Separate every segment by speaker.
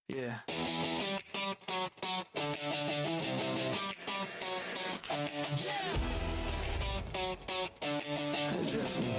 Speaker 1: Yeah. Address me.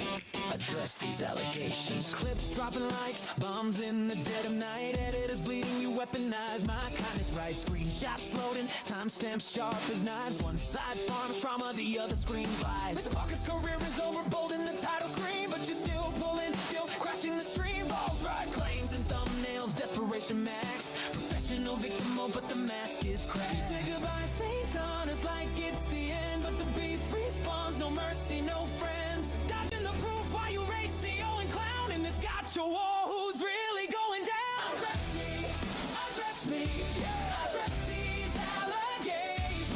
Speaker 1: Address these allegations.
Speaker 2: Clips dropping like bombs in the dead of night. Editors bleeding, you weaponize my kindness right. Screenshots loading, timestamps sharp as knives. One side farms trauma, the other screams lies. Mr. Parker's career is over, bold in the title screen, but you're still pulling, still crashing the stream. Balls right, claims and thumbnails, desperation max. Professional victim mode, but the mask is cracked. You say goodbye, Satan, it's like it's the end, but the beef respawns, no mercy, no friends. Dodging the proof while you race CEO and clown in this Gacha war. Who's really going down? Address me, yeah. Address these allegations.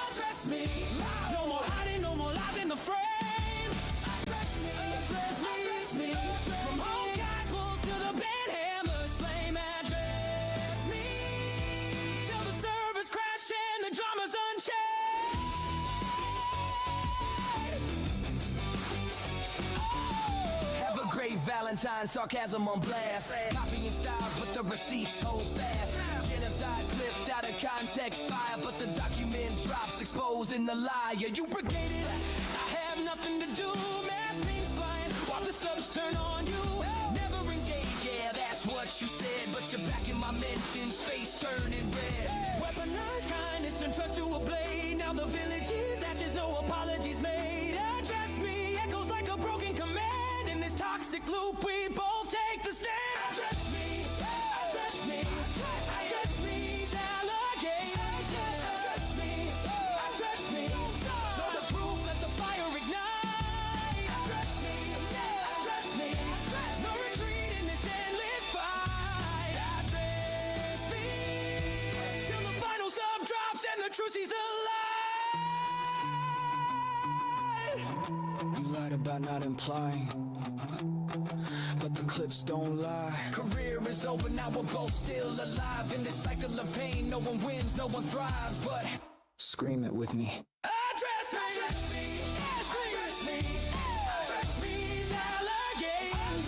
Speaker 2: Address me. No more hiding, no more lies in the frame. Address me. From home bulls to the bed hammers, blame. Address me. Till the servers crash and the drama's unchained. Have a great Valentine, sarcasm on blast. Copying styles, but the receipts hold fast. Genocide clipped out of context, fire, but the document drops, exposing the liar. You brigaded, I have nothing to do. Mass beams flying, while the subs turn on you. Never engage, yeah, that's what you said, but you're back in my mentions, face turning red. Weaponized kindness turned trust to a blade. Now the village is ashes, no apologies made. Address me, echoes like a broken command. In this toxic loop, we both take the stand. Address me, address me, address these allegations. Address me, show the proof, let the fire ignite. Address me, no retreat in this lie.
Speaker 1: You lied about not implying, but the clips don't lie.
Speaker 2: Career is over, now we're both still alive. In this cycle of pain, no one wins, no one thrives. But
Speaker 1: Scream it with me.
Speaker 2: address me, address me, address me, address me's allegations.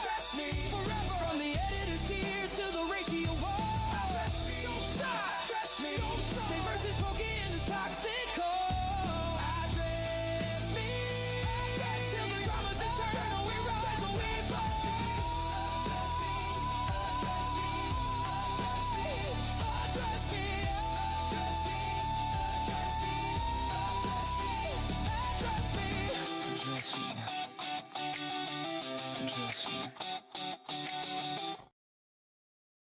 Speaker 2: Address me, forever. From the editor's tears to the ratio wall. Address me, don't stop. Address me, say versus Pokey in this toxic hole. Address me, till the drama's eternal. We rise or we fall. Address me, address me, address me, address me, address me, address me, address me, address me,
Speaker 1: Address me.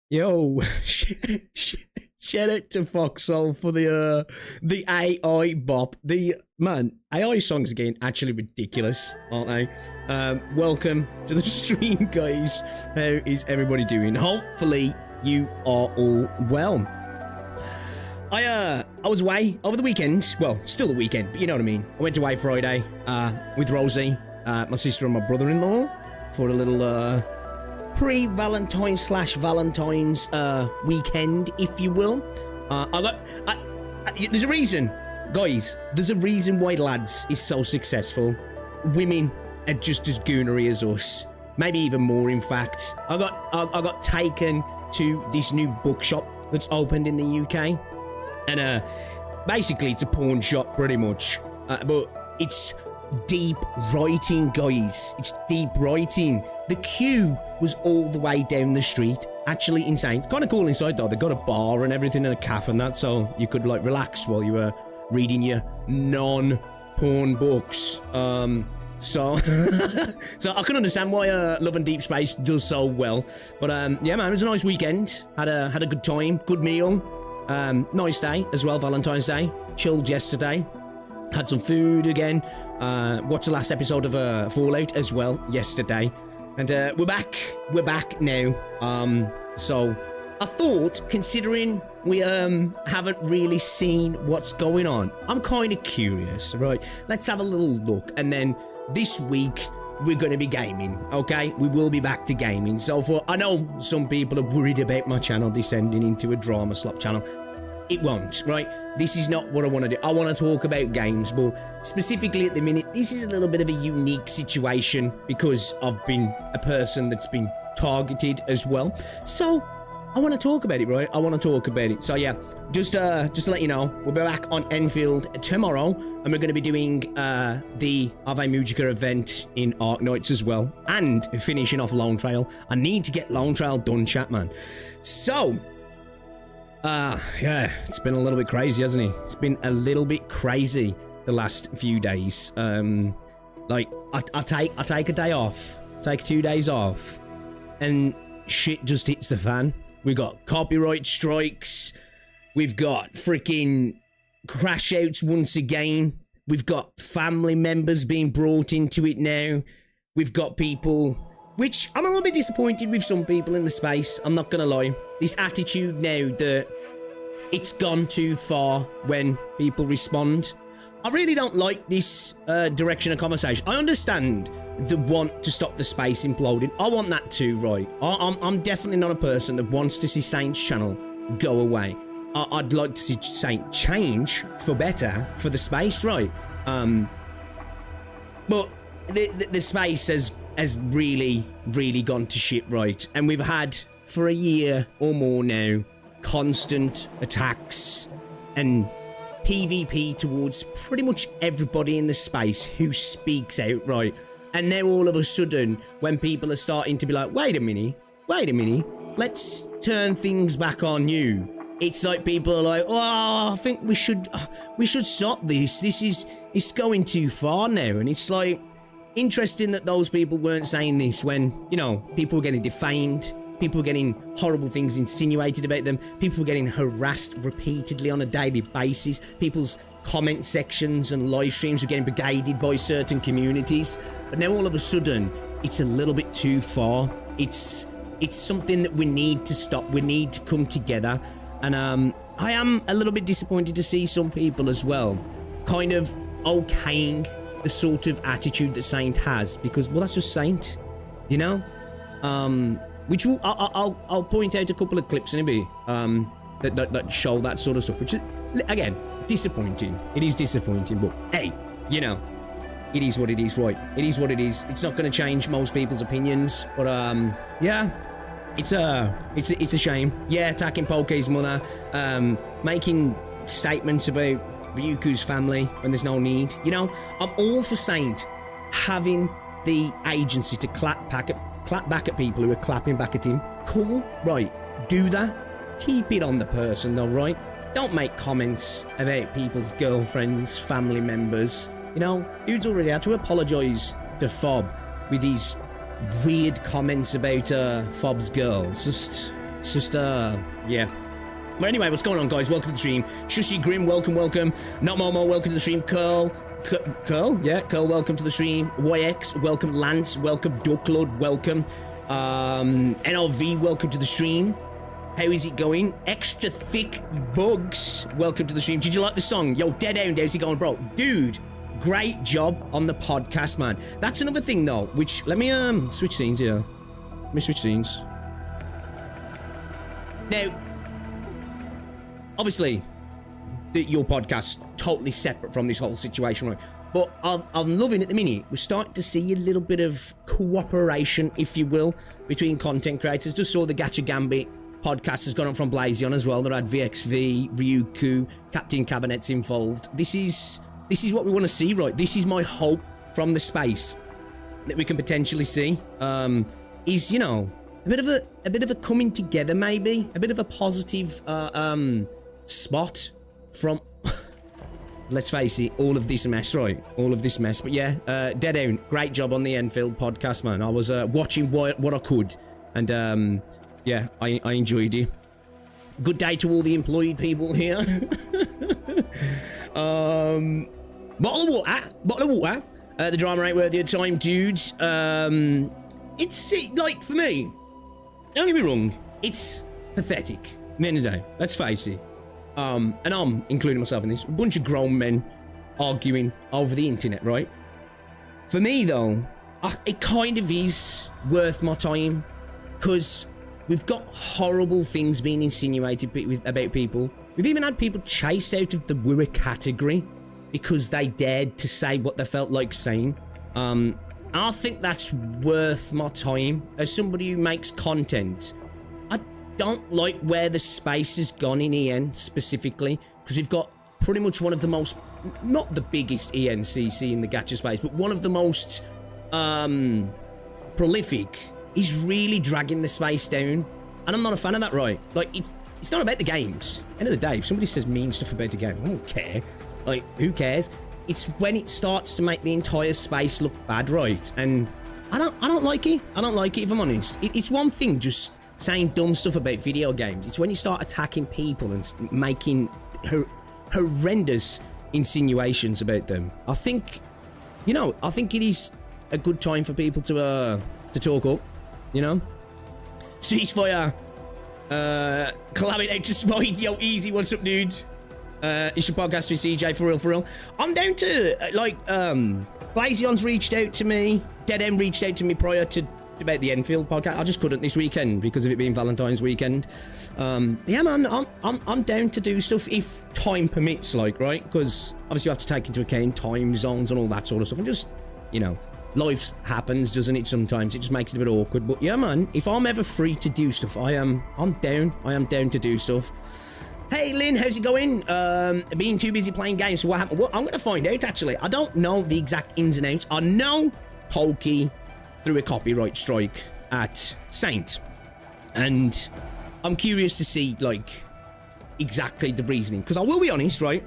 Speaker 3: Yo, shout out to Foxhole for the AI bop. The man, AI songs again, actually ridiculous, aren't they? Welcome to the stream, guys. How is everybody doing? Hopefully you are all well. I was away over the weekend. Well, still the weekend, but you know what I mean. I went away Friday with Rosie, my sister and my brother-in-law for a little pre-Valentine's/Valentine's weekend, if you will. There's a reason, guys. There's a reason why lads is so successful. Women are just as goonery as us, maybe even more. In fact, I got taken to this new bookshop that's opened in the UK, and basically it's a pawn shop, pretty much. But it's deep writing, guys. It's deep writing. The queue was all the way down the street. Actually insane. Kind of cool inside though. They got a bar and everything and a cafe and that, so you could like relax while you were reading your non-porn books. So so I can understand why Love and Deep Space does so well. But yeah, man, it was a nice weekend. Had a good time, good meal. Nice day as well, Valentine's Day. Chilled yesterday. Had some food again. Watched the last episode of Fallout as well yesterday. And we're back now. So I thought, considering we haven't really seen what's going on, I'm kind of curious, right? Let's have a little look, and then this week we're going to be gaming, okay? We will be back to gaming. So I know some people are worried about my channel descending into a drama slop channel. It won't, right? This is not what I want to do. I want to talk about games, but specifically at the minute, this is a little bit of a unique situation because I've been a person that's been targeted as well. So I want to talk about it, right? I want to talk about it. So yeah, just to let you know, we'll be back on Enfield tomorrow, and we're going to be doing the Ave Mujica event in Arknights as well, and finishing off Lone Trail. I need to get Lone Trail done, chat, man. So yeah, it's been a little bit crazy, hasn't it? It's been a little bit crazy the last few days. Like I take a day off, take 2 days off, and shit just hits the fan. We've got copyright strikes, we've got freaking crash outs once again, we've got family members being brought into it now, we've got people, which I'm a little bit disappointed with some people in the space, I'm not gonna lie. This attitude now that it's gone too far when people respond. I really don't like this direction of conversation. I understand the want to stop the space imploding. I want that too, right? I'm definitely not a person that wants to see Saint's channel go away. I'd like to see Saint change for better for the space, right? But the space has really gone to shit, right? And we've had, for a year or more now, constant attacks and PvP towards pretty much everybody in the space who speaks out, right? And now all of a sudden, when people are starting to be like, wait a minute, let's turn things back on you, it's like people are like, oh, I think we should stop this. It's going too far now. And it's like, interesting that those people weren't saying this when, you know, people were getting defamed, people were getting horrible things insinuated about them, people were getting harassed repeatedly on a daily basis, people's comment sections and live streams were getting brigaded by certain communities. But now all of a sudden, it's a little bit too far. It's something that we need to stop. We need to come together. And I am a little bit disappointed to see some people as well kind of okaying the sort of attitude that Saint has, because, well, that's just Saint, you know? Which I'll point out a couple of clips in a bit that show that sort of stuff, which is, again, disappointing. It is disappointing, but hey, you know, it is what it is, right? It is what it is. It's not going to change most people's opinions, but yeah, it's a shame. Yeah, attacking Pokey's mother, making statements about Ryuku's family when there's no need. You know, I'm all for Saint having the agency to clap back at people who are clapping back at him. Cool, right? Do that. Keep it on the person, though, right? Don't make comments about people's girlfriends, family members. You know, dude's already had to apologise to Fob with these weird comments about Fob's girl. It's just, yeah. But anyway, what's going on, guys? Welcome to the stream. Shushi Grim, welcome. Not Momo, welcome to the stream. Curl, welcome to the stream. YX, welcome. Lance, welcome. Ducklord, welcome. NLV, welcome to the stream. How is it going? Extra Thick Bugs, welcome to the stream. Did you like the song? Yo, Dead Hound, how's it going, bro? Dude, great job on the podcast, man. That's another thing, though, which, let me switch scenes here. Let me switch scenes. Now, obviously, your podcast's totally separate from this whole situation, right? But I'm loving at the minute. We're starting to see a little bit of cooperation, if you will, between content creators. Just saw the Gacha Gambit podcast has gone up from Blazion as well. They had VXV, Ryuku, Captain Cabinet's involved. This is what we want to see, right? This is my hope from the space that we can potentially see. Is, you know, a bit of a coming together, maybe a bit of a positive spot from. Let's face it, all of this mess, right? All of this mess. But yeah, Dead Down, great job on the Enfield podcast, man. I was watching what I could, and yeah, I enjoyed it. Good day to all the employed people here. Bottle of water. The drama ain't worthy of time, dudes. It's like, for me, don't get me wrong, it's pathetic. At the end of the day, let's face it. And I'm including myself in this. A bunch of grown men arguing over the internet, right? For me, though, it kind of is worth my time, because we've got horrible things being insinuated about people. We've even had people chased out of the Wira category because they dared to say what they felt like saying. I think that's worth my time. As somebody who makes content, I don't like where the space has gone in EN specifically, because we've got pretty much one of the most, not the biggest ENCC in the gacha space, but one of the most prolific. Is really dragging the space down, and I'm not a fan of that, right? Like, it's not about the games. End of the day, if somebody says mean stuff about the game, I don't care. Like, who cares? It's when it starts to make the entire space look bad, right? And I don't like it. I don't like it, if I'm honest. It's one thing just saying dumb stuff about video games. It's when you start attacking people and making horrendous insinuations about them. I think, you know, I think it is a good time for people to talk up. You know, ceasefire, collaborate to Smite. Yo, easy. What's up, dude? It's your podcast with CJ, for real. I'm down to like Blazion's reached out to me. Dead End reached out to me prior to about the Enfield podcast. I just couldn't this weekend because of it being Valentine's weekend. Yeah, man, I'm down to do stuff if time permits, like, right? Because obviously you have to take into account time zones and all that sort of stuff, and just, you know. Life happens, doesn't it? Sometimes it just makes it a bit awkward. But yeah, man, if I'm ever free to do stuff, I'm down. I am down to do stuff. Hey, Lynn, how's it going? Being too busy playing games. So what happened? Well, I'm going to find out, actually. I don't know the exact ins and outs. I know Pokey threw a copyright strike at Saint. And I'm curious to see, like, exactly the reasoning. Because I will be honest, right?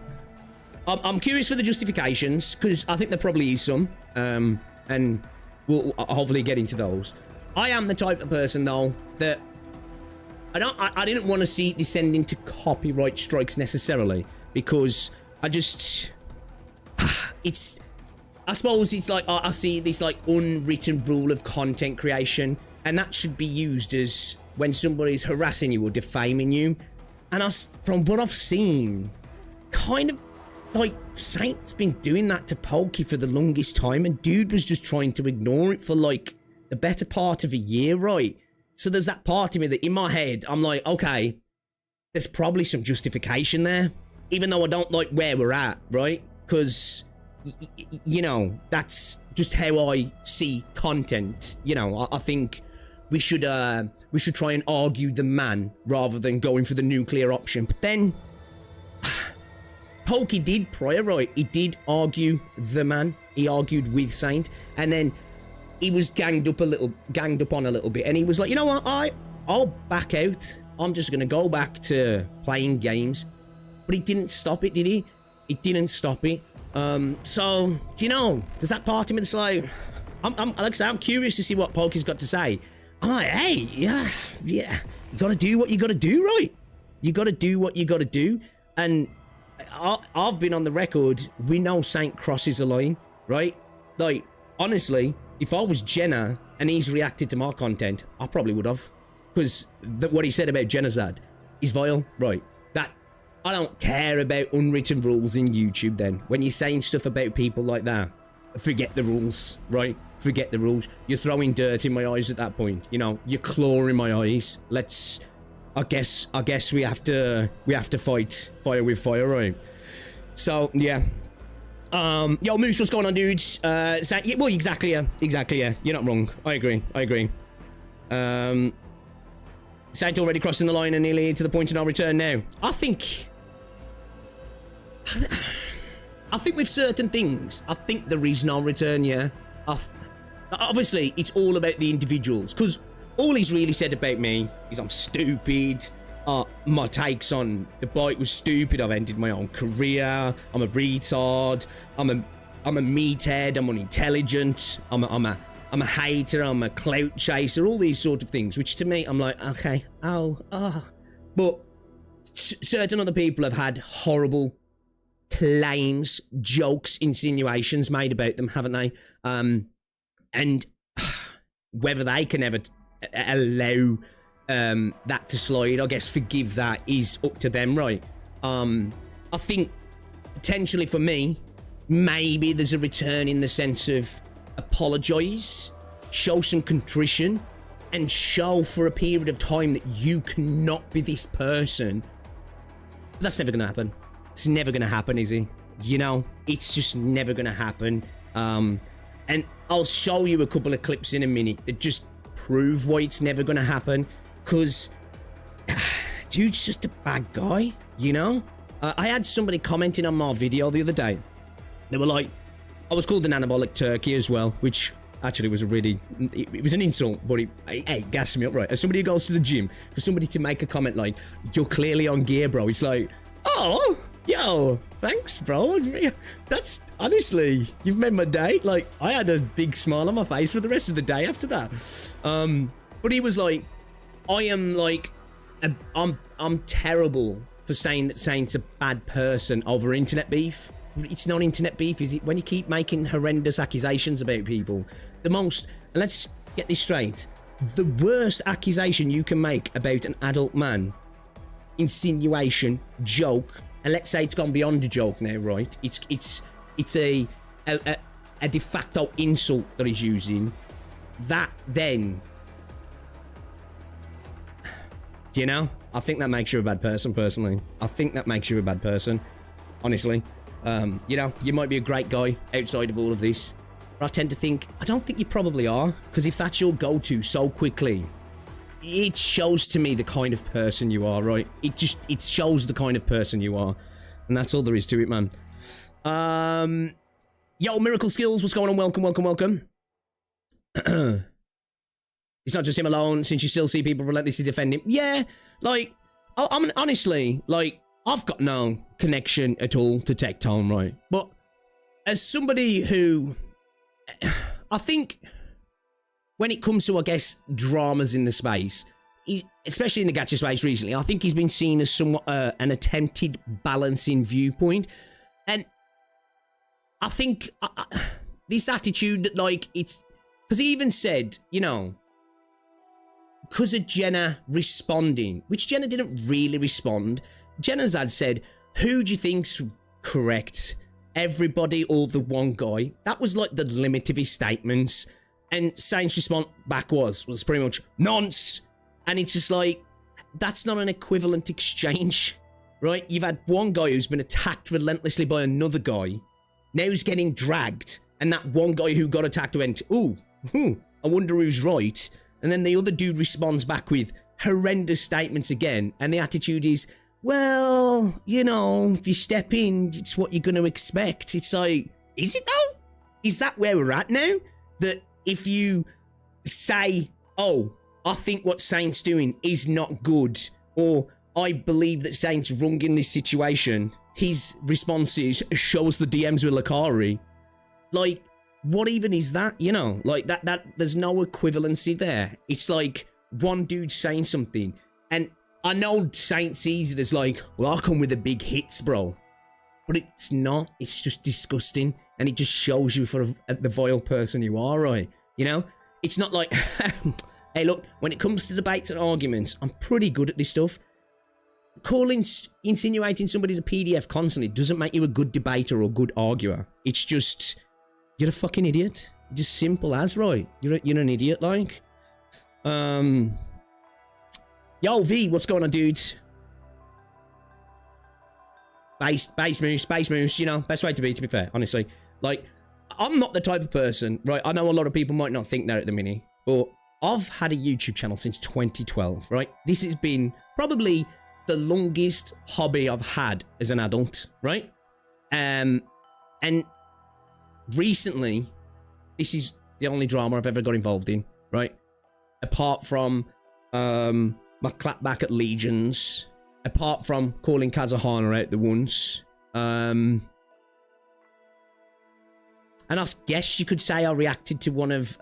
Speaker 3: I'm curious for the justifications, because I think there probably is some. And we'll hopefully get into those. I am the type of person, though, that I didn't want to see it descend into copyright strikes necessarily, because I suppose it's like I see this like unwritten rule of content creation, and that should be used as when somebody's harassing you or defaming you. And from what I've seen, kind of like Saint's been doing that to Pokey for the longest time, and dude was just trying to ignore it for like the better part of a year, right? So there's that part of me that in my head, I'm like, okay, there's probably some justification there, even though I don't like where we're at, right? Because, you know, that's just how I see content. You know, I think we should try and argue the man rather than going for the nuclear option. But then Pokey did prior, right? He did argue the man. He argued with Saint, and then he was ganged up on a little bit, and he was like, you know what, I'll back out. I'm just gonna go back to playing games. But he didn't stop it, did he? He didn't stop it. So do you know? There's that part of me that's like, like I say, I'm curious to see what Pokey's got to say. I'm like, hey, yeah, you gotta do what you gotta do, right? You gotta do what you gotta do. And I've been on the record. We know Saint crosses a line, right? Like, honestly, if I was Jenna and he's reacted to my content, I probably would have. Because what he said about genocide is vile, right? That, I don't care about unwritten rules in YouTube then. When you're saying stuff about people like that, forget the rules, right? Forget the rules. You're throwing dirt in my eyes at that point. You know, you're clawing my eyes. I guess we have to fight fire with fire, right? So, yeah. Yo, Moose, what's going on, dudes? Well, exactly, yeah. You're not wrong. I agree. Saint already crossing the line and nearly to the point of no return now. I think with certain things, I think there is no return, yeah. Obviously, it's all about the individuals, because all he's really said about me is I'm stupid. My takes on the bike was stupid. I've ended my own career. I'm a retard. I'm a meathead. I'm unintelligent. I'm a hater. I'm a clout chaser. All these sort of things, which to me, I'm like, okay, but certain other people have had horrible claims, jokes, insinuations made about them, haven't they? And whether they can ever allow that to slide, I guess forgive that, is up to them, right? I think potentially for me, maybe there's a return in the sense of apologise, show some contrition, and show for a period of time that you cannot be this person. But that's never gonna happen. It's never gonna happen, is it? You know, it's just never gonna happen. And I'll show you a couple of clips in a minute that just prove why it's never gonna happen. Because dude's just a bad guy, you know? I had somebody commenting on my video the other day. They were like, I was called an anabolic turkey as well, which actually was it was an insult, but it gassed me up, right? As somebody who goes to the gym, for somebody to make a comment like, you're clearly on gear, bro, it's like, oh, yo, thanks, bro. That's, honestly, you've made my day. Like, I had a big smile on my face for the rest of the day after that. But he was like, I am like, I'm terrible for saying that Saint's a bad person over internet beef. It's not internet beef, is it? When you keep making horrendous accusations about people, let's get this straight, the worst accusation you can make about an adult man, insinuation, joke, and let's say it's gone beyond a joke now, right? It's a de facto insult that he's using. That then, you know, I think that makes you a bad person, personally. I think that makes you a bad person, honestly. You know, you might be a great guy outside of all of this, but I tend to think, I don't think you probably are, because if that's your go-to so quickly, it shows to me the kind of person you are, right? It shows the kind of person you are, and that's all there is to it, man. Yo, Miracle Skills, what's going on? Welcome. It's not just him alone, since you still see people relentlessly defend him. Yeah, like, I'm honestly, like, I've got no connection at all to Tectone, right? But as somebody who, I think when it comes to, I guess, dramas in the space, especially in the gacha space recently, I think he's been seen as somewhat an attempted balancing viewpoint. And I think this attitude that, like, it's, because he even said, you know, because of Jenna responding, which Jenna didn't really respond. Jenna's ad said, who do you think's correct? Everybody or the one guy? That was like the limit of his statements. And Saint's response back was pretty much nonce. And it's just like, that's not an equivalent exchange, right? You've had one guy who's been attacked relentlessly by another guy. Now he's getting dragged. And that one guy who got attacked went, ooh, I wonder who's right. And then the other dude responds back with horrendous statements again. And the attitude is, well, you know, if you step in, it's what you're going to expect. It's like, is it though? Is that where we're at now? That if you say, oh, I think what Saint's doing is not good, or I believe that Saint's wrong in this situation, his response is, show us the DMs with Lakari. Like, what even is that? You know, like that there's no equivalency there. It's like one dude saying something, and I know Saint sees it as like, well, I come with the big hits, bro. But it's not. It's just disgusting. And it just shows you for the vile person you are, right? You know? It's not like, hey, look, when it comes to debates and arguments, I'm pretty good at this stuff. Insinuating somebody's a PDF constantly doesn't make you a good debater or a good arguer. It's just, you're a fucking idiot. Just simple as, right? You're an idiot, like. Yo, V, what's going on, dudes? Base moose, you know, best way to be fair, honestly. Like, I'm not the type of person, right? I know a lot of people might not think that at the minute, but I've had a YouTube channel since 2012, right? This has been probably the longest hobby I've had as an adult, right? And recently, this is the only drama I've ever got involved in, right? Apart from, my clapback at Legions, apart from calling Kazuhana out the once, and I guess you could say I reacted to one of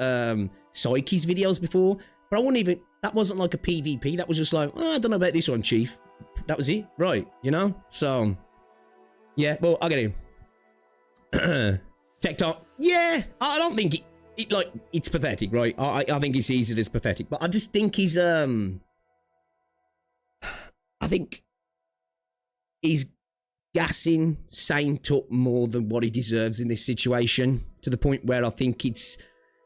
Speaker 3: Psyche's videos before, but I wouldn't even, that wasn't like a PvP, that was just like, oh, I don't know about this one, Chief. That was it, right, you know? So, yeah, well, I'll get him. TikTok, yeah, I don't think it's pathetic, right? I think he sees it as pathetic, but I just think he's, I think he's gassing Saint up more than what he deserves in this situation, to the point where I think it's,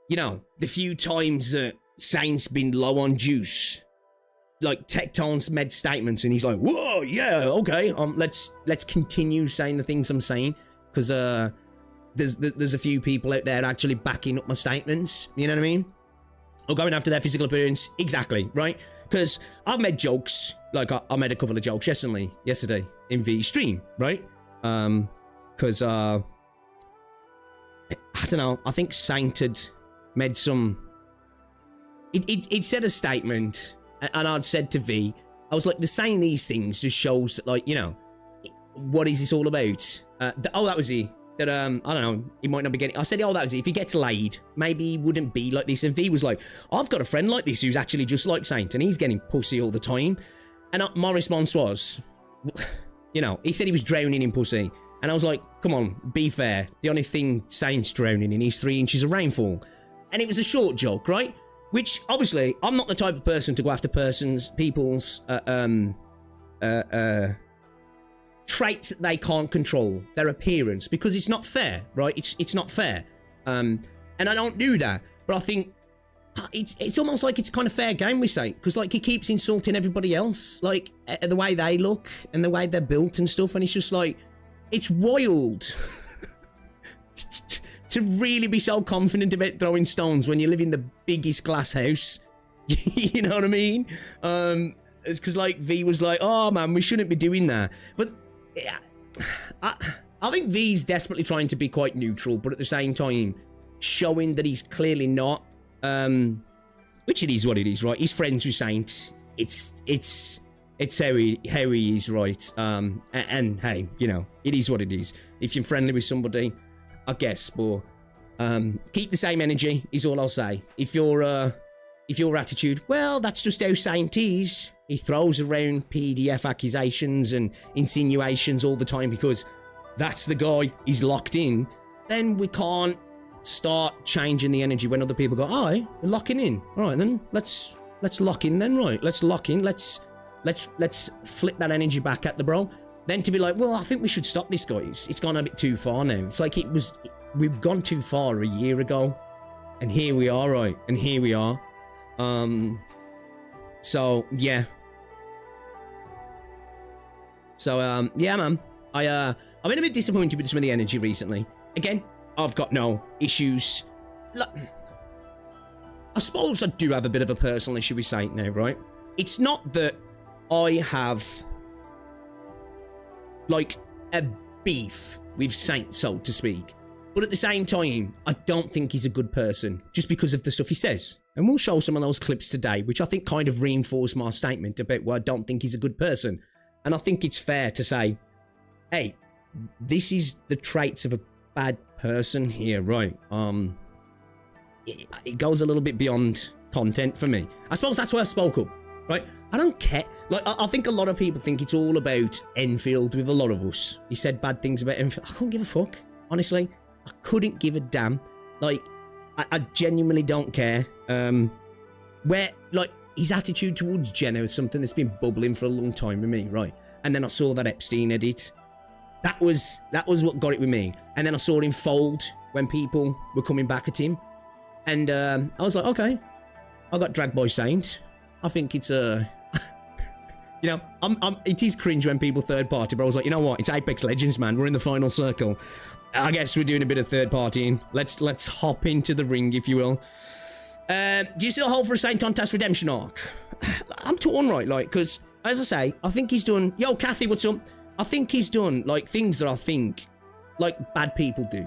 Speaker 3: you know, the few times that Saint's been low on juice, like Tecton's made statements and he's like, whoa, yeah, okay, let's continue saying the things I'm saying, because there's a few people out there actually backing up my statements, you know what I mean? Or going after their physical appearance, exactly, right? Because I've made jokes, like I made a couple of jokes yesterday in the stream, right? Because, I don't know, I think Saint had made some, it said a statement, and I'd said to V, I was like, the saying these things just shows that, like, you know, what is this all about? Oh, that was he. That, I don't know, he might not be getting, I said, oh, that was it. If he gets laid, maybe he wouldn't be like this. And V was like, I've got a friend like this who's actually just like Saint, and he's getting pussy all the time. And my response was, you know, he said he was drowning in pussy. And I was like, come on, be fair. The only thing Saint's drowning in is 3 inches of rainfall. And it was a short joke, right? Which, obviously, I'm not the type of person to go after people's, traits that they can't control, their appearance, because it's not fair, right? It's not fair. And I don't do that. But I think it's almost like it's kind of fair game, we say, because like he keeps insulting everybody else, like the way they look and the way they're built and stuff, and it's just like, it's wild to really be so confident about throwing stones when you live in the biggest glass house. You know what I mean? It's because like V was like, oh man, we shouldn't be doing that. But yeah, I think V's desperately trying to be quite neutral, but at the same time showing that he's clearly not. Which it is what it is, right? He's friends with Saint. It's how he is, right? And hey, you know, it is what it is. If you're friendly with somebody, I guess, but keep the same energy is all I'll say. If your attitude, well, that's just how Saint is. He throws around PDF accusations and insinuations all the time because that's the guy, he's locked in. Then we can't start changing the energy when other people go, oh, we're locking in. All right, then let's let's lock in then, right? Let's lock in. Let's flip that energy back at the bro. Then to be like, well, I think we should stop this, guys. It's gone a bit too far now. It's like we've gone too far a year ago. And here we are, right? And here we are. So, yeah. So, yeah, man. I've been a bit disappointed with some of the energy recently. Again, I've got no issues. Look, I suppose I do have a bit of a personal issue with Saint now, right? It's not that I have, like, a beef with Saint, so to speak. But at the same time, I don't think he's a good person, just because of the stuff he says. And we'll show some of those clips today, which I think kind of reinforce my statement about why I don't think he's a good person. And I think it's fair to say, hey, this is the traits of a bad person here, right? It goes a little bit beyond content for me. I suppose that's why I spoke up, right? I don't care. Like, I think a lot of people think it's all about Enfield with a lot of us. He said bad things about Enfield. I couldn't give a fuck, honestly. I couldn't give a damn. Like, I genuinely don't care. Where, like, his attitude towards Jenna is something that's been bubbling for a long time with me, right? And then I saw that Epstein edit. That was what got it with me. And then I saw him fold when people were coming back at him. And I was like, okay, I got dragged by Saint. I think it's a... You know, it is cringe when people third party, but I was like, you know what? It's Apex Legends, man. We're in the final circle. I guess we're doing a bit of third partying. Let's hop into the ring, if you will. Do you still hold for a Saint on Task Redemption arc? I'm torn, right? Like, because, as I say, I think he's done... Yo, Kathy, what's up? I think he's done, like, things that I think, like, bad people do.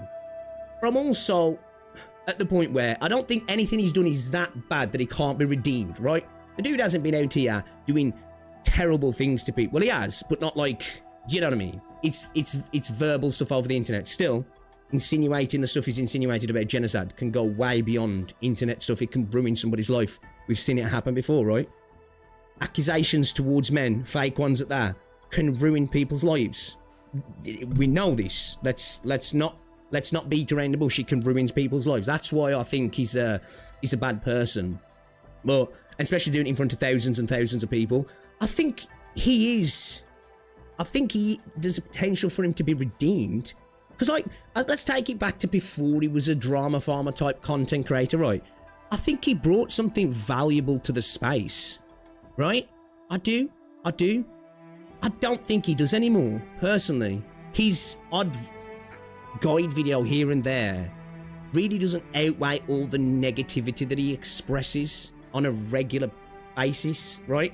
Speaker 3: But I'm also at the point where I don't think anything he's done is that bad that he can't be redeemed, right? The dude hasn't been out here doing terrible things to people. Well, he has, but not like, you know what I mean? It's verbal stuff over the internet. Still, insinuating the stuff he's insinuated about genocide can go way beyond internet stuff. It can ruin somebody's life. We've seen it happen before, right? Accusations towards men, fake ones at that, can ruin people's lives. We know this. Let's not beat around the bush. It can ruin people's lives. That's why I think he's a bad person. But especially doing it in front of thousands and thousands of people, I think he is. I think there's a potential for him to be redeemed. Because, like, let's take it back to before he was a drama farmer type content creator, right? I think he brought something valuable to the space, right? I do. I don't think he does anymore, personally. His odd guide video here and there really doesn't outweigh all the negativity that he expresses on a regular basis, right?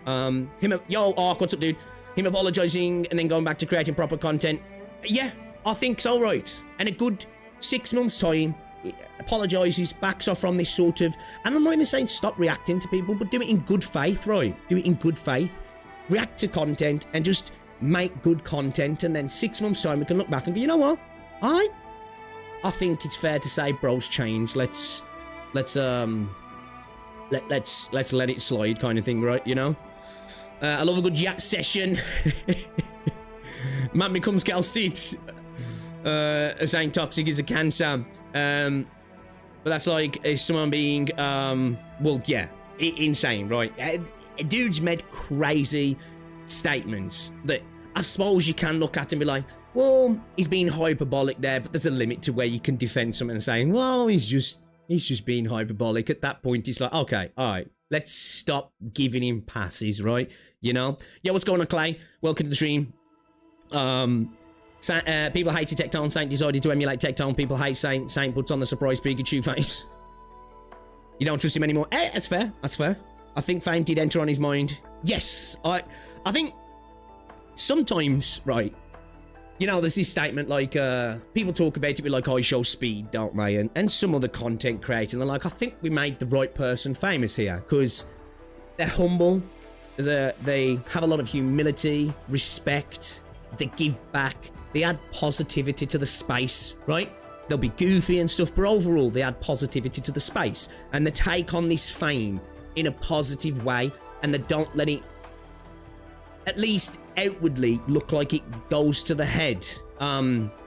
Speaker 3: Yo, Ark, what's up, dude? Him apologizing and then going back to creating proper content. Yeah, I think so, right? And a good 6 months' time, he apologizes, backs off from this sort of... And I'm not even saying stop reacting to people, but do it in good faith, right? Do it in good faith. React to content and just make good content, and then 6 months' time we can look back and go, you know what? I think it's fair to say bro's changed. Let's let it slide, kind of thing, right? You know. I love a good yacht session. Man becomes calcite. Saying toxic is a cancer. But that's like someone being well, yeah, insane, right? A dude's made crazy statements that I suppose you can look at and be like, well, he's being hyperbolic there, but there's a limit to where you can defend someone and saying, well, he's just being hyperbolic. At that point, it's like, okay, all right, let's stop giving him passes, right? You know? Yeah, what's going on, Clay? Welcome to the stream. People hated Tectone. Saint decided to emulate Tectone. People hate Saint. Saint puts on the surprise Pikachu face. You don't trust him anymore. That's fair. That's fair. I think fame did enter on his mind. Yes, I think sometimes, right, you know, there's this statement like, people talk about it with like I show speed, don't they? And some other content creator, they're like, I think we made the right person famous here, because they're humble, they have a lot of humility, respect, they give back, they add positivity to the space, right? They'll be goofy and stuff, but overall they add positivity to the space, and they take on this fame in a positive way, and they don't let it, at least outwardly, look like it goes to the head.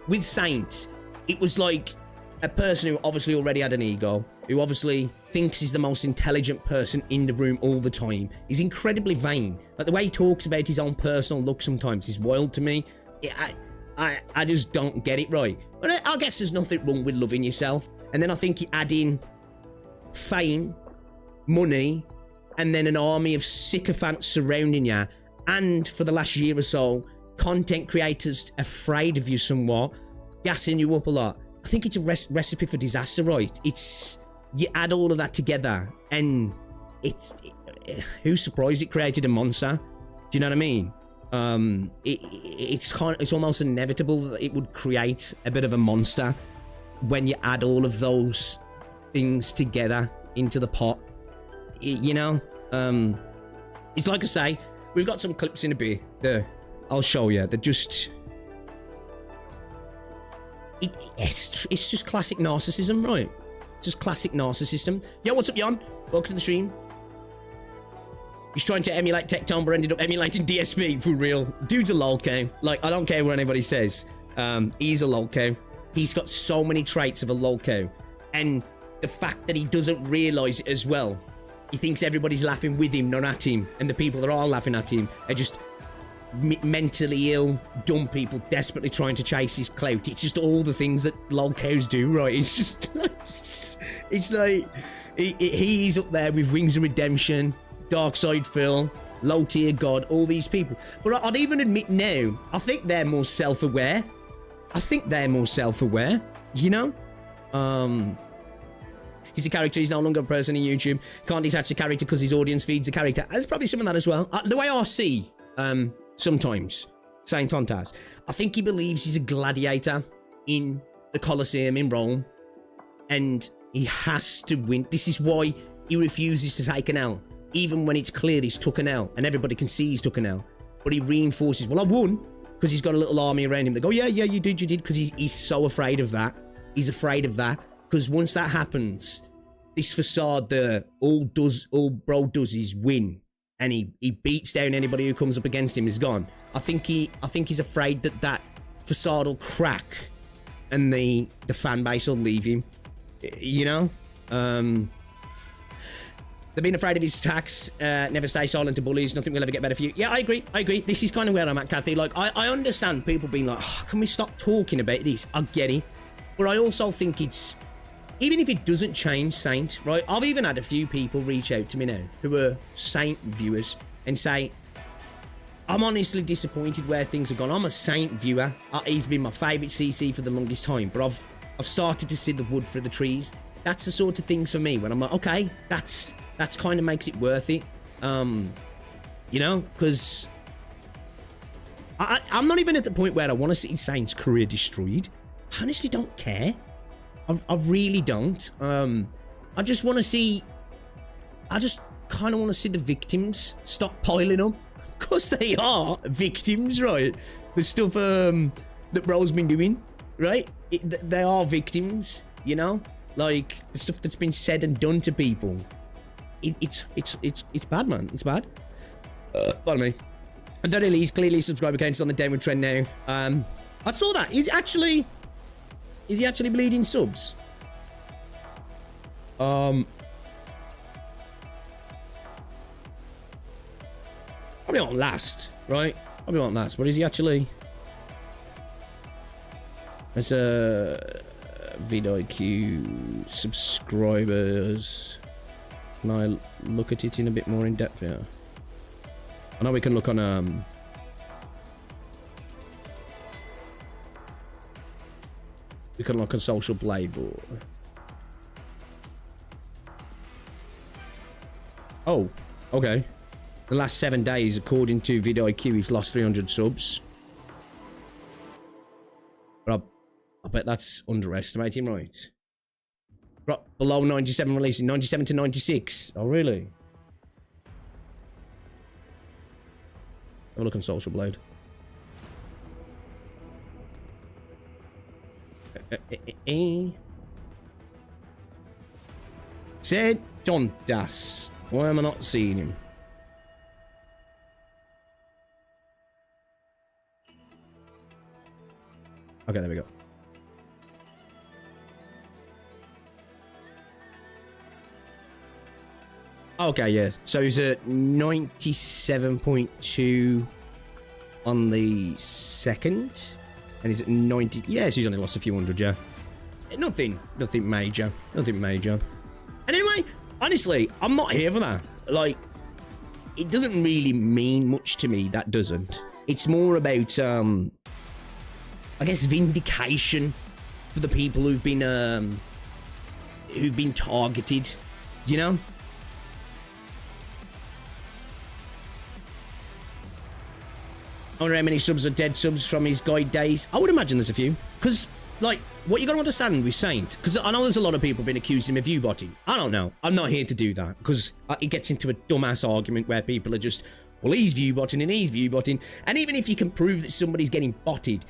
Speaker 3: With Saint, it was like a person who obviously already had an ego, who obviously thinks he's the most intelligent person in the room all the time. He's incredibly vain. Like the way he talks about his own personal look sometimes is wild to me. I just don't get it right. But I guess there's nothing wrong with loving yourself. And then I think you add in fame, money, and then an army of sycophants surrounding you. And for the last year or so, content creators afraid of you somewhat, gassing you up a lot. I think it's a recipe for disaster, right? It's, you add all of that together, and who's surprised it created a monster? Do you know what I mean? It's almost inevitable that it would create a bit of a monster when you add all of those things together into the pot. You know, it's like I say, we've got some clips in a bit that I'll show you. They're just, it's just classic narcissism, right? Just classic narcissism. Yo, what's up, Jon? Welcome to the stream. He's trying to emulate Tecton, but ended up emulating DSP, for real. Dude's a lolco. Like, I don't care what anybody says. He's a lolco. He's got so many traits of a lolco. And the fact that he doesn't realise it as well. He thinks everybody's laughing with him, not at him. And the people that are laughing at him are just mentally ill, dumb people desperately trying to chase his clout. It's just all the things that lolcos do, right? It's just it's like he's up there with Wings of Redemption, Dark Side Phil, Low Tier God, all these people. But I'd even admit now, I think they're more self-aware. You know? He's a character, he's no longer a person in YouTube. Can't detach the character because his audience feeds the character. There's probably some of that as well. The way I see, sometimes, Saint Tontas, I think he believes he's a gladiator in the Colosseum in Rome. And he has to win. This is why he refuses to take an L. Even when it's clear he's took an L and everybody can see he's took an L. But he reinforces, well, I won, because he's got a little army around him. They go, yeah, you did, because he's so afraid of that. He's afraid of that, because once that happens, this facade there, all bro does is win. And he beats down anybody who comes up against him is gone. I think he's afraid that facade will crack and the fan base will leave him. You know? They've been afraid of his attacks. Never stay silent to bullies. Nothing will ever get better for you. Yeah, I agree. This is kind of where I'm at, Kathy. Like, I understand people being like, oh, can we stop talking about this? I get it. But I also think it's, even if it doesn't change Saint, right? I've even had a few people reach out to me now who are Saint viewers and say, I'm honestly disappointed where things have gone. I'm a Saint viewer. He's been my favourite CC for the longest time. But I've started to see the wood for the trees. That's the sort of things for me when I'm like, okay, that's kind of makes it worth it. You know, because I'm not even at the point where I want to see Saint's career destroyed. I honestly don't care. I really don't. I just want to see, I just kind of want to see the victims stop piling up. Because they are victims, right? The stuff that bro's been doing, right? They are victims, you know? Like, the stuff that's been said and done to people. It's bad, man. It's bad. Pardon me. And don't really, he's clearly subscriber count is on the downward trend now. I saw that. Is he actually bleeding subs? Probably won't last, right? Probably won't last. But is he actually? That's a vidIQ subscribers. Can I look at it in a bit more in depth here? I know we can look on we can look on Social Blade, but oh, okay. The last 7 days, according to vidIQ, he's lost 300 subs. But I bet that's underestimating, right? Below 97 releasing, 97 to 96. Oh, really? Have a look on Social Blade. Said John Das. Why am I not seeing him? Okay, there we go. Okay, yeah. So he's at 97.2 on the second, and he's at 90. Yes, he's only lost a few hundred, yeah. Nothing major. Nothing major. And anyway, honestly, I'm not here for that. Like, it doesn't really mean much to me, that doesn't. It's more about, I guess, vindication for the people who've been targeted, you know? I wonder how many subs are dead subs from his guide days. I would imagine there's a few. Because, like, what you got to understand with Saint, because I know there's a lot of people been accusing him of view-botting. I don't know. I'm not here to do that, because it gets into a dumbass argument where people are just, well, he's view-botting and he's view-botting. And even if you can prove that somebody's getting botted,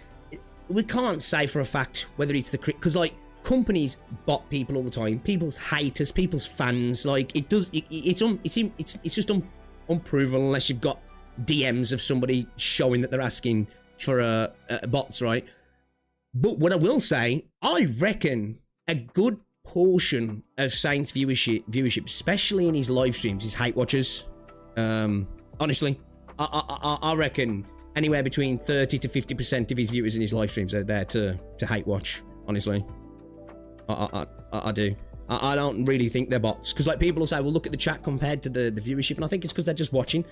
Speaker 3: we can't say for a fact whether it's the... Because, like, companies bot people all the time. People's haters, people's fans. Like, it's just unprovable unless you've got DMs of somebody showing that they're asking for bots, right? But what I will say, I reckon a good portion of Saint's viewership, especially in his live streams, his hate watchers. Honestly, I reckon anywhere between 30 to 50% of his viewers in his live streams are there to hate watch. Honestly, I do. I don't really think they're bots, because like people will say, well, look at the chat compared to the viewership, and I think it's because they're just watching.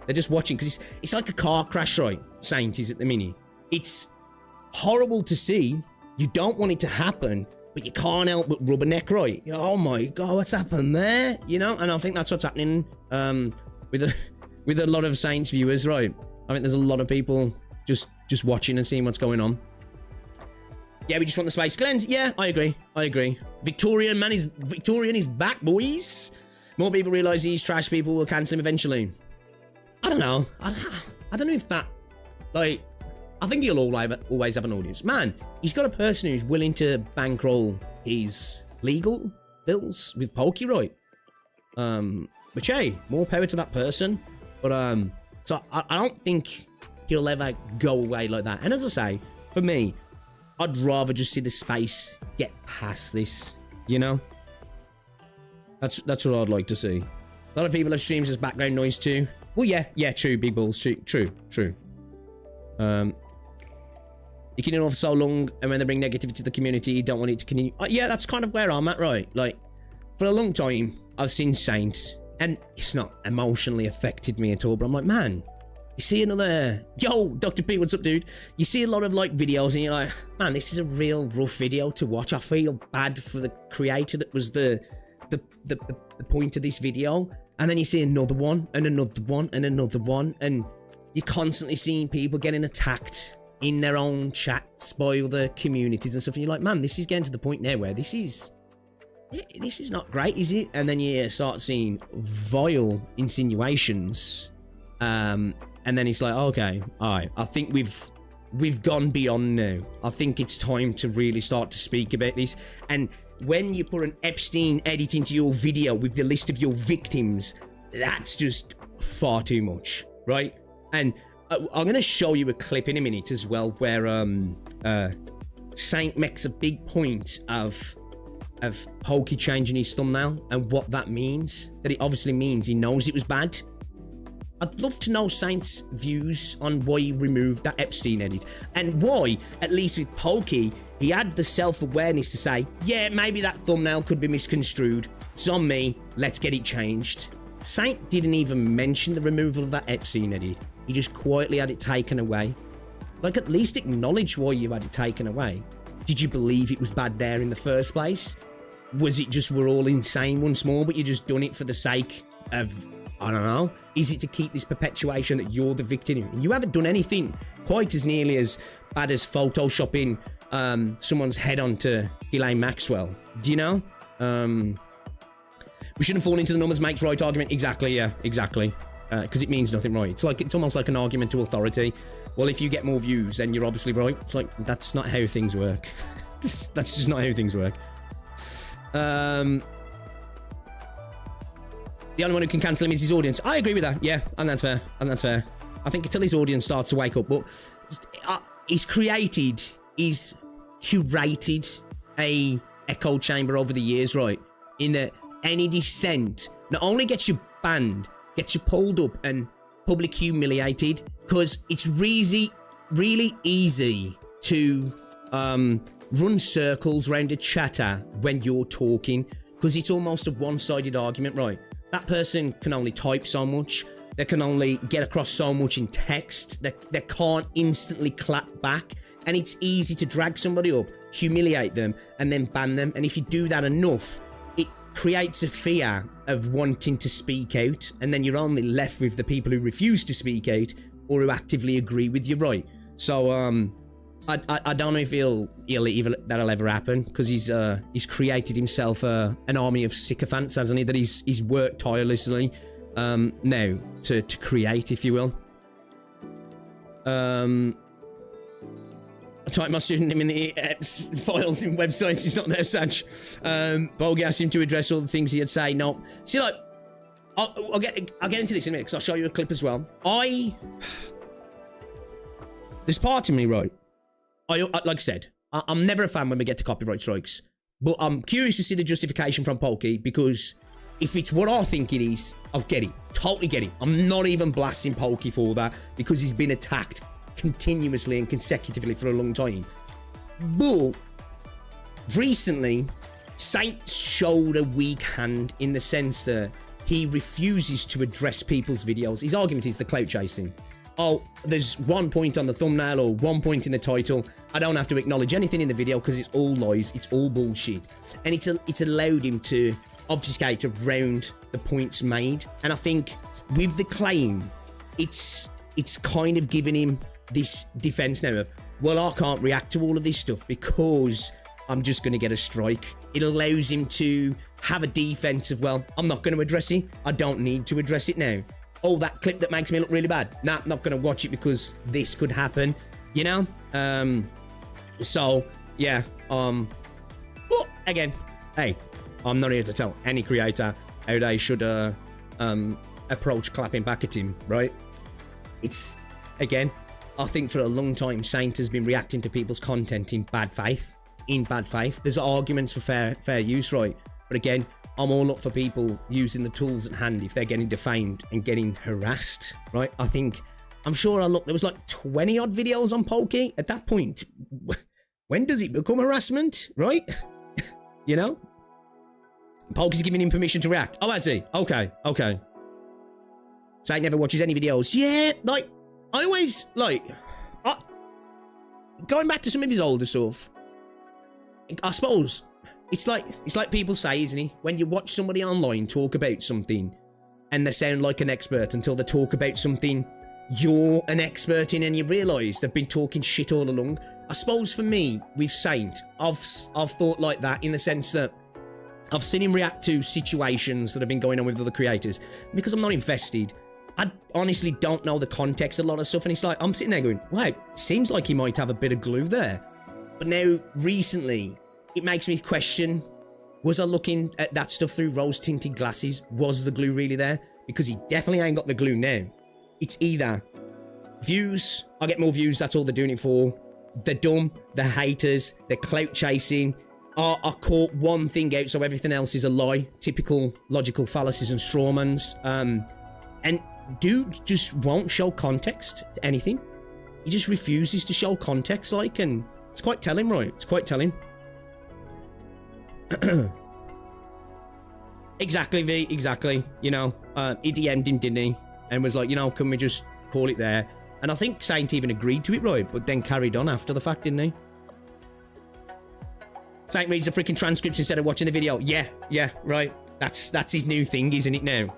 Speaker 3: They're just watching, because it's like a car crash, right? Saint is at the minute. It's horrible to see. You don't want it to happen, but you can't help but rubberneck, right? Oh my god, what's happened there? You know, and I think that's what's happening with a lot of Saints viewers, right? I think there's a lot of people just watching and seeing what's going on. Yeah, we just want the space cleanse. Yeah, I agree. Victorian is back, boys. More people realise these trash people will cancel him eventually. I don't know. I don't know if that, like, I think he'll always have an audience. Man, he's got a person who's willing to bankroll his legal bills with Pokey, right? Which, hey, more power to that person. But, so I don't think he'll ever go away like that. And as I say, for me, I'd rather just see the space get past this, you know? That's what I'd like to see. A lot of people have streams as background noise too. Well, yeah, true, big balls, true. You can ignore for so long, and when they bring negativity to the community, you don't want it to continue. Yeah, that's kind of where I'm at, right? Like, for a long time, I've seen Saints, and it's not emotionally affected me at all, but I'm like, man, you see another... Yo, Dr. P, what's up, dude? You see a lot of, like, videos, and you're like, man, this is a real rough video to watch. I feel bad for the creator that was the point of this video. And then you see another one, and another one, and another one, and you're constantly seeing people getting attacked in their own chats by other communities and stuff, and you're like, man, this is getting to the point now where this is not great, is it? And then you start seeing vile insinuations, and then it's like, okay, all right, I think we've gone beyond now. I think it's time to really start to speak about this. And when you put an Epstein edit into your video with the list of your victims, that's just far too much, right? And I'm going to show you a clip in a minute as well where Saint makes a big point of Pokey changing his thumbnail and what that means. That it obviously means he knows it was bad. I'd love to know Saint's views on why he removed that Epstein edit, and why, at least with Pokey, he had the self-awareness to say, yeah, maybe that thumbnail could be misconstrued. It's on me. Let's get it changed. Saint didn't even mention the removal of that Epstein edit. He just quietly had it taken away. Like, at least acknowledge why you had it taken away. Did you believe it was bad there in the first place? Was it just we're all insane once more, but you just done it for the sake of, I don't know? Is it to keep this perpetuation that you're the victim? And you haven't done anything quite as nearly as bad as photoshopping someone's head onto Ghislaine Maxwell. Do you know? We shouldn't fall into the numbers makes right argument. Exactly, yeah, exactly. Because it means nothing, right? It's almost like an argument to authority. Well, if you get more views, then you're obviously right. It's like, that's not how things work. That's just not how things work. The only one who can cancel him is his audience. I agree with that. Yeah, and that's fair. I think until his audience starts to wake up. But he's curated a echo chamber over the years, right? In that any dissent not only gets you banned, gets you pulled up and public humiliated, because it's really easy to run circles around a chatter when you're talking, because it's almost a one-sided argument, right? That person can only type so much, they can only get across so much in text, they can't instantly clap back, and it's easy to drag somebody up, humiliate them, and then ban them. And if you do that enough, it creates a fear of wanting to speak out, and then you're only left with the people who refuse to speak out or who actively agree with you, right? So I don't know if that'll ever happen, because he's created himself an army of sycophants, hasn't he, that he's worked tirelessly now to create, if you will. I typed my pseudonym in the files in websites. It's not there, Sanch. Pokey asked him to address all the things he had say. No, see, like, I'll get into this in a minute, because I'll show you a clip as well. There's part of me, right? Like I said, I'm never a fan when we get to copyright strikes, but I'm curious to see the justification from Pokey, because if it's what I think it is, I'll get it. Totally get it. I'm not even blasting Pokey for that, because he's been attacked continuously and consecutively for a long time. But recently, Saint showed a weak hand in the sense that he refuses to address people's videos. His argument is the clout chasing. Oh, there's one point on the thumbnail or one point in the title, I don't have to acknowledge anything in the video because it's all lies, it's all bullshit. And it's allowed him to obfuscate around the points made. And I think with the claim, it's kind of given him this defense now of, well, I can't react to all of this stuff because I'm just going to get a strike. It allows him to have a defense of, well, I'm not going to address it. I don't need to address it now. Oh, that clip that makes me look really bad. Nah, not going to watch it because this could happen, you know? So, yeah. But again, hey, I'm not here to tell any creator how they should approach clapping back at him, right? It's, again, I think for a long time, Saint has been reacting to people's content in bad faith. There's arguments for fair use, right? But again, I'm all up for people using the tools at hand if they're getting defamed and getting harassed, right? I'm sure there was like 20 odd videos on Pokey at that point. When does it become harassment, right? You know? Pokey's giving him permission to react. Oh, has he? Okay. Saint never watches any videos. Yeah, like, I always, like, going back to some of his older stuff, I suppose, it's like people say, isn't it? When you watch somebody online talk about something and they sound like an expert until they talk about something you're an expert in and you realise they've been talking shit all along. I suppose for me, with Saint, I've thought like that in the sense that I've seen him react to situations that have been going on with other creators. Because I'm not invested, I honestly don't know the context of a lot of stuff, and it's like, I'm sitting there going, wow, seems like he might have a bit of glue there. But now, recently, it makes me question, was I looking at that stuff through rose-tinted glasses? Was the glue really there? Because he definitely ain't got the glue now. It's either views, I get more views, that's all they're doing it for. They're dumb, they're haters, they're clout chasing. I caught one thing out, so everything else is a lie. Typical logical fallacies and strawmans. And dude just won't show context to anything. He just refuses to show context, like, and it's quite telling, right? It's quite telling. Exactly, V, exactly. You know, he DM'd him, didn't he? And was like, you know, can we just call it there? And I think Saint even agreed to it, right? But then carried on after the fact, didn't he? Saint reads the freaking transcripts instead of watching the video. Yeah, right. That's his new thing, isn't it now?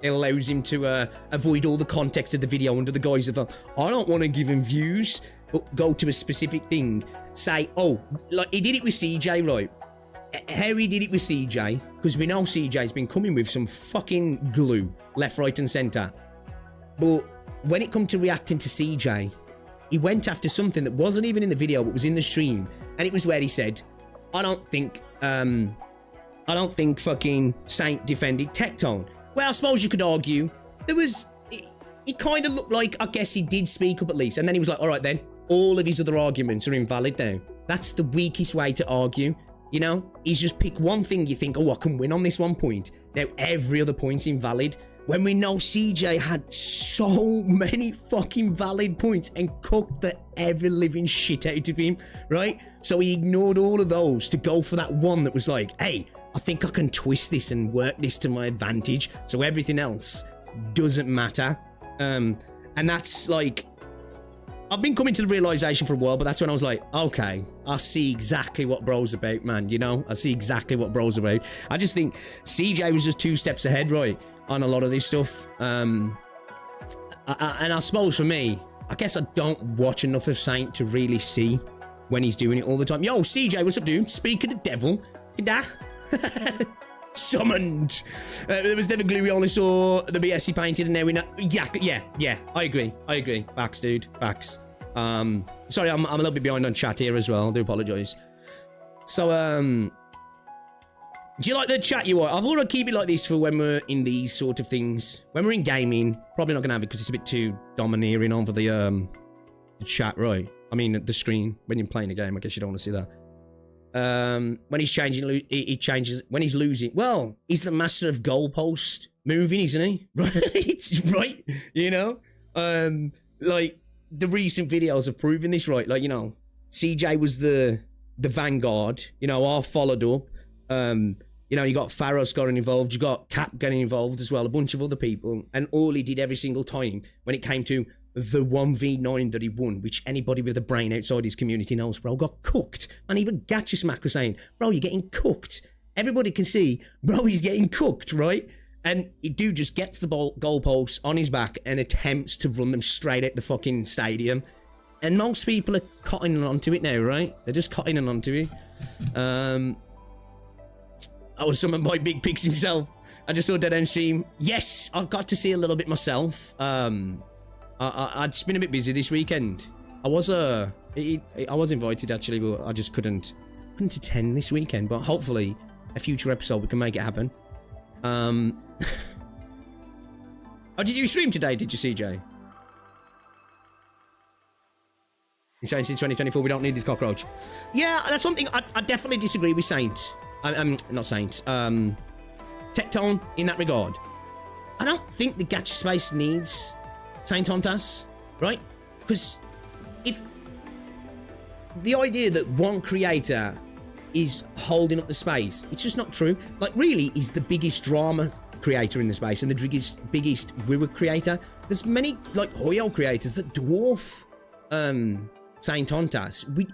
Speaker 3: It allows him to avoid all the context of the video under the guise of, I don't want to give him views, but go to a specific thing. Say, oh, like he did it with CJ, right? How he did it with CJ, because we know CJ's been coming with some fucking glue, left, right, and centre. But when it come to reacting to CJ, he went after something that wasn't even in the video, but was in the stream, and it was where he said, I don't think fucking Saint defended Tectone. Well, I suppose you could argue there was, it kind of looked like, I guess he did speak up at least, and then he was like, all right then, all of his other arguments are invalid now. That's the weakest way to argue. You know, he's just pick one thing you think, oh, I can win on this one point. Now every other point's invalid. When we know CJ had so many fucking valid points and cooked the ever living shit out of him, right? So he ignored all of those to go for that one that was like, hey, I think I can twist this and work this to my advantage. So everything else doesn't matter. And that's like, I've been coming to the realization for a while, but that's when I was like, okay, I see exactly what bro's about, man. You know, I see exactly what bro's about. I just think CJ was just 2 steps ahead, right, on a lot of this stuff. And I suppose for me, I guess I don't watch enough of Saint to really see when he's doing it all the time. Yo, CJ, what's up, dude? Speak of the devil. Da. Summoned. There was never glue. We only saw the BS he painted, and now we know. Yeah. I agree. Facts, dude. Facts. Sorry, I'm a little bit behind on chat here as well. I do apologise. So, do you like the chat you are? I thought I'd keep it like this for when we're in these sort of things. When we're in gaming, probably not gonna have it because it's a bit too domineering over the chat, right? I mean, the screen when you're playing a game. I guess you don't want to see that. When he's changing, he changes. When he's losing, well, he's the master of goalpost moving, isn't he? Right, right. You know, like the recent videos have proven this, right? Like, you know, CJ was the vanguard. You know, I followed up. You know, you got Pharos getting involved. You got Cap getting involved as well. A bunch of other people, and all he did every single time when it came to the 1v9 that he won, which anybody with a brain outside his community knows, bro, got cooked. And even Gacha Smack was saying, bro, you're getting cooked. Everybody can see, bro, he's getting cooked, right? And he dude just gets the goalposts on his back and attempts to run them straight at the fucking stadium. And most people are cottoning onto it now, right? They're just cottoning onto it. I was summoned by Big Pigs himself. I just saw Dead End stream. Yes, I got to see a little bit myself. I'd just been a bit busy this weekend. I was invited actually, but I just couldn't attend this weekend. But hopefully, a future episode we can make it happen. Oh, did you stream today? Did you, CJ? You're saying since 2024 we don't need this cockroach. Yeah, that's one thing I definitely disagree with Saint. Not Saint. Tectone in that regard. I don't think the gacha space needs Saint Tontas, right? Because if the idea that one creator is holding up the space, it's just not true. Like, really, he's the biggest drama creator in the space and the biggest viewer creator. There's many, like, Hoyo creators that dwarf Saint Tontas.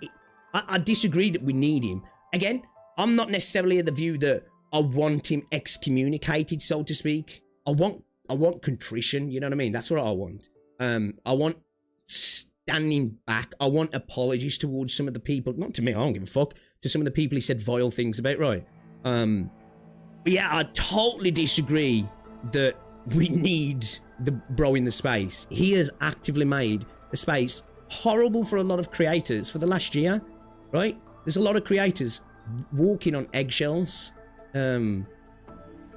Speaker 3: I disagree that we need him. Again, I'm not necessarily of the view that I want him excommunicated, so to speak. I want contrition, you know what I mean? That's what I want. I want standing back. I want apologies towards some of the people, not to me, I don't give a fuck, to some of the people he said vile things about, right? But yeah, I totally disagree that we need the bro in the space. He has actively made the space horrible for a lot of creators for the last year, right? There's a lot of creators walking on eggshells,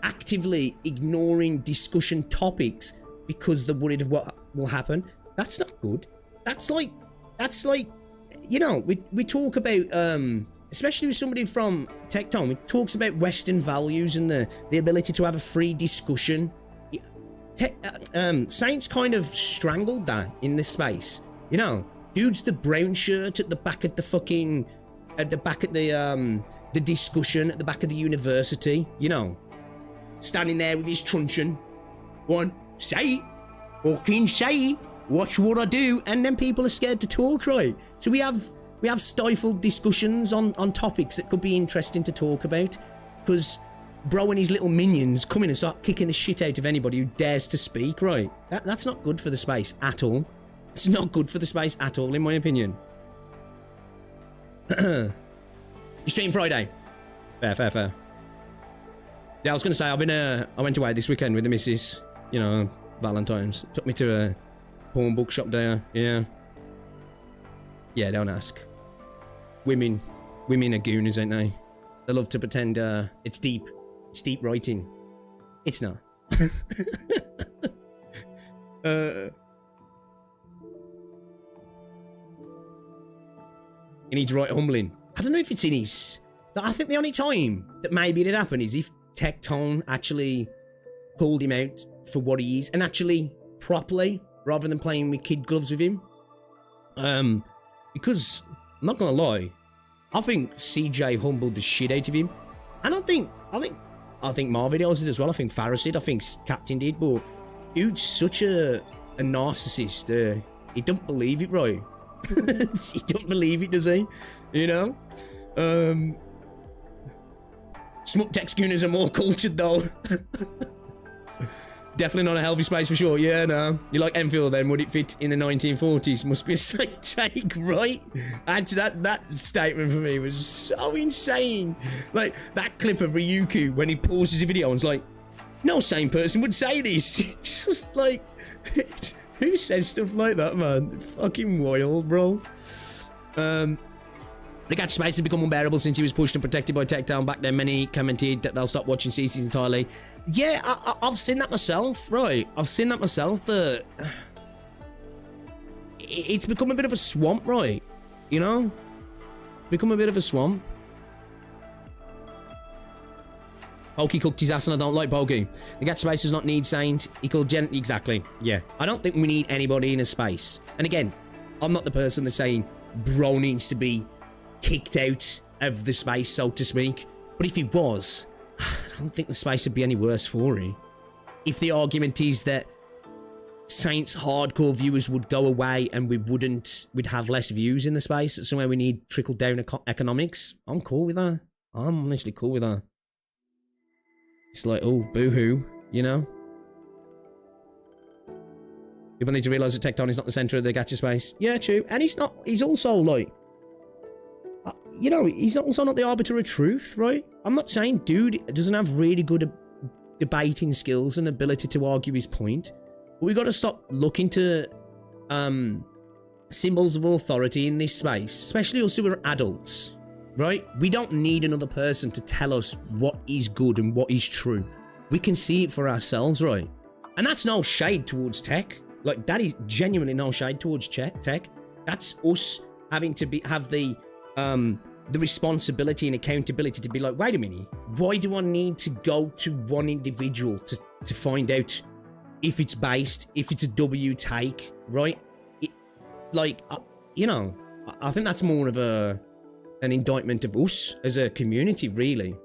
Speaker 3: actively ignoring discussion topics because they're worried of what will happen. That's not good. That's like, you know, we talk about, especially with somebody from Tectone, it talks about Western values and the ability to have a free discussion. Saints kind of strangled that in this space. You know, dude's the brown shirt at the back of the fucking, at the back of the discussion, at the back of the university, you know, standing there with his truncheon. One, say, fucking say, watch what I do, and then people are scared to talk, right? So we have stifled discussions on topics that could be interesting to talk about, because bro and his little minions come in and start kicking the shit out of anybody who dares to speak, right? That's not good for the space at all. It's not good for the space at all, in my opinion. You stream Friday. Fair. Yeah, I was gonna say I went away this weekend with the missus. You know, Valentine's. Took me to a porn bookshop there. Yeah. Yeah, don't ask. Women are gooners, ain't they? They love to pretend it's deep. It's deep writing. It's not. He needs to write humbling. I don't know if it's in his... I think the only time that maybe it'd happen is if Tectone actually called him out for what he is, and actually properly, rather than playing with kid gloves with him. Because, I'm not gonna lie, I think CJ humbled the shit out of him. And I think Mar videos did as well. I think Farris did. I think Captain did. But dude's such a narcissist. He don't believe it, right? He don't believe it, does he? You know? Smut tech schooners are more cultured, though. Definitely not a healthy space for sure. Yeah, no. You like Enfield then? Would it fit in the 1940s? Must be a sick take, right? Actually, that statement for me was so insane. Like, that clip of Ryuku when he pauses the video and is like, no sane person would say this. It's just like, who says stuff like that, man? Fucking wild, bro. The Gacha space has become unbearable since he was pushed and protected by Tectone. Back then, many commented that they'll stop watching CCs entirely. Yeah, I've seen that myself, right? I've seen that myself, that it's become a bit of a swamp, right? You know? Become a bit of a swamp. Pokey cooked his ass and I don't like Pokey. The Gacha space does not need saint. He called exactly, yeah. I don't think we need anybody in a space. And again, I'm not the person that's saying bro needs to be kicked out of the space, so to speak. But if he was, I don't think the space would be any worse for him. If the argument is that Saints hardcore viewers would go away and we'd have less views in the space, that's somewhere we need trickle down economics, I'm cool with that. I'm honestly cool with that. It's like, oh, boo-hoo, you know? People need to realise that Tectone is not the centre of the Gacha space. Yeah, true. And he's also like, you know, he's also not the arbiter of truth, right? I'm not saying dude doesn't have really good debating skills and ability to argue his point. But we got to stop looking to symbols of authority in this space, especially us who are adults, right? We don't need another person to tell us what is good and what is true. We can see it for ourselves, right? And that's no shade towards tech. Like, that is genuinely no shade towards tech. That's us having to have the responsibility and accountability to be like, wait a minute, why do I need to go to one individual to find out if it's based, if it's a W take, right? You know, I think that's more of an indictment of us as a community, really.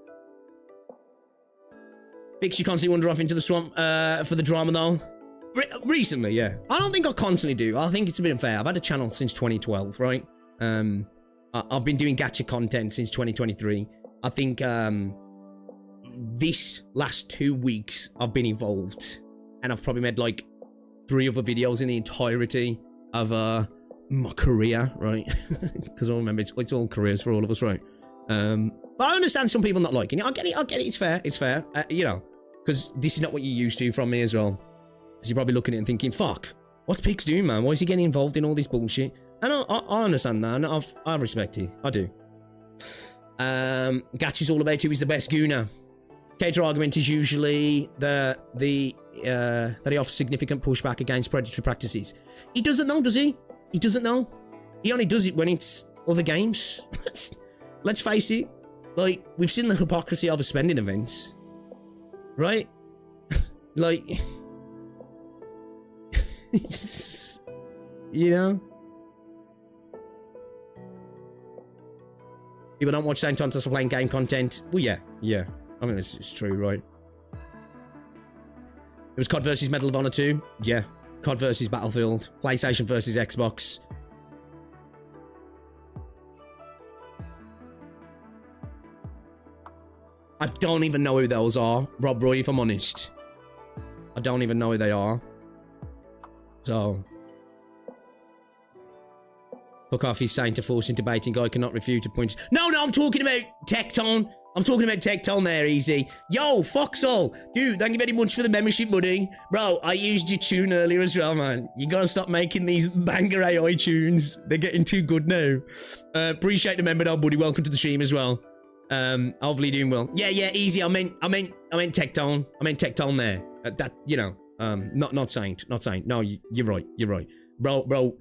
Speaker 3: Bix, you constantly wander off into the swamp for the drama, though. Recently, yeah. I don't think I constantly do. I think it's a bit unfair. I've had a channel since 2012, right? I've been doing gacha content since 2023. I think this last 2 weeks I've been involved, and I've probably made like 3 other videos in the entirety of my career, right? Because I remember it's all careers for all of us, right? But I understand some people not liking it. I get it. It's fair. You know, because this is not what you're used to from me as well. So you're probably looking at it and thinking, fuck, what's Pix doing, man? Why is he getting involved in all this bullshit? And I understand that, and I respect it. I do. Gacha's all about who is the best gooner. Cater argument is usually that he offers significant pushback against predatory practices. He doesn't know, does he? He doesn't know. He only does it when it's other games. Let's face it. Like, we've seen the hypocrisy of spending events. Right? Like... you know? People don't watch Saint Tontos for playing game content. Well, yeah. I mean, this is true, right? It was COD versus Medal of Honor 2. Yeah. COD versus Battlefield. PlayStation versus Xbox. I don't even know who those are, Rob Roy, if I'm honest. I don't even know who they are. So... Fuck off, he's saying to forcing debating guy cannot refute a point. No, I'm talking about Tectone. I'm talking about Tectone there, easy. Yo, Foxhole. Dude, thank you very much for the membership, buddy. Bro, I used your tune earlier as well, man. You gotta stop making these banger AI tunes. They're getting too good now. Appreciate the member though, buddy. Welcome to the stream as well. Hopefully doing well. Yeah, easy. I meant Tectone. I meant Tectone there. That, you know, not Saint. No, you're right. Bro,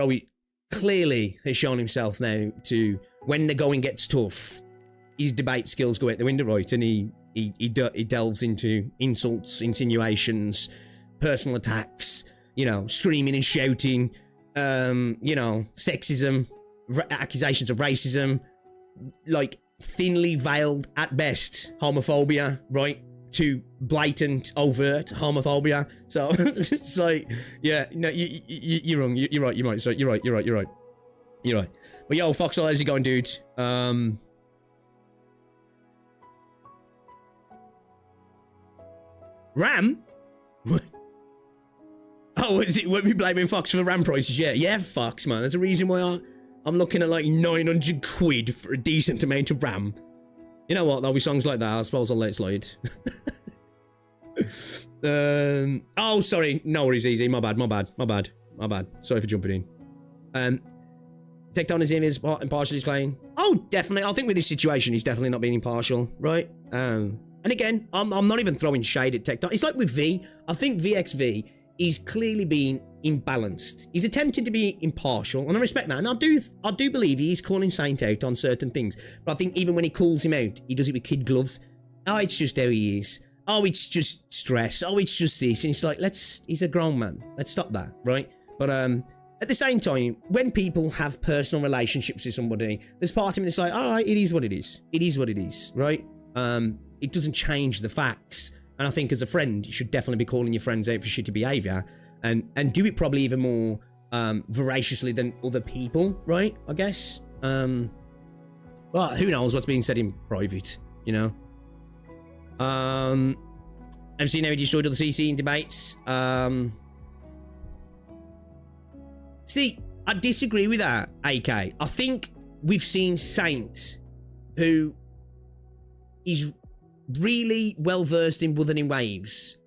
Speaker 3: he clearly has shown himself now to, when the going gets tough, his debate skills go out the window, right? And He delves into insults, insinuations, personal attacks, you know, screaming and shouting, you know, sexism, accusations of racism, like thinly veiled at best homophobia, right, to blatant, overt homophobia. So it's like, yeah, no, you're wrong. You're right. You're right. So you're right. You're right. But yo, Foxhole, how's it going, dude? RAM? Oh, is it? Weren't we blaming Fox for the RAM prices? Yeah, Fox, man. There's a reason why I'm looking at like 900 quid for a decent amount of RAM. You know what? There'll be songs like that. I suppose I'll let it slide. Oh, sorry. No worries, easy. My bad. Sorry for jumping in. Tecton is in his impartial is playing. Oh, definitely. I think with this situation, he's definitely not being impartial, right? And again, I'm not even throwing shade at Tecton. It's like with V. I think VXV is clearly being imbalanced. He's attempting to be impartial, and I respect that. And I do believe he is calling Saint out on certain things. But I think even when he calls him out, he does it with kid gloves. Oh, it's just how he is. Oh, it's just stress. Oh, it's just this. And it's like, he's a grown man. Let's stop that, right? But at the same time, when people have personal relationships with somebody, there's part of me that's like, all right, it is what it is. It is what it is, right? It doesn't change the facts. And I think as a friend, you should definitely be calling your friends out for shitty behaviour and do it probably even more voraciously than other people, right? I guess. Well, who knows what's being said in private, you know? I've seen how he destroyed all the CC in debates. See, I disagree with that, AK. I think we've seen Saint, who is really well versed in Wuthering Waves,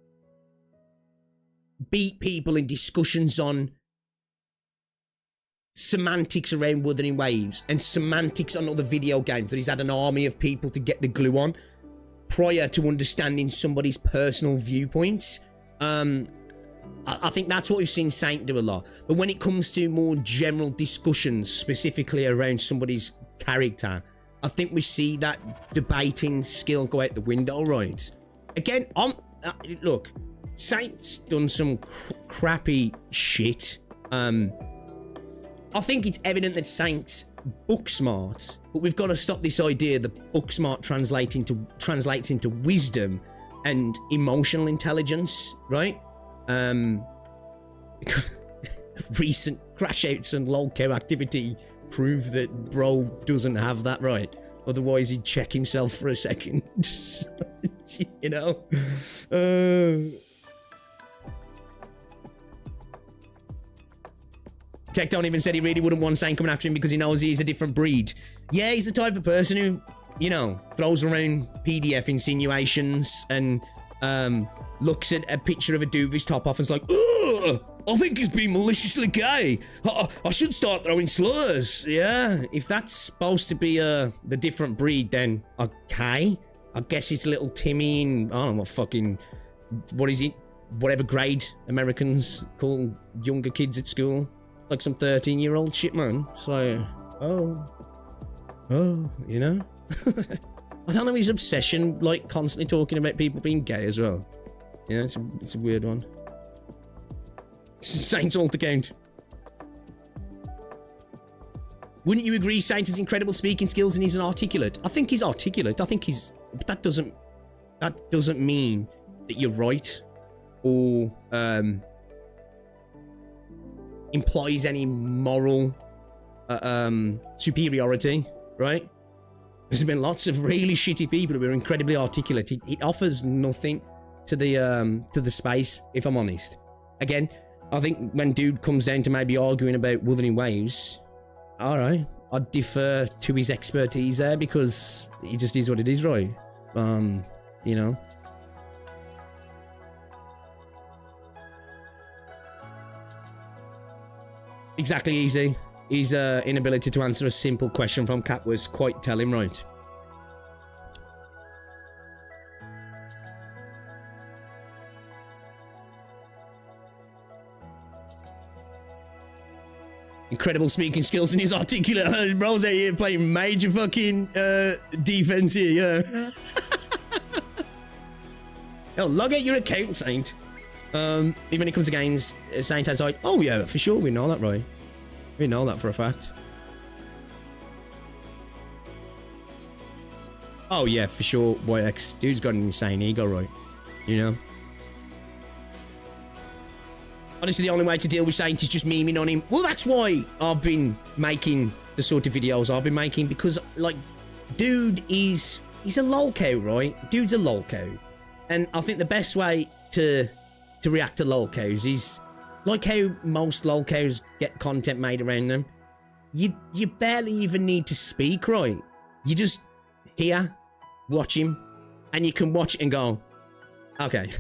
Speaker 3: beat people in discussions on semantics around Wuthering Waves and semantics on other video games that he's had an army of people to get the glue on prior to understanding somebody's personal viewpoints. I think that's what we've seen Saint do a lot. But when it comes to more general discussions, specifically around somebody's character, I think we see that debating skill go out the window, right? Again, look, Saint's done some crappy shit. I think it's evident that Saint's book smart, but we've got to stop this idea that book smart translates into wisdom and emotional intelligence, right? Recent crash outs and lolcow activity prove that bro doesn't have that right. Otherwise he'd check himself for a second. You know? Tecton even said he really wouldn't want Saint coming after him because he knows he's a different breed. Yeah, he's the type of person who, you know, throws around PDF insinuations and looks at a picture of a dude with his top off and is like, ugh, I think he's being maliciously gay. I should start throwing slurs. Yeah, if that's supposed to be the different breed, then okay. I guess it's little Timmy and I don't know what is it? Whatever grade Americans call younger kids at school. Like some 13-year-old shit, man. So, oh, you know? I don't know his obsession, like constantly talking about people being gay as well. Yeah, it's a weird one. Saint's alt account. Wouldn't you agree Saint has incredible speaking skills and he's an articulate? I think he's articulate. I think he's... But that doesn't mean that you're right or implies any moral superiority, right? There's been lots of really shitty people who are incredibly articulate. It offers nothing to the space, if I'm honest. Again, I think when dude comes down to maybe arguing about Wuthering Waves, all right, I'd defer to his expertise there because he just is what it is, right? You know. Exactly, easy. His inability to answer a simple question from Cap was quite telling, right? Incredible speaking skills and his articulate. Bro's out here playing major fucking defense here, yeah. Hell, log out your account, Saint. Even when it comes to games, Saint has like, oh yeah, for sure, we know that, right? We know that for a fact. Oh yeah, for sure, YX. Dude's got an insane ego, right? You know? Honestly, the only way to deal with Saint is just memeing on him. Well, that's why I've been making the sort of videos I've been making, because, like, dude he's a lolcow, right? Dude's a lolcow. And I think the best way to react to lolcows is like how most lolcows get content made around them. You barely even need to speak, right? You just hear, watch him, and you can watch it and go, okay.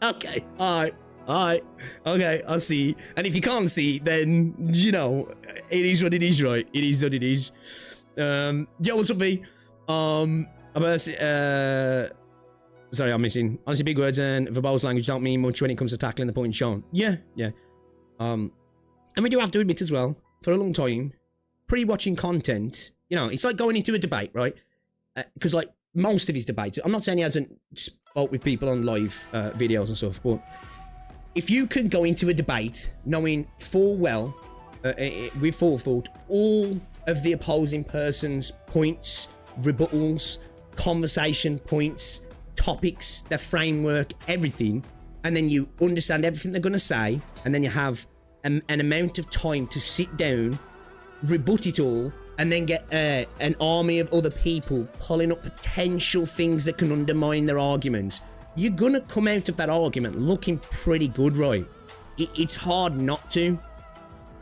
Speaker 3: Okay, alright, okay, I'll see. And if you can't see, then, you know, it is what it is, right? It is what it is. Yo, what's up, V? Sorry, I'm missing. Honestly, big words and verbose language don't mean much when it comes to tackling the point shown. Yeah. And we do have to admit as well, for a long time, pre-watching content, you know, it's like going into a debate, right? Because, like, most of his debates, I'm not saying he hasn't spoke with people on live videos and stuff, but if you can go into a debate knowing full well, with forethought, all of the opposing person's points, rebuttals, conversation points, topics, their framework, everything, and then you understand everything they're going to say, and then you have an amount of time to sit down, rebut it all, and then get an army of other people pulling up potential things that can undermine their arguments, you're going to come out of that argument looking pretty good, right? It's hard not to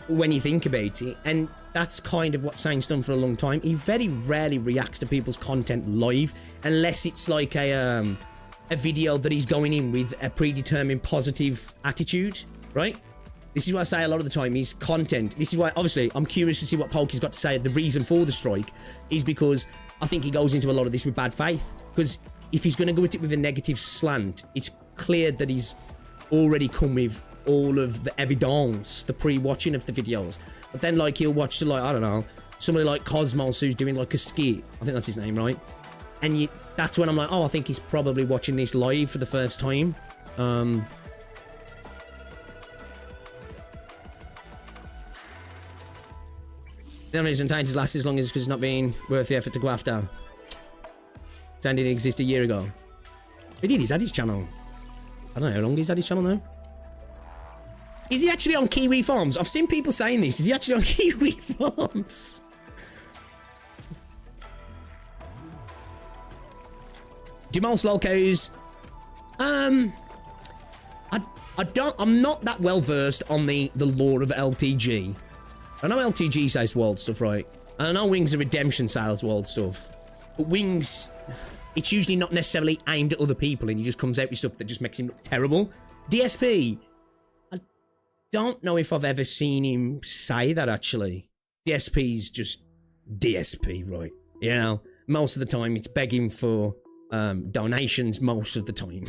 Speaker 3: when you think about it, and that's kind of what Saint's done for a long time. He very rarely reacts to people's content live, unless it's like a video that he's going in with a predetermined positive attitude, right? This is why I say a lot of the time, his content, this is why, obviously, I'm curious to see what Pokey's got to say. The reason for the strike is because I think he goes into a lot of this with bad faith, because if he's going to go at it with a negative slant, it's clear that he's already come with all of the evidence, the pre-watching of the videos. But then, like, he'll watch, like, I don't know, somebody like Cosmos who's doing, like, a skit. I think that's his name, right? And that's when I'm like, oh, I think he's probably watching this live for the first time. The only reason Titans last as long as because it's not being worth the effort to go after. Saying didn't exist a year ago. He did, he's had his channel. I don't know how long he's had his channel now. Is he actually on Kiwi Farms? I've seen people saying this. Is he actually on Kiwi Farms? Do most lolcows? I'm not that well versed on the lore of LTG. I know LTG says wild stuff, right? And I know Wings of Redemption sales wild stuff. But Wings, it's usually not necessarily aimed at other people, and he just comes out with stuff that just makes him look terrible. DSP, I don't know if I've ever seen him say that, actually. DSP's just DSP, right? You know, most of the time it's begging for donations most of the time.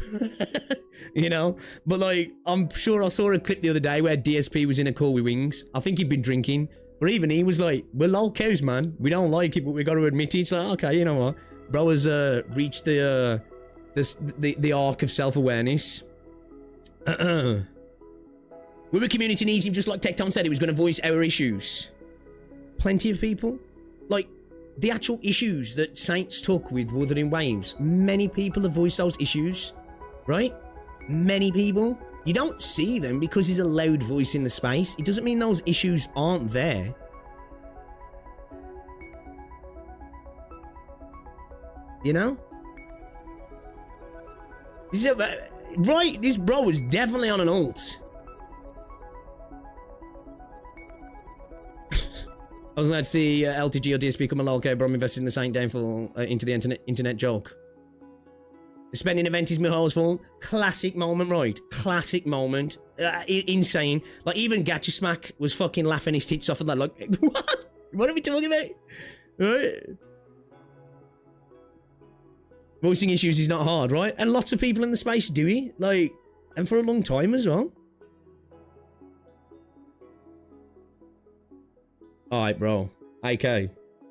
Speaker 3: You know? But, like, I'm sure I saw a clip the other day where DSP was in a call with Wings. I think he'd been drinking. But even he was like, we're lolcows, man. We don't like it, but we got to admit it. It's like, okay, you know what? Bro has reached the arc of self-awareness. We're community needs him, just like Tecton said he was going to voice our issues. Plenty of people. Like, the actual issues that Saints took with Wuthering Waves, many people have voiced those issues, right? Many people. You don't see them because he's a loud voice in the space. It doesn't mean those issues aren't there. You know? Right, this bro was definitely on an alt. I was glad to see LTG or DSP come along, okay, bro. I'm investing in the Saint downfall into the internet joke. The spending event is Mihal's fault. Classic moment, right? Classic moment. Insane. Like, even Gacha Smack was fucking laughing his tits off at that. Like, what? What are we talking about? Right? Voicing issues is not hard, right? And lots of people in the space do it. Like, and for a long time as well. Alright, bro. AK,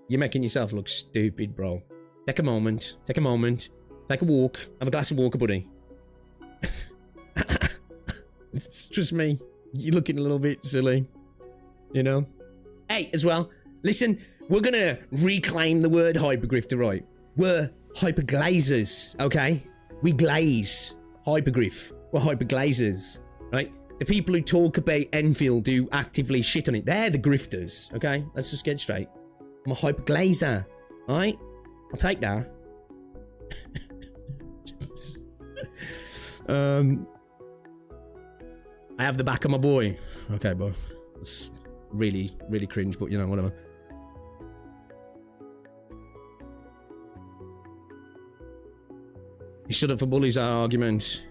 Speaker 3: you're making yourself look stupid, bro. Take a moment. Take a moment. Take a walk. Have a glass of water, buddy. It's just me. You're looking a little bit silly. You know? Hey, as well, listen, we're gonna reclaim the word hypergrifter, right? We're hyperglazers, okay? We glaze. Hypergriff. We're hyperglazers, right? The people who talk about Enfield who actively shit on it, they're the grifters, okay? Let's just get straight. I'm a hyperglazer, alright? I'll take that. I have the back of my boy. Okay, boy. It's really, really cringe, but you know, whatever. You shut up for bullies, our argument.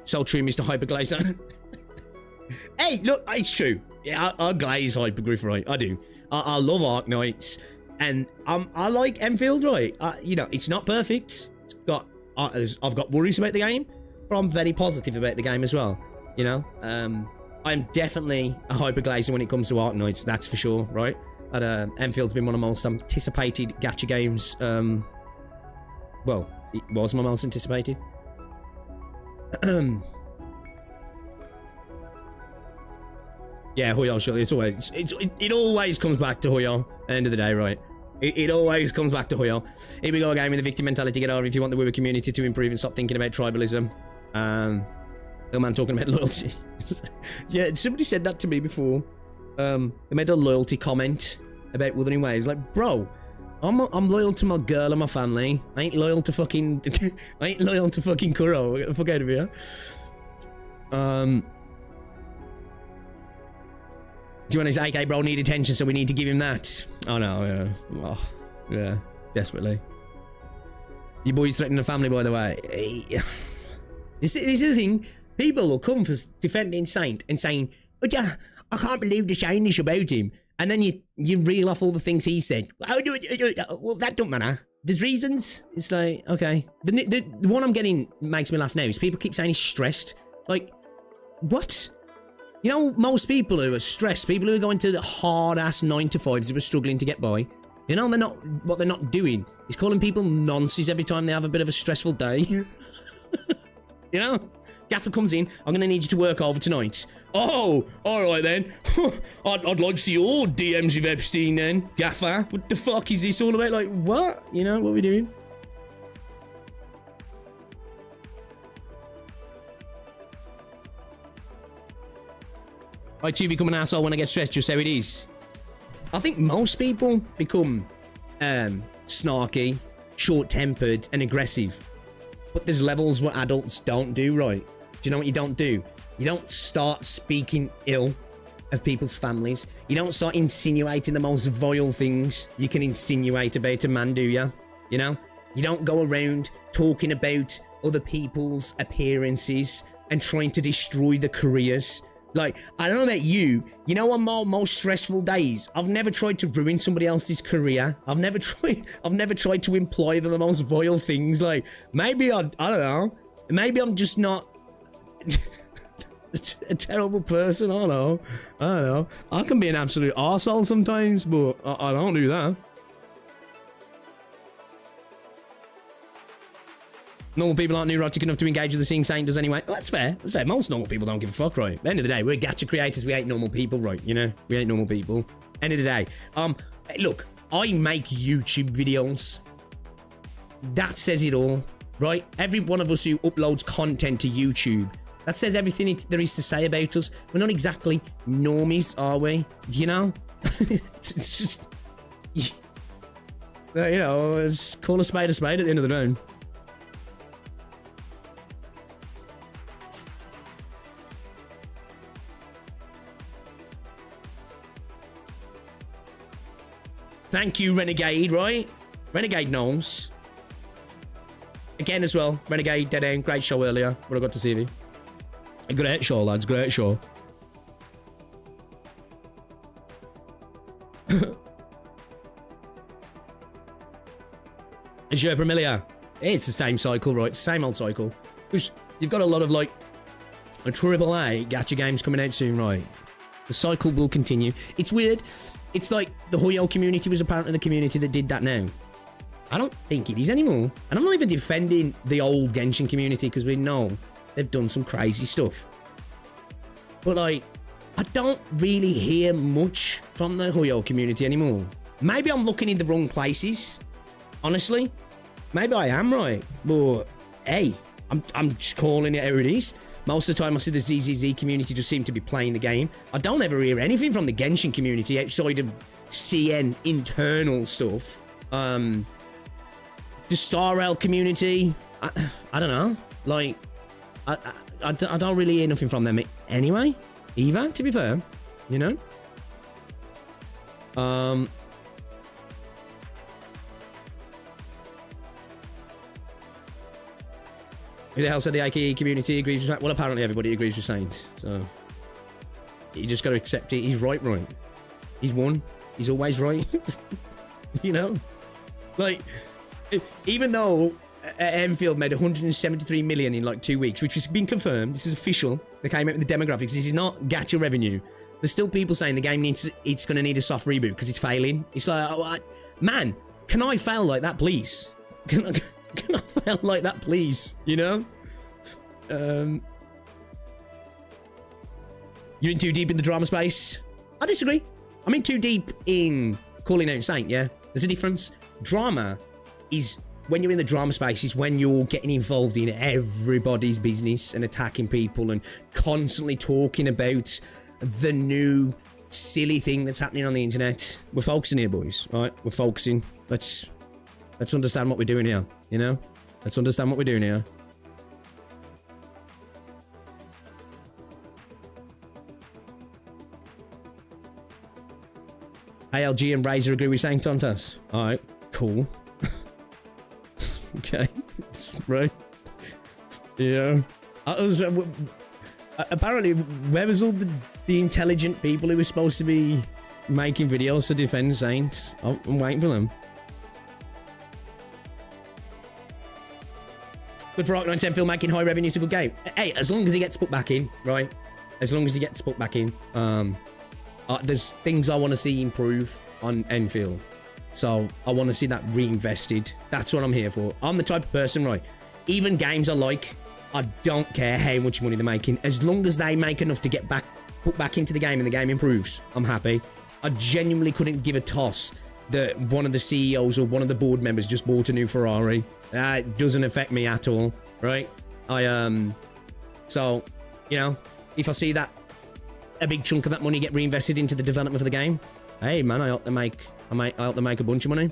Speaker 3: So true, Mr. Hyperglazer. Hey, look, it's true. Yeah, I glaze Hypergriff, right? I do. I love Arknights. And I like Enfield, right? You know, it's not perfect. It's got I've got worries about the game, but I'm very positive about the game as well. You know, I'm definitely a hyperglazer when it comes to Arknights, that's for sure, right? And Enfield's been one of my most anticipated gacha games. Well, it was my most anticipated. Yeah, Hoyo, sure. It always comes back to Hoyo. End of the day, right? It always comes back to Hoyo. Here we go again with the victim mentality. Get over if you want the Weaver community to improve and stop thinking about tribalism. Little man talking about loyalty. Yeah, somebody said that to me before. They made a loyalty comment about Wuthering Waves. Like, bro, I'm loyal to my girl and my family. I ain't loyal to fucking I ain't loyal to fucking Kuro. Get the fuck out of here. Do you want his AK bro need attention, so we need to give him that? Oh no, yeah. Oh, yeah, desperately. Your boy's threatening the family, by the way. This is the thing. People will come for defending Saint and saying, oh, yeah, I can't believe they're saying this about him. And then you reel off all the things he said. Well, that don't matter. There's reasons. It's like, okay. The one I'm getting makes me laugh now is people keep saying he's stressed. Like, what? You know, most people who are stressed, people who are going to the hard-ass 9-to-5s who are struggling to get by, you know, what they're not doing is calling people nonces every time they have a bit of a stressful day. You know? Gaffer comes in, I'm going to need you to work over tonight. Oh, alright then. I'd like to see your DMs with Epstein then, Gaffer. What the fuck is this all about? Like, what? You know, what are we doing? I too become an asshole when I get stressed, just how it is. I think most people become snarky, short-tempered, and aggressive. But there's levels where adults don't do, right? Do you know what you don't do? You don't start speaking ill of people's families. You don't start insinuating the most vile things you can insinuate about a man, do you? You know? You don't go around talking about other people's appearances and trying to destroy their careers. Like, I don't know about you, you know, on my most stressful days, I've never tried to ruin somebody else's career. I've never tried to imply the most vile things. Like, maybe I don't know, maybe I'm just not a terrible person. I don't know. I can be an absolute arsehole sometimes, but I don't do that. Normal people aren't neurotic enough to engage with the seeing Saint does anyway. Well, that's fair. That's fair. Most normal people don't give a fuck, right? At the end of the day, we're gacha creators. We ain't normal people, right? You know? We ain't normal people. End of the day. Look, I make YouTube videos. That says it all, right? Every one of us who uploads content to YouTube, that says everything there is to say about us. We're not exactly normies, are we? You know? It's just... You know, it's call a spade at the end of the day. Thank you, Renegade, right? Renegade knows. Again as well, Renegade, Dead End, great show earlier. What I got to see you. A great show, lads, great show. Is your familiar? It's the same cycle, right? Same old cycle. Because you've got a lot of, like, a AAA gacha games coming out soon, right? The cycle will continue. It's weird. It's like the Hoyo community was apparently the community that did that now. I don't think it is anymore. And I'm not even defending the old Genshin community because we know they've done some crazy stuff. But like, I don't really hear much from the Huyo community anymore. Maybe I'm looking in the wrong places. Honestly, maybe I am right. But hey, I'm just calling it how it is. Most of the time I see the ZZZ community just seem to be playing the game. I don't ever hear anything from the Genshin community outside of CN internal stuff. The Star Rail community, I don't know. Like, I don't really hear nothing from them anyway, either, to be fair, you know? Who the hell said the IKE community agrees with... Well, apparently everybody agrees with Saint, so... You just gotta accept it. He's right. He's won. He's always right. You know? Like, even though Enfield made 173 million in like 2 weeks, which has been confirmed, this is official, they came out with the demographics, this is not gacha revenue, there's still people saying the game it's gonna need a soft reboot because it's failing. It's like, oh, man, can I fail like that, please? Can I fail like that, please? You know? You're in too deep in the drama space? I disagree. I'm in too deep in calling out Saint, yeah? There's a difference. Drama is, when you're in the drama space, is when you're getting involved in everybody's business and attacking people and constantly talking about the new silly thing that's happening on the internet. We're focusing here, boys, all right? We're focusing. Let's understand what we're doing here, you know? Let's understand what we're doing here. ALG and Razor agree with saying Tontas. Alright, cool. Okay, right. Yeah. Apparently, where was all the intelligent people who were supposed to be making videos to defend Saint? I'm waiting for them. Good for Arc 910 filmmaking, high revenue to good game. Hey, as long as he gets put back in, right? As long as he gets put back in. There's things I want to see improve on Enfield. So I want to see that reinvested. That's what I'm here for. I'm the type of person, right? Even games I like, I don't care how much money they're making. As long as they make enough to get put back into the game and the game improves, I'm happy. I genuinely couldn't give a toss that one of the CEOs or one of the board members just bought a new Ferrari. That doesn't affect me at all, right? So, you know, if I see that a big chunk of that money get reinvested into the development of the game, hey man, I hope they make a bunch of money.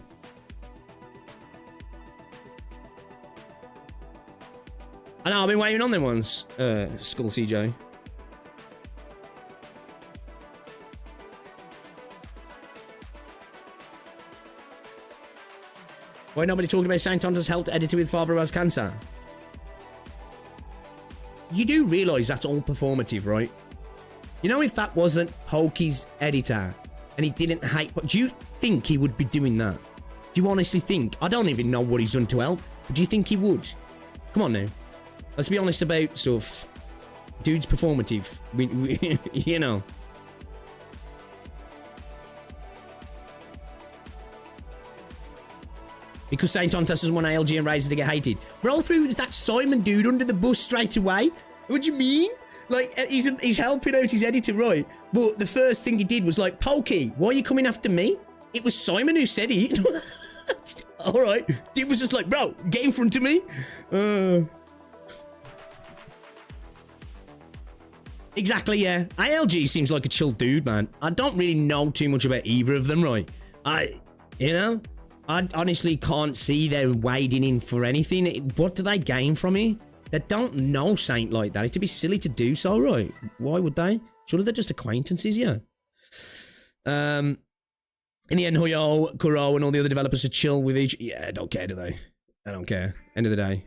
Speaker 3: I know, I've been waiting on them ones. Skull CJ. Why nobody talking about Saint Tonta's helped editor with Father Who Has Cancer? You do realise that's all performative, right? You know, if that wasn't Pokey's editor and he didn't hate... Do you think he would be doing that? Do you honestly think? I don't even know what he's done to help, but do you think he would? Come on now. Let's be honest about stuff. Dude's performative. You know. Because Saint Tontas doesn't want ALG and Razor to get hated. Roll through that Simon dude under the bus straight away. What do you mean? Like, he's helping out his editor, right? But the first thing he did was like, Pokey, why are you coming after me? It was Simon who said it. Alright. It was just like, bro, get in front of me. Exactly, yeah. ALG seems like a chill dude, man. I don't really know too much about either of them, right? I honestly can't see they're wading in for anything. What do they gain from it? They don't know Saint like that. It'd be silly to do so, right? Why would they? Surely they're just acquaintances, yeah. In the end, Huyo, Kuro, and all the other developers are chill with each... Yeah, I don't care, do they? I don't care. End of the day.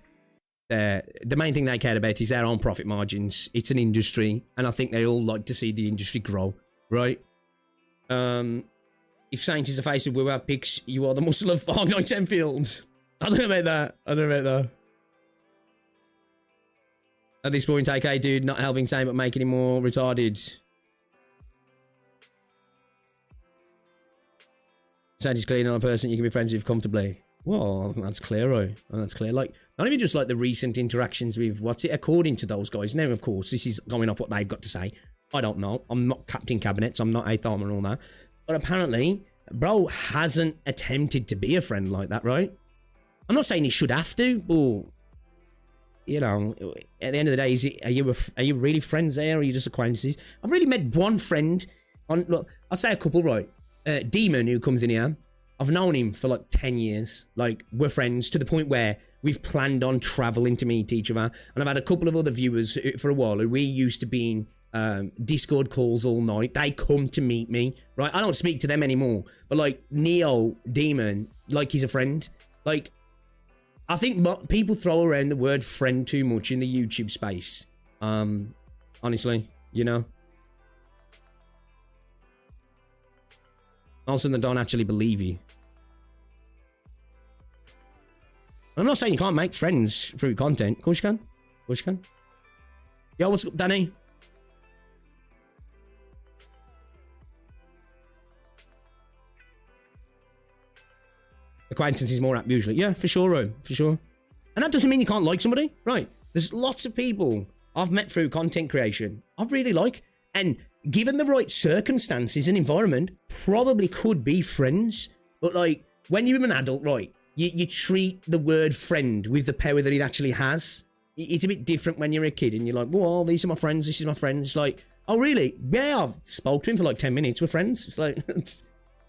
Speaker 3: The main thing they care about is their own profit margins. It's an industry, and I think they all like to see the industry grow, right? If Saint is the face of We Have Picks, you are the muscle of Arc 910 Fields. I don't know about that. I don't know about that. At this point, AK dude, not helping Saint, but making him more retarded. Saint is clearly not a person you can be friends with comfortably. Well, that's clear, right? That's clear. Like, not even just like the recent interactions with according to those guys. Now, of course, this is going off what they've got to say. I don't know. I'm not Captain Cabinets. I'm not Eighth Armor and all that. But apparently, bro hasn't attempted to be a friend like that, right? I'm not saying he should have to, but you know, at the end of the day, are you really friends there, or are you just acquaintances? I've really met one friend. Look, I'll say a couple, right? Demon, who comes in here, I've known him for like 10 years. Like, we're friends to the point where we've planned on traveling to meet each other. And I've had a couple of other viewers for a while who we used to be in Discord calls all night. They come to meet me, right? I don't speak to them anymore. But like, Neo, Demon, like he's a friend. Like, I think people throw around the word friend too much in the YouTube space. Honestly, you know? Also, they don't actually believe you. I'm not saying you can't make friends through content. Of course you can. Of course you can. Yo, what's up, Danny? Acquaintance is more apt usually. Yeah, for sure, Rome. For sure. And that doesn't mean you can't like somebody. Right. There's lots of people I've met through content creation I really like. And given the right circumstances and environment, probably could be friends. But like, when you're an adult, right, you treat the word friend with the power that it actually has. It's a bit different when you're a kid and you're like, well, these are my friends, this is my friend. It's like, oh, really? Yeah, I've spoke to him for like 10 minutes, we're friends. It's like,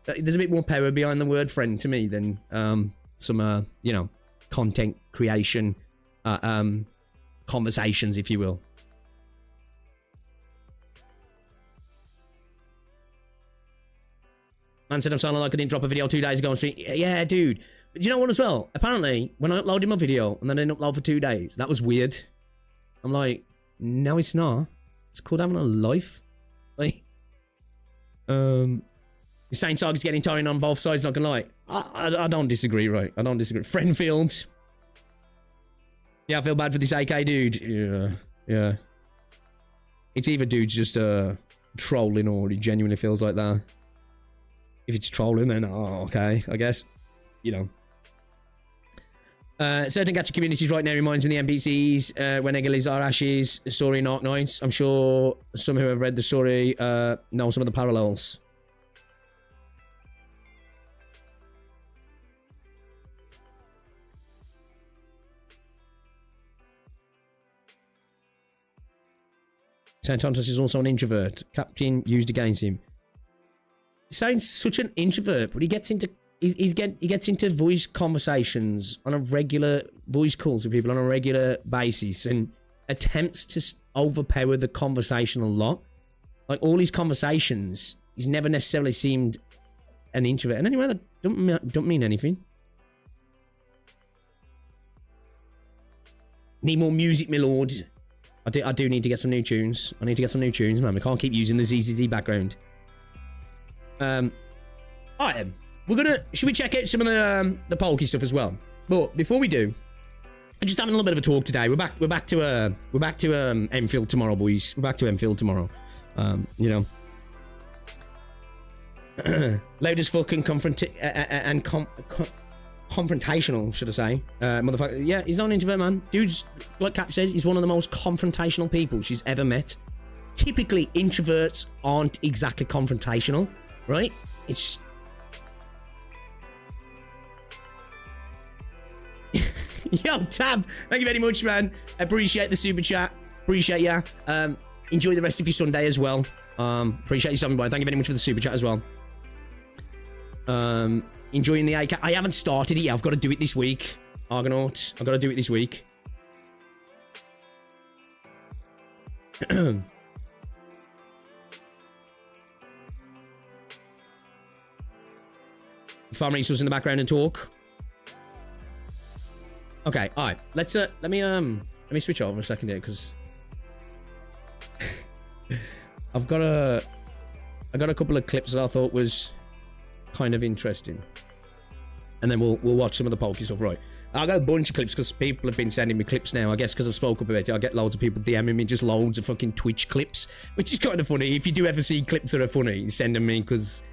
Speaker 3: there's a bit more power behind the word friend to me than some, you know, content creation conversations, if you will. Man said I'm sounding like I didn't drop a video 2 days ago on stream. Yeah, dude. But you know what as well? Apparently, when I uploaded my video and then I didn't upload for 2 days, that was weird. I'm like, no, it's not. It's called having a life. Like, Saint Sarg's getting tiring on both sides, not gonna lie. I don't disagree, right? I don't disagree. Friendfield. Yeah, I feel bad for this AK dude. Yeah. It's either dude's just trolling or he genuinely feels like that. If it's trolling, then okay, I guess. You know. Certain gacha communities right now reminds me of the NPCs when Egelis are ashes, story in Arc Knights. I'm sure some who have read the story know some of the parallels. Santos is also an introvert. Captain used against him. He sounds such an introvert, but he gets into he gets into voice conversations on a regular voice calls with people on a regular basis and attempts to overpower the conversation a lot. Like all his conversations, he's never necessarily seemed an introvert. And anyway, that don't mean anything. Need more music, my lord. I do need to get some new tunes. I need to get some new tunes, man. We can't keep using the ZZZ background. Alright, should we check out some of the Pokey stuff as well? But before we do, I'm just having a little bit of a talk today. We're back to Enfield tomorrow, boys. We're back to Enfield tomorrow. You know, loud as fuck and confrontational, should I say? Motherfucker. Yeah, he's not an introvert, man. Dude's, like Cap says, he's one of the most confrontational people she's ever met. Typically, introverts aren't exactly confrontational, right? It's... Yo, Tab, thank you very much, man. Appreciate the super chat. Appreciate ya. Enjoy the rest of your Sunday as well. Appreciate you stopping by. Thank you very much for the super chat as well. Enjoying the AK. I haven't started it yet. I've got to do it this week. Argonaut. I've got to do it this week. Farm resources in the background and talk. Okay, all right. Let me switch over a second here because I got a couple of clips that I thought was kind of interesting, and then we'll watch some of the Pokey stuff. Right, I got a bunch of clips because people have been sending me clips now. I guess because I've spoke up about it, I get loads of people DMing me just loads of fucking Twitch clips, which is kind of funny. If you do ever see clips that are funny, send them me because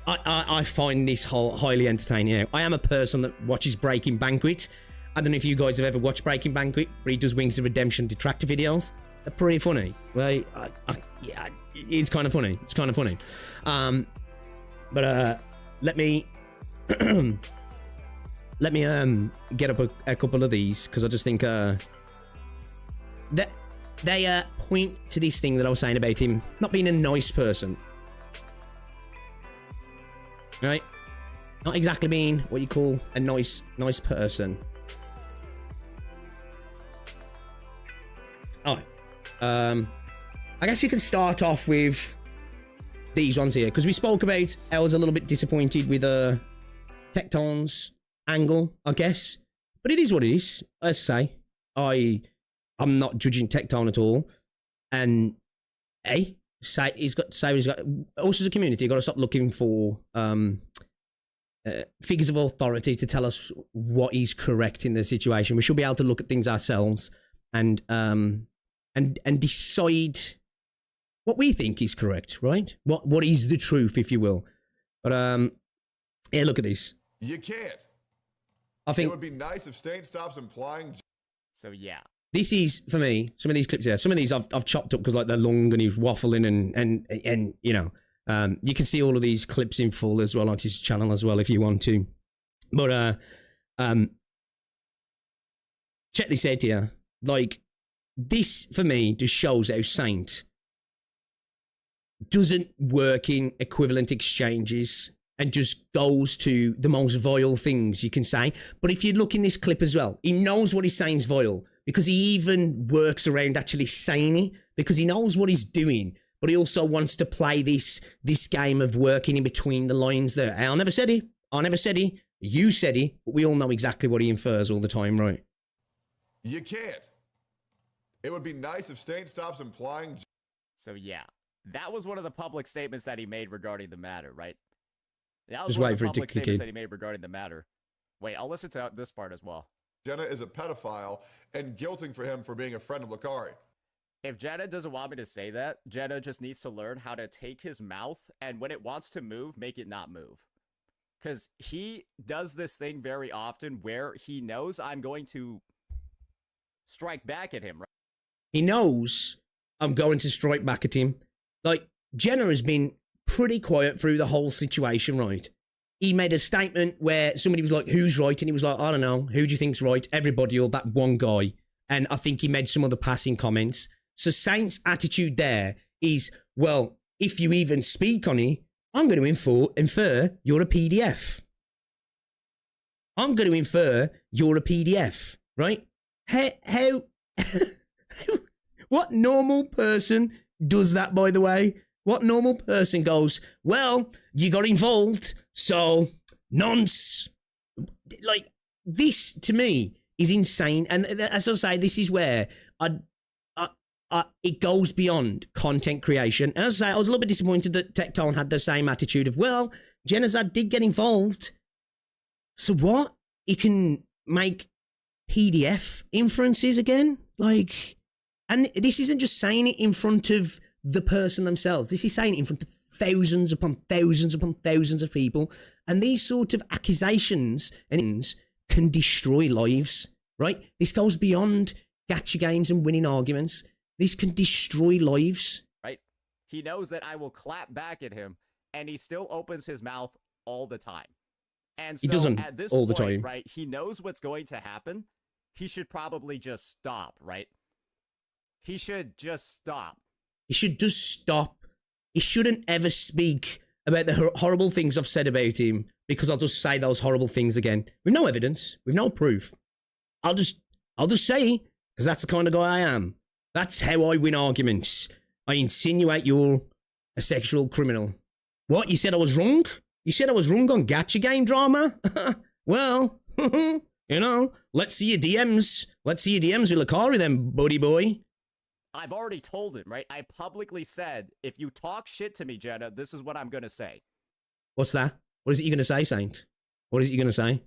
Speaker 3: I find this whole highly entertaining. You know, I am a person that watches Breaking Banquet. I don't know if you guys have ever watched Breaking Banquet, but he does Wings of Redemption detractor videos. They're pretty funny. Right? Yeah, it's kind of funny. It's kind of funny. But let me let me get up a couple of these, because I just think that they point to this thing that I was saying about him not being a nice person. Right? Not exactly being what you call a nice person. Alright. I guess we can start off with these ones here, because we spoke about I was a little bit disappointed with Tecton's angle, I guess. But it is what it is. Let's say I'm not judging Tecton at all. And say he's got us as a community got to stop looking for figures of authority to tell us what is correct in the situation. We should be able to look at things ourselves and decide what we think is correct, right? What is the truth, if you will. But yeah, look at this.
Speaker 4: You can't.
Speaker 3: I think
Speaker 4: it would be nice if Stain stops implying.
Speaker 2: So yeah.
Speaker 3: This is, for me, some of these clips here. Some of these I've chopped up because like they're long and he's waffling and you know, you can see all of these clips in full as well on his channel as well if you want to. But check this out here. Like, this for me just shows how Saint doesn't work in equivalent exchanges and just goes to the most vile things you can say. But if you look in this clip as well, he knows what he's saying is vile, because he even works around actually saying it, because he knows what he's doing, but he also wants to play this game of working in between the lines there. I never said it. I never said it. You said it, but we all know exactly what he infers all the time, right?
Speaker 4: You can't. It would be nice if Stain stops implying.
Speaker 2: So yeah, that was one of the public statements that he made regarding the matter, right? That was
Speaker 3: Just
Speaker 2: one
Speaker 3: wait
Speaker 2: of the
Speaker 3: for it to
Speaker 2: public
Speaker 3: kick
Speaker 2: statements
Speaker 3: in.
Speaker 2: that he made regarding the matter. Wait, I'll listen to this part as well.
Speaker 4: Jenna is a pedophile and guilting for him for being a friend of Lakari.
Speaker 2: If Jenna doesn't want me to say that, Jenna just needs to learn how to take his mouth and when it wants to move, make it not move. Because he does this thing very often where he knows I'm going to strike back at him, right?
Speaker 3: He knows I'm going to strike back at him. Like, Jenna has been pretty quiet through the whole situation, right? He made a statement where somebody was like, who's right? And he was like, I don't know. Who do you think's right? Everybody or that one guy? And I think he made some other passing comments. So Saint's attitude there is, well, if you even speak on it, I'm going to infer you're a PDF. I'm going to infer you're a PDF, right? How what normal person does that, by the way? What normal person goes, well, you got involved, so nonce. Like, this, to me, is insane. And as I say, this is where it goes beyond content creation. And as I say, I was a little bit disappointed that Tecton had the same attitude of, well, Genozad did get involved. So what? He can make PDF inferences again? Like, and this isn't just saying it in front of the person themselves. This is saying it in front of thousands upon thousands upon thousands of people. And these sort of accusations can destroy lives, right? This goes beyond gacha games and winning arguments. This can destroy lives.
Speaker 2: Right? He knows that I will clap back at him, and he still opens his mouth all the time. And so
Speaker 3: he doesn't
Speaker 2: at this
Speaker 3: all
Speaker 2: point,
Speaker 3: the time.
Speaker 2: Right, he knows what's going to happen. He should probably just stop, right? He should just stop.
Speaker 3: He should just stop. He shouldn't ever speak about the horrible things I've said about him, because I'll just say those horrible things again. With no evidence, with no proof. I'll just say, because that's the kind of guy I am. That's how I win arguments. I insinuate you're a sexual criminal. What? You said I was wrong? You said I was wrong on gacha game drama? Well, you know, let's see your DMs. Let's see your DMs with Lakari then, buddy boy.
Speaker 2: I've already told him, right? I publicly said, if you talk shit to me, Jenna, this is what I'm going to say.
Speaker 3: What's that? What is it you're going to say, Saint? What is it you're going to say?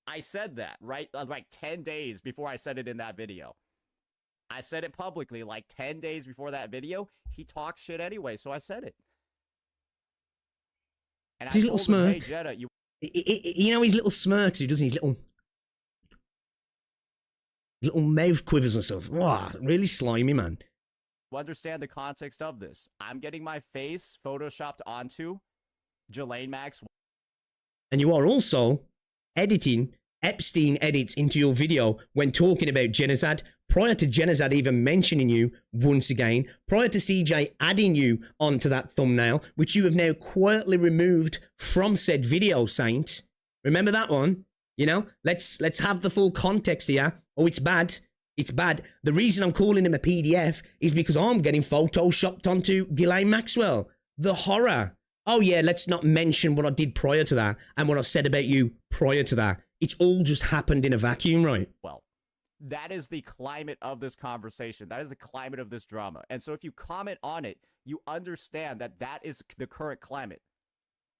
Speaker 2: I said that, right? Like 10 days before I said it in that video. I said it publicly like 10 days before that video. He talked shit anyway, so I said it.
Speaker 5: And
Speaker 3: His little
Speaker 5: told him, hey,
Speaker 3: smirk.
Speaker 5: Jenna, you
Speaker 3: You know his little smirks he does, his little mouth quivers and stuff. Wow, really slimy, man.
Speaker 5: understand the context of this. I'm getting my face photoshopped onto Jelaine Max.
Speaker 3: And you are also editing Epstein edits into your video when talking about Genocide, prior to Genocide even mentioning you once again, prior to CJ adding you onto that thumbnail, which you have now quietly removed from said video, Saint. Remember that one? You know, let's have the full context here. Oh, it's bad. It's bad. The reason I'm calling him a PDF is because I'm getting photoshopped onto Ghislaine Maxwell. The horror. Oh yeah, let's not mention what I did prior to that and what I said about you prior to that. It's all just happened in a vacuum, right?
Speaker 5: Well, that is the climate of this conversation. That is the climate of this drama. And so if you comment on it, you understand that that is the current climate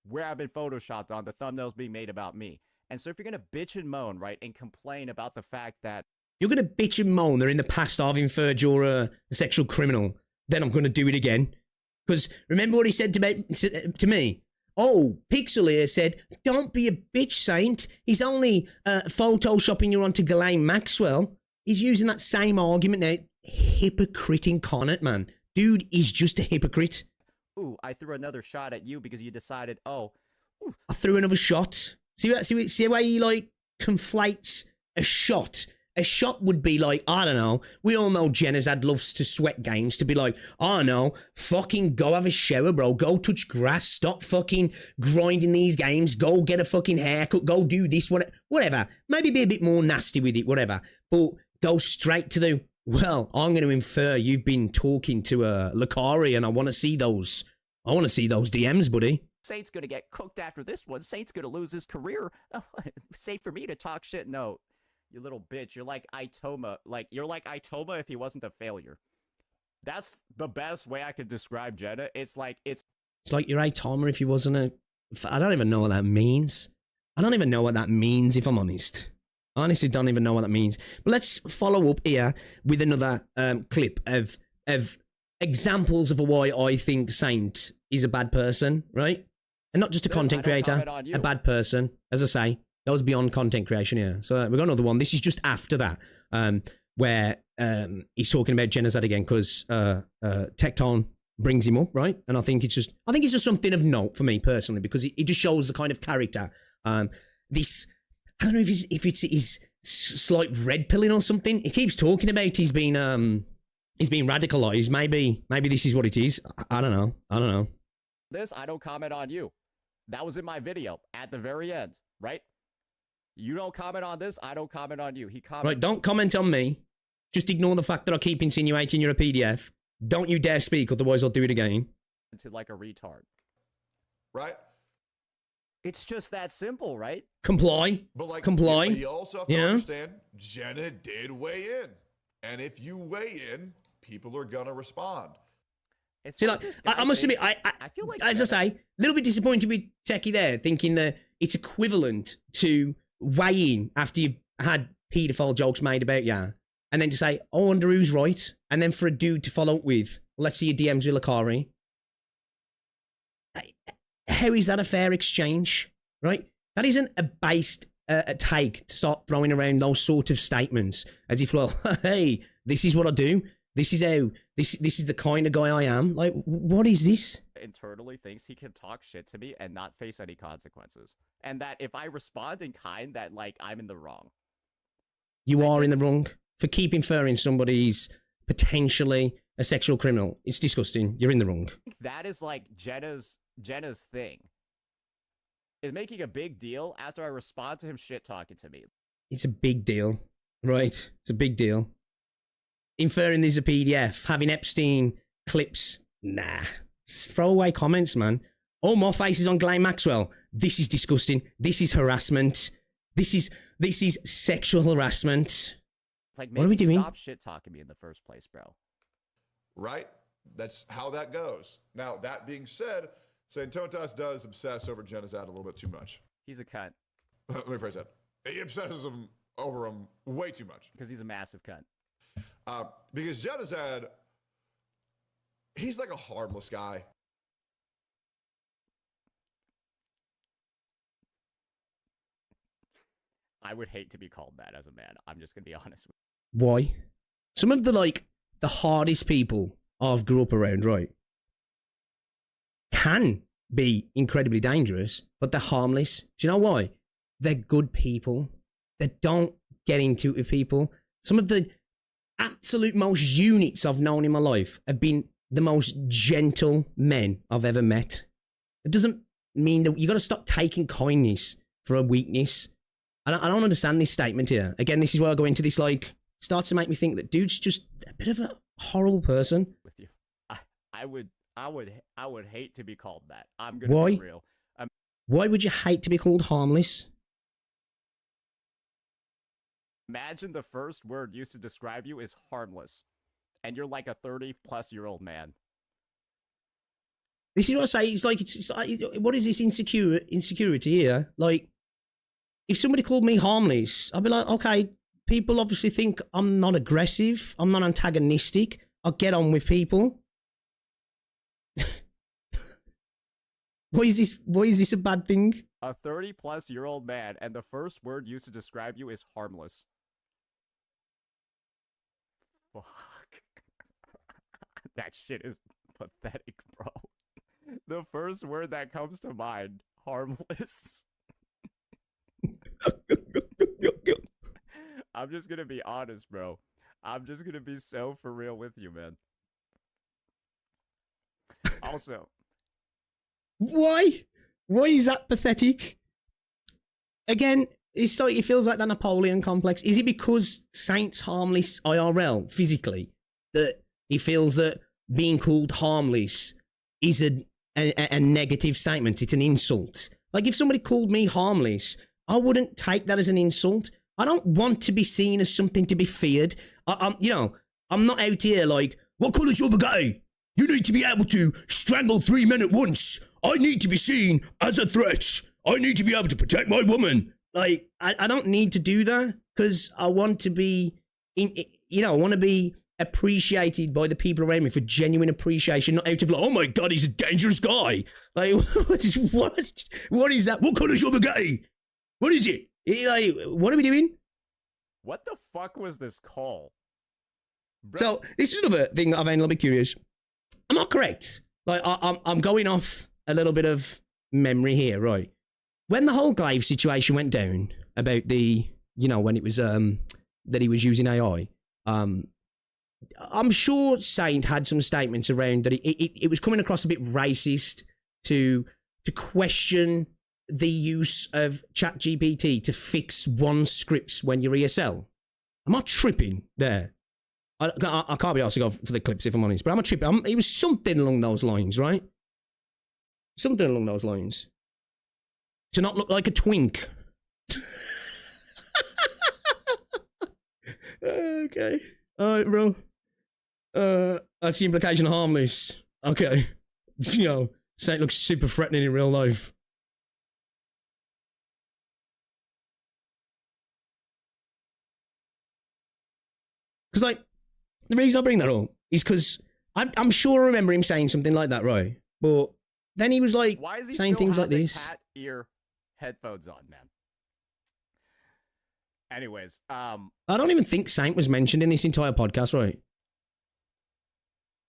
Speaker 5: where I've been photoshopped on, the thumbnails being made about me. And so if you're going to bitch and moan, right, and complain about the fact that
Speaker 3: you're going to bitch and moan that in the past I've inferred you're a sexual criminal, then I'm going to do it again. Because remember what he said to me? Oh, Pixel here said, don't be a bitch, Saint. He's only photoshopping you onto Ghislaine Maxwell. He's using that same argument now. Hypocrite incarnate, man. Dude is just a hypocrite.
Speaker 5: ooh, I threw another shot at you because you decided, oh, ooh.
Speaker 3: I threw another shot. See how he, like, conflates a shot. A shot would be like, I don't know, we all know Genocide loves to sweat games, to be like, I don't know, fucking go have a shower, bro. Go touch grass. Stop fucking grinding these games. Go get a fucking haircut. Go do this, whatever. Maybe be a bit more nasty with it, whatever. But go straight to the, well, I'm going to infer you've been talking to Lakari and I want to see those. I want to see those DMs, buddy.
Speaker 5: Saint's going to get cooked after this one. Saint's going to lose his career. Safe for me to talk shit? No. You little bitch. You're like Itoma. You're like Itoma if he wasn't a failure. That's the best way I could describe Jenna. It's like
Speaker 3: you're Itoma if he wasn't a... I don't even know what that means. I don't even know what that means, if I'm honest. I honestly don't even know what that means. But let's follow up here with another clip of examples of why I think Saint is a bad person, right? And not just a content creator, a bad person, as I say. Goes beyond content creation here. So we've got another one. This is just after that, where he's talking about Genocide again because Tecton brings him up, right? And I think it's just something of note for me personally because it just shows the kind of character. This, I don't know if it's his slight red pilling or something. He keeps talking about he's been radicalized. Maybe this is what it is. I don't know.
Speaker 5: This, I don't comment on you. That was in my video at the very end, right? You don't comment on this, I don't comment on you. He commented.
Speaker 3: Right, don't comment on me. Just ignore the fact that I keep insinuating you're a PDF. Don't you dare speak, otherwise I'll do it again.
Speaker 5: Like a retard.
Speaker 4: Right?
Speaker 5: It's just that simple, right?
Speaker 3: Comply.
Speaker 4: But like,
Speaker 3: comply.
Speaker 4: You also have to understand, Jenna did weigh in. And if you weigh in, people are going to respond.
Speaker 3: See, like, I must admit, I feel like, as I say, a little bit disappointed with Techie there, thinking that it's equivalent to weighing after you've had paedophile jokes made about you, and then to say, I wonder who's right, and then for a dude to follow up with, well, let's see your DMs with Lakari. How is that a fair exchange, right? That isn't a based take to start throwing around those sort of statements as if, well, hey, this is what I do. This is how, this is the kind of guy I am. Like, what is this?
Speaker 5: Internally thinks he can talk shit to me and not face any consequences. And that if I respond in kind, that, like, I'm in the wrong.
Speaker 3: You are in the wrong for keep inferring somebody's potentially a sexual criminal. It's disgusting. You're in the wrong.
Speaker 5: That is, like, Jenna's thing. Is making a big deal after I respond to him shit talking to me.
Speaker 3: It's a big deal, right? It's a big deal. Inferring these a PDF, having Epstein clips, nah. Just throw away comments, man. All my faces on Ghislaine Maxwell. This is disgusting. This is harassment. This is sexual harassment.
Speaker 5: It's like,
Speaker 3: what are we doing?
Speaker 5: Stop shit talking me in the first place, bro.
Speaker 4: Right? That's how that goes. Now, that being said, Santotas does obsess over Genocide a little bit too much.
Speaker 5: He's a cunt.
Speaker 4: Let me phrase that. He obsesses over him way too much.
Speaker 5: Because he's a massive cunt.
Speaker 4: Because Genocide, he's like a harmless guy.
Speaker 5: I would hate to be called that as a man. I'm just gonna be honest with
Speaker 3: Why? Some of the hardest people I've grew up around, right, can be incredibly dangerous, but they're harmless. Do you know why? They're good people. They don't get into it with people. Some of the absolute most units I've known in my life have been the most gentle men I've ever met. It doesn't mean that you got to stop taking kindness for a weakness. I don't understand this statement here. Again, this is where I go into this, starts to make me think that dude's just a bit of a horrible person.
Speaker 5: you. I would hate to be called that. I'm gonna be real.
Speaker 3: Why would you hate to be called harmless?
Speaker 5: Imagine the first word used to describe you is harmless, and you're like a 30-plus-year-old man.
Speaker 3: This is what I say. It's like what is this insecurity here? Like, if somebody called me harmless, I'd be like, okay, people obviously think I'm not aggressive, I'm not antagonistic, I'll get on with people. Why is this a bad thing?
Speaker 5: A 30-plus-year-old man, and the first word used to describe you is harmless. Fuck. That shit is pathetic, bro. The first word that comes to mind, harmless. I'm just gonna be honest, bro. I'm just gonna be so for real with you, man. Also,
Speaker 3: why is that pathetic? Again, it's like it feels like that Napoleon complex. Is it because Saint's harmless IRL physically that he feels that being called harmless is a negative statement? It's an insult. Like, if somebody called me harmless, I wouldn't take that as an insult. I don't want to be seen as something to be feared. I'm not out here like, what colour's your Bugatti? You need to be able to strangle 3 men at once. I need to be seen as a threat. I need to be able to protect my woman. Like, I don't need to do that because I want to be, I want to be appreciated by the people around me for genuine appreciation, not out of like, oh my God, he's a dangerous guy. Like, what is that? What colour's your Bugatti? What is it? Like, what are we doing?
Speaker 5: what the fuck was this call? Bro.
Speaker 3: So this is another thing that I find a little bit curious. Am I correct? Like, I'm going off a little bit of memory here, right? When the whole Glaive situation went down about the, when it was that he was using AI, I'm sure Saint had some statements around that it was coming across a bit racist to question the use of ChatGPT to fix one scripts when you're ESL. Am I tripping there? I can't be asked to go for the clips if I'm honest, but I'm a tripping. It was something along those lines, right? Something along those lines. To not look like a twink. Okay. All right, bro. That's the implication of harmless. Okay. Saint looks super threatening in real life. Because, like, the reason I bring that up is because I'm sure I remember him saying something like that, right? But then he was like
Speaker 5: Why is he
Speaker 3: saying
Speaker 5: still
Speaker 3: things like
Speaker 5: have the
Speaker 3: this.
Speaker 5: cat ear headphones on, man? Anyways,
Speaker 3: I don't even think Saint was mentioned in this entire podcast, right?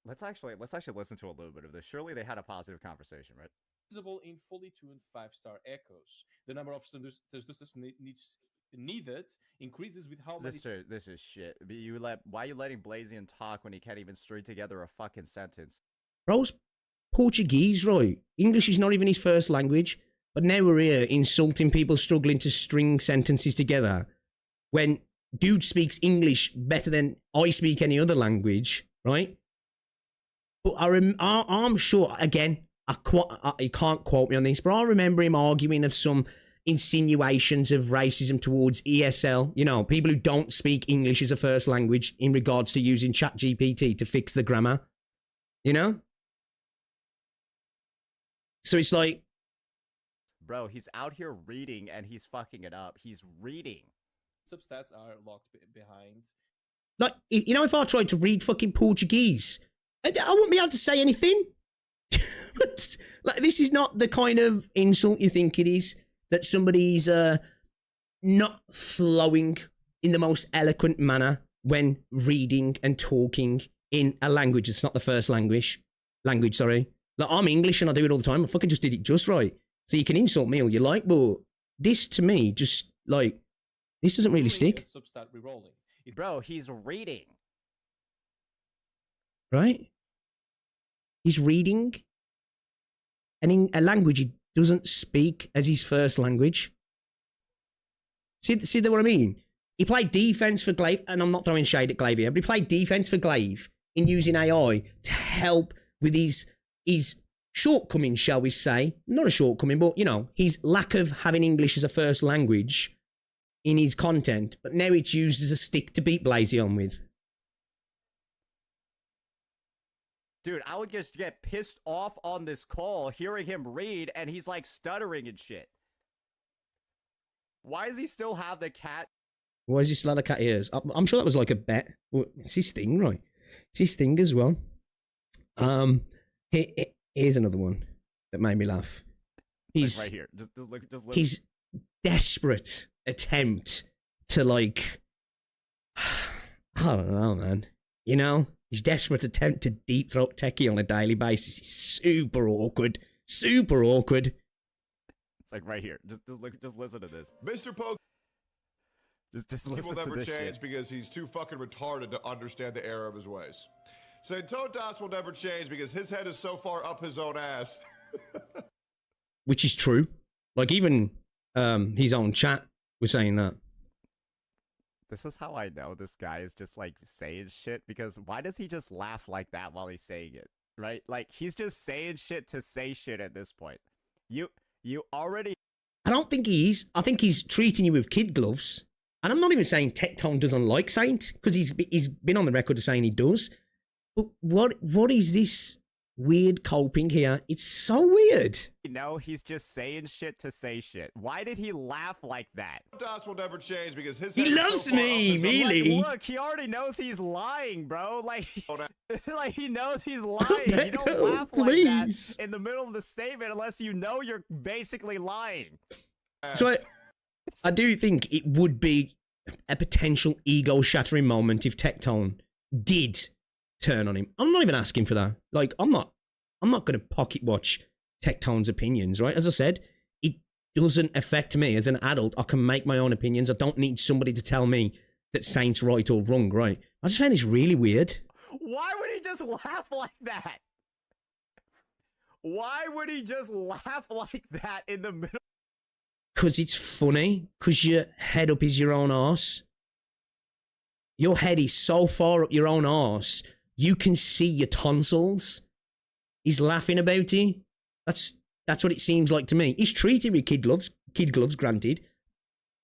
Speaker 5: let's actually listen to a little bit of this. Surely they had a positive conversation, right?
Speaker 6: Visible in fully tuned 5-star echoes. The number of transducers needed increases with how many.
Speaker 5: This is shit. Why are you letting Blazion talk when he can't even string together a fucking sentence?
Speaker 3: Bro's Portuguese, right? English is not even his first language, but now we're here insulting people struggling to string sentences together when dude speaks English better than I speak any other language, right? But I'm sure, again, you can't quote me on this, but I remember him arguing of some insinuations of racism towards ESL, people who don't speak English as a first language in regards to using ChatGPT to fix the grammar, So it's like...
Speaker 5: Bro, he's out here reading and he's fucking it up. He's reading.
Speaker 6: Substats are locked behind.
Speaker 3: Like, if I tried to read fucking Portuguese, I wouldn't be able to say anything. Like, this is not the kind of insult you think it is, that somebody's not flowing in the most eloquent manner when reading and talking in a language that's not the first language. Sorry. Like, I'm English and I do it all the time. I fucking just did it just right. So you can insult me all you like, but this to me, just like, this doesn't really stick.
Speaker 6: Start re-rolling.
Speaker 5: Bro, he's reading.
Speaker 3: Right? He's reading and in a language he doesn't speak as his first language. See what I mean? He played defense for Glaive, and I'm not throwing shade at Glaive here, but he played defense for Glaive in using AI to help with his shortcomings, shall we say. Not a shortcoming, but, you know, his lack of having English as a first language in his content, but now it's used as a stick to beat Blazy on with.
Speaker 5: Dude, I would just get pissed off on this call hearing him read and he's like stuttering and shit. Why does he still have the cat?
Speaker 3: Why does he still have the cat ears? I'm sure that was like a bet. It's his thing, right? It's his thing as well. Here's another one that made me laugh. He's
Speaker 5: right here. Just look.
Speaker 3: His desperate attempt to, like, I don't know, man. You know, his desperate attempt to deep throat Techie on a daily basis is super awkward. Super awkward.
Speaker 5: It's like right here. Just listen to this.
Speaker 4: Mr. Pokey
Speaker 5: Just
Speaker 4: will
Speaker 5: listen to
Speaker 4: never
Speaker 5: this
Speaker 4: change
Speaker 5: shit.
Speaker 4: because he's too fucking retarded to understand the error of his ways. Santotas will never change because his head is so far up his own ass.
Speaker 3: Which is true. Like, even his own chat was saying that.
Speaker 5: This is how I know this guy is just like saying shit, because why does he just laugh like that while he's saying it? Right? Like, he's just saying shit to say shit at this point. You already...
Speaker 3: I don't think he is. I think he's treating you with kid gloves. And I'm not even saying Tectone doesn't like Saint, because he's been on the record of saying he does. But what is this weird coping here? It's so weird.
Speaker 5: You know, he's just saying shit to say shit. Why did he laugh like that?
Speaker 4: Santotas will never change because his
Speaker 3: He
Speaker 4: head is
Speaker 3: loves
Speaker 4: so far
Speaker 3: me,
Speaker 4: up his own
Speaker 3: really.
Speaker 5: Look, he already knows he's lying, bro. Like, like he knows he's lying.
Speaker 3: Tectone,
Speaker 5: You don't laugh
Speaker 3: please.
Speaker 5: like that in the middle of the statement unless you know you're basically lying.
Speaker 3: So I do think it would be a potential ego-shattering moment if Tectone did turn on him. I'm not even asking for that. Like, I'm not going to pocket watch Tectone's opinions, right? As I said, it doesn't affect me. As an adult, I can make my own opinions. I don't need somebody to tell me that Saint's right or wrong, right? I just find this really weird.
Speaker 5: Why would he just laugh like that? Why would he just laugh like that in the middle?
Speaker 3: Because it's funny. Because your head up is your own arse. Your head is so far up your own arse, you can see your tonsils. He's laughing about it. That's what it seems like to me. He's treating me kid gloves, granted.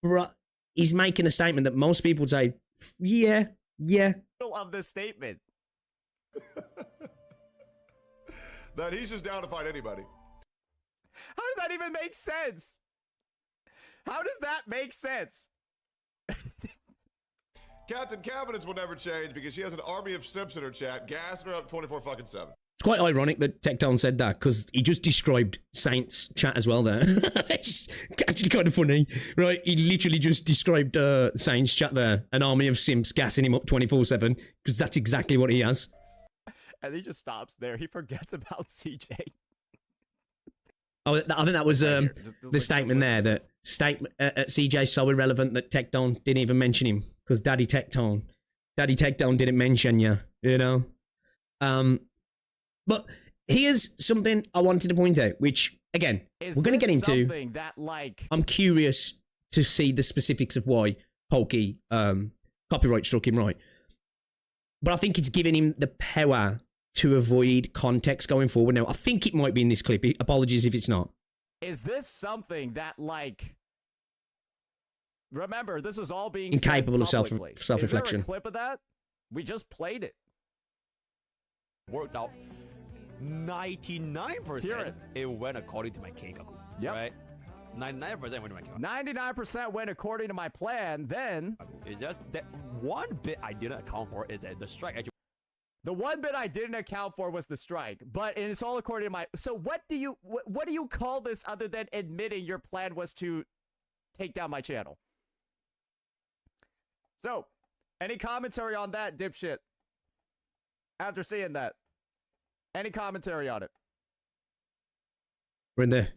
Speaker 3: But he's making a statement that most people would say, yeah.
Speaker 5: Of this statement.
Speaker 4: That he's just down to fight anybody.
Speaker 5: How does that even make sense? How does that make sense?
Speaker 4: Captain Cabinets will never change because she has an army of simps in her chat, gassing her up 24-7.
Speaker 3: It's quite ironic that Tectone said that, because he just described Saint's chat as well there. It's actually kind of funny, right? He literally just described Saint's chat there, an army of simps gassing him up 24/7, because that's exactly what he has.
Speaker 5: And he just stops there. He forgets about CJ.
Speaker 3: Oh, I think that was the statement there, that CJ's so irrelevant that Tectone didn't even mention him, because Daddy Tectone didn't mention you know? But here's something I wanted to point out, which, again, we're going to get into.
Speaker 5: That, like...
Speaker 3: I'm curious to see the specifics of why Pokey copyright struck him right. But I think it's giving him the power to avoid context going forward. Now, I think it might be in this clip. Apologies if it's not.
Speaker 5: Is this something that, like... Remember, this is all being
Speaker 3: incapable of
Speaker 5: self-reflection.
Speaker 3: self-reflection.
Speaker 5: Is there a clip of that? We just played it.
Speaker 7: Worked out 99%. It went according to my keikaku.
Speaker 5: Yep.
Speaker 7: Right? 99% went to my keikaku.
Speaker 5: 99% went according to my plan. Then
Speaker 7: it's just that one bit I didn't account for is that the strike actually.
Speaker 5: The one bit I didn't account for was the strike, but it's all according to my. So what do you call this other than admitting your plan was to take down my channel? So, any commentary on that, dipshit? After seeing that, any commentary on it?
Speaker 3: We're in there.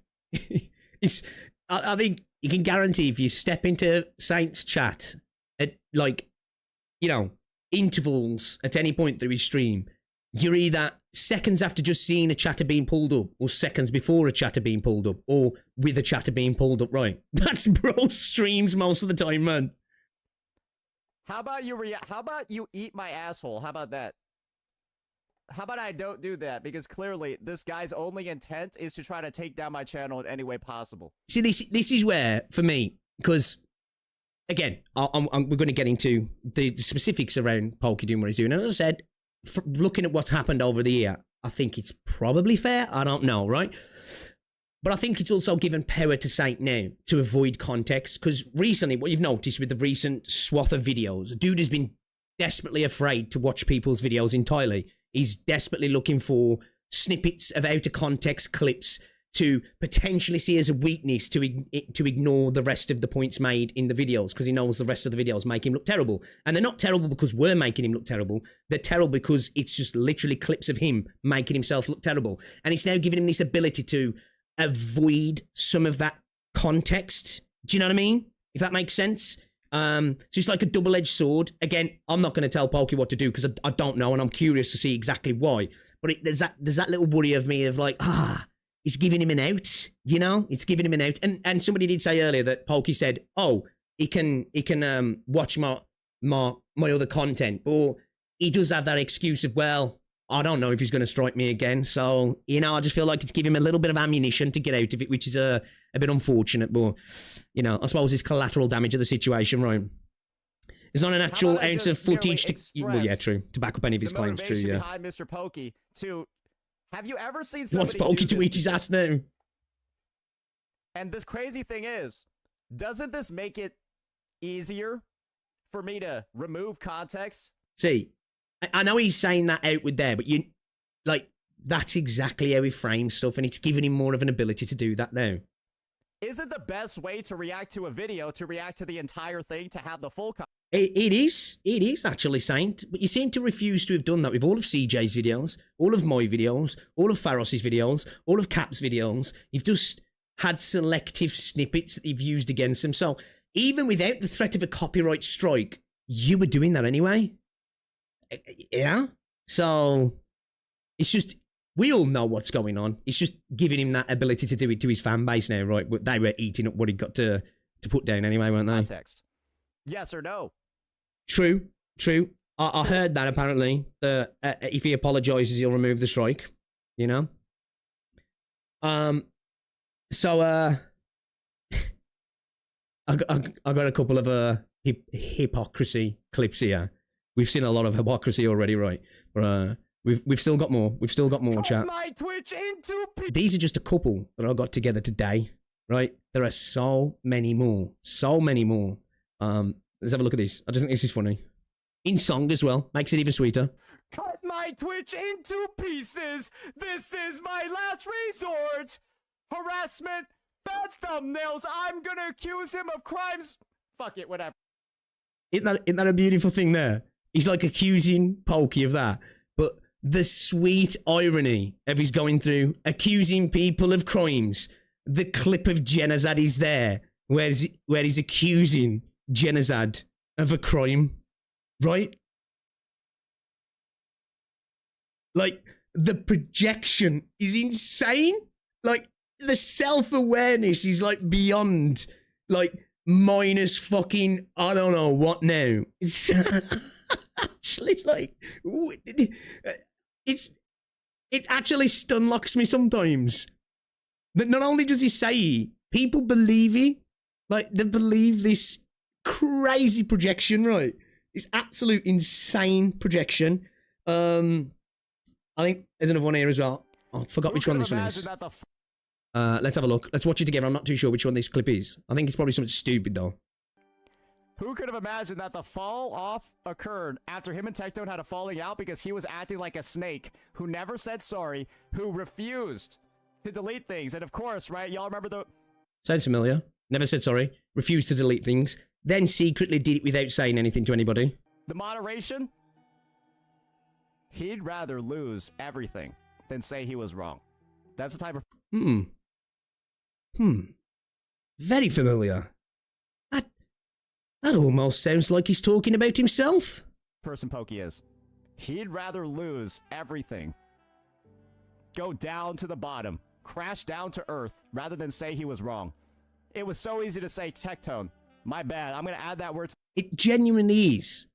Speaker 3: I think you can guarantee if you step into Saint's chat at, like, you know, intervals at any point through his stream, you're either seconds after just seeing a chatter being pulled up, or seconds before a chatter being pulled up, or with a chatter being pulled up, right? That's bro streams most of the time, man.
Speaker 5: How about you eat my asshole? How about that? How about I don't do that? Because clearly, this guy's only intent is to try to take down my channel in any way possible.
Speaker 3: See, this is where, for me, because, again, we're going to get into the specifics around Pokey doing what he's doing. And as I said, looking at what's happened over the year, I think it's probably fair. I don't know, right? But I think it's also given power to Saint now to avoid context. Because recently, what you've noticed with the recent swath of videos, dude has been desperately afraid to watch people's videos entirely. He's desperately looking for snippets of out of context clips to potentially see as a weakness to ignore the rest of the points made in the videos, because he knows the rest of the videos make him look terrible. And they're not terrible because we're making him look terrible. They're terrible because it's just literally clips of him making himself look terrible. And it's now giving him this ability to avoid some of that context. Do you know what I mean? If that makes sense. So it's like a double-edged sword. Again, I'm not going to tell Pokey what to do because I don't know, and I'm curious to see exactly why. But there's that little worry of me of like, it's giving him an out, you know? It's giving him an out. And somebody did say earlier that Pokey said, oh, he can watch my other content, or he does have that excuse of, well, I don't know if he's going to strike me again. So, you know, I just feel like it's giving him a little bit of ammunition to get out of it, which is a bit unfortunate. But, you know, I suppose it's collateral damage of the situation, right? It's not an actual ounce of footage to... Well, yeah, true. To back up any of his claims, true, yeah.
Speaker 5: Behind Mr. Pokey to... Have you ever seen
Speaker 3: He wants
Speaker 5: somebody
Speaker 3: Pokey to eat his ass now.
Speaker 5: And this crazy thing is, doesn't this make it easier for me to remove context?
Speaker 3: See, I know he's saying that out with there, but that's exactly how he frames stuff, and it's giving him more of an ability to do that now.
Speaker 5: Isn't the best way to react to a video to react to the entire thing, to have the full context?
Speaker 3: It is actually, Saint, but you seem to refuse to have done that with all of CJ's videos, all of my videos, all of Pharos's videos, all of Cap's videos. You've just had selective snippets that you've used against them. So even without the threat of a copyright strike, you were doing that anyway. Yeah? So it's just, we all know what's going on. It's just giving him that ability to do it to his fan base now, right? But they were eating up what he got to put down anyway, weren't they?
Speaker 5: Context. Yes or no?
Speaker 3: True. I heard that apparently. If he apologizes, he'll remove the strike. You know. So I got a couple of hypocrisy clips here. We've seen a lot of hypocrisy already, right? But we've still got more. We've still got more, chat.
Speaker 5: My Twitch into
Speaker 3: These are just a couple that I got together today, right? There are so many more. So many more. Let's have a look at this. I just think this is funny. In song as well. Makes it even sweeter.
Speaker 5: Cut my Twitch into pieces. This is my last resort. Harassment. Bad thumbnails. I'm gonna accuse him of crimes. Fuck it, whatever.
Speaker 3: Isn't that a beautiful thing there? He's like accusing Pokey of that. But the sweet irony of he's going through accusing people of crimes. The clip of Genazad is there. Where he's accusing Genazad of a crime. Right? Like, the projection is insane. Like, the self-awareness is, like, beyond, like, minus fucking, I don't know what now. It's actually, like, it actually stunlocks me sometimes. That not only does he say, people believe it. Like, they believe this crazy projection, right? It's absolute insane projection. I think there's another one here as well. Oh, I forgot which one this one is. Let's have a look. Let's watch it together. I'm not too sure which one this clip is. I think it's probably something stupid, though.
Speaker 5: Who could have imagined that the fall off occurred after him and Tectone had a falling out because he was acting like a snake who never said sorry, who refused to delete things. And of course, right, y'all remember the...
Speaker 3: Sounds familiar. Never said sorry. Refused to delete things. then secretly did it without saying anything to anybody.
Speaker 5: The moderation? He'd rather lose everything than say he was wrong. That's the type of
Speaker 3: Very familiar. That almost sounds like he's talking about himself.
Speaker 5: person Pokey is. He'd rather lose everything, go down to the bottom, crash down to earth, rather than say he was wrong. It was so easy to say tectone. My bad. I'm going to add that word
Speaker 3: It genuinely is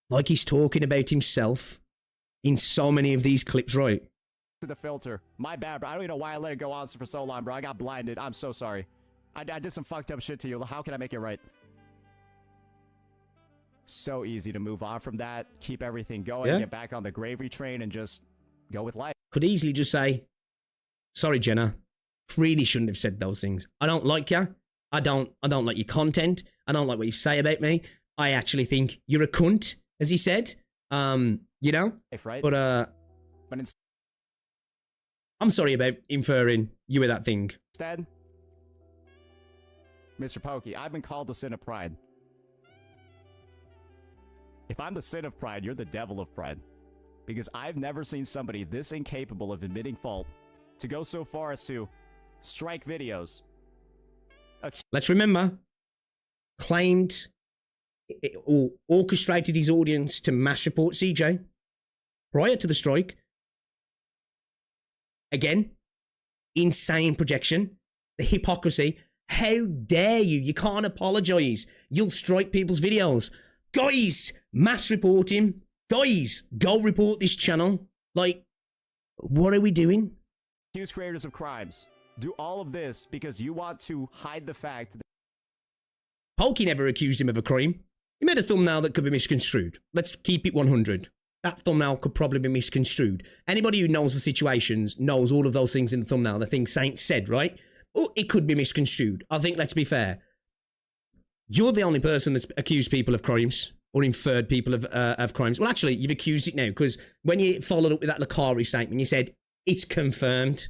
Speaker 3: like he's talking about himself in so many of these clips, right?
Speaker 5: to the filter. My bad, bro. I don't even know why I let it go on for so long, bro. I got blinded. I'm so sorry. I did some fucked up shit to you. How can I make it right? So easy to move on from that, keep everything going,
Speaker 3: Yeah.
Speaker 5: get back on the gravy train, and just go with life.
Speaker 3: Could easily just say, sorry, Jenna, really shouldn't have said those things. I don't like you. I don't like your content. I don't like what you say about me. I actually think you're a cunt, as he said. You know?
Speaker 5: Right?
Speaker 3: But I'm sorry about inferring you with that thing.
Speaker 5: Instead, Mr. Pokey, I've been called the sin of pride. If I'm the sin of pride, you're the devil of pride. Because I've never seen somebody this incapable of admitting fault to go so far as to strike videos.
Speaker 3: Let's remember, claimed or orchestrated his audience to mass report CJ prior to the strike. Again, insane projection. The hypocrisy. How dare you? You can't apologise. You'll strike people's videos. Guys, mass report him. Guys, go report this channel. Like, what are we doing?
Speaker 5: Accuse creators of crimes. Do all of this because you want to hide the fact that
Speaker 3: Pokey never accused him of a crime. He made a thumbnail that could be misconstrued. Let's keep it 100. That thumbnail could probably be misconstrued. Anybody who knows the situations knows all of those things in the thumbnail, the things Saint said, right? Oh, it could be misconstrued. I think, let's be fair. You're the only person that's accused people of crimes or inferred people of crimes. Well, actually, you've accused it now because when you followed up with that Lakari statement, you said, it's confirmed.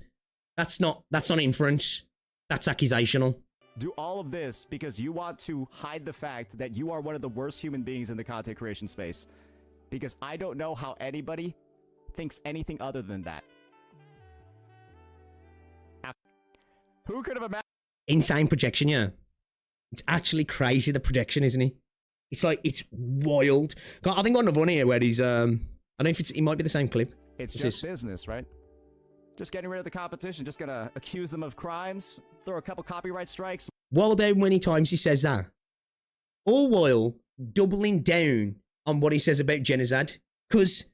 Speaker 3: That's not inference. That's accusational.
Speaker 5: do all of this because you want to hide the fact that you are one of the worst human beings in the content creation space. Because I don't know how anybody thinks anything other than that. Who could have imagined?
Speaker 3: Insane projection, yeah. It's actually crazy, the projection, isn't it? It's like, it's wild. I think I got another one here where he's, I don't know if it might be the same clip.
Speaker 5: It's just business, right? Just getting rid of the competition, just gonna accuse them of crimes, throw a couple copyright strikes.
Speaker 3: While how many times he says that. All while doubling down on what he says about genocide. Because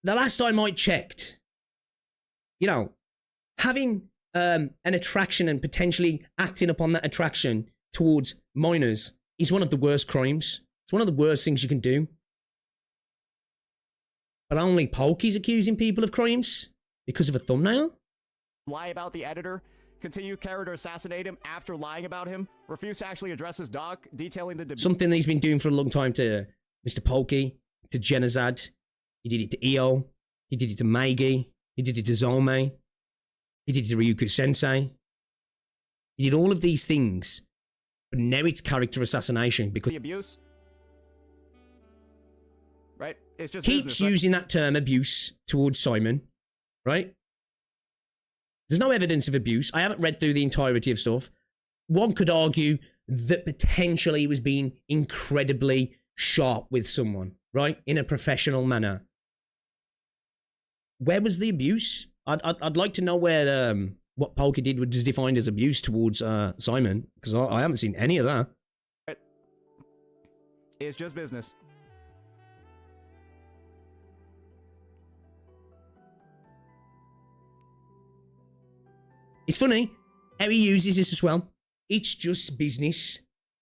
Speaker 3: the last time I checked, you know, having an attraction and potentially acting upon that attraction towards minors is one of the worst crimes. It's one of the worst things you can do. But only Pokey's accusing people of crimes because of a thumbnail?
Speaker 5: Lie about the editor, continue character assassinate him after lying about him, refuse to actually address his doc, detailing the
Speaker 3: something that he's been doing for a long time to Mr. Pokey, to Genozad. He did it to Io. He did it to Meigi. He did it to Zome. He did it to Ryuku Sensei. He did all of these things. But now it's character assassination because
Speaker 5: the abuse. Right? It's just
Speaker 3: keeps
Speaker 5: business, right?
Speaker 3: using that term abuse towards Simon. Right? There's no evidence of abuse. I haven't read through the entirety of stuff. One could argue that potentially he was being incredibly sharp with someone, right? In a professional manner. Where was the abuse? I'd like to know where what Pokey did was defined as abuse towards Simon, because I haven't seen any of that.
Speaker 5: It's just business.
Speaker 3: It's funny how he uses this as well. It's just business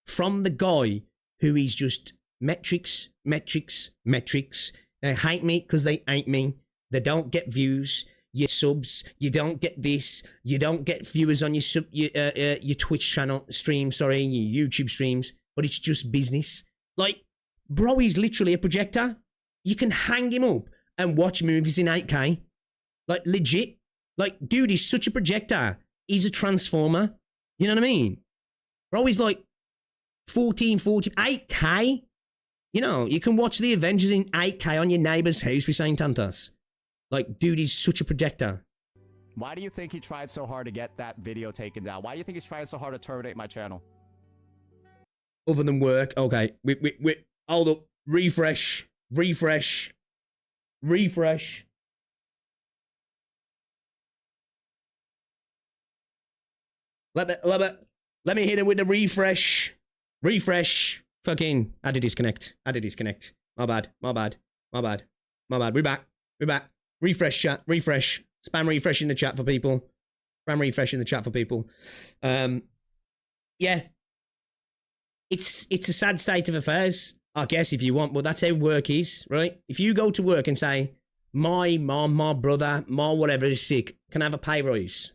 Speaker 3: from the guy who is just metrics, metrics, metrics. They hate me because they hate me. They don't get views, your subs. You don't get this. You don't get viewers on your Twitch channel stream, sorry, your YouTube streams. But it's just business. Like, bro, he's literally a projector. You can hang him up and watch movies in 8K. Like, legit. Like, dude, he's such a projector. He's a transformer. You know what I mean? Bro, he's like 8K. You know, you can watch the Avengers in 8K on your neighbor's house with Saint Tantas. Like, dude, he's such a projector.
Speaker 5: Why do you think he tried so hard to get that video taken down? Why do you think he's trying so hard to terminate my channel?
Speaker 3: Other than work. Okay, hold up. Refresh. Let me hit it with the refresh. Fucking, I had to disconnect. My bad. We're back. Refresh chat. Spam refresh in the chat for people. Yeah. It's a sad state of affairs, I guess, if you want, but that's how work is, right? If you go to work and say, my mom, my brother, my whatever is sick, can I have a pay rise?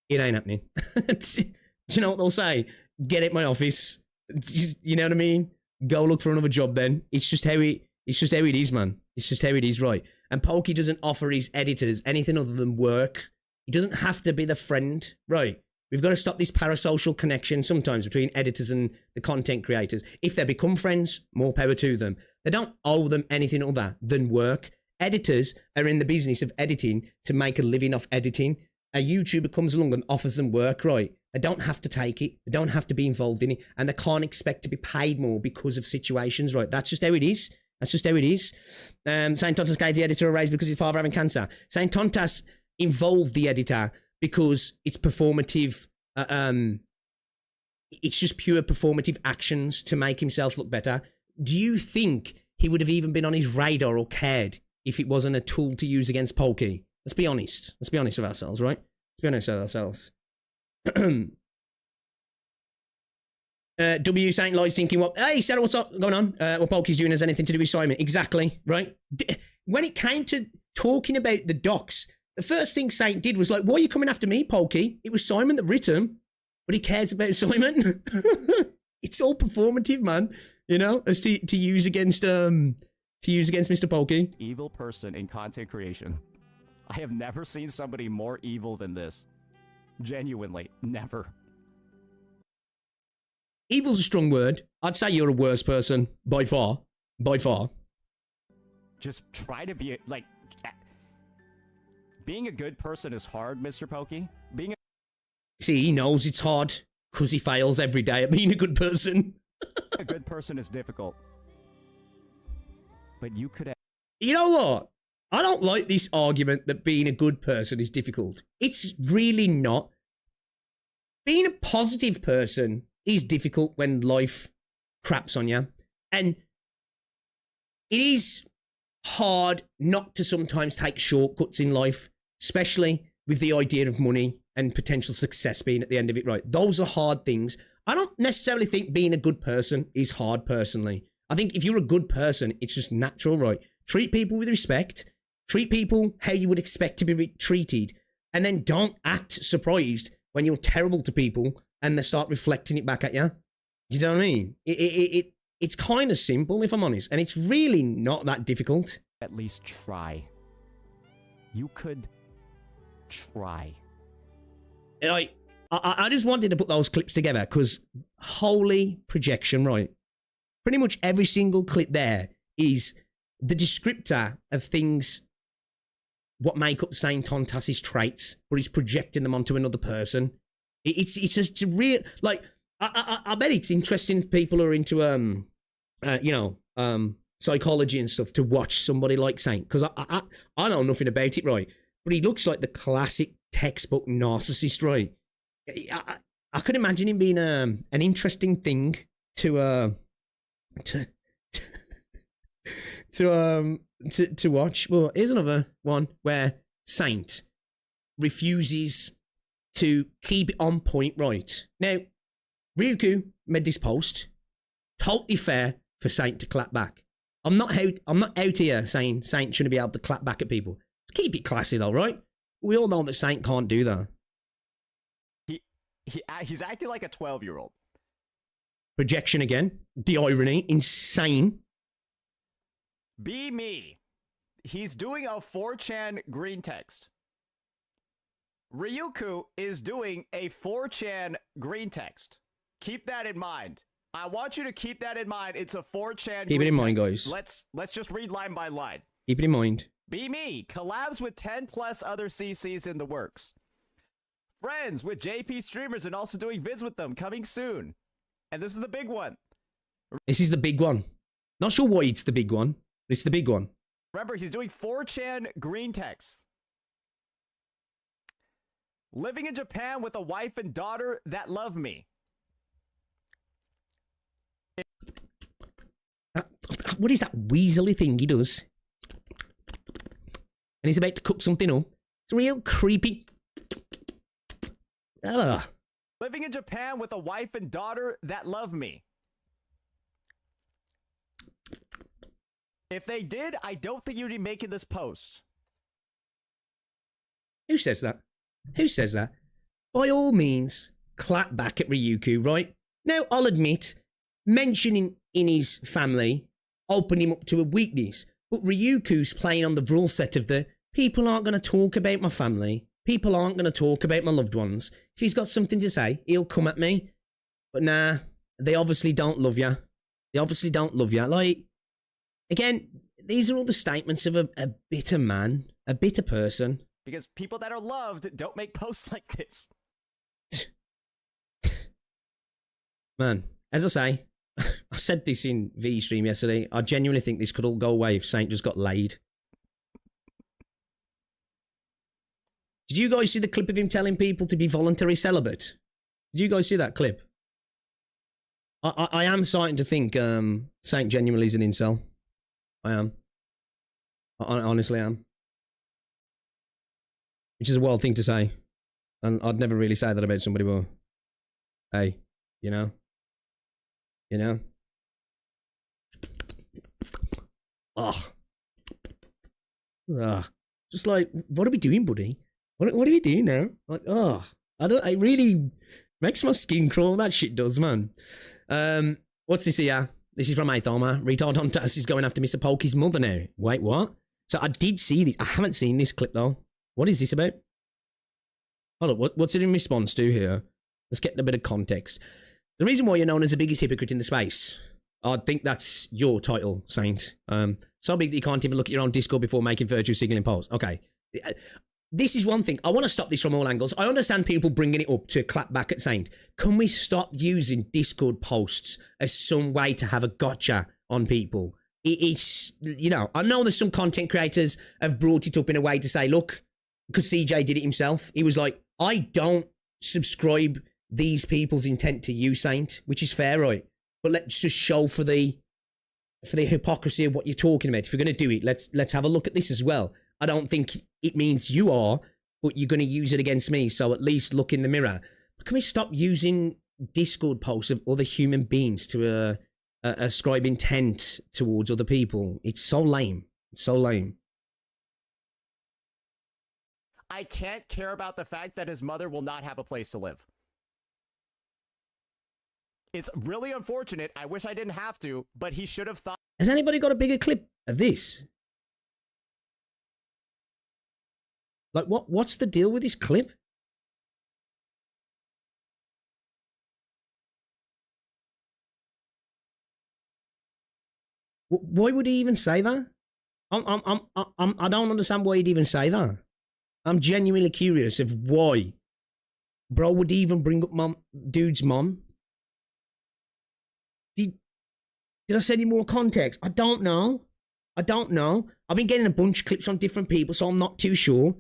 Speaker 3: It ain't happening. Do you know what they'll say? Get at my office. You know what I mean? Go look for another job then. It's just how it is, man. It's just how it is, right? And Pokey doesn't offer his editors anything other than work. He doesn't have to be the friend, right? We've got to stop this parasocial connection sometimes between editors and the content creators. If they become friends, more power to them. They don't owe them anything other than work. Editors are in the business of editing to make a living off editing. A YouTuber comes along and offers them work, right? They don't have to take it. They don't have to be involved in it. And they can't expect to be paid more because of situations, right? That's just how it is. Saint Tontas gave the editor a raise because his father having cancer. Saint Tontas involved the editor because it's performative. It's just pure performative actions to make himself look better. Do you think he would have even been on his radar or cared if it wasn't a tool to use against Pokey? Let's be honest. Let's be honest with ourselves, right? Let's be honest with ourselves. W Saint Lloyd's thinking, what? Hey, Sarah, what's up going on? What Pokey's doing has anything to do with Simon? Exactly, right? When it came to talking about the docs, the first thing Saint did was like, why are you coming after me, Pokey? It was Simon that writ him, but he cares about Simon. It's all performative, man. You know, as to use against Mr. Pokey.
Speaker 5: Evil person in content creation. I have never seen somebody more evil than this. Genuinely, never.
Speaker 3: Evil's a strong word. I'd say you're a worse person, by far.
Speaker 5: Just try to be, like... Being a good person is hard, Mr. Pokey.
Speaker 3: See, he knows it's hard, because he fails every day at being a good person.
Speaker 5: A good person is difficult. But you could have...
Speaker 3: You know what? I don't like this argument that being a good person is difficult. It's really not. Being a positive person is difficult when life craps on you. And it is hard not to sometimes take shortcuts in life, especially with the idea of money and potential success being at the end of it, right? Those are hard things. I don't necessarily think being a good person is hard, personally. I think if you're a good person, it's just natural, right? Treat people with respect. Treat people how you would expect to be treated. And then don't act surprised when you're terrible to people and they start reflecting it back at you. You know what I mean? It's kind of simple, if I'm honest. And it's really not that difficult.
Speaker 5: At least try. You could try.
Speaker 3: And I just wanted to put those clips together because holy projection, right? Pretty much every single clip there is the descriptor of things, what make up Saint Tontas's traits, but he's projecting them onto another person. It's just a real, like, I bet it's interesting people are into, psychology and stuff to watch somebody like Saint, because I know nothing about it, right? But he looks like the classic textbook narcissist, right? I could imagine him being an interesting thing to watch. Well, here's another one where Saint refuses to keep it on point, right? Now, Ryuku made this post. Totally fair for Saint to clap back. I'm not out here saying Saint shouldn't be able to clap back at people. Let's keep it classy though, right? We all know that Saint can't do that.
Speaker 5: He's acting like a 12-year-old.
Speaker 3: Projection again. The irony. Insane.
Speaker 5: Be me. He's doing a 4chan green text. Ryuku is doing a 4chan green text. Keep that in mind. I want you to keep that in mind. It's a 4chan.
Speaker 3: Keep it in mind,
Speaker 5: text.
Speaker 3: guys.
Speaker 5: Let's just read line by line.
Speaker 3: Keep it in mind.
Speaker 5: Be me. Collabs with 10 plus other CCs in the works. Friends with JP streamers and also doing vids with them coming soon. And this is the big one.
Speaker 3: This is the big one. Not sure why it's the big one. But it's the big one.
Speaker 5: Remember, he's doing 4chan green text. Living in Japan with a wife and daughter that love me.
Speaker 3: What is that weaselly thing he does? And he's about to cook something up. It's real creepy. Ugh.
Speaker 5: Living in Japan with a wife and daughter that love me. If they did, I don't think you'd be making this post.
Speaker 3: Who says that? Who says that? By all means, clap back at Ryuku, right? Now, I'll admit, mentioning in his family opened him up to a weakness. But Ryuku's playing on the rule set of the people aren't going to talk about my family. People aren't going to talk about my loved ones. If he's got something to say, he'll come at me. But nah, they obviously don't love you. They obviously don't love you. Like, again, these are all the statements of a bitter man, a bitter person.
Speaker 5: Because people that are loved don't make posts like this.
Speaker 3: Man, as I say, I said this in V stream yesterday. I genuinely think this could all go away if Saint just got laid. Did you guys see the clip of him telling people to be voluntary celibate? Did you guys see that clip? I am starting to think Saint genuinely is an incel. I am. I honestly am. Which is a wild thing to say. And I'd never really say that about somebody, but hey, you know? You know? Ugh. Ugh. Just like, what are we doing, buddy? What are we doing now? Like, ugh. It really makes my skin crawl. That shit does, man. What's this here? This is from Aithoma. Retard Hunter is going after Mr. Pokey's mother now. Wait, what? So I did see this. I haven't seen this clip, though. What is this about? Hold up, what's it in response to here? Let's get a bit of context. The reason why you're known as the biggest hypocrite in the space. I think that's your title, Saint. So big that you can't even look at your own Discord before making virtue signaling posts. Okay. This is one thing. I want to stop this from all angles. I understand people bringing it up to clap back at Saint. Can we stop using Discord posts as some way to have a gotcha on people? It's, you know, I know there's some content creators have brought it up in a way to say, look, because CJ did it himself. He was like, I don't subscribe these people's intent to you, Saint, which is fair, right? But let's just show for the hypocrisy of what you're talking about. If you're going to do it, let's have a look at this as well. I don't think it means you are, but you're going to use it against me. So at least look in the mirror. But can we stop using Discord posts of other human beings to ascribe intent towards other people? It's so lame. It's so lame.
Speaker 5: I can't care about the fact that his mother will not have a place to live. It's really unfortunate. I wish I didn't have to, but he should have thought.
Speaker 3: Has anybody got a bigger clip of this? Like, what's the deal with this clip? Why would he even say that? I don't understand why he'd even say that. I'm genuinely curious of why bro would even bring up dude's mom. Did I say any more context? I don't know. I've been getting a bunch of clips from different people, so I'm not too sure.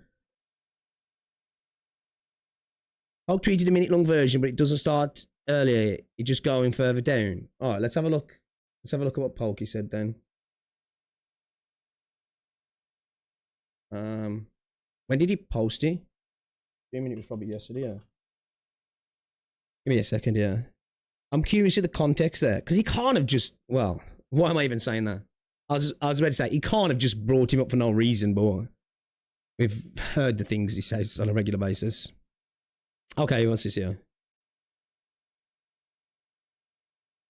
Speaker 3: Hulk tweeted a minute-long version, but it doesn't start earlier. It's just going further down. All right, let's have a look. Let's have a look at what Pokey said then. When did he post it? I mean, it was probably yesterday, yeah. Give me a second, yeah. I'm curious of the context there, because he can't have just, well, why am I even saying that? I was about to say, he can't have just brought him up for no reason, but we've heard the things he says on a regular basis. Okay, what's this here?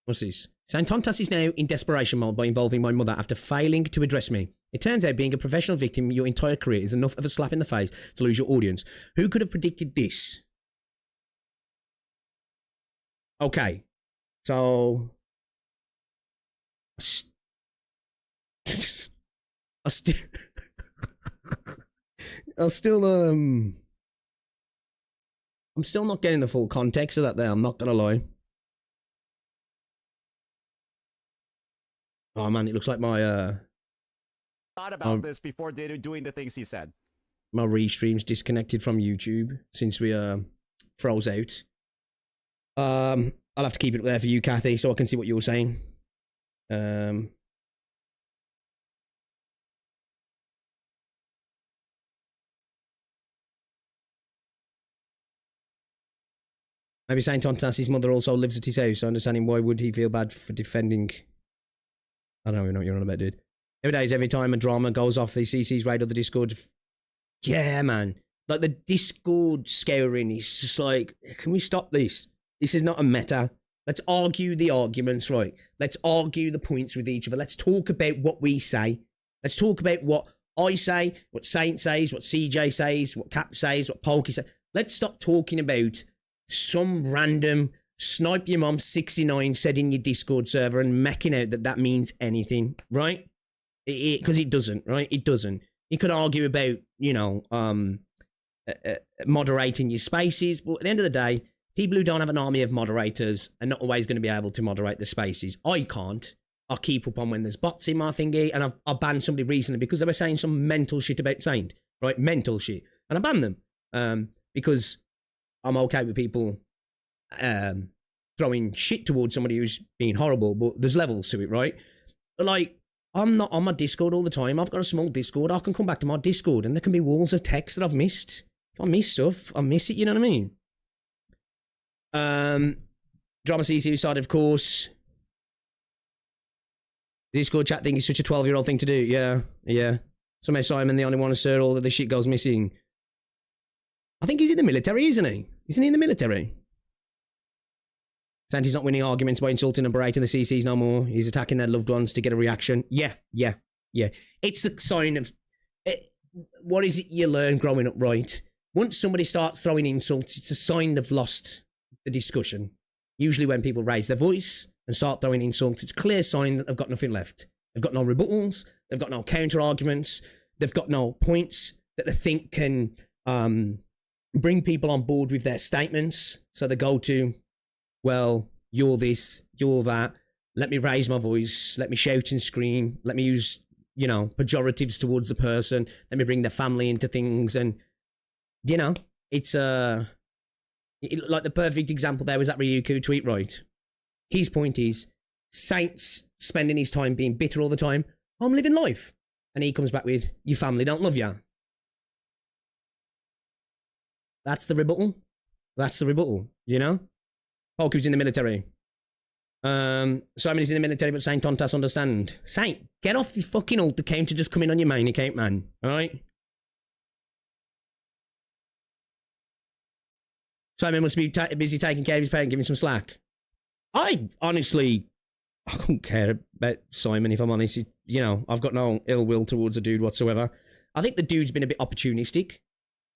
Speaker 3: What's this? Santontas is now in desperation mode by involving my mother after failing to address me. It turns out being a professional victim your entire career is enough of a slap in the face to lose your audience. Who could have predicted this? Okay. So I still I'm still not getting the full context of that there, I'm not gonna lie. Oh man, it looks like my
Speaker 5: Thought about this before doing the things he said.
Speaker 3: my restream's disconnected from YouTube since we froze out. I'll have to keep it there for you, Kathy, so I can see what you're saying. Maybe Saint Antanas's mother also lives at his house, understanding why would he feel bad for defending... I don't even know what you're on about, dude. Nowadays, every time a drama goes off, the CC's raid or the Discord... Yeah, man. Like, the Discord scouring is just like, can we stop this? This is not a meta. Let's argue the arguments, right? Let's argue the points with each other. Let's talk about what we say. Let's talk about what I say, what Saint says, what CJ says, what Cap says, what Pokey says. Let's stop talking about some random snipe your mom 69 said in your Discord server and making out that that means anything, right? Because it doesn't, right? It doesn't. You could argue about, you know, moderating your spaces, but at the end of the day, people who don't have an army of moderators are not always going to be able to moderate the spaces. I can't. I keep up on when there's bots in my thingy, and I banned somebody recently because they were saying some mental shit about Saint, right? Mental shit. And I banned them because I'm okay with people throwing shit towards somebody who's being horrible, but there's levels to it, right? Like, I'm not on my Discord all the time. I've got a small Discord. I can come back to my Discord and there can be walls of text that I've missed. If I miss stuff, I miss it, you know what I mean? Drama CC side, of course. The Discord chat thing is such a 12-year-old thing to do. Yeah, yeah. Somehow Simon, the only one to sir, all of the shit goes missing. I think he's in the military, isn't he? Isn't he in the military? Santi's not winning arguments by insulting and berating the CCs no more. He's attacking their loved ones to get a reaction. Yeah. It's the sign of... what is it you learn growing up, right? Once somebody starts throwing insults, it's a sign they've lost the discussion. Usually when people raise their voice and start throwing insults, it's a clear sign that they've got nothing left. They've got no rebuttals. They've got no counter-arguments. They've got no points that they think can bring people on board with their statements. So they go to, well, you're this, you're that. Let me raise my voice. Let me shout and scream. Let me use, you know, pejoratives towards the person. Let me bring their family into things. And, you know, it's like the perfect example there was that Ryuku tweet, right? His point is, Saint's spending his time being bitter all the time. I'm living life. And he comes back with, your family don't love you. That's the rebuttal. That's the rebuttal, you know? Pokey's in the military. Simon is in the military, but Saint Tontas understand. Saint, get off the fucking alt account to just come in on your main account, man. Alright? Simon must be busy taking care of his parent, giving some slack. I don't care about Simon, if I'm honest. You know, I've got no ill will towards the dude whatsoever. I think the dude's been a bit opportunistic,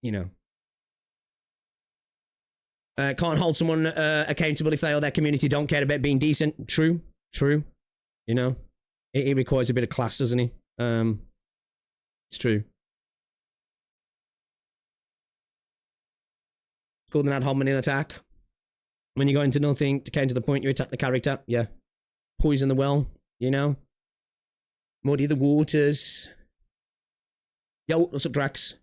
Speaker 3: you know. Can't hold someone accountable if they or their community don't care about being decent. True. You know, it requires a bit of class, doesn't it? It's true. It's called an ad hominem attack. When you go into nothing to counter the point, you attack the character. Yeah. Poison the well, you know. Muddy the waters. Yo, what's up, Drax?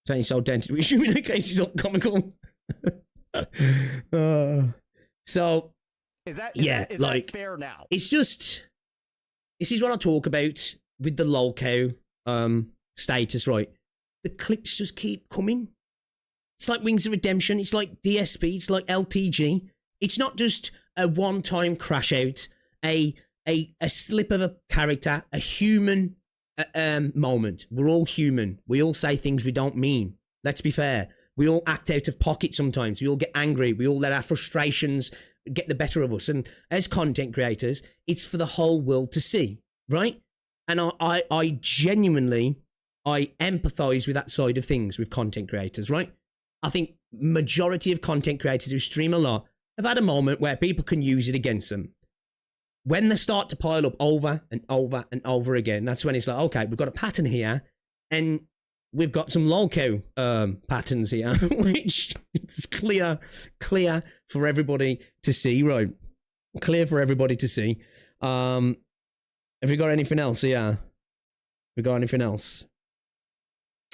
Speaker 3: Saying so dented. We should in case he's not comical. So
Speaker 5: Is that fair now?
Speaker 3: It's just, this is what I talk about with the lolcow status, right? The clips just keep coming. It's like Wings of Redemption. It's like DSP. It's like LTG. It's not just a one-time crash out, a slip of a character, a human moment. We're all human. We all say things we don't mean. Let's be fair. We all act out of pocket sometimes. We all get angry. We all let our frustrations get the better of us. And as content creators, it's for the whole world to see, right? And I genuinely I empathize with that side of things with content creators, right? I think majority of content creators who stream a lot have had a moment where people can use it against them. When they start to pile up over and over and over again, that's when it's like, okay, we've got a pattern here, and we've got some loco patterns here, which it's clear for everybody to see, right? Clear for everybody to see. Have we got anything else? Yeah. We got anything else?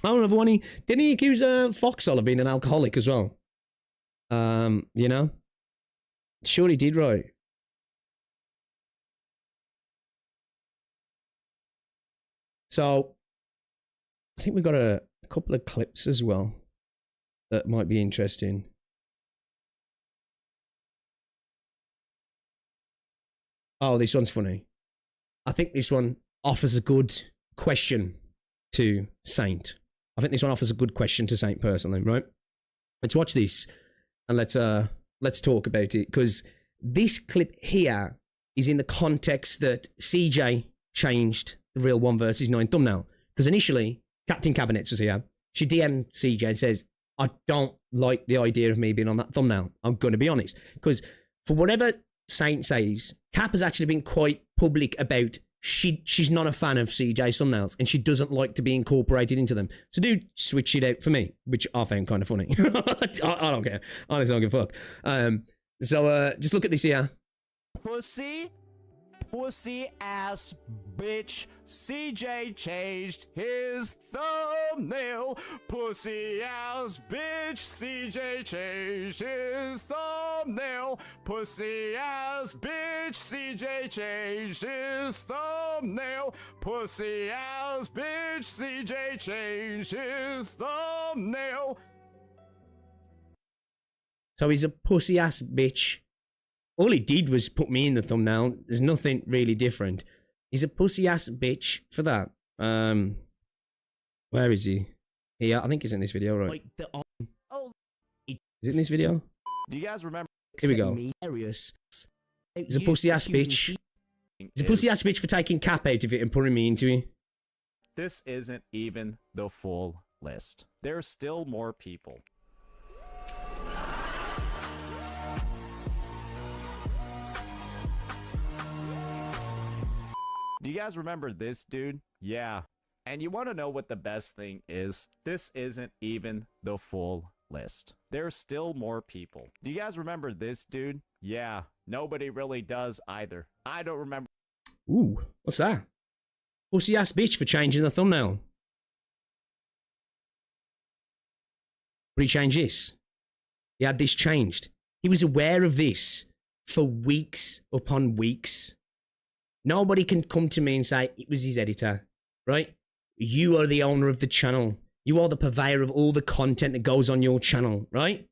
Speaker 3: Oh, another one. Didn't he accuse Foxhole of being an alcoholic as well? You know? Sure he did, right? So, I think we've got a couple of clips as well that might be interesting. Oh, this one's funny. I think this one offers a good question to Saint. I think this one offers a good question to Saint personally, right? Let's watch this and let's talk about it, because this clip here is in the context that CJ changed the real 1 versus 9 thumbnail. Because initially, Captain Cabinets was here. She DM'd CJ and says, I don't like the idea of me being on that thumbnail. I'm going to be honest. Because for whatever Saint says, Cap has actually been quite public about she's not a fan of CJ's thumbnails and she doesn't like to be incorporated into them. So do switch it out for me, which I found kind of funny. I don't care. Honestly, I don't give a fuck. So just look at this here.
Speaker 5: Pussy ass bitch. CJ changed his thumbnail. Pussy ass bitch. CJ changed his thumbnail. Pussy ass bitch. CJ changed his thumbnail. Pussy ass bitch. CJ changed his thumbnail.
Speaker 3: So he's a pussy ass bitch. All he did was put me in the thumbnail. There's nothing really different. He's a pussy ass bitch for that. Where is he? Here, I think he's in this video, right? Is it in this video?
Speaker 5: Do you guys remember?
Speaker 3: Here we go. He's a pussy ass bitch. He's a pussy ass bitch for taking Cap out of it and putting me into it.
Speaker 5: This isn't even the full list. There's still more people. Do you guys remember this dude? Yeah. And you want to know what the best thing is? This isn't even the full list. There's still more people. Do you guys remember this dude? Yeah. Nobody really does either. I don't remember.
Speaker 3: Ooh, what's that? Pussy ass bitch for changing the thumbnail. But he changed this. He had this changed. He was aware of this for weeks upon weeks. Nobody can come to me and say, it was his editor, right? You are the owner of the channel. You are the purveyor of all the content that goes on your channel, right?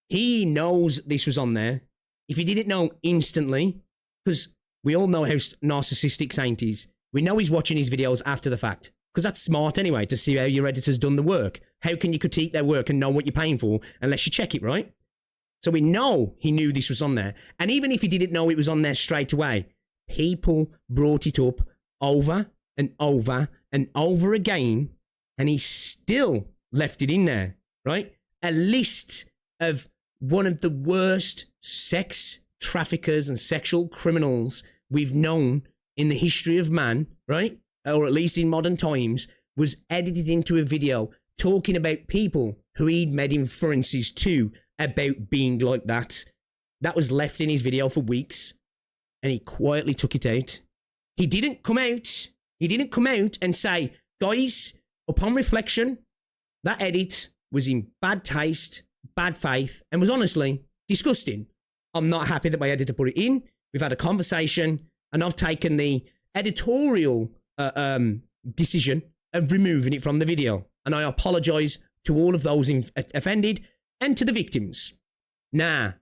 Speaker 3: He knows this was on there. If he didn't know instantly, because we all know how narcissistic Saint is, we know he's watching his videos after the fact, because that's smart anyway, to see how your editor's done the work. How can you critique their work and know what you're paying for unless you check it, right? So we know he knew this was on there. And even if he didn't know it was on there straight away, people brought it up over and over and over again, and he still left it in there, right? A list of one of the worst sex traffickers and sexual criminals we've known in the history of man, right? Or at least in modern times, was edited into a video talking about people who he'd made inferences to about being like that. That was left in his video for weeks. And he quietly took it out. He didn't come out and say, guys, upon reflection, that edit was in bad taste, bad faith, and was honestly disgusting. I'm not happy that my editor put it in. We've had a conversation, and I've taken the editorial decision of removing it from the video. And I apologise to all of those offended and to the victims. Nah,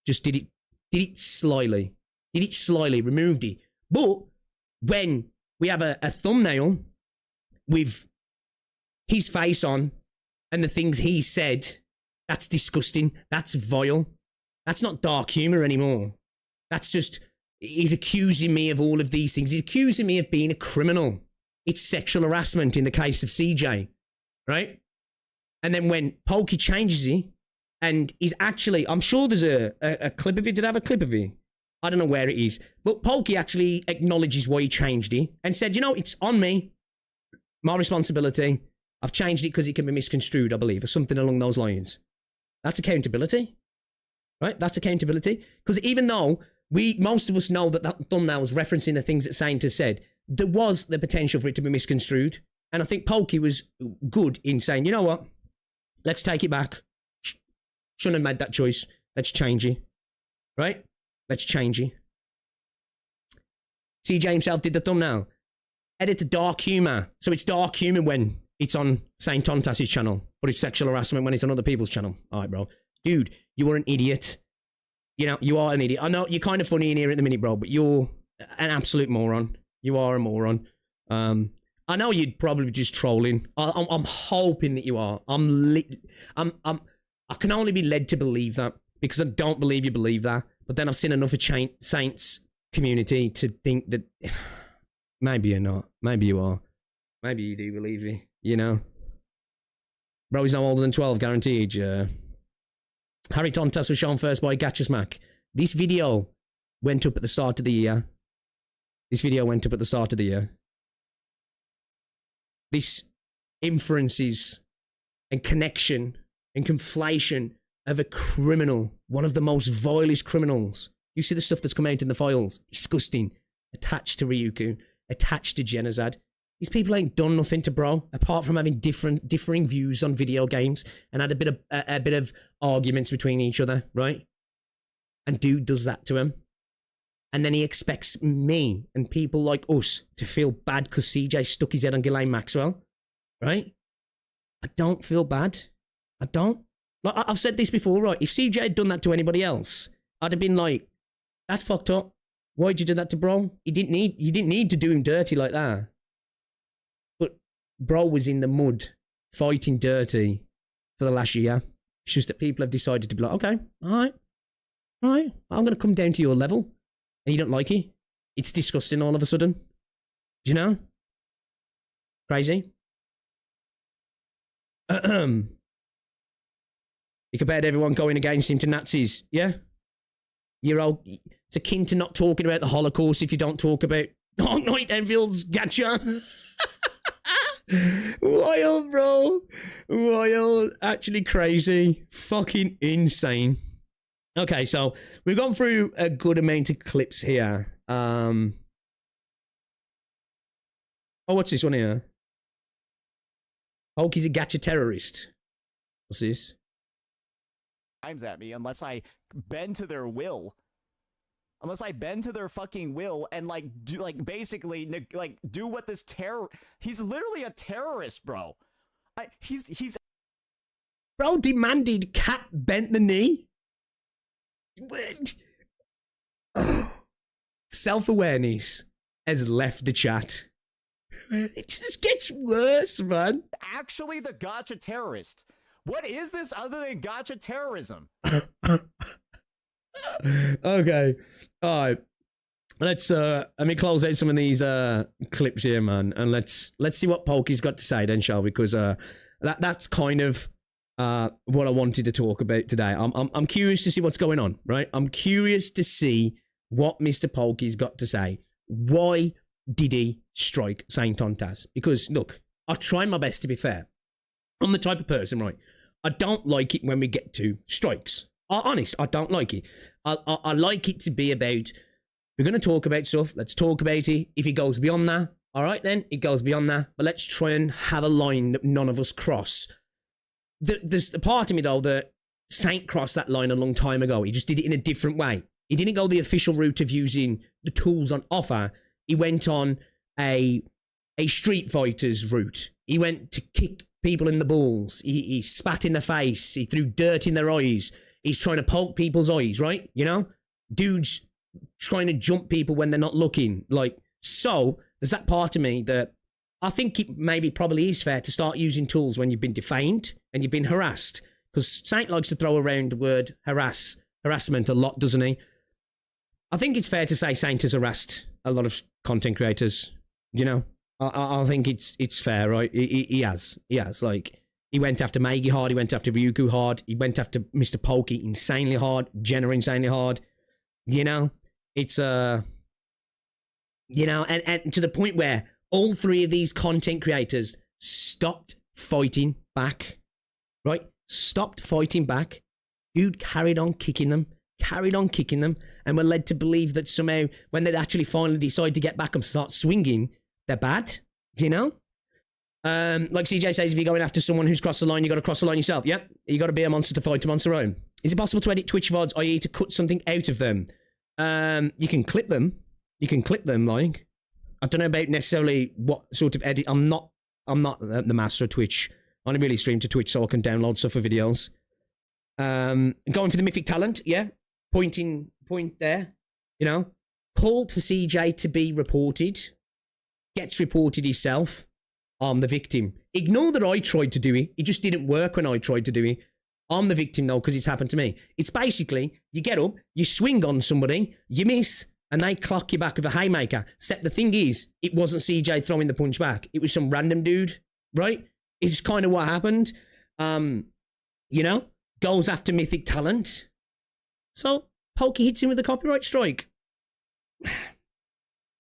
Speaker 3: just did it slyly. Did it slyly, removed it. But when we have a thumbnail with his face on and the things he said, that's disgusting. That's vile. That's not dark humour anymore. That's just, he's accusing me of all of these things. He's accusing me of being a criminal. it's sexual harassment in the case of CJ, right? And then when Pokey changes it, and he's actually, I'm sure there's a clip of it. Did I have a clip of it? I don't know where it is. But Pokey actually acknowledges why he changed it and said, you know, it's on me. My responsibility. I've changed it because it can be misconstrued, I believe, or something along those lines. That's accountability, right? That's accountability. Because even though most of us know that that thumbnail was referencing the things that Saint has said, there was the potential for it to be misconstrued. And I think Pokey was good in saying, you know what? Let's take it back. Shouldn't have made that choice. Let's change it. Right? Let's change it. CJ himself did the thumbnail. Edit to dark humour. So it's dark humour when it's on Saint Tontas's channel, but it's sexual harassment when it's on other people's channel. All right, bro. Dude, you are an idiot. You know, you are an idiot. I know you're kind of funny in here at the minute, bro, but you're an absolute moron. You are a moron. I know you'd probably be just trolling. I'm hoping that you are. I can only be led to believe that because I don't believe you believe that. But then I've seen enough of Saints community to think that maybe you're not. Maybe you are. Maybe you do believe me. You know, bro, he's no older than 12, guaranteed. Harry Tontas was shown first by Gacha Smack. This video went up at the start of the year. This inferences and connection and conflation of a criminal, one of the most vilest criminals. You see the stuff that's come out in the files. Disgusting. Attached to Ryuku. Attached to Genozad. These people ain't done nothing to bro, apart from having differing views on video games and had a bit of arguments between each other, right? And dude does that to him. And then he expects me and people like us to feel bad because CJ stuck his head on Ghislaine Maxwell, right? I don't feel bad. I don't. Like, I've said this before, right? If CJ had done that to anybody else, I'd have been like, that's fucked up. Why'd you do that to bro? You didn't need to do him dirty like that. But bro was in the mud, fighting dirty for the last year. It's just that people have decided to be like, okay, all right, I'm going to come down to your level. And you don't like it? It's disgusting all of a sudden. Do you know? Crazy. You compared everyone going against him to Nazis, yeah? It's akin to not talking about the Holocaust if you don't talk about Dark Knight Enfield's Gacha. Wild, bro. Wild. Actually crazy. Fucking insane. Okay, so we've gone through a good amount of clips here. Oh, what's this one here? Pokey's a gacha terrorist. What's this?
Speaker 5: Times at me unless I bend to their will. Unless I bend to their fucking will and basically do what this he's literally a terrorist, bro. He's
Speaker 3: bro demanded cat bent the knee. What? Self-awareness has left the chat. It just gets worse, man.
Speaker 5: Actually the gacha terrorist. What is this other than gacha terrorism?
Speaker 3: Okay. All right. Let me close out some of these clips here, man, and let's see what Pokey's got to say then, shall we? Because that's kind of what I wanted to talk about today. I'm curious to see what's going on, right? I'm curious to see what Mr. Pokey's got to say. Why did he strike Saint Tontas? Because look, I try my best to be fair. I'm the type of person, right? I don't like it when we get to strikes. Honest, I don't like it. I like it to be about, we're going to talk about stuff, let's talk about it. If it goes beyond that, all right then, it goes beyond that. But let's try and have a line that none of us cross. There's the part of me, though, that Saint crossed that line a long time ago. He just did it in a different way. He didn't go the official route of using the tools on offer. He went on a Street Fighter's route. He went to kick people in the balls. He spat in the face. He threw dirt in their eyes. He's trying to poke people's eyes, right? You know? Dudes trying to jump people when they're not looking. So there's that part of me that I think it maybe probably is fair to start using tools when you've been defamed and you've been harassed. Because Saint likes to throw around the word harassment a lot, doesn't he? I think it's fair to say Saint has harassed a lot of content creators, you know? I think it's fair, right? He has. Like, he went after Meigi hard, he went after Ryugu hard, he went after Mr. Pokey insanely hard, Jenna insanely hard. You know, it's and to the point where all three of these content creators stopped fighting back, right? Stopped fighting back. Dude carried on kicking them, and were led to believe that somehow when they'd actually finally decide to get back and start swinging, they're bad, you know? Like CJ says, if you're going after someone who's crossed the line, you got to cross the line yourself. Yep, you got to be a monster to fight a monster own. Is it possible to edit Twitch VODs, i.e. to cut something out of them? You can clip them. Like, I don't know about necessarily what sort of edit. I'm not the master of Twitch. I only really stream to Twitch so I can download stuff for videos. Going for the mythic talent, yeah. Point there, you know. Called for CJ to be reported. Gets reported himself. I'm the victim. Ignore that I tried to do it. It just didn't work when I tried to do it. I'm the victim though, because it's happened to me. It's basically, you get up, you swing on somebody, you miss, and they clock you back with a haymaker. Except the thing is, it wasn't CJ throwing the punch back. It was some random dude, right? It's kind of what happened. You know, goes after mythic talent. So, Pokey hits him with a copyright strike.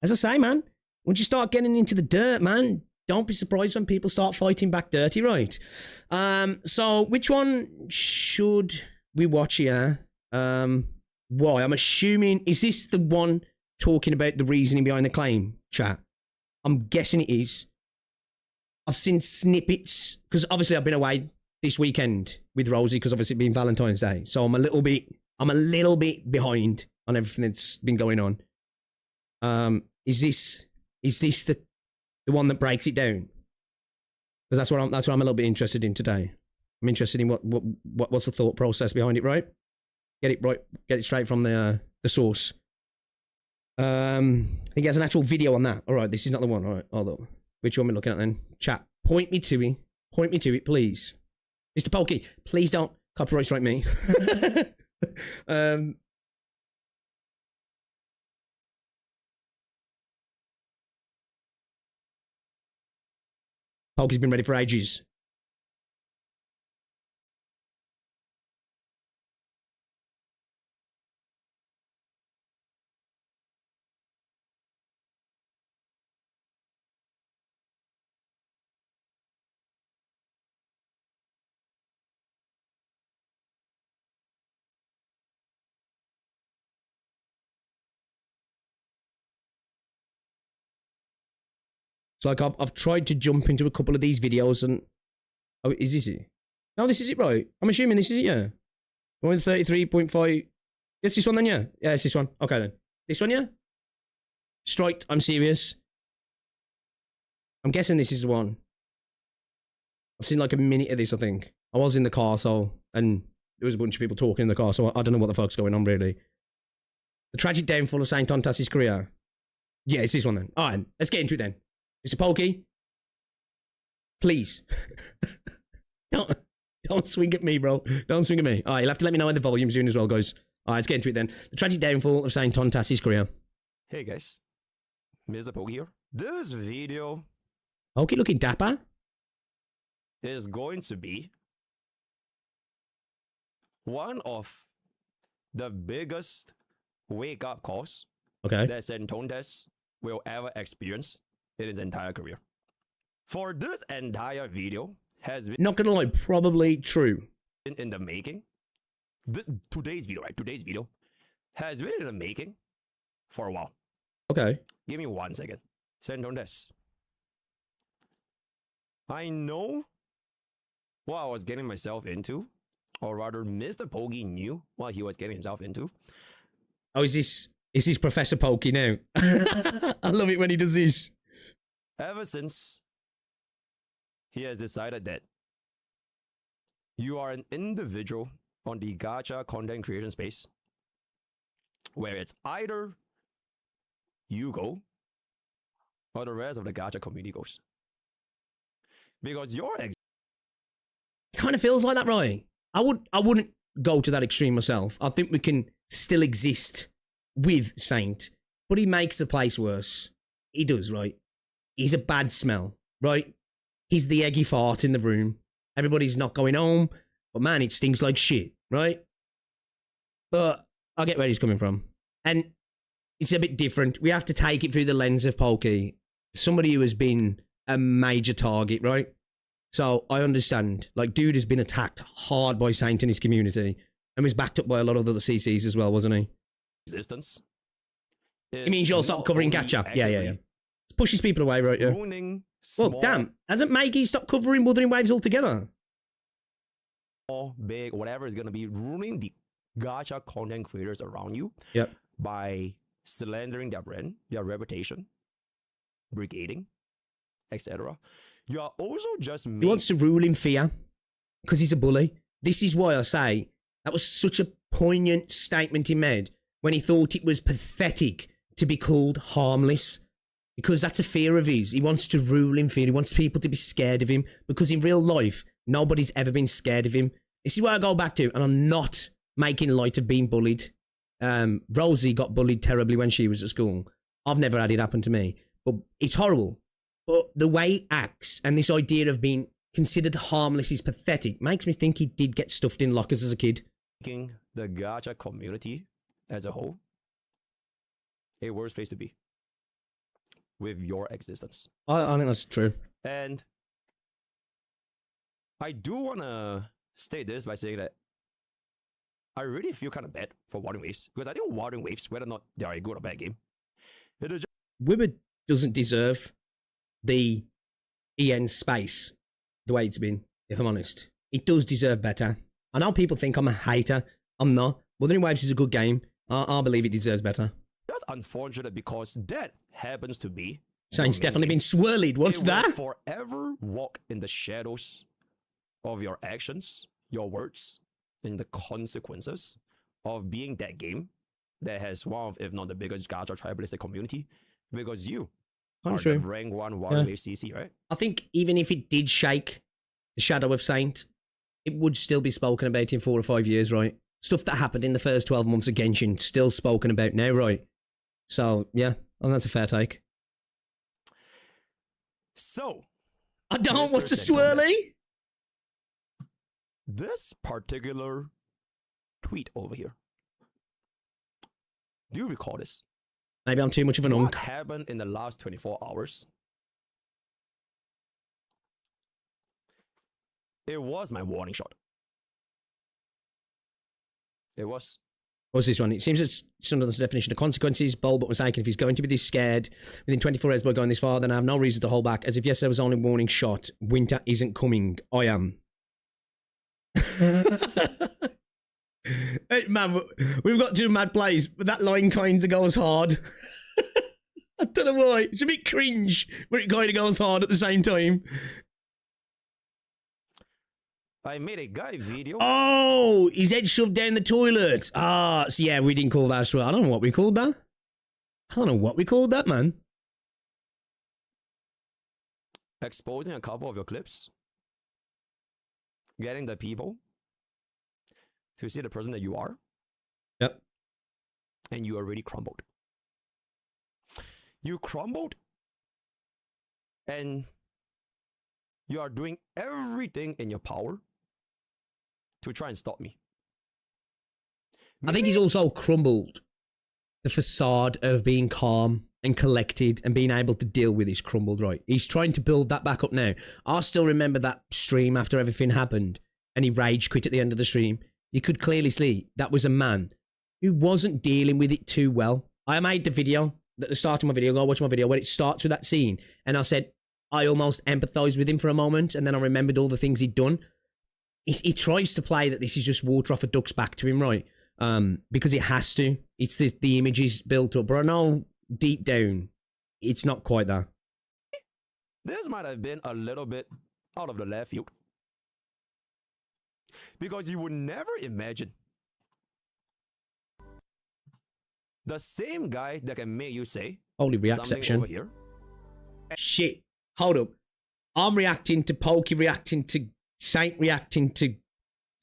Speaker 3: As I say, man, once you start getting into the dirt, man, don't be surprised when people start fighting back dirty, right? So, which one should we watch here? Why? I'm assuming, is this the one talking about the reasoning behind the claim, chat? I'm guessing it is. I've seen snippets, because obviously I've been away this weekend with Rosie, because obviously it being Valentine's Day. So I'm a little bit behind on everything that's been going on. Is this the one that breaks it down? Because that's what I'm a little bit interested in today. I'm interested in what's the thought process behind it, right? Get it straight from the source. I think he has an actual video on that. All right, this is not the one. All right, hold on. Which one are we looking at then? Chat, point me to it, please. Mr. Pokey, please don't copyright strike me. Pokey's been ready for ages. So like I've tried to jump into a couple of these videos and oh, is this it? No, this is it, right? I'm assuming this is it, yeah. Going with 33.5. It's this one then, yeah. Yeah, it's this one. Okay then. This one, yeah. Striked. I'm serious. I'm guessing this is the one. I've seen like a minute of this, I think. I was in the car, so and there was a bunch of people talking in the car, so I don't know what the fuck's going on really. The tragic downfall of Saint Tontas's career. Yeah, it's this one then. All right, let's get into it then. Mr. Pokey, please. Don't swing at me, bro. Don't swing at me. All right, you'll have to let me know when the volume's doing as well, guys. All right, let's get into it then. The tragic downfall of Saint Tontas's career.
Speaker 7: Hey guys, Mr. Pokey here. This video
Speaker 3: Pokey looking dapper.
Speaker 7: is going to be one of the biggest wake-up calls
Speaker 3: Okay.
Speaker 7: that Saint Tontas will ever experience in his entire career. For this entire video has been
Speaker 3: Not gonna lie, probably true.
Speaker 7: in the making. Today's video has been in the making for a while.
Speaker 3: Okay.
Speaker 7: Give me 1 second. Saint Tontas, I know what I was getting myself into, or rather Mr. Pokey knew what he was getting himself into.
Speaker 3: Oh, is this Professor Pokey now? I love it when he does this.
Speaker 7: Ever since he has decided that you are an individual on the Gacha content creation space, where it's either you go or the rest of the Gacha community goes. Because your
Speaker 3: It kind of feels like that, right? I wouldn't go to that extreme myself. I think we can still exist with Saint, but he makes the place worse. He does, right? he's a bad smell, right? He's the eggy fart in the room. Everybody's not going home, but man, it stinks like shit, right? But I get where he's coming from. And it's a bit different. We have to take it through the lens of Pokey. Somebody who has been a major target, right? So I understand. Like, dude has been attacked hard by Saint in his community and was backed up by a lot of other CCs as well, wasn't he?
Speaker 7: Existence.
Speaker 3: It means you'll stop covering Gacha. Yeah. Pushes people away, right? Yeah.
Speaker 7: Ruining
Speaker 3: Well,
Speaker 7: small,
Speaker 3: damn. Hasn't Maggie stopped covering Wuthering Waves altogether?
Speaker 7: big, whatever is going to be ruining the Gacha content creators around you
Speaker 3: Yep.
Speaker 7: by slandering their brand, their reputation, brigading, etc. You are also just
Speaker 3: He wants to rule in fear because he's a bully. This is why I say that was such a poignant statement he made when he thought it was pathetic to be called harmless, because that's a fear of his. He wants to rule in fear. He wants people to be scared of him, because in real life, nobody's ever been scared of him. This is where I go back to, and I'm not making light of being bullied. Rosie got bullied terribly when she was at school. I've never had it happen to me, but it's horrible. But the way he acts and this idea of being considered harmless is pathetic. Makes me think he did get stuffed in lockers as a kid.
Speaker 7: making the Gacha community as a whole a worse place to be with your existence.
Speaker 3: I think that's true.
Speaker 7: And I do want to state this by saying that I really feel kind of bad for Wuthering Waves, because I think Wuthering Waves, whether or not they are a good or bad game, it is just
Speaker 3: Wibber doesn't deserve the EN space the way it's been, if I'm honest. It does deserve better. I know people think I'm a hater. I'm not. Wuthering Waves is a good game. I believe it deserves better.
Speaker 7: unfortunate because that happens to be.
Speaker 3: Saint's
Speaker 7: your main
Speaker 3: definitely
Speaker 7: game.
Speaker 3: been swirled. What's
Speaker 7: It will
Speaker 3: that?
Speaker 7: forever walk in the shadows of your actions, your words, and the consequences of being that game that has one of, if not the biggest Gacha tribalistic community, because you are
Speaker 3: True.
Speaker 7: the rank 1 Wuthering Waves CC, right?
Speaker 3: I think even if it did shake the shadow of Saint, it would still be spoken about in 4 or 5 years, right? Stuff that happened in the first 12 months of Genshin, still spoken about now, right? So, yeah, I think that's a fair take.
Speaker 7: So,
Speaker 3: I don't
Speaker 7: Mr.
Speaker 3: want to
Speaker 7: Sentinel,
Speaker 3: swirly.
Speaker 7: this particular tweet over here. Do you recall this?
Speaker 3: Maybe I'm too much of an
Speaker 7: What
Speaker 3: unk.
Speaker 7: happened in the last 24 hours? It was my warning shot. It was.
Speaker 3: What's this one? It seems it's under the definition of consequences. Bold but mistaken. If he's going to be this scared within 24 hours by going this far, then I have no reason to hold back. As if yesterday was only a warning shot. Winter isn't coming. I am. Hey, man, we've got 2 mad plays, but that line kind of goes hard. I don't know why. It's a bit cringe, but it kind of goes hard at the same time.
Speaker 7: I made a guy video.
Speaker 3: Oh, his head shoved down the toilet. Ah, so yeah, we didn't call that as well. I don't know what we called that. I don't know what we called that, man.
Speaker 7: Exposing a couple of your clips. Getting the people to see the person that you are.
Speaker 3: Yep.
Speaker 7: And you already crumbled. You crumbled. And you are doing everything in your power to try and stop me.
Speaker 3: I think he's also crumbled the facade of being calm and collected and being able to deal with his crumbled, right? He's trying to build that back up now. I still remember that stream after everything happened and he rage quit at the end of the stream. You could clearly see that was a man who wasn't dealing with it too well. I made the video at the start of my video, go watch my video, where it starts with that scene. And I said, I almost empathized with him for a moment. And then I remembered all the things he'd done. He tries to play that this is just water off a duck's back to him, right? Because it has to. It's this, the image is built up. But I know deep down, it's not quite that.
Speaker 7: This might have been a little bit out of the left field. Because you would never imagine the same guy that can make you say
Speaker 3: Holy react
Speaker 7: something
Speaker 3: section.
Speaker 7: over here.
Speaker 3: Shit. Hold up. I'm reacting to Pokey reacting to Saint reacting to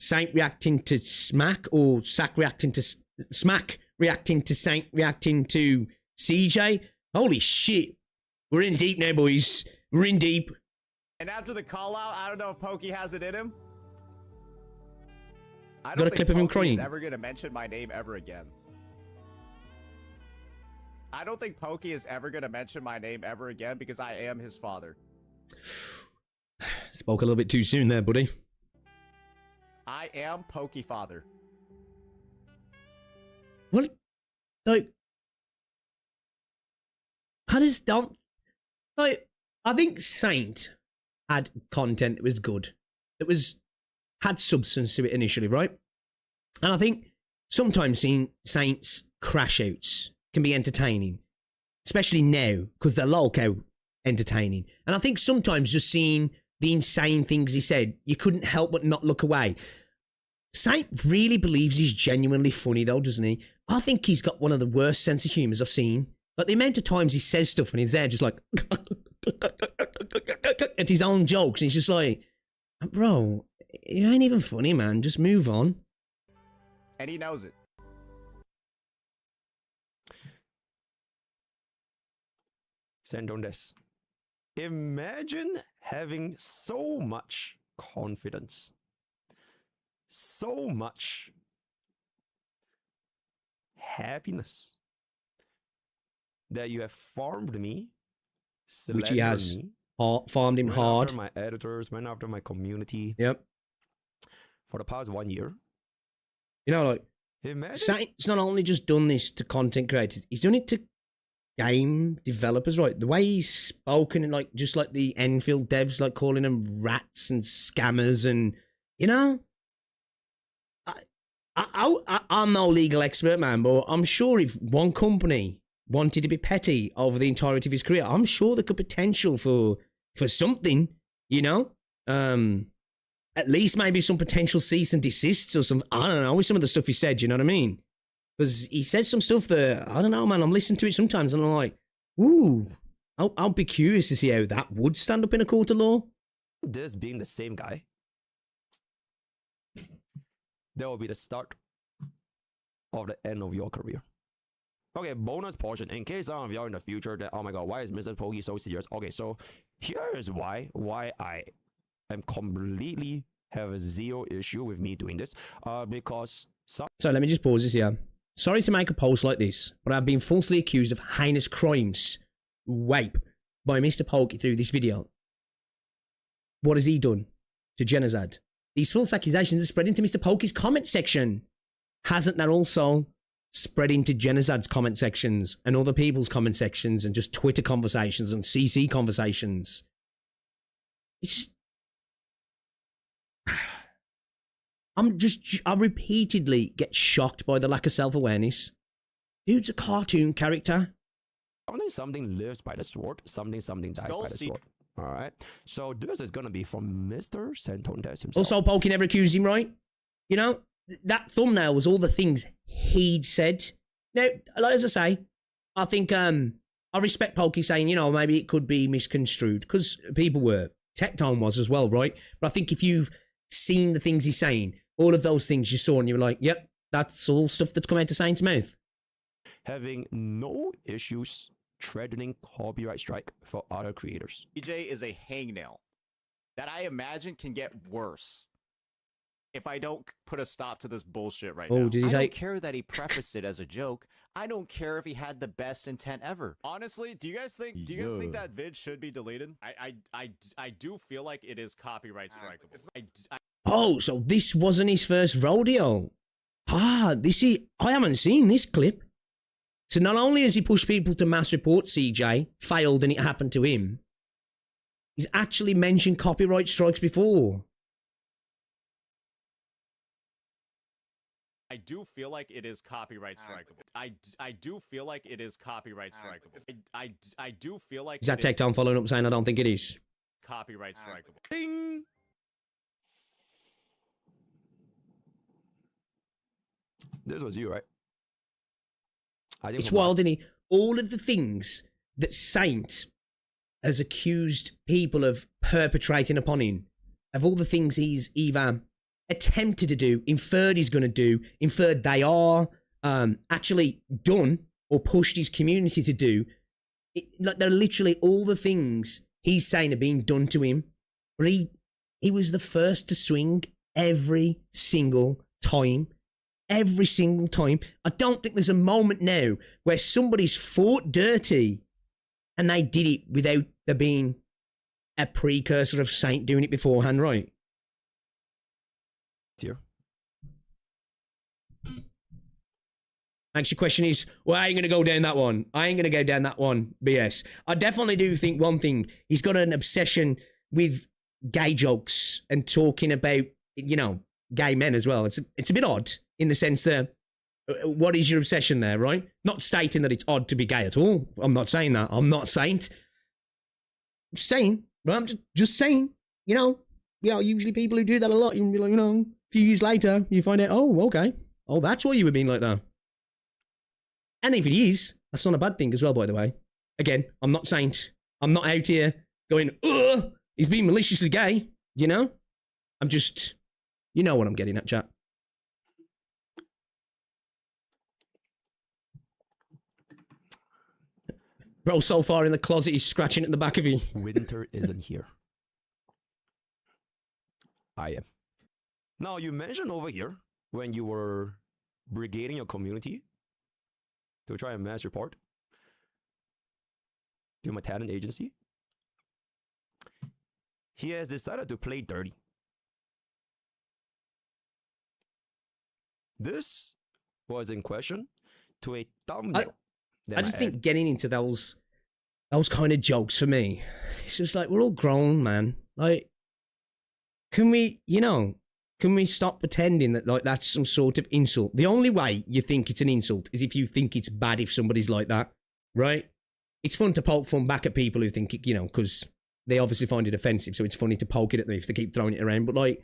Speaker 3: Saint reacting to Smack, or Sack reacting to Smack reacting to Saint reacting to CJ. Holy shit. We're in deep now, boys. We're in deep.
Speaker 5: And after the call out, I don't know if Pokey has it in him. I
Speaker 3: Got a clip of him
Speaker 5: Pokey is
Speaker 3: crying.
Speaker 5: ever gonna mention my name ever again. I don't think Pokey is ever gonna mention my name ever again because I am his father.
Speaker 3: Spoke a little bit too soon there, buddy.
Speaker 5: I am Pokey father.
Speaker 3: What? Like, how does Dom... Like, I think Saint had content that was good. That had substance to it initially, right? And I think sometimes seeing Saint's crash outs can be entertaining. Especially now, because they're lolcow entertaining. And I think sometimes just seeing the insane things he said, you couldn't help but not look away. Saint really believes he's genuinely funny though, doesn't he? I think he's got one of the worst sense of humours I've seen. Like the amount of times he says stuff and he's there just like at his own jokes. And he's just like, bro, you ain't even funny, man. Just move on.
Speaker 5: And he knows it.
Speaker 7: Send on this. Imagine having so much confidence, so much happiness that you have farmed me,
Speaker 3: Which he has.
Speaker 7: me,
Speaker 3: Farmed him
Speaker 7: went
Speaker 3: hard.
Speaker 7: after my editors, went after my community.
Speaker 3: Yep.
Speaker 7: For the past 1 year.
Speaker 3: You know, like,
Speaker 7: Imagine.
Speaker 3: Saint's not only just done this to content creators, he's done it to game developers, right? The way he's spoken and like just like the Enfield devs, like calling them rats and scammers, and you know, I'm no legal expert, man, but I'm sure if one company wanted to be petty over the entirety of his career, I'm sure there could potential for something, you know, at least maybe some potential cease and desists or some, I don't know, with some of the stuff he said, you know what I mean? Because he says some stuff that, I don't know, man, I'm listening to it sometimes and I'm like, ooh, I'll be curious to see how that would stand up in a court of law.
Speaker 7: This being the same guy, that will be the start of the end of your career. Okay, bonus portion. In case some of y'all in the future that, oh my god, why is Mr. Pokey so serious? Okay, so here is why I am completely have a zero issue with me doing this. Because some...
Speaker 3: So let me just pause this here. Sorry to make a post like this, but I've been falsely accused of heinous crimes, rape, by Mr. Pokey through this video. What has he done to Genozad? These false accusations are spread into Mr. Pokey's comment section. Hasn't that also spread into Genozad's comment sections and other people's comment sections and just Twitter conversations and CC conversations? It's... I repeatedly get shocked by the lack of self-awareness. Dude's a cartoon character.
Speaker 7: Something lives by the sword, something dies by the sword. All right. So this is gonna be from Mr. Santondes himself.
Speaker 3: Also, Pokey never accused him, right? You know, that thumbnail was all the things he'd said. Now, like as I say, I think I respect Pokey saying, you know, maybe it could be misconstrued because people were. Tectone was as well, right? But I think if you've seen the things he's saying, all of those things you saw and you were like, yep, that's all stuff that's come out of Saint's mouth.
Speaker 7: Having no issues threatening copyright strike for other creators.
Speaker 5: DJ is a hangnail that I imagine can get worse if I don't put a stop to this bullshit right now.
Speaker 3: Did he
Speaker 5: I
Speaker 3: say...
Speaker 5: don't care that he prefaced it as a joke. I don't care if he had the best intent ever. Honestly, do you guys think that vid should be deleted? I do feel like it is copyright strikeable.
Speaker 3: Oh, so this wasn't his first rodeo. I haven't seen this clip. So not only has he pushed people to mass report CJ, failed and it happened to him, he's actually mentioned copyright strikes before.
Speaker 5: I do feel like it is copyright strikeable. I do feel like it is copyright strikeable. I do feel like
Speaker 3: Is that Tectone following up saying I don't think it is?
Speaker 5: Copyright strikeable.
Speaker 7: Ding! This was you, right?
Speaker 3: It's wild, isn't it? All of the things that Saint has accused people of perpetrating upon him, of all the things he's either attempted to do, inferred he's going to do, inferred they are, actually done or pushed his community to do, Like, they're literally all the things he's saying are being done to him. But he was the first to swing every single time. Every single time. I don't think there's a moment now where somebody's fought dirty and they did it without there being a precursor of Saint doing it beforehand, right?
Speaker 7: Here.
Speaker 3: Next question is, well, I ain't going to go down that one. I ain't going to go down that one, BS. I definitely do think one thing, he's got an obsession with gay jokes and talking about, you know, gay men as well. It's a bit odd in the sense that, what is your obsession there, right? Not stating that it's odd to be gay at all. I'm not saying that. I'm not saying. Just saying. Well, I'm just saying, you know, usually people who do that a lot, you like, you know, a few years later, you find out, oh, okay. Oh, that's why you were being like that. And if it is, that's not a bad thing as well, by the way. Again, I'm not saying, I'm not out here going, ugh, he's being maliciously gay, you know? I'm just, you know what I'm getting at, chat. Bro, so far in the closet, he's scratching at the back of you.
Speaker 7: Winter isn't here. I am. Now, you mentioned over here when you were brigading your community to try and match your part to my talent agency. He has decided to play dirty. This was in question to a thumbnail.
Speaker 3: I just think getting into those kind of jokes for me, it's just like, we're all grown, man. Like, can we stop pretending that, like, that's some sort of insult? The only way you think it's an insult is if you think it's bad if somebody's like that, right? It's fun to poke fun back at people who think it, you know, because they obviously find it offensive, so it's funny to poke it at them if they keep throwing it around. But, like,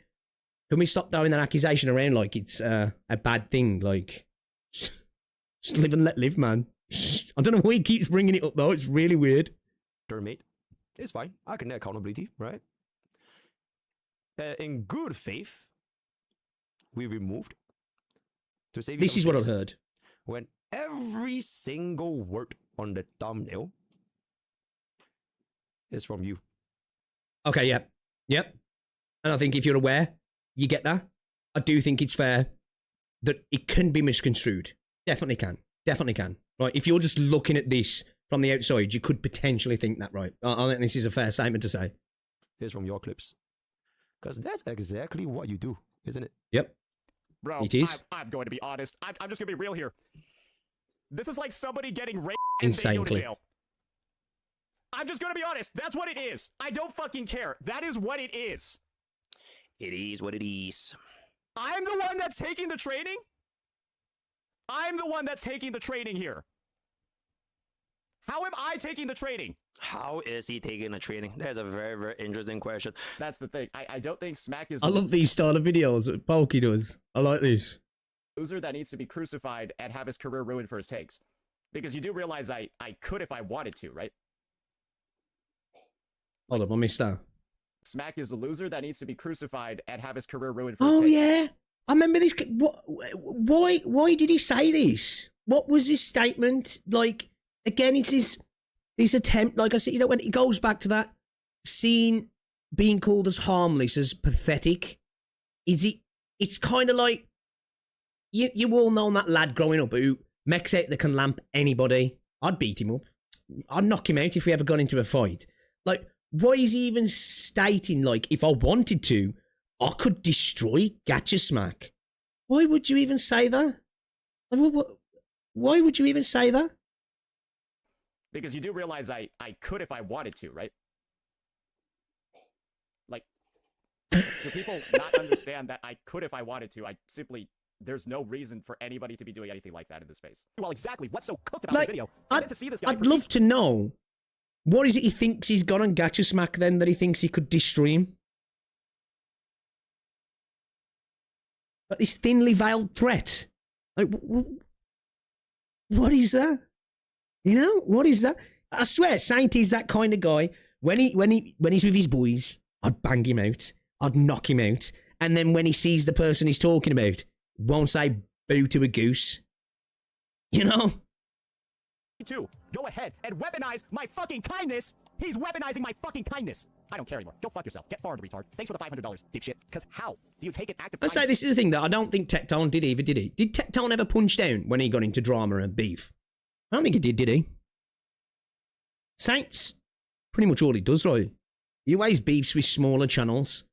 Speaker 3: can we stop throwing that accusation around like it's a bad thing? Like, just live and let live, man. I don't know why he keeps bringing it up, though. It's really weird.
Speaker 7: Mate, it's fine. I can get accountability, right? In good faith, we removed to save you
Speaker 3: This
Speaker 7: some
Speaker 3: is what I've
Speaker 7: space,
Speaker 3: heard.
Speaker 7: when every single word on the thumbnail is from you.
Speaker 3: Okay, yep. And I think if you're aware, you get that. I do think it's fair that it can be misconstrued. Definitely can. Right, if you're just looking at this from the outside, you could potentially think that, right? I think this is a fair statement to say.
Speaker 7: Here's from your clips. Because that's exactly what you do, isn't it?
Speaker 3: Yep.
Speaker 5: Bro,
Speaker 3: It is.
Speaker 5: I'm going to be honest. I'm just going to be real here. This is like somebody getting raped
Speaker 3: Insane
Speaker 5: and they go to
Speaker 3: clip.
Speaker 5: jail. I'm just going to be honest. That's what it is. I don't fucking care. That is what it is.
Speaker 7: It is what it is.
Speaker 5: I'm the one that's taking the training? I'm the one that's taking the training here. How am I taking the training?
Speaker 7: How is he taking the training? That's a very, very interesting question.
Speaker 5: That's the thing. I don't think Smack is
Speaker 3: I love these style of videos that Pokey does. I like this.
Speaker 5: a loser that needs to be crucified and have his career ruined for his takes. Because you do realize I could if I wanted to, right?
Speaker 3: Hold up, I missed that.
Speaker 5: Smack is a loser that needs to be crucified and have his career ruined for his takes.
Speaker 3: Oh, yeah. I remember this. Why did he say this? What was his statement? Like, again, it's his attempt. Like I said, you know, when it goes back to that scene being called as harmless, as pathetic. It's kind of like, you all know that lad growing up who makes out they can lamp anybody. I'd beat him up. I'd knock him out if we ever got into a fight. Like, why is he even stating, like, if I wanted to, I could destroy Gacha Smack? Why would you even say that? Why would you even say that?
Speaker 5: Because you do realize I could if I wanted to, right? Like, do people not understand that I could if I wanted to? There's no reason for anybody to be doing anything like that in this space. Well, exactly. What's so cooked about
Speaker 3: Like,
Speaker 5: the video? To see this guy
Speaker 3: I'd love to know, what is it he thinks he's got on Gacha Smack then that he thinks he could destroy him? Like this thinly veiled threat. Like, what is that? You know, what is that? I swear, Saint is that kind of guy. When he's with his boys, I'd bang him out. I'd knock him out. And then when he sees the person he's talking about, won't say boo to a goose. You know?
Speaker 5: too. Go ahead and weaponize my fucking kindness. He's weaponizing my fucking kindness. I don't care anymore. Go fuck yourself. Get farmed, retard. Thanks for the $500, dipshit. Because how do you take an active?
Speaker 3: I say this is the thing that I don't think Tectone did either, did he? Did Tectone ever punch down when he got into drama and beef? I don't think he did he? Saints, pretty much all he does, right? He always beefs with smaller channels.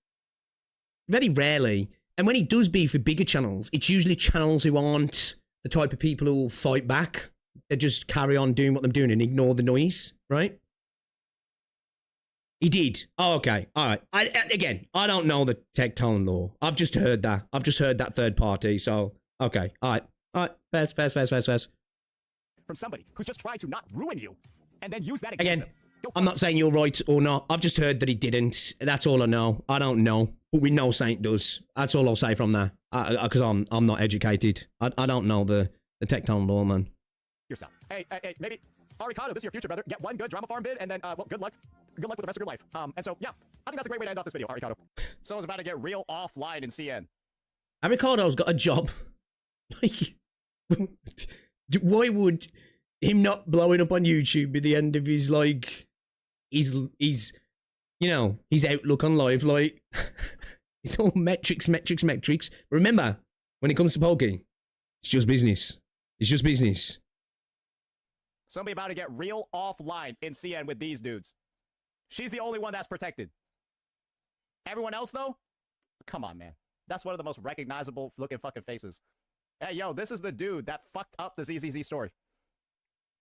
Speaker 3: Very rarely. And when he does beef with bigger channels, it's usually channels who aren't the type of people who will fight back. They just carry on doing what they're doing and ignore the noise, right? He did. Oh, okay. All right. I don't know the Tectone law. I've just heard that. I've just heard that third party. So, okay. All right. All right. Fast.
Speaker 5: From somebody who's just trying to not ruin you and then use that against them.
Speaker 3: I'm not saying you're right or not. I've just heard that he didn't. That's all I know. I don't know. But we know Saint does. That's all I'll say from there. Because I'm not educated. I don't know the Tectone law, man.
Speaker 5: Yourself. Hey, maybe Aricado, this is your future, brother. Get one good drama farm bid, and then, well, good luck. Good luck with the rest of your life. And so, yeah, I think that's a great way to end off this video, Aricado. Someone's about to get real offline in CN.
Speaker 3: Aricado's got a job. Like, why would him not blowing up on YouTube be the end of his, like, his his outlook on life? Like, it's all metrics. Remember, when it comes to Pokey, it's just business. It's just business.
Speaker 5: Somebody about to get real offline in CN with these dudes. She's the only one that's protected. Everyone else, though? Come on, man. That's one of the most recognizable looking fucking faces. Hey, yo, this is the dude that fucked up the ZZZ story.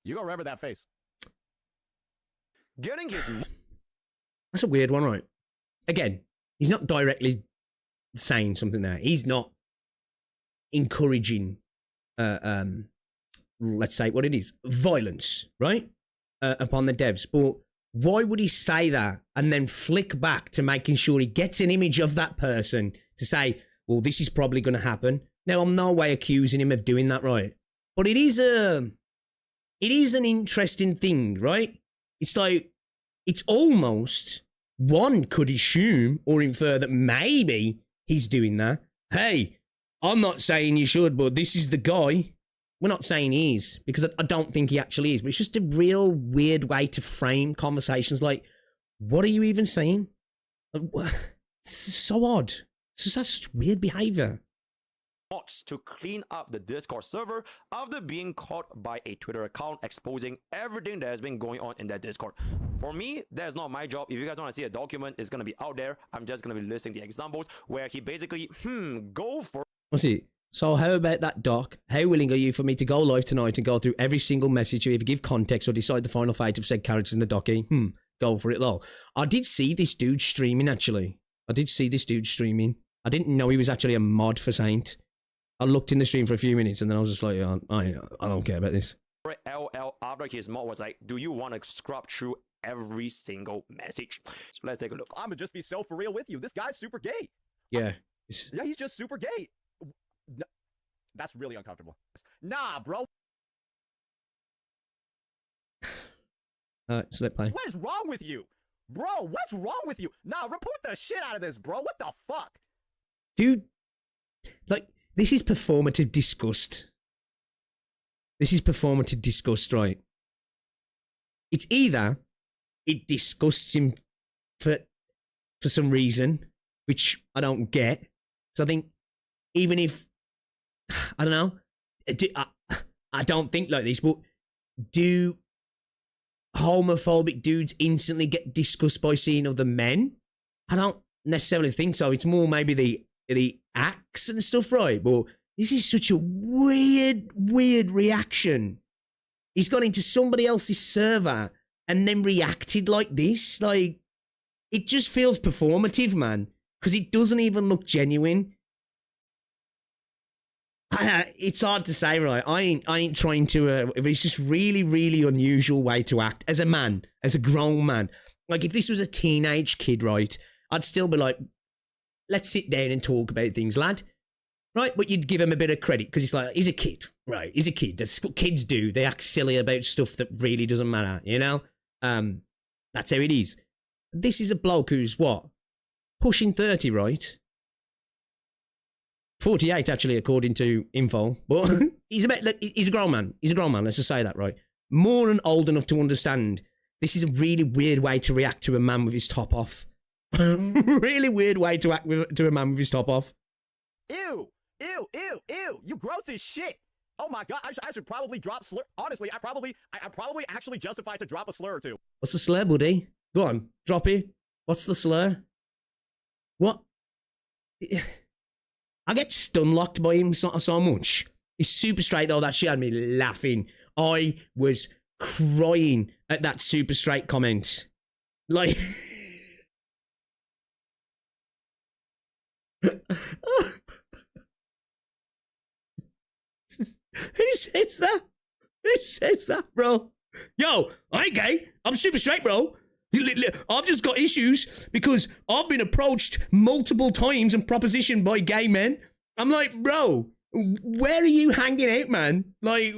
Speaker 5: You gonna remember that face.
Speaker 7: Getting his...
Speaker 3: That's a weird one, right? Again, he's not directly saying something there. He's not encouraging, let's say what it is, violence, right? Upon the devs. But why would he say that and then flick back to making sure he gets an image of that person to say, well, this is probably going to happen? Now, I'm no way accusing him of doing that, right? But it is an interesting thing, right? It's like, it's almost, one could assume or infer that maybe he's doing that. Hey, I'm not saying you should, but this is the guy. We're not saying he is, because I don't think he actually is, but it's just a real weird way to frame conversations. Like, what are you even saying? It's so odd. It's just such weird behavior.
Speaker 7: To clean up the Discord server after being caught by a Twitter account exposing everything that has been going on in that Discord. For me, that's not my job. If you guys want to see a document, it's going to be out there. I'm just going to be listing the examples where he basically, go for...
Speaker 3: What's it? So how about that, Doc? How willing are you for me to go live tonight and go through every single message, or either give context or decide the final fate of said characters in the docky? Go for it, lol. I did see this dude streaming, actually. I didn't know he was actually a mod for Saint. I looked in the stream for a few minutes and then I was just like, I don't care about this.
Speaker 7: LL after his mod was like, do you want to scrub through every single message? So let's take a look.
Speaker 5: I'm gonna just be so for real with you. This guy's super gay.
Speaker 3: Yeah.
Speaker 5: Yeah, he's just super gay. No, that's really uncomfortable. Nah, bro.
Speaker 3: So let's play.
Speaker 5: What is wrong with you? Bro, what's wrong with you? Nah, report the shit out of this, bro. What the fuck?
Speaker 3: Dude, like, this is performative disgust. Right? It's either it disgusts him for some reason, which I don't get. So I think even if, I don't know, I don't think like this, but do homophobic dudes instantly get disgusted by seeing other men? I don't necessarily think so. It's more maybe the acts and stuff, right? But this is such a weird reaction. He's gone into somebody else's server and then reacted like this. Like, it just feels performative, man, because it doesn't even look genuine. It's hard to say, right? I ain't trying to. It's just really unusual way to act as a man, as a grown man. Like, if this was a teenage kid, right, I'd still be like, let's sit down and talk about things, lad. Right? But you'd give him a bit of credit because it's like, he's a kid, right? He's a kid. That's what kids do. They act silly about stuff that really doesn't matter, you know? That's how it is. This is a bloke who's what? Pushing 30, right? 48, actually, according to info. But he's a grown man. He's a grown man. Let's just say that, right? more than old enough to understand this is a really weird way to react to a man with his top off. Really weird way to act to a man with his top off.
Speaker 5: Ew, ew, ew, ew. You gross as shit. Oh my god, I should probably drop slur. Honestly, I probably actually justified to drop a slur or two.
Speaker 3: What's the slur, buddy? Go on, drop it. What's the slur? What? I get stun locked by him so much. He's super straight though. That shit had me laughing. I was crying at that super straight comment. Like... Who says that? Who says that, bro? Yo, I ain't gay. I'm super straight, bro. I've just got issues because I've been approached multiple times and propositioned by gay men. I'm like, bro, where are you hanging out, man? Like,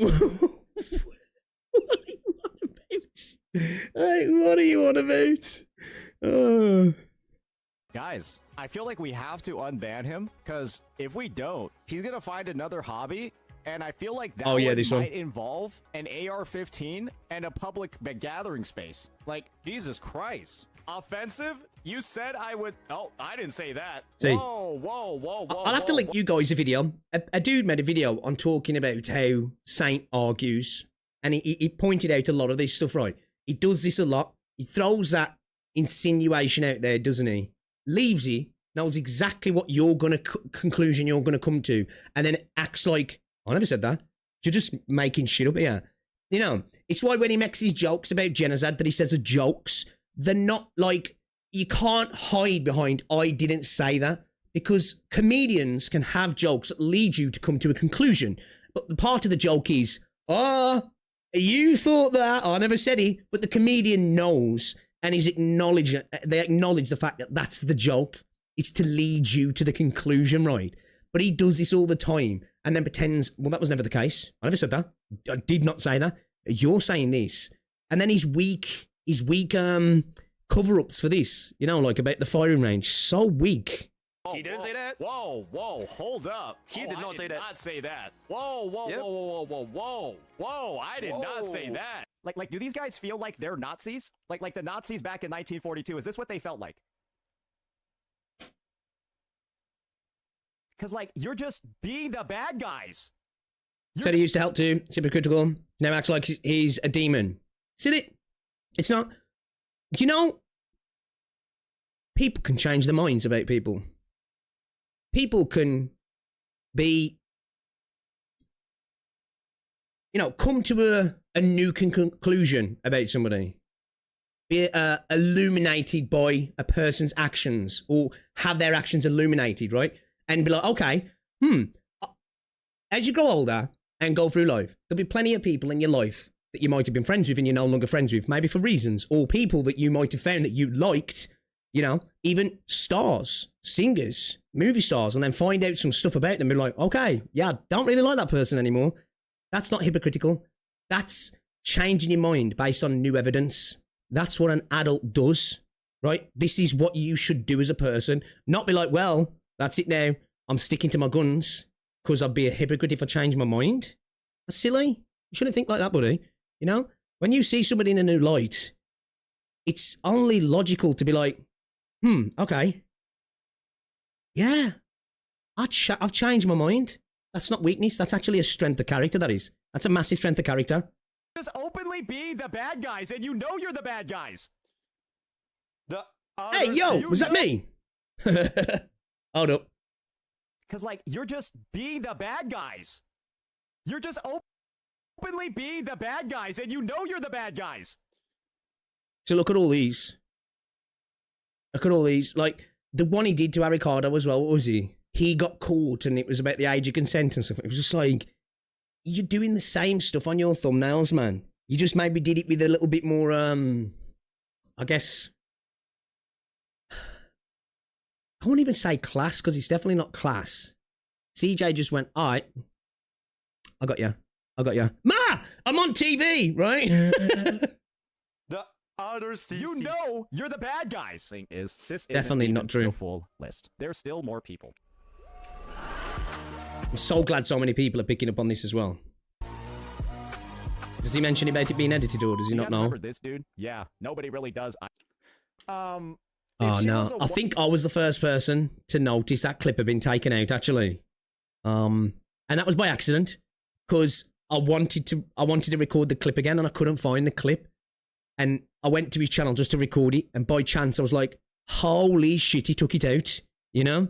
Speaker 3: what are you on about?
Speaker 5: Guys, I feel like we have to unban him, because if we don't, he's gonna find another hobby, and I feel like that might involve an AR-15 and a public gathering space. Like, Jesus Christ. Offensive? You said I would... Oh, I didn't say that.
Speaker 3: See,
Speaker 5: whoa.
Speaker 3: I'll have to link you guys a video. A dude made a video on talking about how Saint argues, and he pointed out a lot of this stuff, right? He does this a lot. He throws that insinuation out there, doesn't he? Leaves you, knows exactly what you're gonna conclusion you're gonna come to, and then acts like, I never said that. You're just making shit up here. You know, it's why when he makes his jokes about genocide that he says are jokes, they're not like, you can't hide behind, I didn't say that, because comedians can have jokes that lead you to come to a conclusion. But the part of the joke is, you thought that, I never said it, but the comedian knows, and they acknowledge the fact that that's the joke. It's to lead you to the conclusion, right? But he does this all the time and then pretends, well, that was never the case. I never said that. I did not say that. You're saying this. And then his weak cover-ups for this, you know, like about the firing range. So weak.
Speaker 7: He didn't say that?
Speaker 5: Whoa, hold up.
Speaker 7: He did not say that.
Speaker 5: I did not say that. Whoa, I did not say that. Like, do these guys feel like they're Nazis? Like the Nazis back in 1942, is this what they felt like? Because, like, you're just being the bad guys.
Speaker 3: Said he used to help too. It's hypocritical. Now acts like he's a demon. See it? It's not. You know, people can change their minds about people. People can be, you know, come to a new conclusion about somebody. Be illuminated by a person's actions, or have their actions illuminated, right? And be like, okay, as you grow older and go through life, there'll be plenty of people in your life that you might have been friends with and you're no longer friends with, maybe for reasons, or people that you might have found that you liked, you know, even stars, singers, movie stars, and then find out some stuff about them and be like, okay, yeah, don't really like that person anymore. That's not hypocritical. That's changing your mind based on new evidence. That's what an adult does, right? This is what you should do as a person. Not be like, well, that's it now. I'm sticking to my guns because I'd be a hypocrite if I change my mind. That's silly. You shouldn't think like that, buddy. You know, when you see somebody in a new light, it's only logical to be like, okay. Yeah, I've changed my mind. That's not weakness. That's actually a strength of character, that is. That's a massive strength of character.
Speaker 5: Just openly be the bad guys, and you know you're the bad guys.
Speaker 3: Hey, yo, was that me? Hold up.
Speaker 5: Because, like, you're just being the bad guys. You're just openly being the bad guys, and you know you're the bad guys.
Speaker 3: So look at all these. Look at all these. Like, the one he did to Ricardo as well, what was he? He got caught, and it was about the age of consent and stuff. It was just like, you're doing the same stuff on your thumbnails, man. You just maybe did it with a little bit more, I guess... I won't even say class, because it's definitely not class. CJ just went, all right, I got you. Ma, I'm on TV, right?
Speaker 7: The other CC.
Speaker 5: You know you're the bad guys. Thing is, this
Speaker 3: definitely
Speaker 5: isn't
Speaker 3: not true.
Speaker 5: The full list. There's still more people.
Speaker 3: I'm so glad so many people are picking up on this as well. Does he mention about it being edited, or does he
Speaker 5: You
Speaker 3: not
Speaker 5: guys
Speaker 3: know?
Speaker 5: remember this dude? Yeah, nobody really does. If
Speaker 3: Oh
Speaker 5: she
Speaker 3: no!
Speaker 5: was a
Speaker 3: I think I was the first person to notice that clip had been taken out. Actually, and that was by accident, because I wanted to record the clip again, and I couldn't find the clip, and I went to his channel just to record it, and by chance I was like, "Holy shit!" He took it out. You know?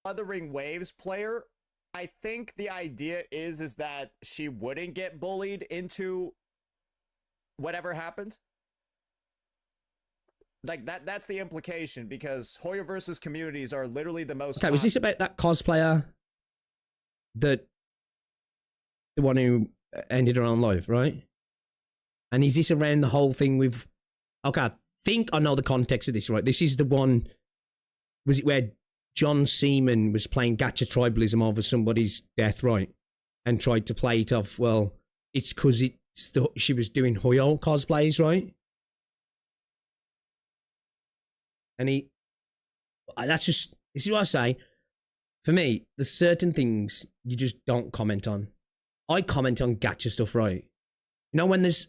Speaker 5: Wuthering Waves player, I think the idea is that she wouldn't get bullied into whatever happened. Like that's the implication, because Hoya versus communities are literally the most.
Speaker 3: Okay, was this about that cosplayer, the one who ended her own life, right? And is this around the whole thing with? Okay, I think I know the context of this, right? This is the one. Was it where John Seaman was playing gacha tribalism over somebody's death, right? And tried to play it off. Well, it's because she was doing Hoyo cosplays, right? And this is what I say. For me, there's certain things you just don't comment on. I comment on gacha stuff, right? You know, when there's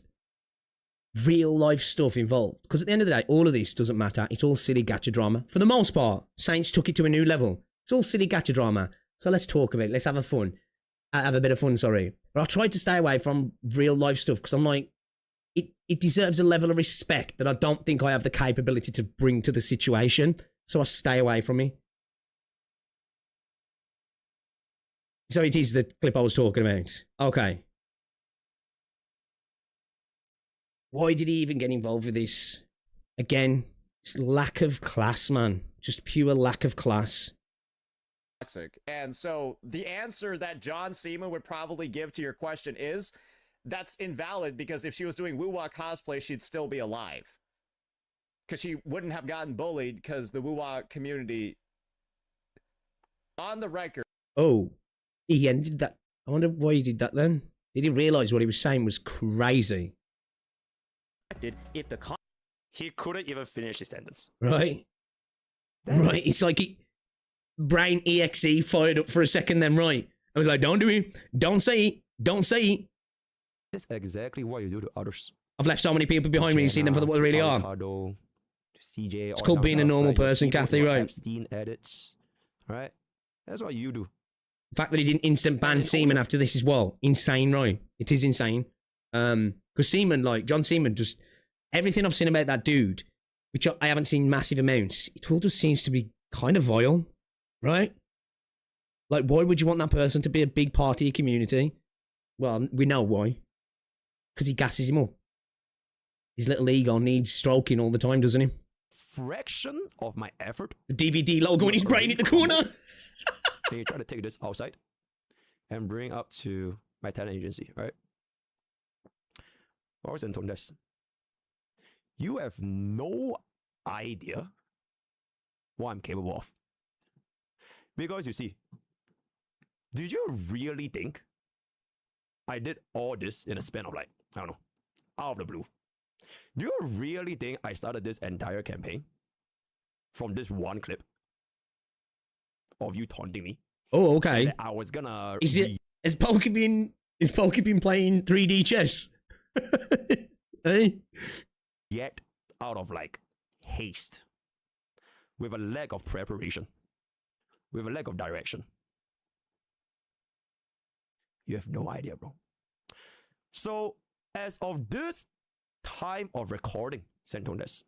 Speaker 3: real life stuff involved. Because at the end of the day, all of this doesn't matter. It's all silly gacha drama. For the most part, Saints took it to a new level. It's all silly gacha drama. So let's talk about it. Let's have a bit of fun, sorry. But I tried to stay away from real life stuff because I'm like, it deserves a level of respect that I don't think I have the capability to bring to the situation. So I stay away from it. So it is the clip I was talking about. Okay. Why did he even get involved with this? Again, it's lack of class, man. Just pure lack of class.
Speaker 5: Toxic. And so the answer that John Seaman would probably give to your question is, that's invalid, because if she was doing woo-wah cosplay, she'd still be alive. Because she wouldn't have gotten bullied, because the woo-wah community, on the record...
Speaker 3: Oh, he ended that. I wonder why he did that then. Did he realise what he was saying was crazy?
Speaker 7: If the he couldn't even finish his sentence.
Speaker 3: Right? Right, it's like brain EXE fired up for a second then, right? I was like, don't do it. Don't say it. Don't say it.
Speaker 7: That's exactly what you do to others.
Speaker 3: I've left so many people behind me and seen them for what they really are.
Speaker 7: CJ,
Speaker 3: it's called being a normal person, Kathy, right?
Speaker 7: Epstein edits, right? That's what you do.
Speaker 3: The fact that he didn't instant ban Seaman after this as well. Insane, right? It is insane. Because Seaman, like, John Seaman, just everything I've seen about that dude, which I haven't seen massive amounts, it all just seems to be kind of vile, right? Like, why would you want that person to be a big part of your community? Well, we know why. Because he gasses him up. His little ego needs stroking all the time, doesn't he?
Speaker 7: Fraction of my effort.
Speaker 3: The DVD logo in his brain in the corner.
Speaker 7: Can you try to take this outside and bring up to my talent agency, right? Boris and Tondes, you have no idea what I'm capable of. Because you see, did you really think I did all this in a span of like, I don't know, out of the blue? Do you really think I started this entire campaign from this one clip of you taunting me?
Speaker 3: Oh, okay.
Speaker 7: I was gonna...
Speaker 3: Has Pokey been playing 3D chess? Hey?
Speaker 7: Yet out of like haste, with a lack of preparation, with a lack of direction. You have no idea, bro. So, as of this time of recording, Santones,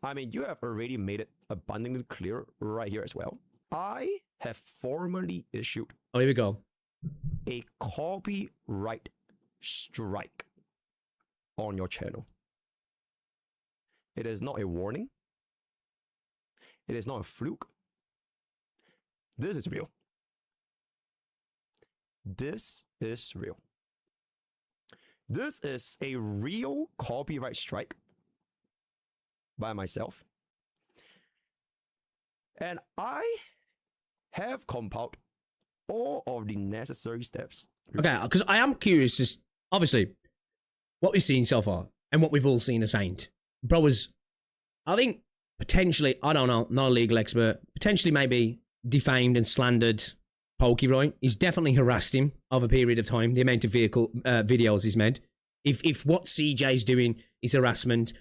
Speaker 7: I mean, you have already made it abundantly clear right here as well. I have formally issued...
Speaker 3: Oh, here we go.
Speaker 7: ...a copyright strike on your channel. It is not a warning. It is not a fluke. This is real. This is real. This is a real copyright strike by myself. And I have compiled all of the necessary steps.
Speaker 3: Okay, because I am curious, just obviously, what we've seen so far and what we've all seen as Saint. Bro was, I think, potentially, I don't know, not a legal expert, potentially maybe defamed and slandered Pokey, right? He's definitely harassed him over a period of time, the amount of videos he's made. If what CJ's doing is harassment,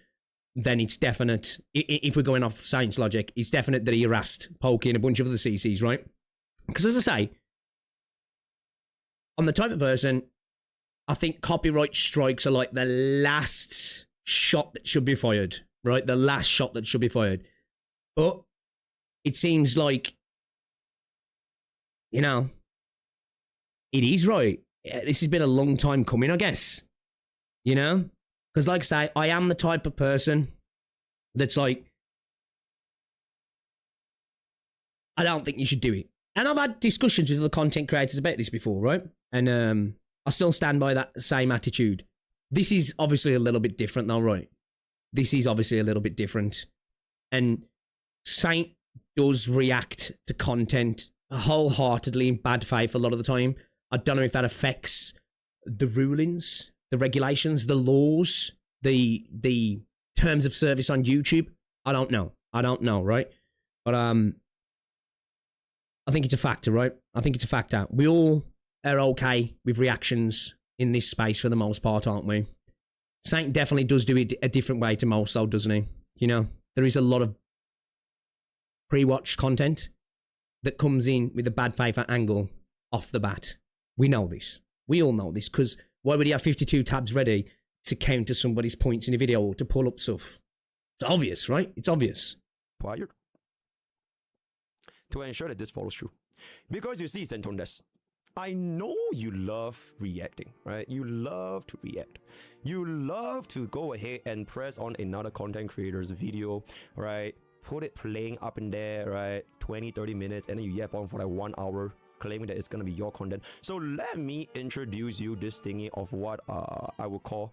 Speaker 3: then it's definite. If we're going off science logic, it's definite that he harassed Pokey and a bunch of other CCs, right? Because as I say, I'm the type of person, I think copyright strikes are like the last shot that should be fired, right? The last shot that should be fired. But it seems like, you know, it is right. This has been a long time coming, I guess. You know? Because like I say, I am the type of person that's like, I don't think you should do it. And I've had discussions with other content creators about this before, right? And I still stand by that same attitude. This is obviously a little bit different though, right? This is obviously a little bit different. And Saint does react to content wholeheartedly in bad faith a lot of the time. I don't know if that affects the rulings, the regulations, the laws, the terms of service on YouTube. I don't know, right? But I think it's a factor, right? I think it's a factor. We all are okay with reactions in this space for the most part, aren't we? Saint definitely does do it a different way to most, though, doesn't he? You know, there is a lot of pre-watched content that comes in with a bad faith angle off the bat. We know this. We all know this, because why would he have 52 tabs ready to counter somebody's points in a video or to pull up stuff? It's obvious, right? It's obvious.
Speaker 7: Required to ensure that this follows through. Because you see, Santondes, I know you love reacting, right? You love to react. You love to go ahead and press on another content creator's video, right? Put it playing up in there, right? 20, 30 minutes, and then you yap on for like 1 hour, claiming that it's going to be your content. So let me introduce you this thingy of what I would call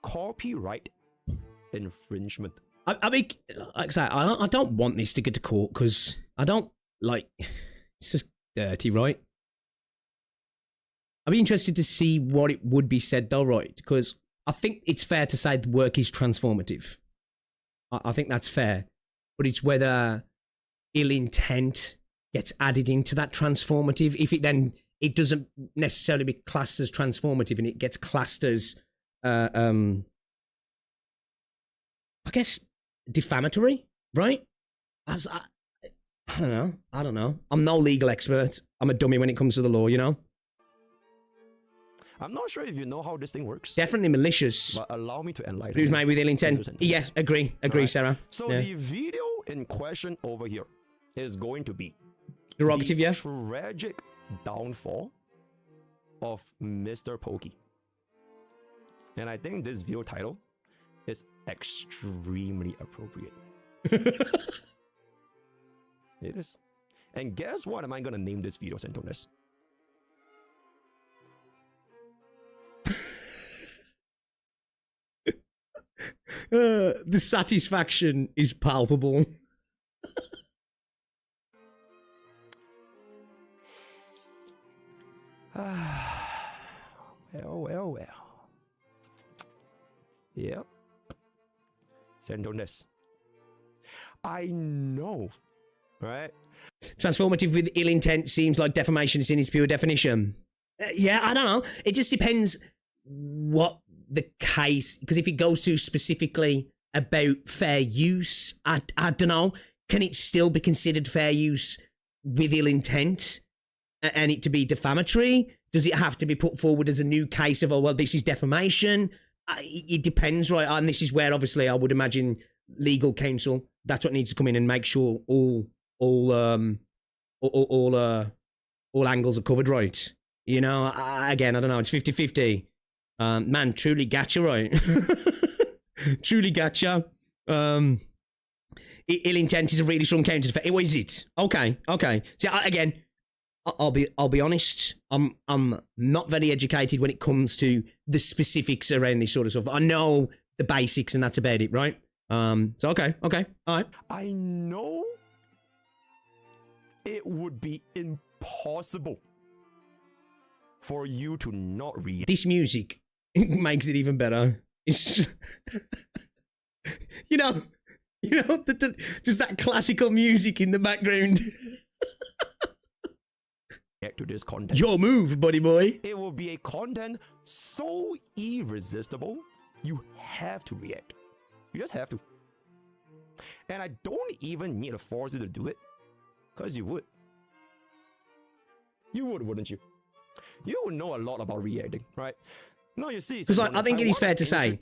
Speaker 7: copyright infringement.
Speaker 3: I mean, like I say, I don't want this to get to court, because I don't, like, it's just dirty, right? I'd be interested to see what it would be said though, right? Because I think it's fair to say the work is transformative. I think that's fair. But it's whether ill intent gets added into that transformative. If it then, it doesn't necessarily be classed as transformative and it gets classed as, I guess, defamatory, right? I don't know. I'm no legal expert. I'm a dummy when it comes to the law, you know?
Speaker 7: I'm not sure if you know how this thing works.
Speaker 3: Definitely malicious.
Speaker 7: But allow me to enlighten
Speaker 3: It was
Speaker 7: you.
Speaker 3: made with ill intent. Yeah, agree, right. Sarah.
Speaker 7: So
Speaker 3: yeah.
Speaker 7: The video in question over here is going to be
Speaker 3: Derogative,
Speaker 7: the
Speaker 3: yeah?
Speaker 7: tragic downfall of Mr. Pokey. And I think this video title is extremely appropriate. It is. And guess what am I going to name this video, Santones?
Speaker 3: The satisfaction is palpable.
Speaker 7: Well. Yep. Santones. I know, right?
Speaker 3: Transformative with ill intent seems like defamation is in its pure definition. Yeah, I don't know. It just depends what the case, because if it goes to specifically about fair use, I don't know. Can it still be considered fair use with ill intent and it to be defamatory? Does it have to be put forward as a new case of, oh, well, this is defamation? It depends, right? And this is where, obviously, I would imagine legal counsel, that's what needs to come in and make sure all angles are covered, right? You know, again, I don't know, it's 50-50. Man, truly Gacha, right? Truly Gacha. Ill intent is a really strong counter defense. What is it? Okay. See, again, I'll be honest. I'm not very educated when it comes to the specifics around this sort of stuff. I know the basics, and that's about it, right? So okay, all right.
Speaker 7: I know it would be impossible for you to not read.
Speaker 3: This music makes it even better. It's just, you know, just that classical music in the background.
Speaker 7: react to this content.
Speaker 3: Your move, buddy boy.
Speaker 7: It will be a content so irresistible, you have to react. You just have to. And I don't even need to force you to do it, because you would. You would, wouldn't you? You would know a lot about reacting, right? No, you see.
Speaker 3: Because I think it is fair to say,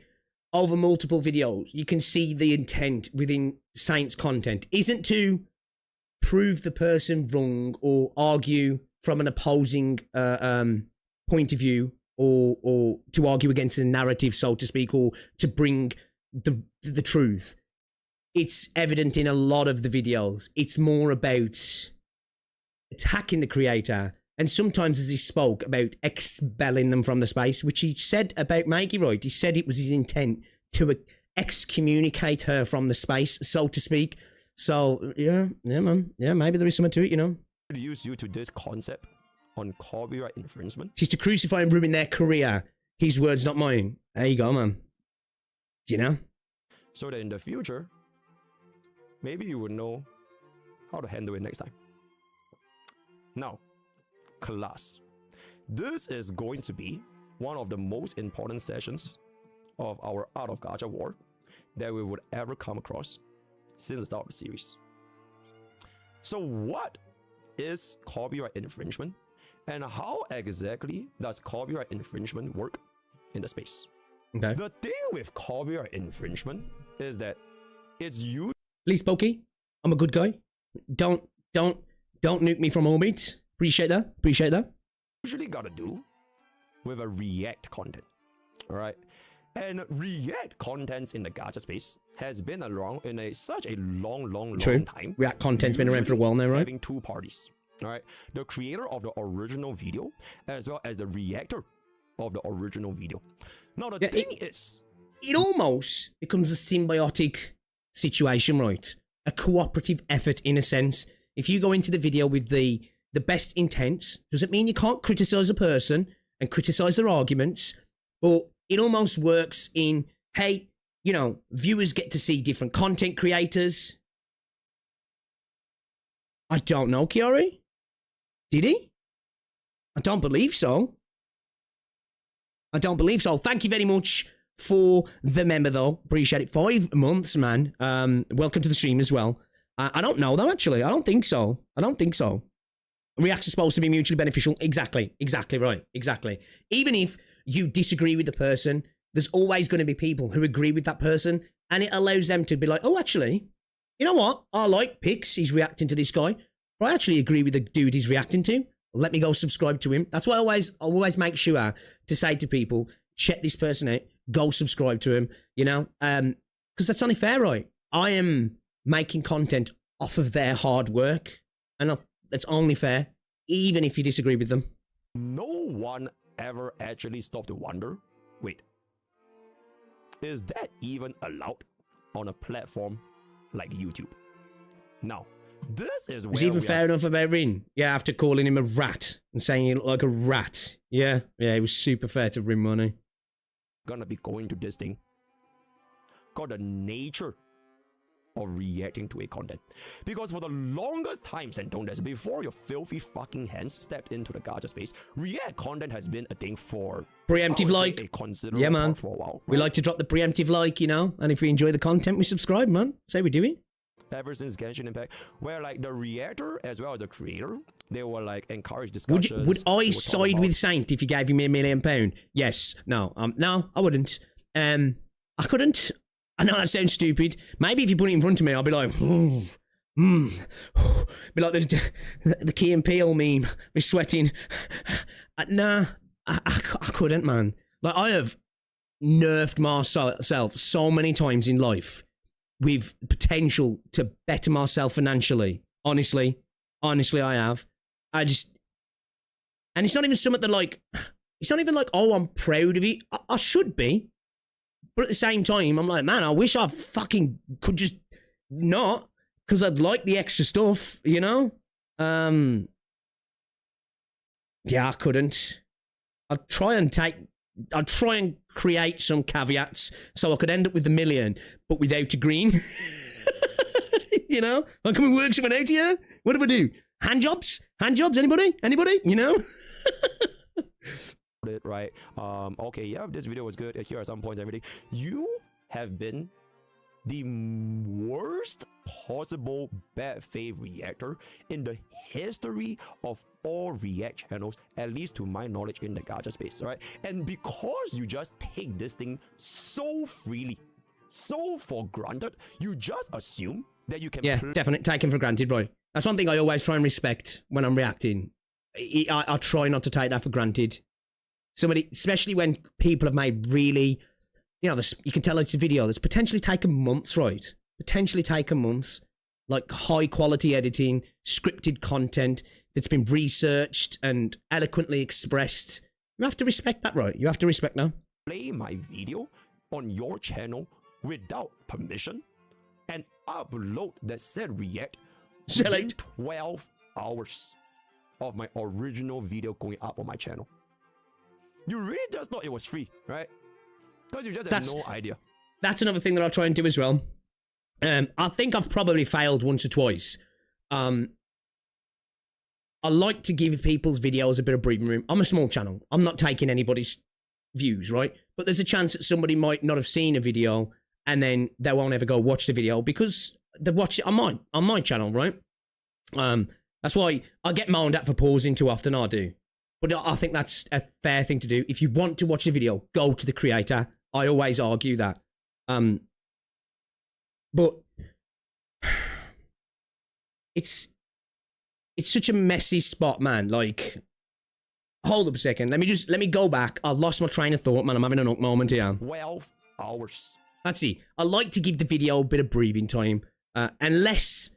Speaker 3: over multiple videos, you can see the intent within Saint's content isn't to prove the person wrong or argue from an opposing point of view, or to argue against a narrative, so to speak, or to bring the truth. It's evident in a lot of the videos. It's more about attacking the creator, and sometimes, as he spoke, about expelling them from the space, which he said about Maggie, right? He said it was his intent to excommunicate her from the space, so to speak. So, yeah, man. Yeah, maybe there is something to it, you know?
Speaker 7: Use you to this concept on copyright infringement.
Speaker 3: She's to crucify and ruin their career. His words, not mine. There you go, man. Do you know?
Speaker 7: So that in the future, maybe you would know how to handle it next time. Now, class. This is going to be one of the most important sessions of our Art of Gacha war that we would ever come across since the start of the series. So what is copyright infringement, and how exactly does copyright infringement work in the space?
Speaker 3: Okay.
Speaker 7: The thing with copyright infringement is that it's you.
Speaker 3: Please, Pokey, I'm a good guy. Don't nuke me from orbit. Appreciate that.
Speaker 7: Usually gotta do with a react content, all right? And react contents in the gacha space has been around in such a long time.
Speaker 3: React content's been around for a while now, right?
Speaker 7: Having two parties, all right? The creator of the original video as well as the reactor of the original video. Now the thing is,
Speaker 3: it almost becomes a symbiotic situation, right? A cooperative effort in a sense. If you go into the video with the best intents, doesn't mean you can't criticize a person and criticize their arguments, but it almost works in, hey, you know, viewers get to see different content creators. I don't know, Kiari. Did he? I don't believe so. Thank you very much for the member, though. Appreciate it. 5 months, man. Welcome to the stream as well. I don't know, though, actually. I don't think so. Reacts are supposed to be mutually beneficial. Exactly right. Exactly. Even if you disagree with the person, there's always going to be people who agree with that person, and it allows them to be like, oh, actually, you know what? I like Pix. He's reacting to this guy. Or I actually agree with the dude he's reacting to. Let me go subscribe to him. That's why I always make sure to say to people, check this person out. Go subscribe to him, you know? Because that's only fair, right? I am making content off of their hard work, and that's only fair, even if you disagree with them.
Speaker 7: No one ever actually stopped to wonder, wait, is that even allowed on a platform like YouTube? Now, this is where
Speaker 3: it's even fair enough about Rin. Yeah, after calling him a rat and saying he looked like a rat. Yeah, it was super fair to Rin Money.
Speaker 7: Gonna be going to this thing called the nature of reacting to a content. Because for the longest time, Santondes, before your filthy fucking hands stepped into the gacha space, react content has been a thing for
Speaker 3: preemptive like.
Speaker 7: A considerable
Speaker 3: yeah, man.
Speaker 7: For a while. Right?
Speaker 3: We like to drop the preemptive like, you know, and if we enjoy the content, we subscribe, man. Say we do it.
Speaker 7: Ever since Genshin Impact, where like the reactor as well as the creator, they were like encourage discussions.
Speaker 3: Would I side with Saint if you gave him £1 million? Yes. No. No, I wouldn't. I couldn't. I know that sounds stupid. Maybe if you put it in front of me, I'll be like, be like the Key and Peele meme. We're sweating. Nah, I couldn't, man. Like, I have nerfed myself so many times in life with potential to better myself financially. Honestly, I have. And it's not even something that like, it's not even like, oh, I'm proud of it. I should be. But at the same time, I'm like, man, I wish I fucking could just not, because I'd like the extra stuff, you know? Yeah, I couldn't. I'd try and create some caveats so I could end up with $1 million, but without a green. You know? Like, can we work something out here? What do I do? Hand jobs? Hand jobs? Anybody? Anybody? You know?
Speaker 7: it, right? Okay, yeah, this video was good. Here are some points, everything. You have been the worst possible bad faith reactor in the history of all react channels, at least to my knowledge in the gacha space, right? And because you just take this thing so freely, so for granted, you just assume that you can
Speaker 3: definitely taken for granted, right? That's one thing I always try and respect when I'm reacting. I try not to take that for granted. Somebody, especially when people have made really, you know, you can tell it's a video that's potentially taken months, right? Potentially taken months, like high quality editing, scripted content that's been researched and eloquently expressed. You have to respect that, right? You have to respect that.
Speaker 7: Play my video on your channel without permission and upload that said react within 12 hours of my original video going up on my channel. You really just thought it was free, right? Because you just have no idea.
Speaker 3: That's another thing that I'll try and do as well. I think I've probably failed once or twice. I like to give people's videos a bit of breathing room. I'm a small channel. I'm not taking anybody's views, right? But there's a chance that somebody might not have seen a video and then they won't ever go watch the video because they watch it on my channel, right? That's why I get moaned at for pausing too often. I do. But I think that's a fair thing to do. If you want to watch the video, go to the creator. I always argue that. But it's such a messy spot, man. Like, hold up a second. Let me go back. I lost my train of thought, man. I'm having an up moment here.
Speaker 7: 12 hours.
Speaker 3: Let's see. I like to give the video a bit of breathing time. Unless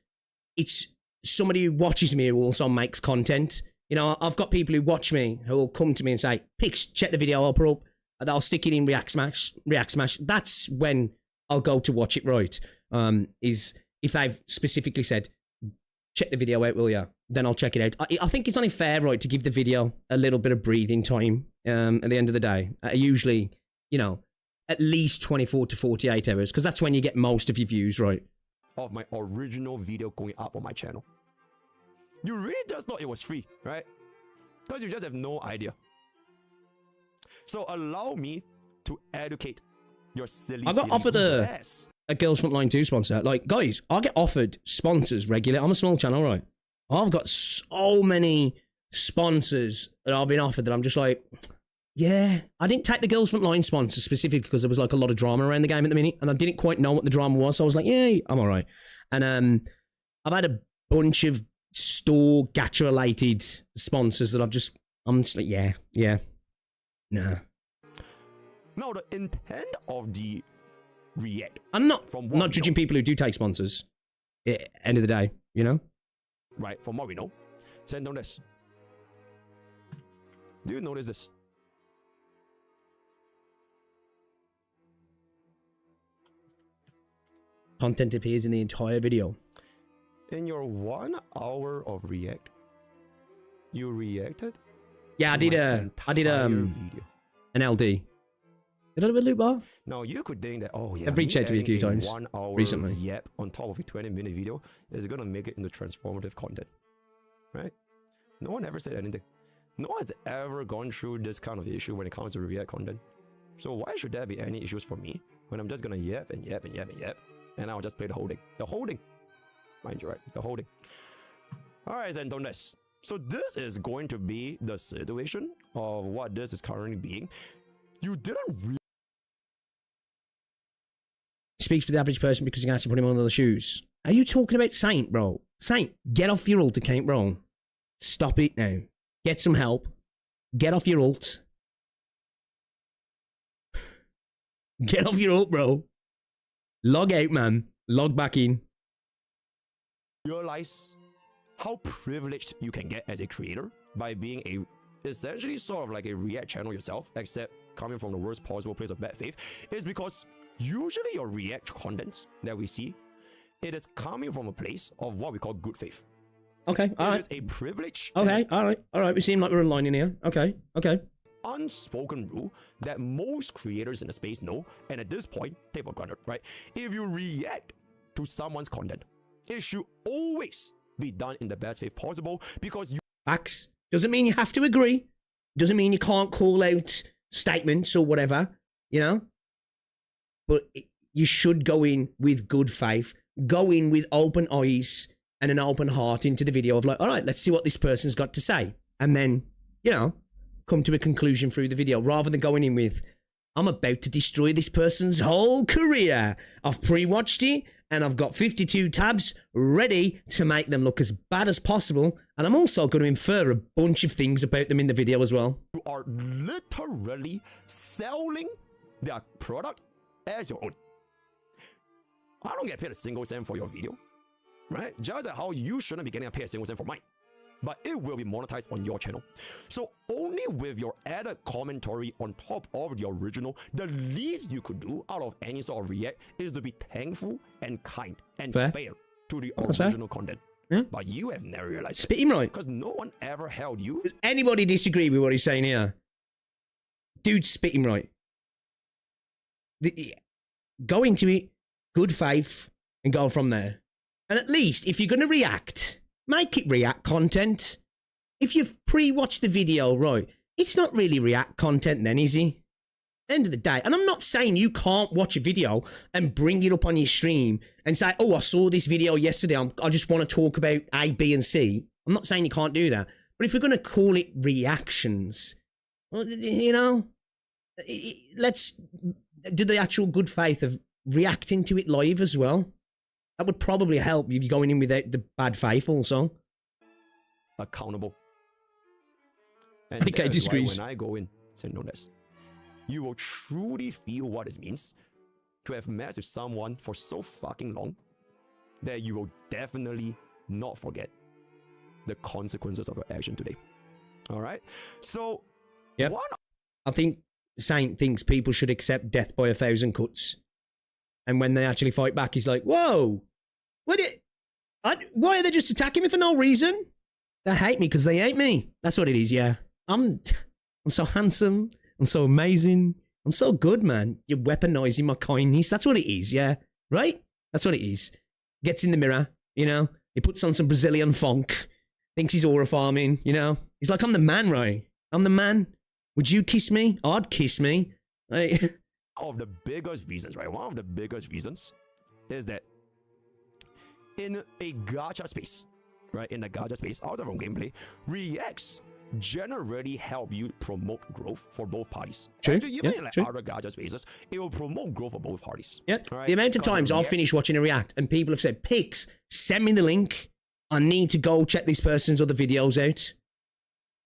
Speaker 3: it's somebody who watches me who also makes content. You know, I've got people who watch me who will come to me and say, Pix, check the video up. And I'll stick it in React Smash. That's when I'll go to watch it, right? Is if they've specifically said, check the video out, will ya? Then I'll check it out. I think it's only fair, right, to give the video a little bit of breathing time at the end of the day. Usually, you know, at least 24 to 48 hours, because that's when you get most of your views, right?
Speaker 7: Of my original video going up on my channel. You really just thought it was free, right? Because you just have no idea. So allow me to educate your silly.
Speaker 3: I got offered a Girls Frontline 2 sponsor. Like, guys, I get offered sponsors regularly. I'm a small channel, right? I've got so many sponsors that I've been offered that I'm just like, yeah. I didn't take the Girls Frontline sponsor specifically because there was like a lot of drama around the game at the minute, and I didn't quite know what the drama was. So I was like, yeah, I'm all right. And I've had a bunch of store gacha related sponsors that I'm just like, yeah, nah.
Speaker 7: Now the intent of the react.
Speaker 3: I'm not judging people who do take sponsors. End of the day, you know.
Speaker 7: Right, from what we know. Send on this. Do you notice this?
Speaker 3: Content appears in the entire video.
Speaker 7: In your 1 hour of react, you reacted?
Speaker 3: Yeah, I did
Speaker 7: video.
Speaker 3: an LD. Did I do a loot bar?
Speaker 7: Now you could think that, oh yeah,
Speaker 3: I've reached out to me a few times
Speaker 7: 1 hour
Speaker 3: recently.
Speaker 7: Yep, on top of a 20-minute video is gonna make it into transformative content, right? No one ever said anything. No one's ever gone through this kind of issue when it comes to react content. So why should there be any issues for me when I'm just gonna yap and yap and yap and yap, and I'll just play the holding. The holding. Mind you, right? The holding. Alright, Zentones. So this is going to be the situation of what this is currently being. You didn't really
Speaker 3: speaks for the average person because you can actually put him on the shoes. Are you talking about Saint, bro? Saint, get off your ult account, bro. Stop it now. Get some help. Get off your ult. Get off your ult, bro. Log out, man. Log back in.
Speaker 7: realize how privileged you can get as a creator by being essentially sort of like a react channel yourself, except coming from the worst possible place of bad faith, is because usually your react content that we see, it is coming from a place of what we call good faith.
Speaker 3: Okay, all right.
Speaker 7: It is a privilege.
Speaker 3: Okay, all right. We seem like we're in line in here. Okay.
Speaker 7: Unspoken rule that most creators in the space know, and at this point, take for granted, right? If you react to someone's content, it should always be done in the best faith possible because you
Speaker 3: Facts. Doesn't mean you have to agree. Doesn't mean you can't call out statements or whatever, you know? But you should go in with good faith. Go in with open eyes and an open heart into the video of like, all right, let's see what this person's got to say. And then, you know, come to a conclusion through the video rather than going in with, I'm about to destroy this person's whole career. I've pre-watched it and I've got 52 tabs ready to make them look as bad as possible. And I'm also going to infer a bunch of things about them in the video as well.
Speaker 7: You are literally selling their product as your own. I don't get paid a single cent for your video, right? Just like how you shouldn't be getting paid a single cent for mine. But it will be monetized on your channel. So only with your added commentary on top of the original, the least you could do out of any sort of react is to be thankful and kind and fair to the original content.
Speaker 3: Yeah.
Speaker 7: But you have never realized
Speaker 3: Spit him right.
Speaker 7: because no one ever held you.
Speaker 3: Does anybody disagree with what he's saying here? Dude, spit him right. Go into it, good faith, and go from there. And at least, if you're going to react, make it react content. If you've pre-watched the video, right, it's not really react content then, is it? End of the day. And I'm not saying you can't watch a video and bring it up on your stream and say, oh, I saw this video yesterday. I just want to talk about A, B, and C. I'm not saying you can't do that. But if we're going to call it reactions, well, you know, let's do the actual good faith of reacting to it live as well. That would probably help if you're going in without the bad faith also.
Speaker 7: Accountable. And
Speaker 3: Okay, disagrees.
Speaker 7: when I go in, say no less, you will truly feel what it means to have messed with someone for so fucking long that you will definitely not forget the consequences of your action today. All right? So,
Speaker 3: yeah, I think Saint thinks people should accept death by 1,000 cuts. And when they actually fight back, he's like, whoa, why are they just attacking me for no reason? They hate me because they hate me. That's what it is, yeah. I'm so handsome. I'm so amazing. I'm so good, man. You're weaponizing my kindness. That's what it is, yeah. Right? That's what it is. Gets in the mirror, you know. He puts on some Brazilian funk. Thinks he's aura farming, you know. He's like, I'm the man, right? I'm the man. Would you kiss me? I'd kiss me. Right?
Speaker 7: One of the biggest reasons, right? One of the biggest reasons is that in a gacha space, right? In the gacha space, outside from gameplay, reacts generally help you promote growth for both parties.
Speaker 3: True.
Speaker 7: Actually, even
Speaker 3: Yeah,
Speaker 7: in like
Speaker 3: true.
Speaker 7: other gacha spaces, it will promote growth for both parties.
Speaker 3: Yeah.
Speaker 7: All right?
Speaker 3: The amount of
Speaker 7: Because
Speaker 3: times I'll
Speaker 7: react-
Speaker 3: finish watching a react and people have said, Pix, send me the link. I need to go check this person's other videos out.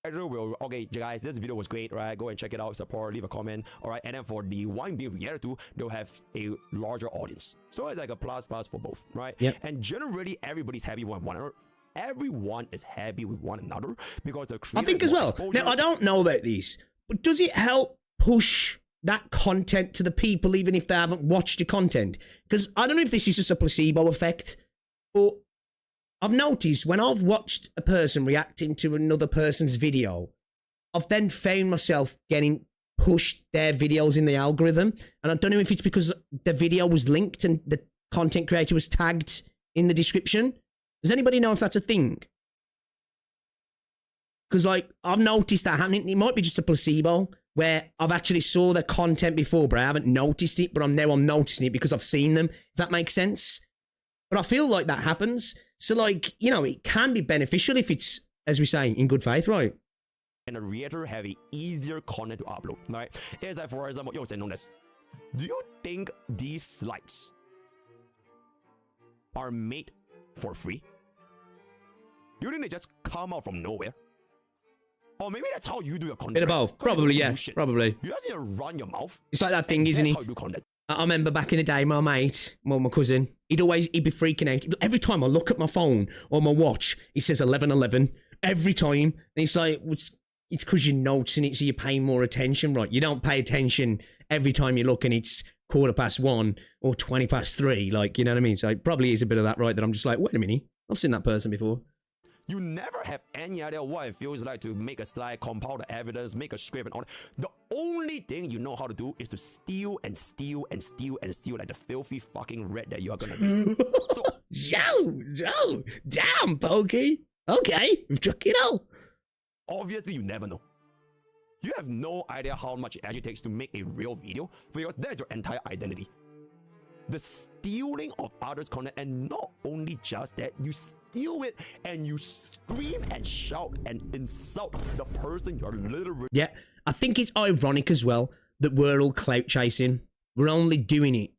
Speaker 7: Will, okay, guys, this video was great, right? Go and check it out, support, leave a comment, all right? And then for the one being reacted to, they'll have a larger audience. So it's like a plus for both, right?
Speaker 3: Yep.
Speaker 7: And generally, everybody's happy with one another. Everyone is happy with one another because the
Speaker 3: I
Speaker 7: creators
Speaker 3: think as
Speaker 7: want
Speaker 3: well.
Speaker 7: exposure.
Speaker 3: Now, I don't know about these, but does it help push that content to the people even if they haven't watched the content? Because I don't know if this is just a placebo effect, but I've noticed when I've watched a person reacting to another person's video, I've then found myself getting pushed their videos in the algorithm. And I don't know if it's because the video was linked and the content creator was tagged in the description. Does anybody know if that's a thing? Because, like, I've noticed that happening. It might be just a placebo where I've actually saw the content before, but I haven't noticed it. But I'm noticing it because I've seen them. If that makes sense. But I feel like that happens. So, like, you know, it can be beneficial if it's, as we say, in good faith, right?
Speaker 7: And a creator have a easier content to upload, right? It's like, for example, do you think these slides are made for free? Do you think they just come out from nowhere? Or maybe that's how you do your content.
Speaker 3: Bit of both.
Speaker 7: Right? 'Cause you
Speaker 3: Probably,
Speaker 7: don't
Speaker 3: yeah.
Speaker 7: do shit.
Speaker 3: Probably.
Speaker 7: You just need to run your mouth.
Speaker 3: It's like that thing, isn't
Speaker 7: That's
Speaker 3: it?
Speaker 7: how you do content.
Speaker 3: I remember back in the day, my mate, well, my cousin, he'd be freaking out. Every time I look at my phone or my watch, it says 11:11 every time. And it's like, it's because you're noticing it, so you're paying more attention, right? You don't pay attention every time you look and it's 1:15 or 3:20. Like, you know what I mean? So it probably is a bit of that, right? That I'm just like, wait a minute, I've seen that person before.
Speaker 7: You never have any idea what it feels like to make a slide, compile the evidence, make a script, and all that. The only thing you know how to do is to steal and steal and steal and steal like the filthy fucking rat that you are gonna be. So,
Speaker 3: Joe, damn, Pokey. Okay, check it out.
Speaker 7: obviously, you never know. You have no idea how much it actually takes to make a real video because that is your entire identity. The stealing of others' content, and not only just that, you steal it and you scream and shout and insult the person you're literally.
Speaker 3: Yeah, I think it's ironic as well that we're all clout chasing. We're only doing it,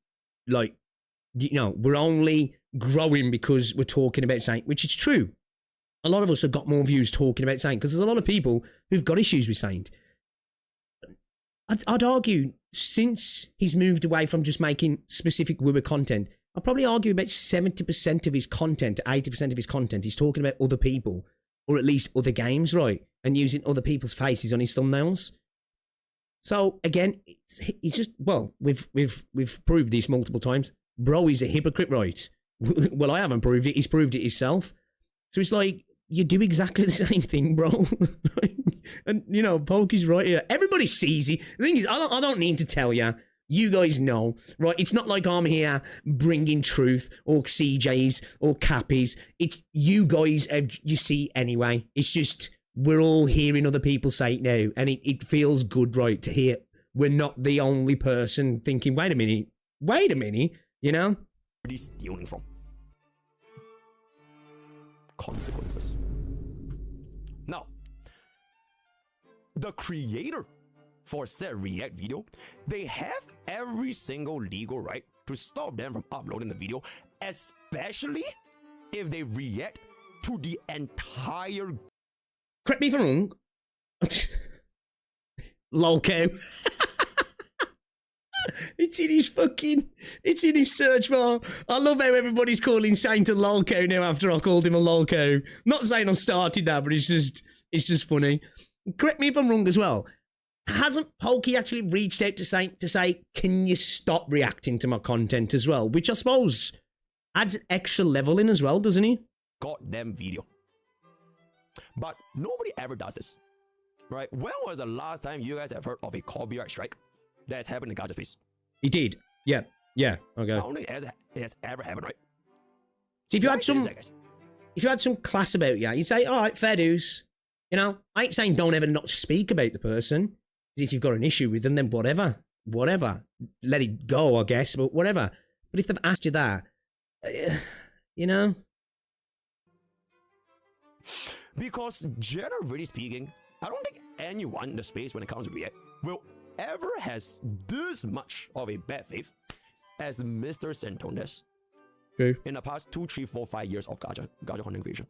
Speaker 3: like, you know, we're only growing because we're talking about Saint, which is true. A lot of us have got more views talking about Saint because there's a lot of people who've got issues with Saint. I'd argue since he's moved away from just making specific Wooer content, I'd probably argue about 70% of his content, 80% of his content, he's talking about other people, or at least other games, right? And using other people's faces on his thumbnails. So again, it's just, well, we've proved this multiple times. Bro, he's a hypocrite, right? Well, I haven't proved it. He's proved it himself. So it's like, you do exactly the same thing, bro. And, you know, Pokey's right here. Everybody sees it. The thing is, I don't need to tell you. You guys know, right? It's not like I'm here bringing truth or CJs or Cappies. It's you guys, you see anyway. It's just, we're all hearing other people say it now. And it feels good, right, to hear we're not the only person thinking, wait a minute, you know?
Speaker 7: Stealing from. Consequences. Now, the creator for said react video, they have every single legal right to stop them from uploading the video, especially if they react to the entire.
Speaker 3: Correct me if I'm wrong. Lolco. It's in his search bar. I love how everybody's calling Saint a lolco now after I called him a lolco. Not saying I started that, but it's just funny. Correct me if I'm wrong as well. Hasn't Pokey actually reached out to Saint to say, can you stop reacting to my content as well? Which I suppose adds an extra level in as well, doesn't he?
Speaker 7: Goddamn video. But nobody ever does this. Right? When was the last time you guys have heard of a copyright strike that's happened in Gacha space?
Speaker 3: He did. Yeah. Okay.
Speaker 7: I don't think it has ever happened, right?
Speaker 3: So if you had some class about you, you'd say, all right, fair dues. You know, I ain't saying don't ever not speak about the person. If you've got an issue with them, then whatever. Let it go, I guess, but whatever. But if they've asked you that, you know?
Speaker 7: Because generally speaking, I don't think anyone in the space when it comes to React will ever has this much of a bad faith as Mr. Santones.
Speaker 3: True.
Speaker 7: In the past 2, 3, 4, 5 years of Gacha content creation.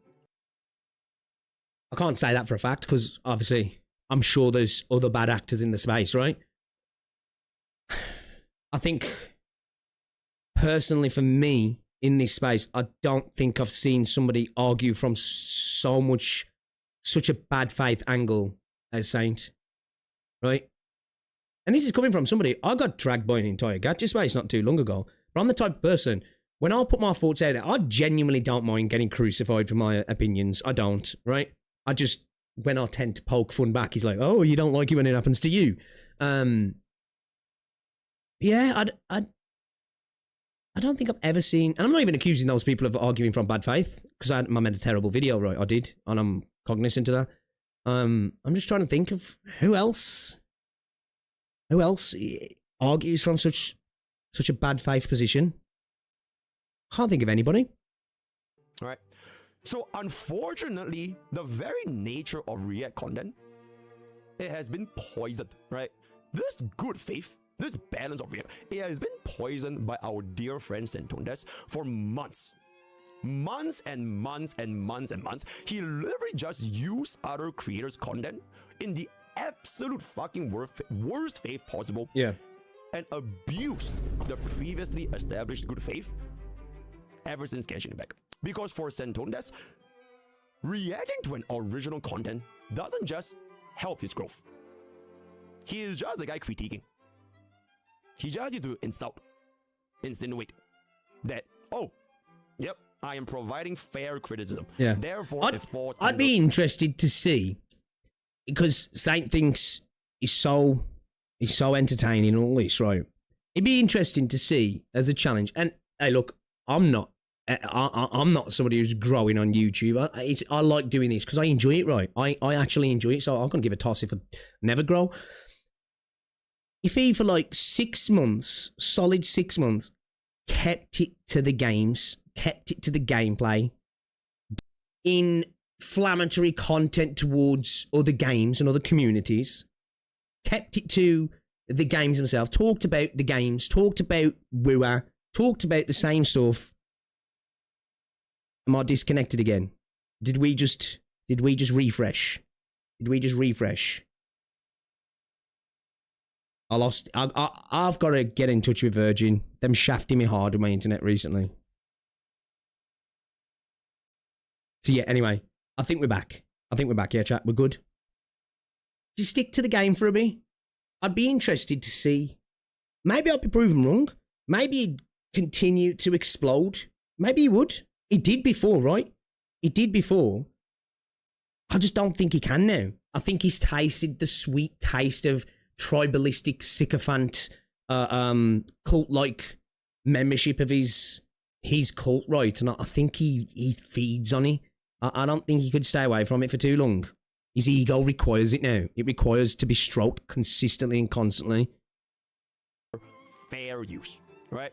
Speaker 3: I can't say that for a fact because obviously I'm sure there's other bad actors in the space, right? I think personally for me in this space, I don't think I've seen somebody argue from such a bad faith angle as Saint, right? And this is coming from somebody, I got dragged by an entire Gacha space not too long ago, but I'm the type of person, when I put my thoughts out there, I genuinely don't mind getting crucified for my opinions. I don't, right? I just, when I tend to poke fun back, he's like, oh, you don't like it when it happens to you. Yeah, I don't think I've ever seen, and I'm not even accusing those people of arguing from bad faith, because I made a terrible video, right? I did, and I'm cognizant of that. I'm just trying to think of who else argues from such a bad faith position. Can't think of anybody.
Speaker 7: All right. So unfortunately, the very nature of React content, it has been poisoned, right? This good faith, this balance of React, it has been poisoned by our dear friend Santones for months. Months and months and months and months. He literally just used other creators' content in the absolute fucking worst faith possible.
Speaker 3: Yeah.
Speaker 7: And abused the previously established good faith ever since Genshin Impact. Because for Santones, reacting to an original content doesn't just help his growth. He is just a guy critiquing. He just used to insult, insinuate that, oh, yep, I am providing fair criticism.
Speaker 3: Yeah.
Speaker 7: Therefore, it falls
Speaker 3: I'd be interested to see, because Saint thinks he's so entertaining, all this, right? It'd be interesting to see as a challenge. And hey, look, I'm not somebody who's growing on YouTube. I like doing this because I enjoy it, right? I actually enjoy it, so I'm gonna give a toss if I never grow. If he for like 6 months, solid 6 months, kept it to the games, kept it to the gameplay, inflammatory content towards other games and other communities, kept it to the games themselves, talked about the games, talked about Wua, talked about the same stuff. Am I disconnected again? Did we just refresh? Did we just refresh? I lost. I've got to get in touch with Virgin. Them shafting me hard on my internet recently. So yeah, anyway, I think we're back. Yeah, chat. We're good. Just stick to the game for a bit. I'd be interested to see. Maybe I'll be proven wrong. Maybe he'd continue to explode. Maybe he would. He did before, right? He did before. I just don't think he can now. I think he's tasted the sweet taste of tribalistic sycophant cult-like membership of his cult, right? And I think he feeds on it. I don't think he could stay away from it for too long. His ego requires it now. It requires to be stroked consistently and constantly.
Speaker 7: Fair use, right?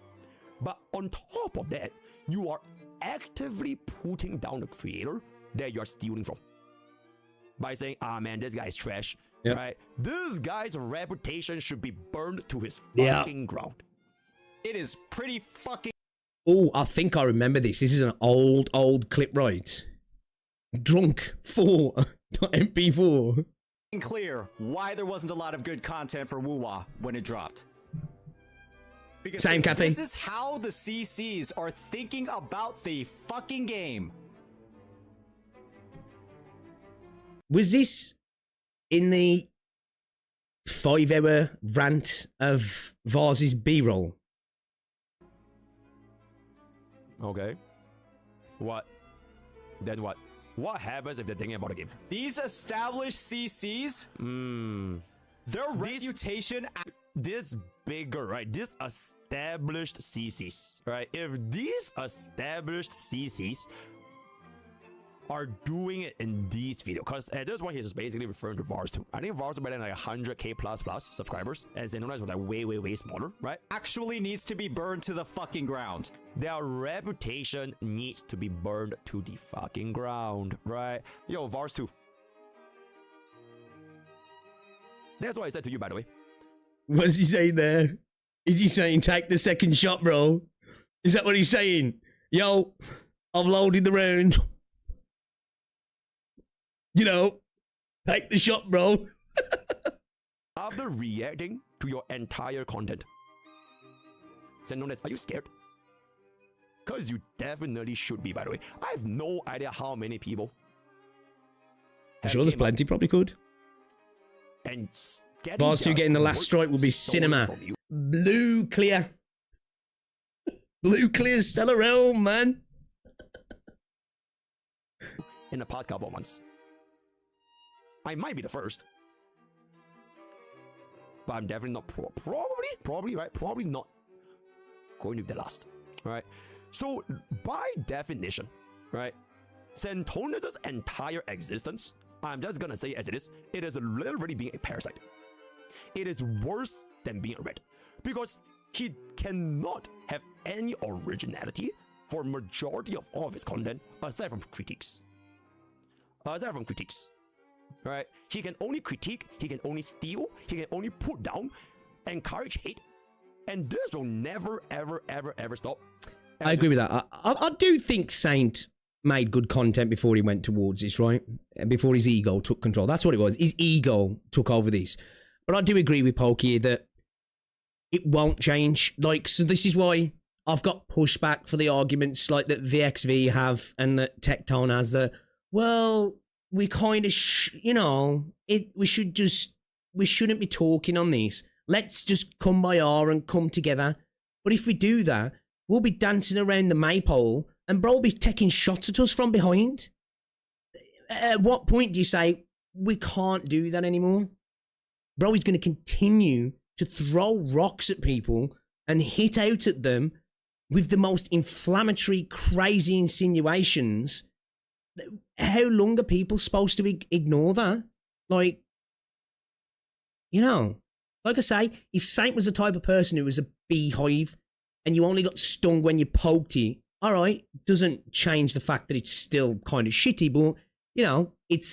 Speaker 7: But on top of that, you are actively putting down the creator that you're stealing from by saying, "Ah, man, this guy's trash." Yep. Right? This guy's reputation should be burned to his fucking ground.
Speaker 5: It is pretty fucking.
Speaker 3: Oh, I think I remember this. This is an old clip, right? Drunk 4.mp4.
Speaker 5: Clear why there wasn't a lot of good content for Woo-Wah when it dropped. Because
Speaker 3: Same, Kathy.
Speaker 5: This is how the CCs are thinking about the fucking game.
Speaker 3: Was this in the 5-hour rant of Vars's B-roll?
Speaker 7: Okay. What? Then what? What happens if they're thinking about a game?
Speaker 5: These established CCs, their reputation.
Speaker 7: This bigger, right? This established CCs, right? If these established CCs are doing it in these videos, because at this point he's just basically referring to Vars 2. I think Vars is better than like 100k plus subscribers, and Xenoblade was like way smaller, right?
Speaker 5: Actually needs to be burned to the fucking ground.
Speaker 7: Their reputation needs to be burned to the fucking ground, right? Yo, Vars 2. That's what I said to you, by the way.
Speaker 3: What's he saying there? Is he saying take the second shot, bro? Is that what he's saying? Yo, I've loaded the round. You know, take the shot, bro.
Speaker 7: After reacting to your entire content, Xenoblade, are you scared? Because you definitely should be, by the way. I have no idea how many people.
Speaker 3: I'm sure there's plenty, probably could.
Speaker 7: And
Speaker 3: Vars 2 getting the last strike will be cinema. Blue clear. Blue clear's still around, man.
Speaker 7: In the past couple of months. I might be the first. But I'm definitely not probably, right? Probably not going to be the last. Right? So, by definition, right? Centonus' entire existence, I'm just gonna say as it is literally being a parasite. It is worse than being a red. Because he cannot have any originality for majority of all of his content aside from critiques. Right? He can only critique, he can only steal, he can only put down, encourage hate, and this will never, ever stop.
Speaker 3: I agree with that. I do think Saint made good content before he went towards this, right? Before his ego took control. That's what it was. His ego took over this. But I do agree with Pokey that it won't change. Like, so this is why I've got pushback for the arguments like that VXV have and that Tectone has that, well, we kind of, we shouldn't be talking on this. Let's just come by R and come together. But if we do that, we'll be dancing around the maypole and bro will be taking shots at us from behind. At what point do you say, we can't do that anymore? Bro is going to continue to throw rocks at people and hit out at them with the most inflammatory, crazy insinuations. How long are people supposed to ignore that? Like, you know, like I say, if Saint was the type of person who was a beehive and you only got stung when you poked it, all right, doesn't change the fact that it's still kind of shitty, but, you know, it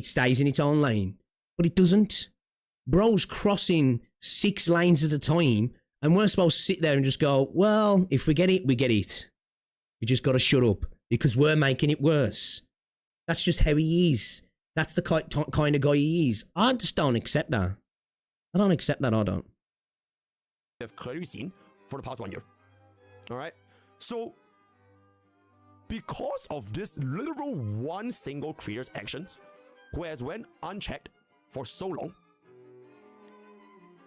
Speaker 3: stays in its own lane. But it doesn't. Bro's crossing 6 lanes at a time, and we're supposed to sit there and just go, well, if we get it, we get it. You just got to shut up because we're making it worse. That's just how he is. That's the kind of guy he is. I just don't accept that. I don't accept that, I don't.
Speaker 7: Have clearly seen for the past 1 year. All right? So, because of this literal one single creator's actions, who has went unchecked for so long,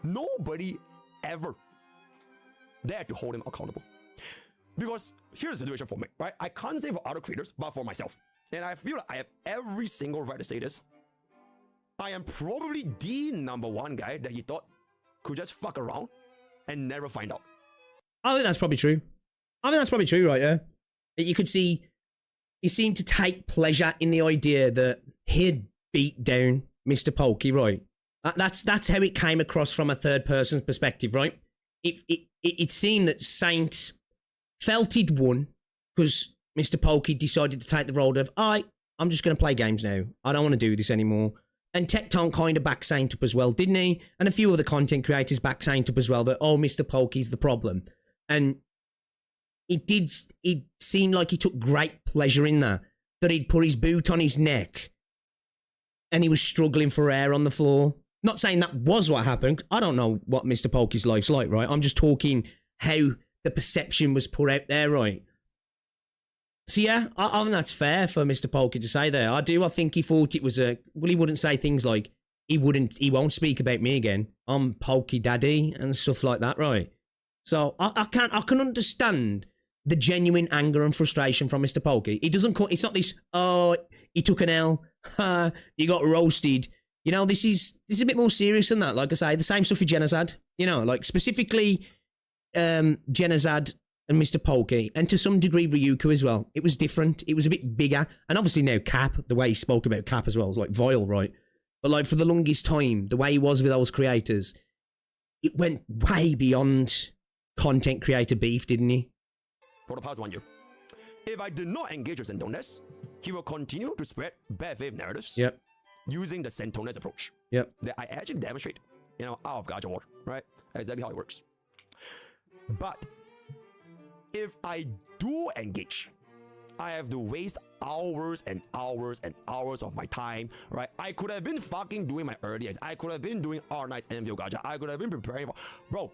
Speaker 7: nobody ever dared to hold him accountable. Because here's the situation for me, right? I can't say for other creators, but for myself. And I feel like I have every single right to say this. I am probably the #1 guy that he thought could just fuck around and never find out.
Speaker 3: I think that's probably true. I think that's probably true, right? Yeah. You could see he seemed to take pleasure in the idea that he'd beat down Mr. Pokey, right? That's how it came across from a third person's perspective, right? It seemed that Saint felt he'd won because Mr. Pokey decided to take the role of, I'm just going to play games now. I don't want to do this anymore. And Tecton kind of backed Saint up as well, didn't he? And a few other content creators backed Saint up as well, that, Mr. Pokey's the problem. And it seemed like he took great pleasure in that he'd put his boot on his neck and he was struggling for air on the floor. Not saying that was what happened. I don't know what Mr. Pokey's life's like, right? I'm just talking how the perception was put out there, right? So yeah, I think that's fair for Mr. Pokey to say there. I think he thought it was he wouldn't say things like, he won't speak about me again. I'm Pokey Daddy and stuff like that, right? So I can understand the genuine anger and frustration from Mr. Pokey. It's not this, he took an L, you got roasted. You know, this is a bit more serious than that. Like I say, the same stuff with Genazad. You know, like specifically Genazad and Mr. Pokey, and to some degree Ryuko as well. It was different. It was a bit bigger. And obviously now Cap, the way he spoke about Cap as well, was like vile, right? But like for the longest time, the way he was with those creators, it went way beyond content creator beef, didn't he?
Speaker 7: For the past 1 year. If I did not engage with Santones, he will continue to spread bad faith narratives.
Speaker 3: Yep.
Speaker 7: Using the Santones approach.
Speaker 3: Yep.
Speaker 7: That I actually demonstrate, out of Gacha War, right? Exactly how it works. But if I do engage, I have to waste hours and hours and hours of my time, right? I could have been fucking doing my earliest. I could have been doing R-Nights and Video Gacha. I could have been preparing for... Bro,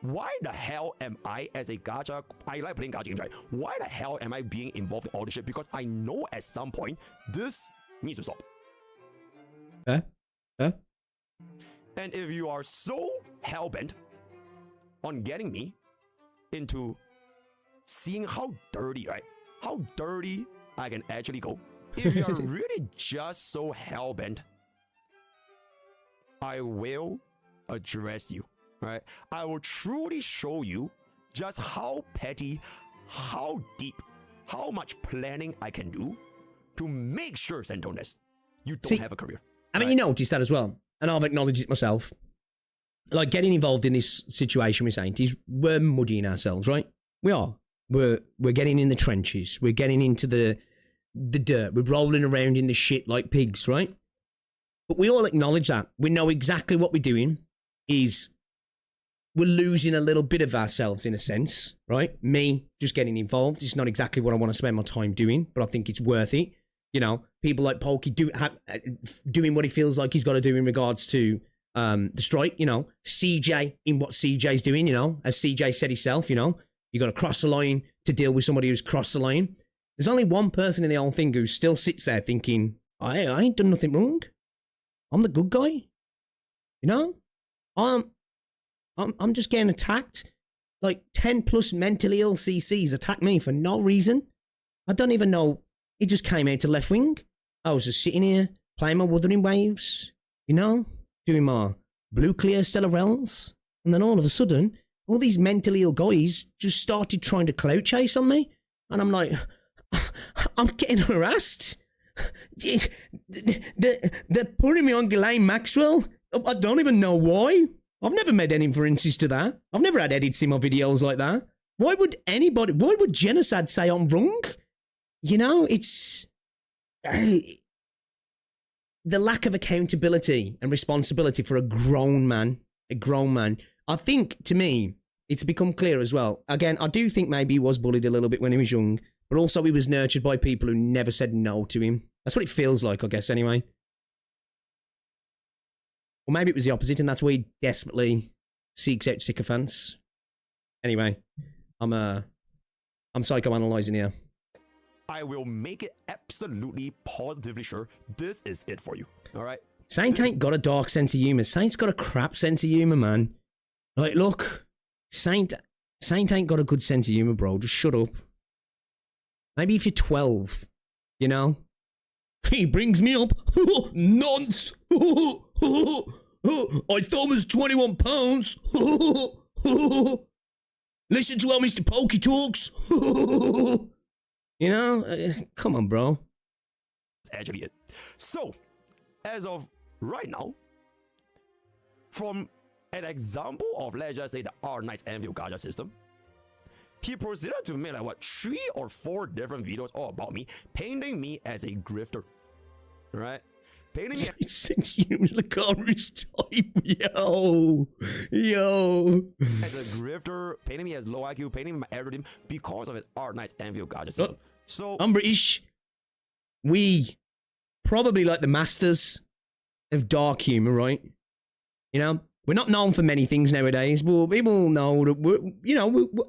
Speaker 7: why the hell am I as a Gacha... I like playing Gacha games, right? Why the hell am I being involved in all this shit? Because I know at some point, this needs to stop. And if you are so hellbent on getting me into seeing how dirty, right? How dirty I can actually go. If you're really just so hellbent, I will address you, right? I will truly show you just how petty, how deep, how much planning I can do to make sure, Santones, you don't have a career.
Speaker 3: I mean, you noticed that as well, and I've acknowledged it myself. Like, getting involved in this situation with Saint is, we're muddying ourselves, right? We are. We're getting in the trenches. We're getting into the dirt. We're rolling around in the shit like pigs, right? But we all acknowledge that. We know exactly what we're doing is we're losing a little bit of ourselves in a sense, right? Me just getting involved is not exactly what I want to spend my time doing, but I think it's worth it. You know, people like Pokey doing what he feels like he's got to do in regards to the strike, you know, CJ in what CJ's doing, you know, as CJ said himself, you know, you got to cross the line to deal with somebody who's crossed the line. There's only one person in the whole thing who still sits there thinking, I ain't done nothing wrong. I'm the good guy. You know, I'm just getting attacked like 10 plus mentally ill CCs attack me for no reason. I don't even know. It just came out to left wing. I was just sitting here playing my Wuthering Waves, you know, doing my blue clear stellar realms, and then all of a sudden, all these mentally ill guys just started trying to clout chase on me, and I'm like, I'm getting harassed. They're putting me on Ghislaine Maxwell. I don't even know why. I've never made any inferences to that. I've never had edits in my videos like that. Why would Genocide say I'm wrong? You know, it's the lack of accountability and responsibility for a grown man. I think, to me, it's become clear as well. Again, I do think maybe he was bullied a little bit when he was young, but also he was nurtured by people who never said no to him. That's what it feels like, I guess, anyway. Or maybe it was the opposite, and that's why he desperately seeks out sycophants. Anyway, I'm psychoanalyzing here.
Speaker 7: I will make it absolutely positively sure this is it for you. All right?
Speaker 3: Saint ain't got a dark sense of humour. Saint's got a crap sense of humour, man. Like, look, Saint ain't got a good sense of humour, bro. Just shut up. Maybe if you're 12, you know? He brings me up. Nonce. I thought it was 21 pounds. Listen to how Mr. Pokey talks. You know? Come on, bro.
Speaker 7: That's actually it. So, as of right now, from an example of, let's just say, the R-Knight's Anvil Gacha system, he proceeded to make like, 3 or 4 different videos all about me, painting me as a grifter. Right? Painting me
Speaker 3: since you Lakari's type, yo,
Speaker 7: as a grifter, painting me as low IQ, painting me my algorithm because of his R-Knight's Anvil Gacha system. So
Speaker 3: I'm British. We probably like the masters of dark humor, right? You know, we're not known for many things nowadays, but people know that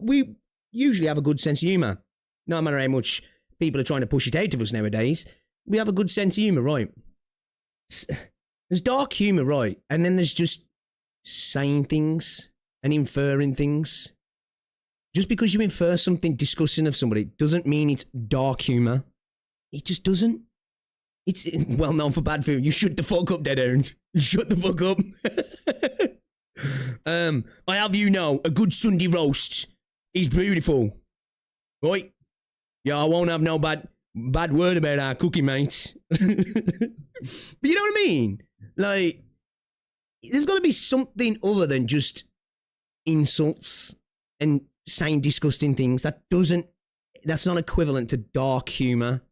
Speaker 3: we usually have a good sense of humor. No matter how much people are trying to push it out of us nowadays, we have a good sense of humor, right? There's dark humor, right? And then there's just saying things and inferring things. Just because you infer something disgusting of somebody doesn't mean it's dark humor. It just doesn't. It's well known for bad food. You shut the fuck up, dead errand. You shut the fuck up. I have you know, a good Sunday roast is beautiful. Right? Yeah, I won't have no bad word about our cooking, mate. But you know what I mean? Like, there's got to be something other than just insults and saying disgusting things. That's not equivalent to dark humor.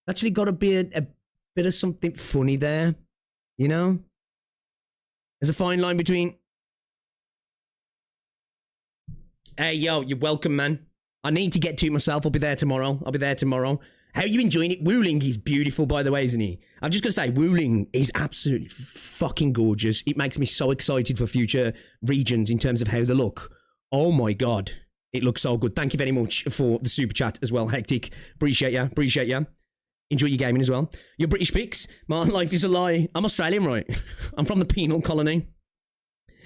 Speaker 3: Actually got to be a bit of something funny there, you know? There's a fine line between, hey, yo, you're welcome, man. I need to get to it myself. I'll be there tomorrow. How are you enjoying it? Wuling is beautiful, by the way, isn't he? I'm just going to say, Wuling is absolutely fucking gorgeous. It makes me so excited for future regions in terms of how they look. Oh my God. It looks so good. Thank you very much for the super chat as well, Hectic. Appreciate ya. Enjoy your gaming as well. Your British pics. My life is a lie. I'm Australian, right? I'm from the penal colony.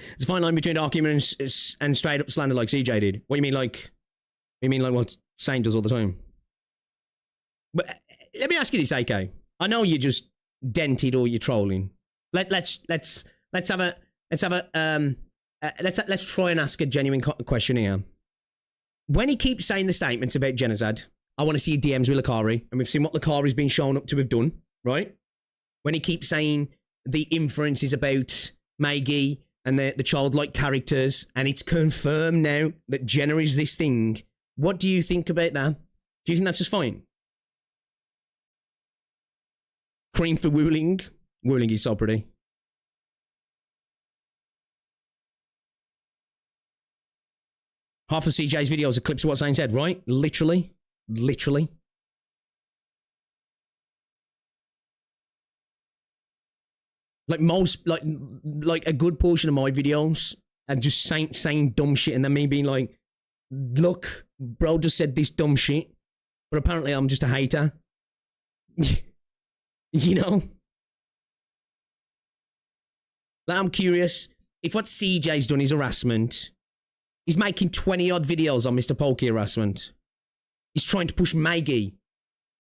Speaker 3: There's a fine line between dark humor and straight up slander like CJ did. What do you mean like what Saint does all the time? But let me ask you this, AK. I know you're just dented or you're trolling. Let's try and ask a genuine question here. When he keeps saying the statements about genocide, I want to see DMs with Lakari, and we've seen what Lakari's been shown up to have done, right? When he keeps saying the inferences about Maggie and the childlike characters, and it's confirmed now that Jenna is this thing, what do you think about that? Do you think that's just fine? Cream for Wuling. Wuling is so pretty. Half of CJ's videos are clips of what Zane said, right? Literally. Like most, like a good portion of my videos are just saying dumb shit and then me being like, look, bro just said this dumb shit, but apparently I'm just a hater. You know? Like, I'm curious, if what CJ's done is harassment, He's making 20-odd videos on Mr. Pokey harassment. He's trying to push Maggie.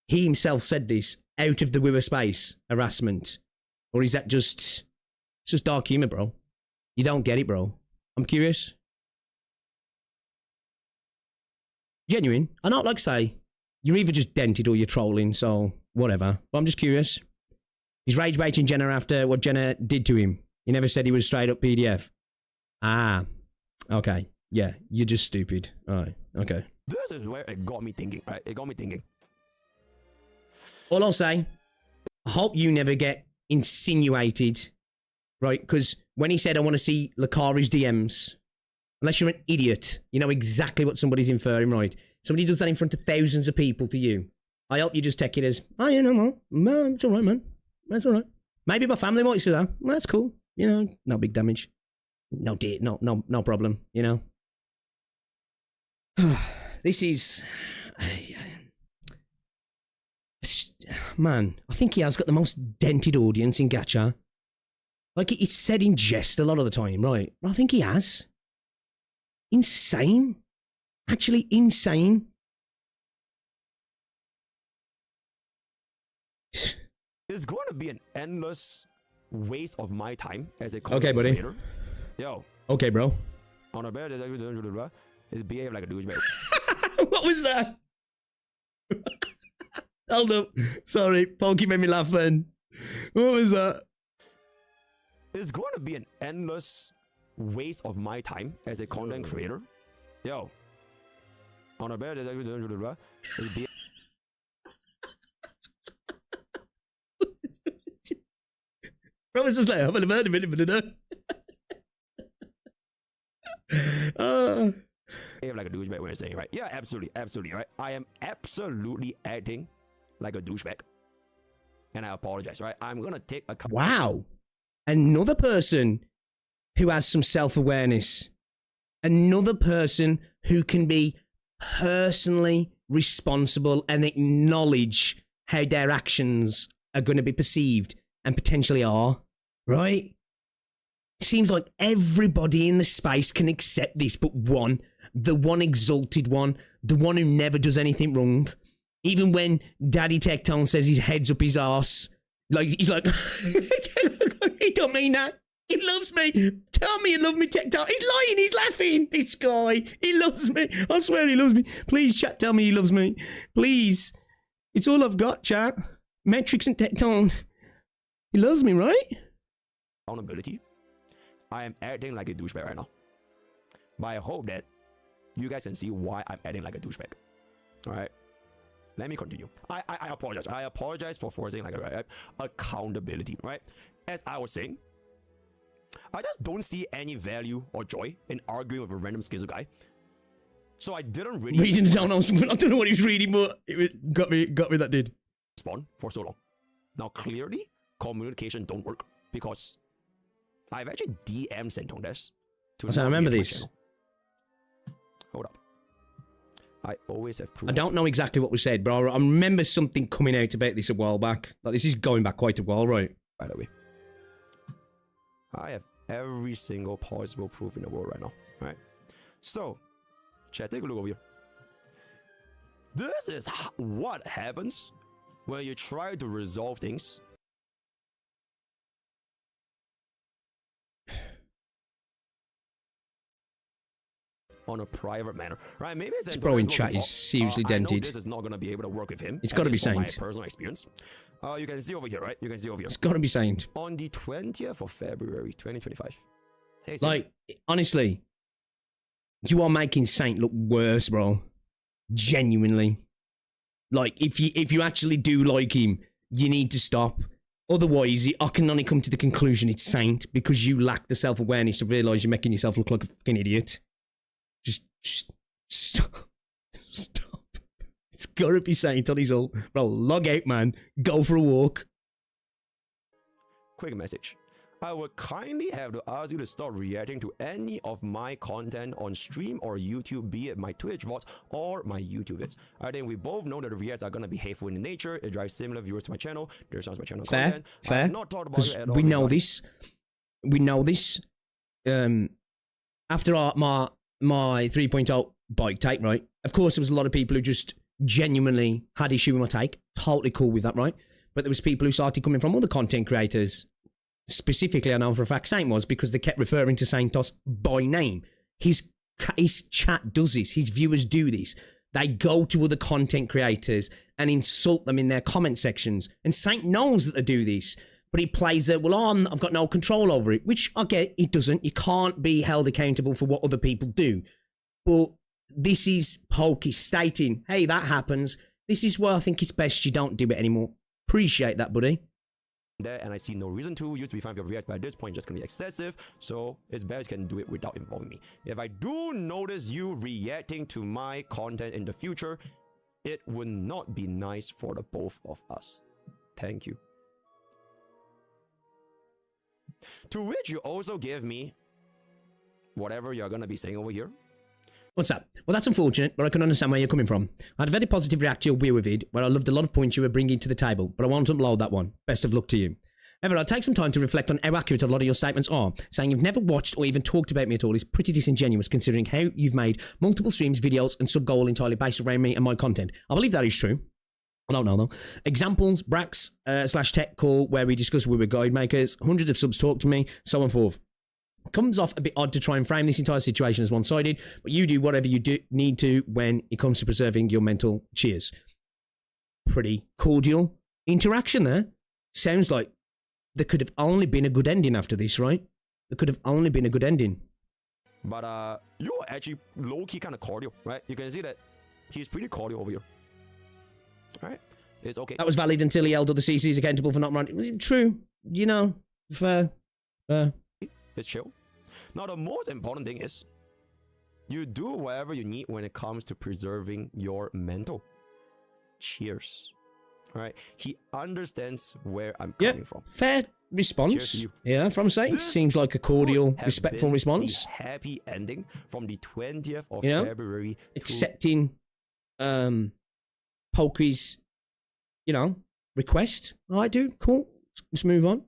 Speaker 3: He himself said this, out of the viewer space harassment. Or is that just... It's just dark humor, bro. You don't get it, bro. I'm curious. Genuine. I don't like to say, you're either just dented or you're trolling, so whatever. But I'm just curious. He's rage baiting Jenna after what Jenna did to him. He never said he was straight up PDF. Ah. Okay. Yeah, you're just stupid. Alright, okay.
Speaker 7: This is where it got me thinking, right? It got me thinking.
Speaker 3: All I'll say, I hope you never get insinuated, right? Because when he said, I want to see Lakari's DMs, unless you're an idiot, you know exactly what somebody's inferring, right? Somebody does that in front of thousands of people to you. I hope you just take it as, oh, yeah, no, it's all right, man. That's all right. Maybe my family might say that. Well, that's cool. You know, no big damage. No problem, you know? This is... man, I think he has got the most dented audience in Gacha. Like, it's said in jest a lot of the time, right? I think he has. Insane. Actually insane.
Speaker 7: It's going to be an endless waste of my time as a content creator. Yo.
Speaker 3: Okay, bro.
Speaker 7: On a bed, it's behave like a douchebag.
Speaker 3: What was that? Hold up. Sorry, Pokey made me laugh then. What was that?
Speaker 7: It's going to be an endless waste of my time as a content creator. Yo. On a bed, it's behave.
Speaker 3: Bro, it's just like, I'm a minute.
Speaker 7: Behave like a douchebag when you're saying, right? Yeah, absolutely, right? I am absolutely acting like a douchebag. And I apologize, right? I'm gonna take a...
Speaker 3: Wow. Another person who has some self-awareness. Another person who can be personally responsible and acknowledge how their actions are going to be perceived and potentially are, right? It seems like everybody in the space can accept this but one. The one exalted one. The one who never does anything wrong. Even when Daddy Tectone says his head's up his arse. Like, he's like, he don't mean that. He loves me. Tell me you love me, Tectone. He's lying. He's laughing. It's Sky. He loves me. I swear he loves me. Please, chat, tell me he loves me. Please. It's all I've got, chat. Metrics and Tectone. He loves me, right?
Speaker 7: Accountability. I am acting like a douchebag right now. But I hope that you guys can see why I'm acting like a douchebag. Alright? Let me continue. I apologize. I apologize for forcing like a accountability, right? As I was saying, I just don't see any value or joy in arguing with a random schizo guy. So I didn't really...
Speaker 3: Reading it down on something. I don't know what he was reading, but it got me that did.
Speaker 7: ...respond for so long. Now, clearly, communication don't work because I've actually DM'd Sentondes to...
Speaker 3: I remember this.
Speaker 7: Hold up. I always have proof.
Speaker 3: I don't know exactly what was said, but I remember something coming out about this a while back. Like, this is going back quite a while, right?
Speaker 7: By the way, I have every single possible proof in the world right now. Right? So, chat, take a look over here. This is what happens when you try to resolve things on a private manner, right? Maybe it's
Speaker 3: bro in chat is seriously dented.
Speaker 7: I know this is not going to be able to work with him.
Speaker 3: It's got to be saint.
Speaker 7: My personal experience. You can see over here, right? You can see over here.
Speaker 3: It's got to be saint.
Speaker 7: On the 20th of February, 2025. Hey,
Speaker 3: like, honestly, you are making Saint look worse, bro. Genuinely. Like, if you actually do like him, you need to stop. Otherwise, I can only come to the conclusion it's Saint because you lack the self-awareness to realise you're making yourself look like a fucking idiot. Just stop. Stop. It's gotta be Saint on his own. Bro, log out, man. Go for a walk.
Speaker 7: Quick message. I would kindly have to ask you to stop reacting to any of my content on stream or YouTube, be it my Twitch VODs or my YouTube vids. I think we both know that the reacts are going to be hateful in nature. It drives similar viewers to my channel. There's not my channel content.
Speaker 3: Fair.
Speaker 7: Not talked about it at all.
Speaker 3: We know this. We know this. After my my 3.0 bike take, right? Of course, there was a lot of people who just genuinely had issue with my take. Totally cool with that, right? But there was people who started coming from other content creators. Specifically, I know for a fact Saint was because they kept referring to Saintos by name. His chat does this. His viewers do this. They go to other content creators and insult them in their comment sections. And Saint knows that they do this. But he plays it, well, I've got no control over it. Which, I get, it doesn't. You can't be held accountable for what other people do. But this is Pokey stating, hey, that happens. This is where I think it's best you don't do it anymore. Appreciate that, buddy.
Speaker 7: There, and I see no reason to. Used to be fine with your reacts, but at this point, just gonna be excessive. So it's best you can do it without involving me. If I do notice you reacting to my content in the future, it would not be nice for the both of us. Thank you. To which you also give me whatever you're gonna be saying over here.
Speaker 3: What's that? Well, that's unfortunate, but I can understand where you're coming from. I had a very positive react to your Weird vid, where I loved a lot of points you were bringing to the table, but I won't upload that one. Best of luck to you. However, I'll take some time to reflect on how accurate a lot of your statements are. Saying you've never watched or even talked about me at all is pretty disingenuous, considering how you've made multiple streams, videos, and sub-goal entirely based around me and my content. I believe that is true. I don't know, though. Examples, Brax / tech call, where we discuss we were guide makers, hundreds of subs talk to me, so on and forth. Comes off a bit odd to try and frame this entire situation as one-sided, but you do whatever you need to when it comes to preserving your mental cheers. Pretty cordial interaction there. Sounds like there could have only been a good ending after this, right? There could have only been a good ending.
Speaker 7: But you're actually low-key kind of cordial, right? You can see that he's pretty cordial over here. Alright, it's okay.
Speaker 3: That was valid until he held other CCs accountable for not running. True, you know, fair.
Speaker 7: It's chill. Now, the most important thing is you do whatever you need when it comes to preserving your mental. Cheers. All right. He understands where I'm coming from.
Speaker 3: Fair response. Yeah, from Saint. Seems like a cordial, respectful response.
Speaker 7: Happy ending from the 20th of February.
Speaker 3: Accepting Pokey's, request. All right, dude. Cool. Let's move on.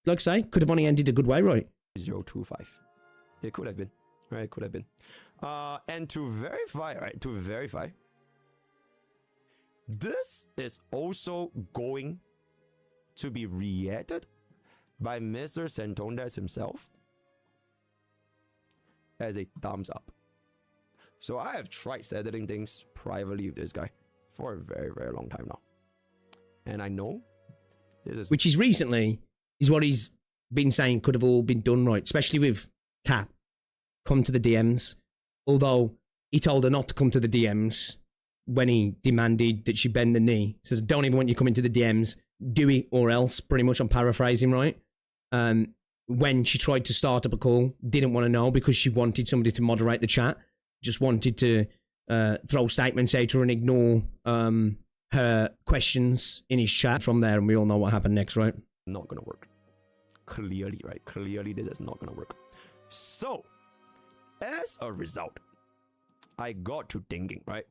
Speaker 3: Like I say, could have only ended a good way, right?
Speaker 7: 025. It could have been. Right, it could have been. And to verify, this is also going to be reacted by Mr. Santondas himself as a thumbs up. So I have tried settling things privately with this guy for a very, very long time now. And I know this is...
Speaker 3: Which is recently... is what he's been saying could have all been done right, especially with Cap. Come to the DMs. Although he told her not to come to the DMs when he demanded that she bend the knee. He says, don't even want you coming to the DMs. Do it or else, pretty much. I'm paraphrasing, right? When she tried to start up a call, didn't want to know because she wanted somebody to moderate the chat. Just wanted to throw statements at her and ignore her questions in his chat from there. And we all know what happened next, right?
Speaker 7: Not gonna work. Clearly, right? Clearly, this is not gonna work. So, as a result, I got to thinking, right?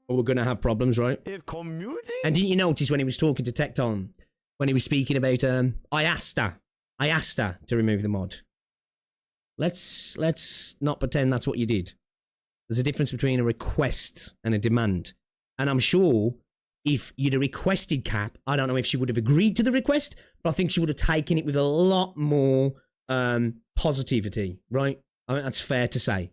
Speaker 3: Well, we're gonna have problems, right?
Speaker 7: If community...
Speaker 3: And didn't you notice when he was talking to Tecton, when he was speaking about, I asked her to remove the mod. Let's not pretend that's what you did. There's a difference between a request and a demand. And I'm sure if you'd have requested Cap, I don't know if she would have agreed to the request, but I think she would have taken it with a lot more positivity, right? I mean, that's fair to say.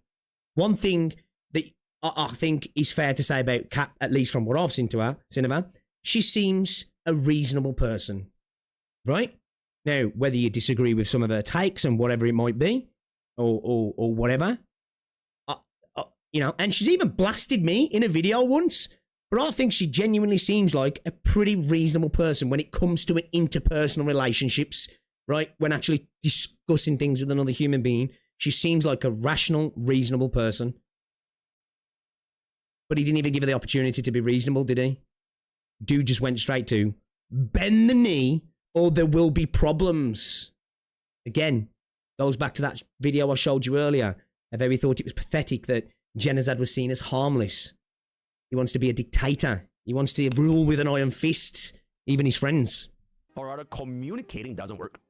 Speaker 3: One thing that I think is fair to say about Cap, at least from what I've seen of her, she seems a reasonable person, right? Now, whether you disagree with some of her takes and whatever it might be, or whatever, and she's even blasted me in a video once. But I think she genuinely seems like a pretty reasonable person when it comes to interpersonal relationships, right? When actually discussing things with another human being, she seems like a rational, reasonable person. But he didn't even give her the opportunity to be reasonable, did he? Dude just went straight to, bend the knee or there will be problems. Again, goes back to that video I showed you earlier, of how he thought it was pathetic that Genazad was seen as harmless. He wants to be a dictator. He wants to rule with an iron fist, even his friends.
Speaker 7: Or rather, communicating doesn't work.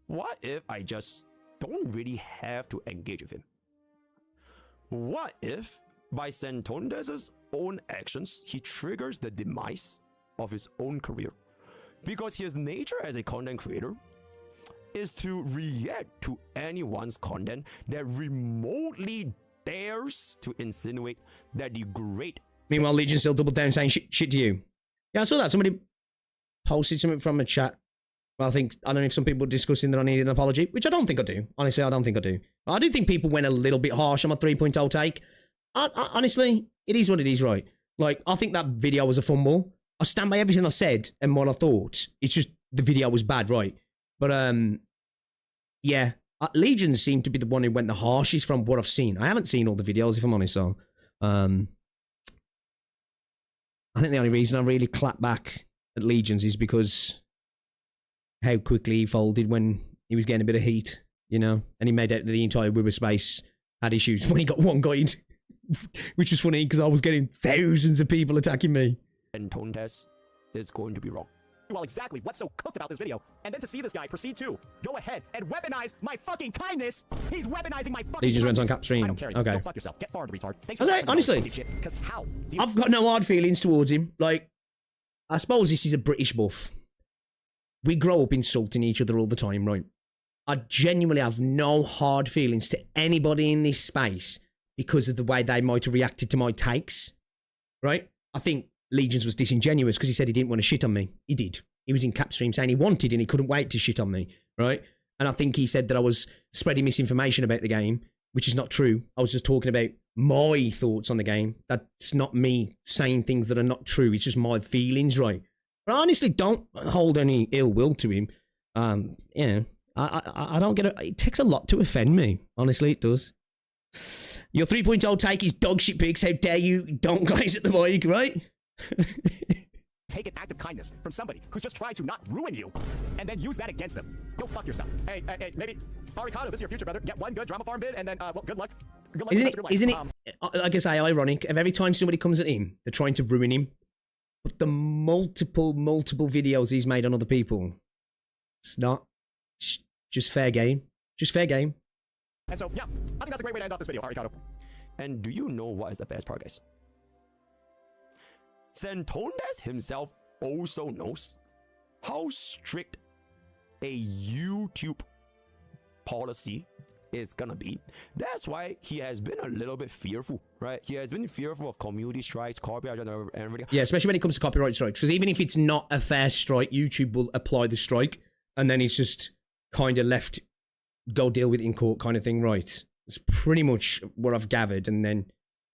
Speaker 7: What if I just don't really have to engage with him? What if, by Santondes' own actions, he triggers the demise of his own career? Because his nature as a content creator is to react to anyone's content that remotely dares to insinuate that the great...
Speaker 3: Meanwhile, Legion still doubled down saying shit to you. Yeah, I saw that. Somebody posted something from a chat. Well, I don't know if some people were discussing that I needed an apology, which I don't think I do. Honestly, I don't think I do. I do think people went a little bit harsh on my 3.0 take. Honestly, it is what it is, right? Like, I think that video was a fumble. I stand by everything I said and what I thought. It's just the video was bad, right? But, yeah. Legion seemed to be the one who went the harshest from what I've seen. I haven't seen all the videos, if I'm honest, so... I think the only reason I really clap back at Legions is because how quickly he folded when he was getting a bit of heat, you know? And he made out that the entire Wibber space had issues when he got one guide. Which was funny because I was getting thousands of people attacking me.
Speaker 7: And tone test is going to be wrong.
Speaker 5: Well, exactly what's so cooked about this video. And then to see this guy proceed to go ahead and weaponize my fucking kindness. He's weaponizing my fucking
Speaker 3: Legions went on
Speaker 5: kindness.
Speaker 3: cap stream.
Speaker 5: I don't care.
Speaker 3: Okay.
Speaker 5: Go fuck yourself. Get farmed, retard. Thanks
Speaker 3: I say, honestly,
Speaker 5: because how? Do you
Speaker 3: I've got no hard feelings towards him. Like, I suppose this is a British buff. We grow up insulting each other all the time, right? I genuinely have no hard feelings to anybody in this space because of the way they might have reacted to my takes, right? I think Legions was disingenuous because he said he didn't want to shit on me. He did. He was in cap stream saying he wanted and he couldn't wait to shit on me, right? And I think he said that I was spreading misinformation about the game, which is not true. I was just talking about my thoughts on the game. That's not me saying things that are not true. It's just my feelings, right? But I honestly don't hold any ill will to him. You know, I don't get it. It takes a lot to offend me. Honestly, it does. Your 3.0 take is dog shit pics. How dare you? Don't guys at the mic, right?
Speaker 5: take an act of kindness from somebody who's just trying to not ruin you and then use that against them? Go fuck yourself. Hey, maybe Aricano, this is your future, brother. Get one good drama farm bid and then, well, good luck. Good luck.
Speaker 3: Isn't it, like I say, ironic? Of every time somebody comes at him, they're trying to ruin him. But the multiple videos he's made on other people, it's not just fair game. Just fair game.
Speaker 5: And so, yeah, I think that's a great way to end off this video, Aricano.
Speaker 7: And do you know what is the best part, guys? Santondes himself also knows how strict a YouTube policy is gonna be. That's why he has been a little bit fearful, right? He has been fearful of community strikes, copyright, and everything.
Speaker 3: Yeah, especially when it comes to copyright strikes. Because even if it's not a fair strike, YouTube will apply the strike, and then it's just kind of left, go deal with it in court kind of thing, right? It's pretty much what I've gathered, and then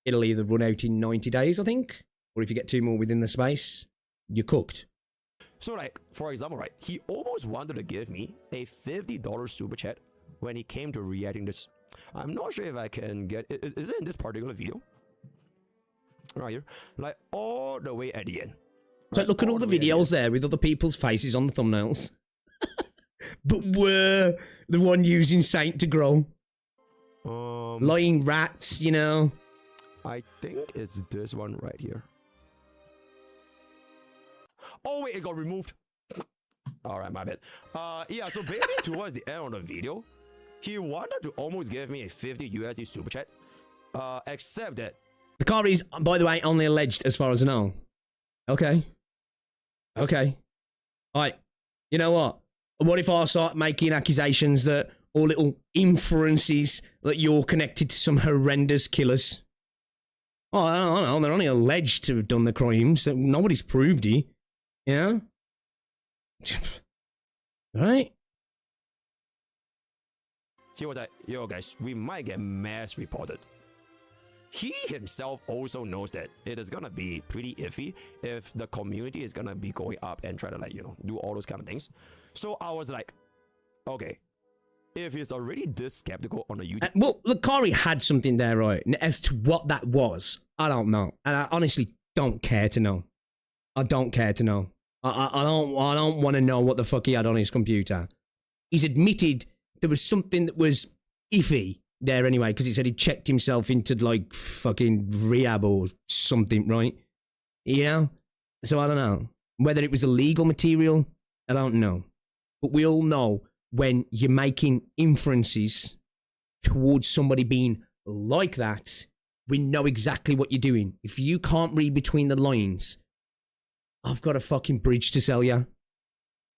Speaker 3: it'll either run out in 90 days, I think, or if you get two more within the space, you're cooked.
Speaker 7: So, like, for example, right, he almost wanted to give me a $50 super chat when he came to reacting this. I'm not sure if I can get it. Is it in this particular video? Right here. Like, all the way at the end.
Speaker 3: So look at all the videos there with other people's faces on the thumbnails. But we're the one using Saint to grow. Lying rats, you know.
Speaker 7: I think it's this one right here. Oh wait, it got removed. Alright, my bad. Yeah, so basically towards the end of the video, he wanted to almost give me a 50 USD super chat. Except that
Speaker 3: the car is, by the way, only alleged as far as I know. Okay. Okay. Alright. You know what? What if I start making accusations that, or little inferences that you're connected to some horrendous killers? Oh, I don't know. They're only alleged to have done the crimes. So nobody's proved it. Yeah? Right?
Speaker 7: he was like, yo guys, we might get mass reported. He himself also knows that it is gonna be pretty iffy if the community is gonna be going up and try to, like, you know, do all those kind of things. So I was like, okay, if he's already this skeptical on the YouTube...
Speaker 3: well, look, Corey had something there, right? As to what that was, I don't know. And I honestly don't care to know. I don't care to know. I don't want to know what the fuck he had on his computer. He's admitted there was something that was iffy there anyway, because he said he checked himself into, like, fucking rehab or something, right? You know? So I don't know. Whether it was illegal material, I don't know. But we all know when you're making inferences towards somebody being like that, We know exactly what you're doing. If you can't read between the lines, I've got a fucking bridge to sell you.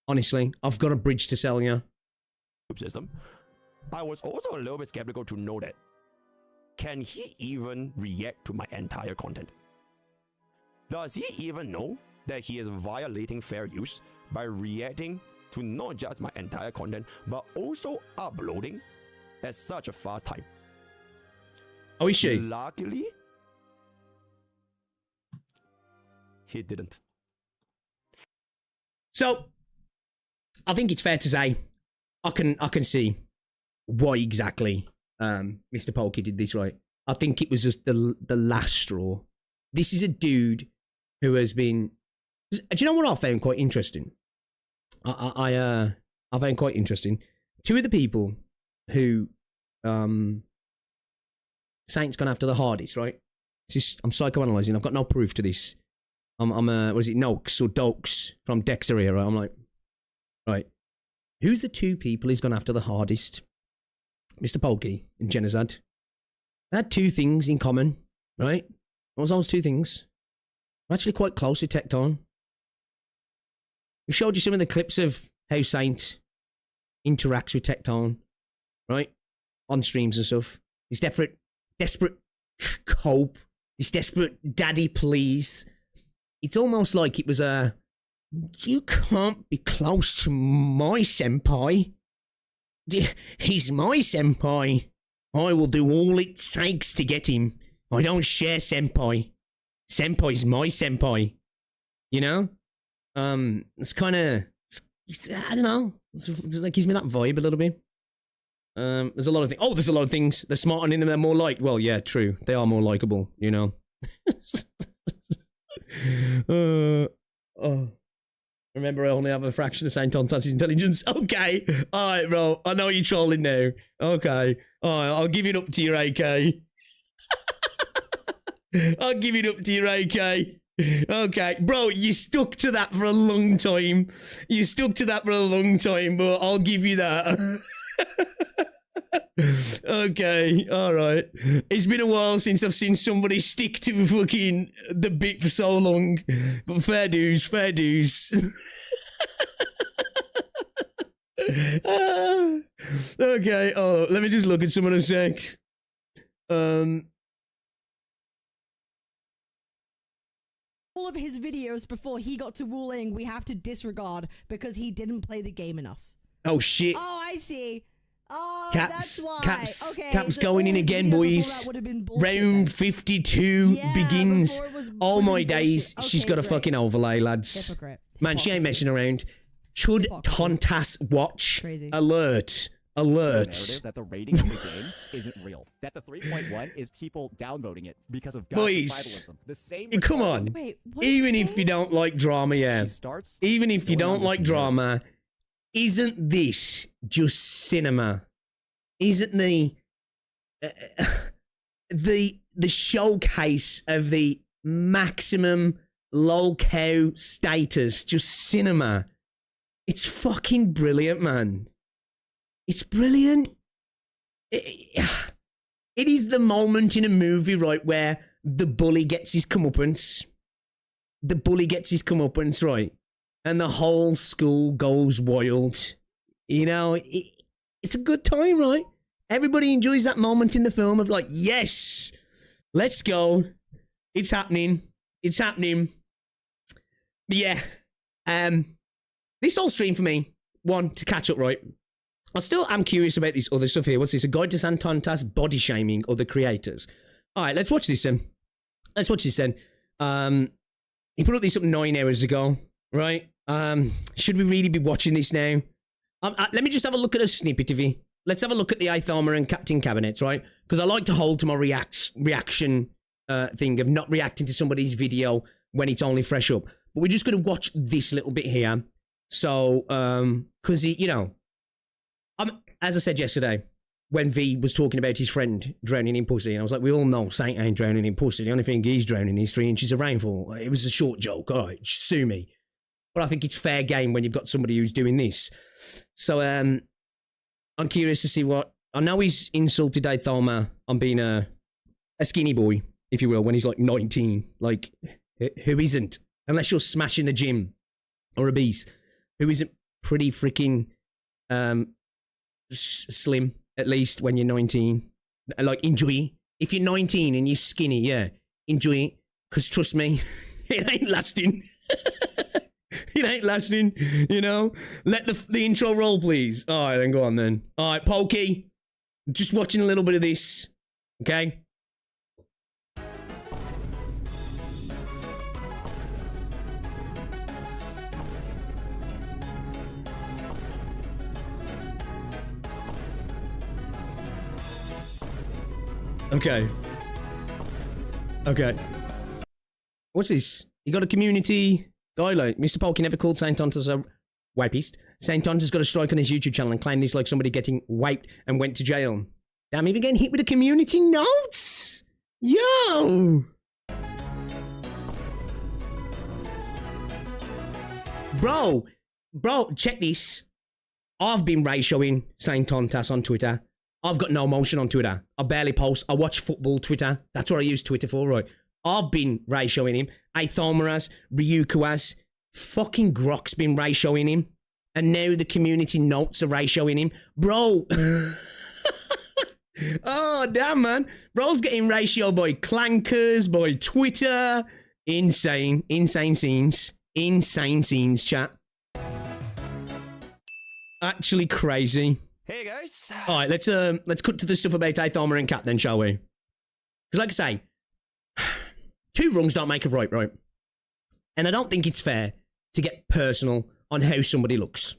Speaker 3: Honestly, I've got a bridge to sell you.
Speaker 7: System. I was also a little bit skeptical to know that, can he even react to my entire content? Does he even know that he is violating fair use by reacting to not just my entire content, but also uploading at such a fast time?
Speaker 3: Oh, is she?
Speaker 7: Luckily, he didn't.
Speaker 3: So, I think it's fair to say, I can see why exactly Mr. Pokey did this, right? I think it was just the last straw. This is a dude who has been... Do you know what I found quite interesting? I found quite interesting. Two of the people who Saint's gone after the hardest, right? I'm psychoanalyzing. I've got no proof to this. I'm what is it, Noakes or Dokes from Dexter era. I'm like, right, who's the two people he's gone after the hardest? Mr. Pokey and Genozad. They had two things in common, right? What was those two things? They're actually quite close to Tecton. We showed you some of the clips of how Saint interacts with Tecton, right? On streams and stuff. He's desperate cope. He's desperate daddy please. It's almost like it was a, you can't be close to my senpai. He's my senpai. I will do all it takes to get him. I don't share senpai. Senpai's my senpai. You know? It's kind of, I don't know. It gives me that vibe a little bit. There's a lot of things. Oh, there's a lot of things. They're smarter and they're more liked. Well, yeah, true. They are more likable, you know. Remember, I only have a fraction of Saint Anton's intelligence. Okay. All right, bro. I know you're trolling now. Okay. All right, I'll give it up to your AK. I'll give it up to your AK. Okay. Bro, you stuck to that for a long time. You stuck to that for a long time, but I'll give you that. Okay, all right. It's been a while since I've seen somebody stick to fucking the bit for so long. But fair dues, fair dues. Okay, oh, let me just look at someone a sec.
Speaker 8: All of his videos before he got to Wu Ling, we have to disregard because he didn't play the game enough.
Speaker 3: Oh, shit.
Speaker 8: Oh, I see. Oh,
Speaker 3: Caps,
Speaker 8: that's why.
Speaker 3: Caps,
Speaker 8: Okay,
Speaker 3: Caps
Speaker 8: so
Speaker 3: going in
Speaker 8: all his
Speaker 3: again,
Speaker 8: videos before
Speaker 3: boys.
Speaker 8: that would have been bullshit then.
Speaker 3: Round 52
Speaker 8: Yeah,
Speaker 3: begins.
Speaker 8: before it was
Speaker 3: All my
Speaker 8: bullshit.
Speaker 3: days, she's
Speaker 8: Okay,
Speaker 3: got a
Speaker 8: great.
Speaker 3: fucking overlay, lads.
Speaker 8: Hypocrite.
Speaker 3: Man, she ain't
Speaker 8: Hypocrisy.
Speaker 3: messing around. Chud
Speaker 8: Hypocrisy.
Speaker 3: Tontas watch.
Speaker 8: Crazy.
Speaker 3: Alert. Alert.
Speaker 5: Narrative that the rating of the game isn't real. That the 3.1 is people downvoting it because of
Speaker 3: Boys,
Speaker 5: tribalism. The same.
Speaker 3: come on.
Speaker 8: Wait, what did
Speaker 3: Even
Speaker 8: you
Speaker 3: if
Speaker 8: say?
Speaker 3: you don't like drama, yeah.
Speaker 5: She starts.
Speaker 3: Even if you
Speaker 5: going on
Speaker 3: don't
Speaker 5: this
Speaker 3: like
Speaker 5: nerd
Speaker 3: drama, isn't this just cinema? Isn't the showcase of the maximum low-cow status just cinema? It's fucking brilliant, man. It's brilliant. It is the moment in a movie, right, where the bully gets his comeuppance. The bully gets his comeuppance, right? And the whole school goes wild. You know, it's a good time, right? Everybody enjoys that moment in the film of like, yes, let's go. It's happening. It's happening. But yeah, this whole stream for me, one, to catch up, right? I still am curious about this other stuff here. What's this? A guide to Santantas body shaming other creators. All right, let's watch this then. Let's watch this then. He put up this up 9 hours ago, right? Should we really be watching this now? Let me just have a look at a snippet of it. Let's have a look at the Ithoma and Captain Cabinets, right? Because I like to hold to my reaction thing of not reacting to somebody's video when it's only fresh up. But we're just going to watch this little bit here. So, because you know, as I said yesterday, when V was talking about his friend drowning in pussy, and I was like, we all know Saint ain't drowning in pussy. The only thing he's drowning is 3 inches of rainfall. It was a short joke. All right, sue me. But I think it's fair game when you've got somebody who's doing this. So, I'm curious to see what... I know he's insulted Ithoma on being a a skinny boy, if you will, when he's like 19? Like, who isn't? Unless you're smashing the gym or obese, who isn't pretty freaking slim, at least when you're 19? Like, enjoy it. If you're 19 and you're skinny, yeah, enjoy it. Because trust me, it ain't lasting. It ain't lasting, you know? Let the intro roll, please. All right, then go on then. All right, Pokey, just watching a little bit of this, okay? Okay. Okay. What's this? You got a community guideline. Mr. Pokey never called Saint Tontas a wipist. Saint Tontas got a strike on his YouTube channel and claimed this like somebody getting wiped and went to jail. Damn, even getting hit with the community notes. Yo! Bro, check this. I've been ratioing Saint Tontas on Twitter. I've got no emotion on Twitter. I barely post. I watch football Twitter. That's what I use Twitter for, right? I've been ratioing him. Aithoma has, Ryuko has, fucking Grok's been ratioing him. And now the community notes are ratioing him. Bro. Oh, damn, man. Bro's getting ratioed by clankers, by Twitter. Insane. Insane scenes. Insane scenes, chat. Actually crazy.
Speaker 7: Hey guys.
Speaker 3: All right, let's cut to the stuff about Aithoma and Cat then, shall we? Because like I say, two wrongs don't make a right, right? And I don't think it's fair to get personal on how somebody looks.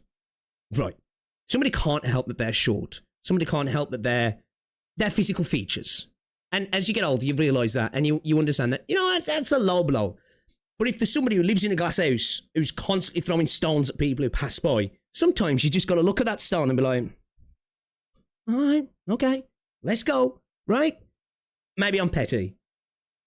Speaker 3: Right. Somebody can't help that they're short. Somebody can't help that their physical features. And as you get older, you realise that and you understand that, you know what, that's a low blow. But if there's somebody who lives in a glass house who's constantly throwing stones at people who pass by, sometimes you just got to look at that stone and be like, all right, okay, let's go, right? Maybe I'm petty.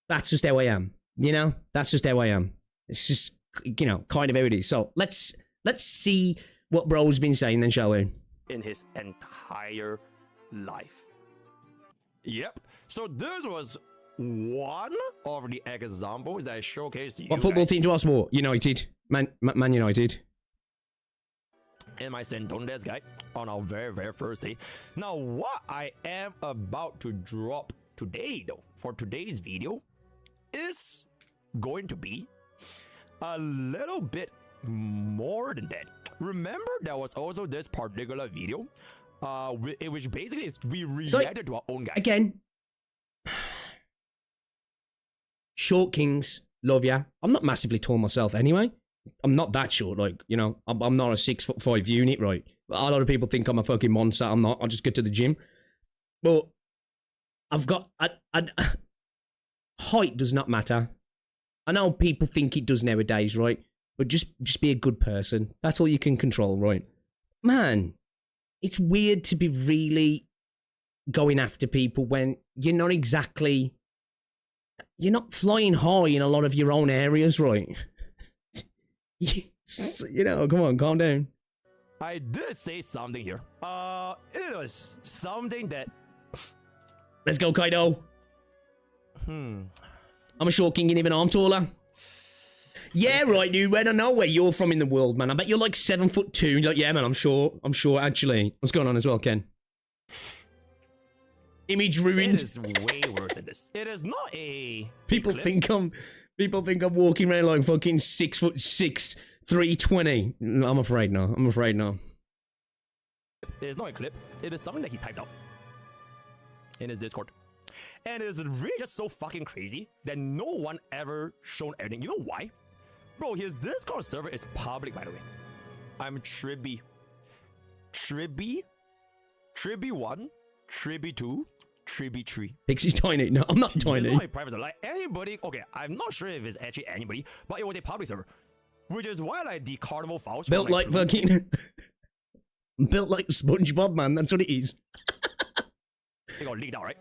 Speaker 3: That's just how I am, you know? That's just how I am. It's just, you know, kind of how it is. So let's see what bro's been saying then, shall we?
Speaker 7: In his entire life. Yep. So this was one of the examples that I showcased to you.
Speaker 3: What football
Speaker 7: guys.
Speaker 3: team to us more? United. Man United.
Speaker 7: And my Santondes guy on our very first day. Now, what I am about to drop today, though, for today's video, is going to be a little bit more than that. Remember, there was also this particular video, which basically is we reacted to our own guy.
Speaker 3: Again, short kings, love ya. I'm not massively tall myself anyway. I'm not that short, like, you know, I'm not a 6'5" unit, right? A lot of people think I'm a fucking monster. I'm not. I just get to the gym. But I've got... height does not matter. I know people think it does nowadays, right? But just be a good person. That's all you can control, right? Man, it's weird to be really going after people when you're not exactly... You're not flying high in a lot of your own areas, right? You know, come on, calm down.
Speaker 7: I did say something here. It was something that...
Speaker 3: Let's go, Kaido. I'm a short king and even I'm taller. Yeah, right, dude. I don't know where you're from in the world, man. I bet you're like 7'2". You're like, yeah, man, I'm sure, actually. What's going on as well, Ken? Image ruined.
Speaker 7: It is way worse than this. It is not a...
Speaker 3: People think I'm walking around like fucking 6'6", 320. I'm afraid no.
Speaker 7: It is not a clip. It is something that he typed out in his Discord. And it is really just so fucking crazy that no one ever shown anything. You know why? Bro, his Discord server is public, by the way. I'm Tribby 1, Tribby 2, Tribby 3.
Speaker 3: Pixie's tiny. No, I'm not tiny.
Speaker 7: It's not a private server. Like anybody, okay, I'm not sure if it's actually anybody, but it was a public server. Which is why like the carnival files
Speaker 3: built like fucking built like SpongeBob, man. That's what it is.
Speaker 7: It got leaked out, right?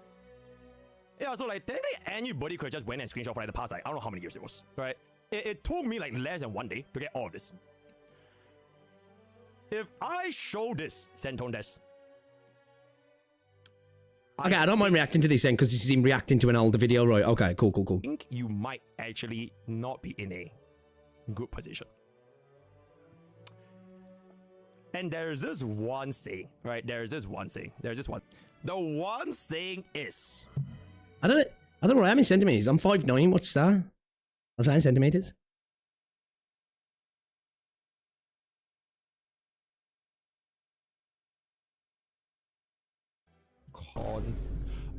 Speaker 7: Yeah, so like technically anybody could just went and screenshot for like the past like I don't know how many years it was, right? It took me like less than 1 day to get all of this. If I show this, Santondes,
Speaker 3: Okay, I don't mind reacting to this then because this is him reacting to an older video, right? Okay, cool.
Speaker 7: I think you might actually not be in a good position. And there's this one saying, right? There's this one. The one saying is...
Speaker 3: I don't know what I'm in centimeters. I'm 5'9". What's that? That's 9 centimeters.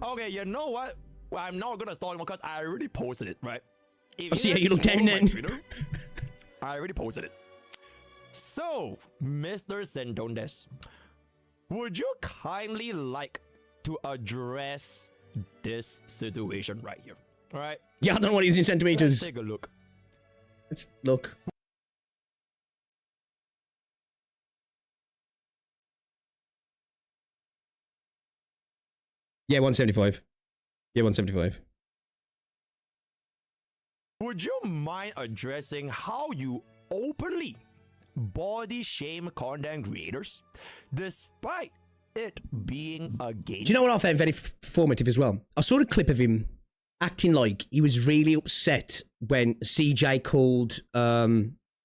Speaker 7: Okay, you know what? Well, I'm not gonna start because I already posted it, right?
Speaker 3: Oh, so yeah, you look down then.
Speaker 7: I already posted it. So, Mr. Sendones, would you kindly like to address this situation right here? All right?
Speaker 3: Yeah, I don't know what it is in centimeters.
Speaker 7: Let's take a look.
Speaker 3: Let's look. Yeah, 175. Yeah, 175.
Speaker 7: Would you mind addressing how you openly body shame content creators despite it being against...
Speaker 3: Do you know what I found very formative as well? I saw a clip of him acting like he was really upset when CJ called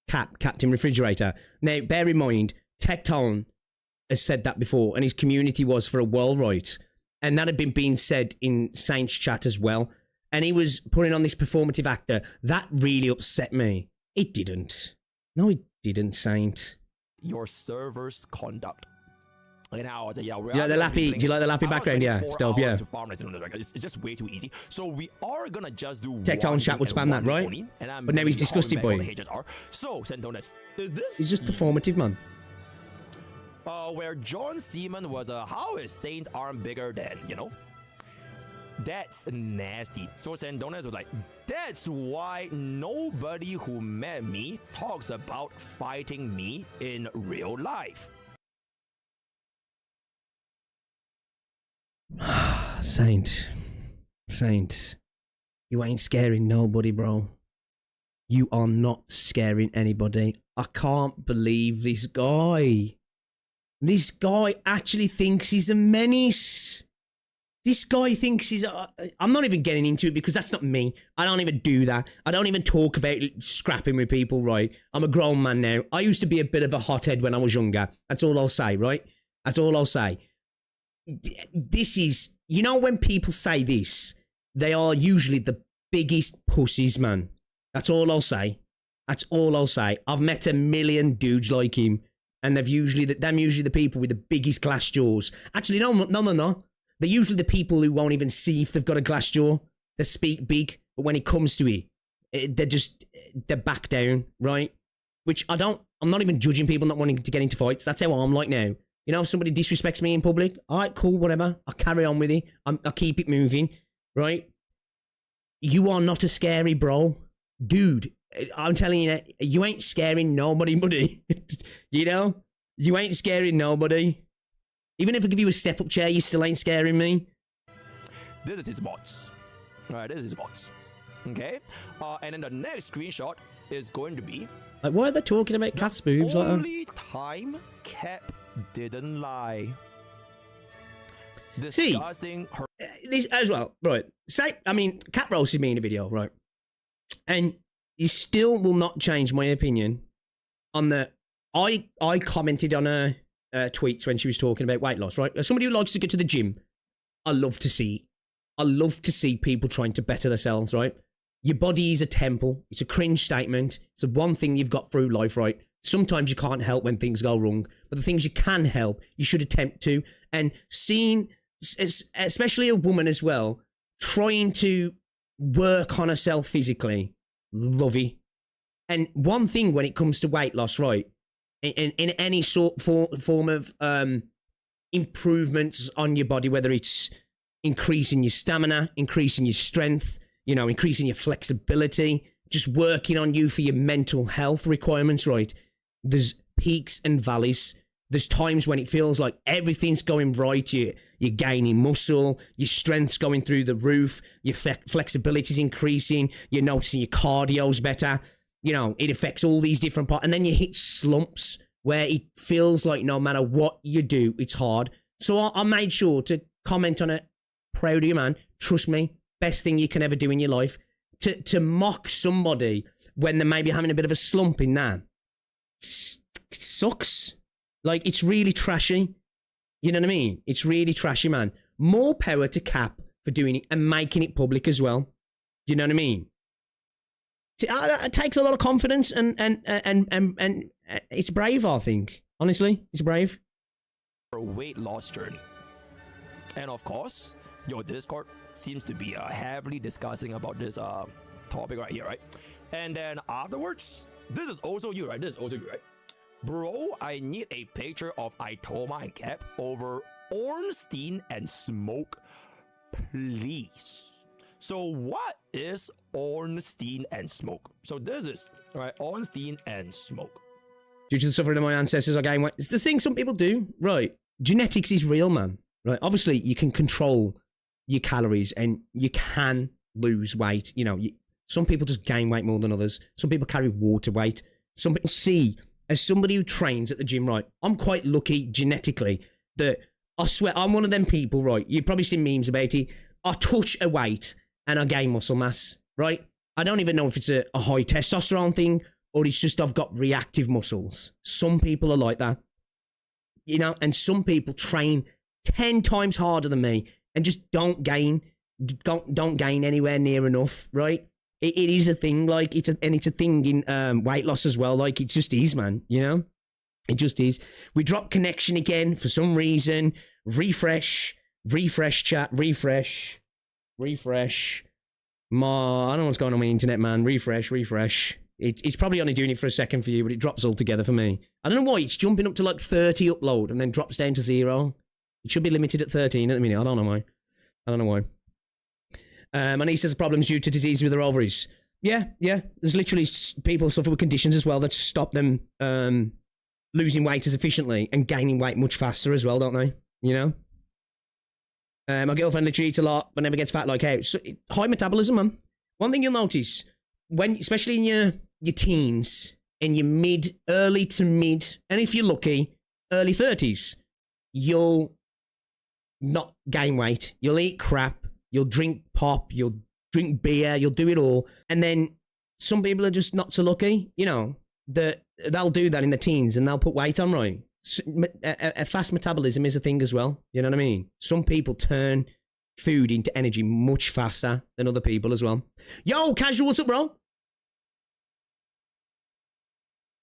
Speaker 3: Captain Refrigerator. Now, bear in mind, Tecton has said that before, and his community was for a world right. And that had been being said in Saints chat as well. And he was putting on this performative actor. That really upset me. It didn't. No, it didn't, Saint.
Speaker 7: Your server's conduct. And I was like, yeah,
Speaker 3: do you like the lappy background? Yeah, still, yeah.
Speaker 7: It's just way too easy. So we are gonna just do
Speaker 3: Tecton chat would spam that, right? But now he's disgusted by it.
Speaker 7: So, Sendones, is this...
Speaker 3: He's just performative, man.
Speaker 7: Where John Seaman was how his Saints arm bigger than, you know? That's nasty. So Sendones was like, that's why nobody who met me talks about fighting me in real life.
Speaker 3: Saint, you ain't scaring nobody, bro. You are not scaring anybody. I can't believe this guy. This guy actually thinks he's a menace. This guy thinks he's... I'm not even getting into it because that's not me. I don't even do that. I don't even talk about scrapping with people, right? I'm a grown man now. I used to be a bit of a hothead when I was younger. That's all I'll say, right? That's all I'll say. This is... You know when people say this, they are usually the biggest pussies, man. That's all I'll say. That's all I'll say. I've met a million dudes like him. And they're usually the people with the biggest glass jaws. Actually, no. They're usually the people who won't even see if they've got a glass jaw. They speak big, but when it comes to it, they're back down, right? Which I'm not even judging people not wanting to get into fights. That's how I'm like now. You know, if somebody disrespects me in public, all right, cool, whatever. I'll carry on with it. I'll keep it moving, right? You are not a scary bro. Dude, I'm telling you, you ain't scaring nobody, buddy. You know? You ain't scaring nobody. Even if I give you a step-up chair, you still ain't scaring me.
Speaker 7: This is his bots. Alright, this is his bots. Okay? And then the next screenshot is going to be...
Speaker 3: Like, why are they talking about Cap's boobs like that?
Speaker 7: Only time Cap didn't lie. Discussing her...
Speaker 3: This as well, right. Say, I mean, Cap roasted me in a video, right? And... You still will not change my opinion on the... I commented on her tweets when she was talking about weight loss, right? As somebody who likes to get to the gym, I love to see people trying to better themselves, right? Your body is a temple. It's a cringe statement. It's the one thing you've got through life, right? Sometimes you can't help when things go wrong, but the things you can help, you should attempt to. And seeing, especially a woman as well, trying to work on herself physically... Lovey. And one thing when it comes to weight loss, right? In any form of improvements on your body, whether it's increasing your stamina, increasing your strength, you know, increasing your flexibility, just working on you for your mental health requirements, right? There's peaks and valleys. There's times when it feels like everything's going right. You're gaining muscle, your strength's going through the roof, your flexibility's increasing, you're noticing your cardio's better. You know, it affects all these different parts. And then you hit slumps where it feels like no matter what you do, it's hard. So I made sure to comment on Proud of you, man. Trust me. Best thing you can ever do in your life. To mock somebody when they're maybe having a bit of a slump in that, it sucks. Like, it's really trashy. You know what I mean? It's really trashy, man. More power to Cap for doing it and making it public as well. You know what I mean? It takes a lot of confidence and it's brave, I think. Honestly, it's brave.
Speaker 7: A weight loss journey. And of course, your Discord seems to be heavily discussing about this topic right here, right? And then afterwards, this is also you, right? This is also you, right? Bro, I need a picture of Itoma and Cap over Ornstein and Smoke, please. So what is Ornstein and Smoke? So this is, right, Ornstein and Smoke.
Speaker 3: Due to the suffering of my ancestors, I gain weight. It's the thing some people do, right? Genetics is real, man. Right? Obviously, you can control your calories and you can lose weight. You know, some people just gain weight more than others. Some people carry water weight. Some people see, as somebody who trains at the gym, right? I'm quite lucky genetically that I swear I'm one of them people, right? You've probably seen memes about it. I touch a weight and I gain muscle mass, right? I don't even know if it's a high testosterone thing or it's just I've got reactive muscles. Some people are like that, you know, and some people train 10 times harder than me and just don't gain anywhere near enough, right? It is a thing, like, it's a thing in weight loss as well, like, it just is, man, you know? It just is. We dropped connection again for some reason. Refresh chat, refresh. I don't know what's going on with the internet, man. Refresh. It's probably only doing it for a second for you, but it drops altogether for me. I don't know why, it's jumping up to like 30 upload and then drops down to 0. It should be limited at 13 at the minute. I don't know why. And he says the problem's due to disease with their ovaries. Yeah. There's literally people suffer with conditions as well that stop them losing weight as efficiently and gaining weight much faster as well, don't they? You know? My girlfriend literally eats a lot but never gets fat like how. So, high metabolism, man. One thing you'll notice, especially in your teens, in your early to mid, and if you're lucky, early 30s, you'll not gain weight. You'll eat crap. You'll drink pop, you'll drink beer, you'll do it all. And then some people are just not so lucky, you know, that they'll do that in the teens and they'll put weight on, right? A fast metabolism is a thing as well, you know what I mean? Some people turn food into energy much faster than other people as well. Yo, Casual, what's up, bro?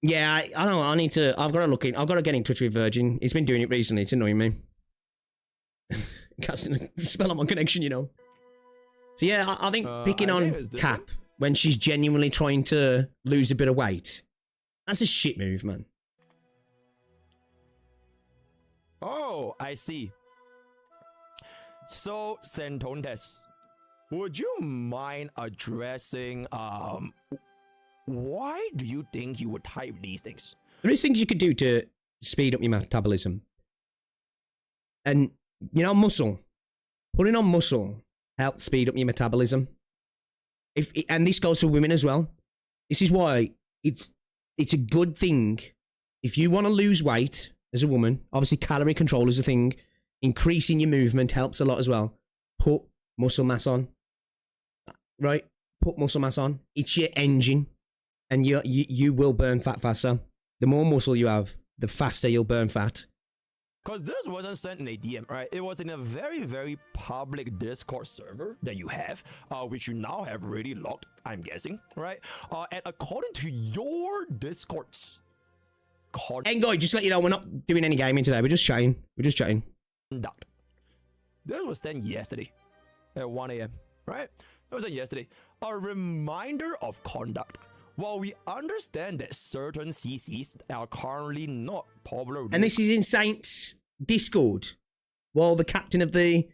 Speaker 3: Yeah, I don't know, I've got to get in touch with Virgin. It's been doing it recently, it's annoying me. Casting a spell on my connection, you know. So yeah, I think picking on Cap when she's genuinely trying to lose a bit of weight, that's a shit move, man.
Speaker 7: Oh, I see. So, Santontes, would you mind addressing why do you think you would type these things?
Speaker 3: There is things you could do to speed up your metabolism. And you know, putting on muscle helps speed up your metabolism. And this goes for women as well. This is why it's a good thing if you want to lose weight as a woman. Obviously, calorie control is a thing. Increasing your movement helps a lot as well. Put muscle mass on, right? Put muscle mass on. It's your engine, and you will burn fat faster. The more muscle you have, the faster you'll burn fat.
Speaker 7: Because this wasn't sent in a DM, right? It was in a very, very public Discord server that you have, which you now have already locked, I'm guessing, right? And according to your Discords...
Speaker 3: And guys, just to let you know, we're not doing any gaming today. We're just chatting.
Speaker 7: Conduct. This was sent yesterday at 1 a.m., right? That was sent yesterday. A reminder of conduct. While we understand that certain CCs are currently not popular...
Speaker 3: And this is in Saints' Discord, while the captain of the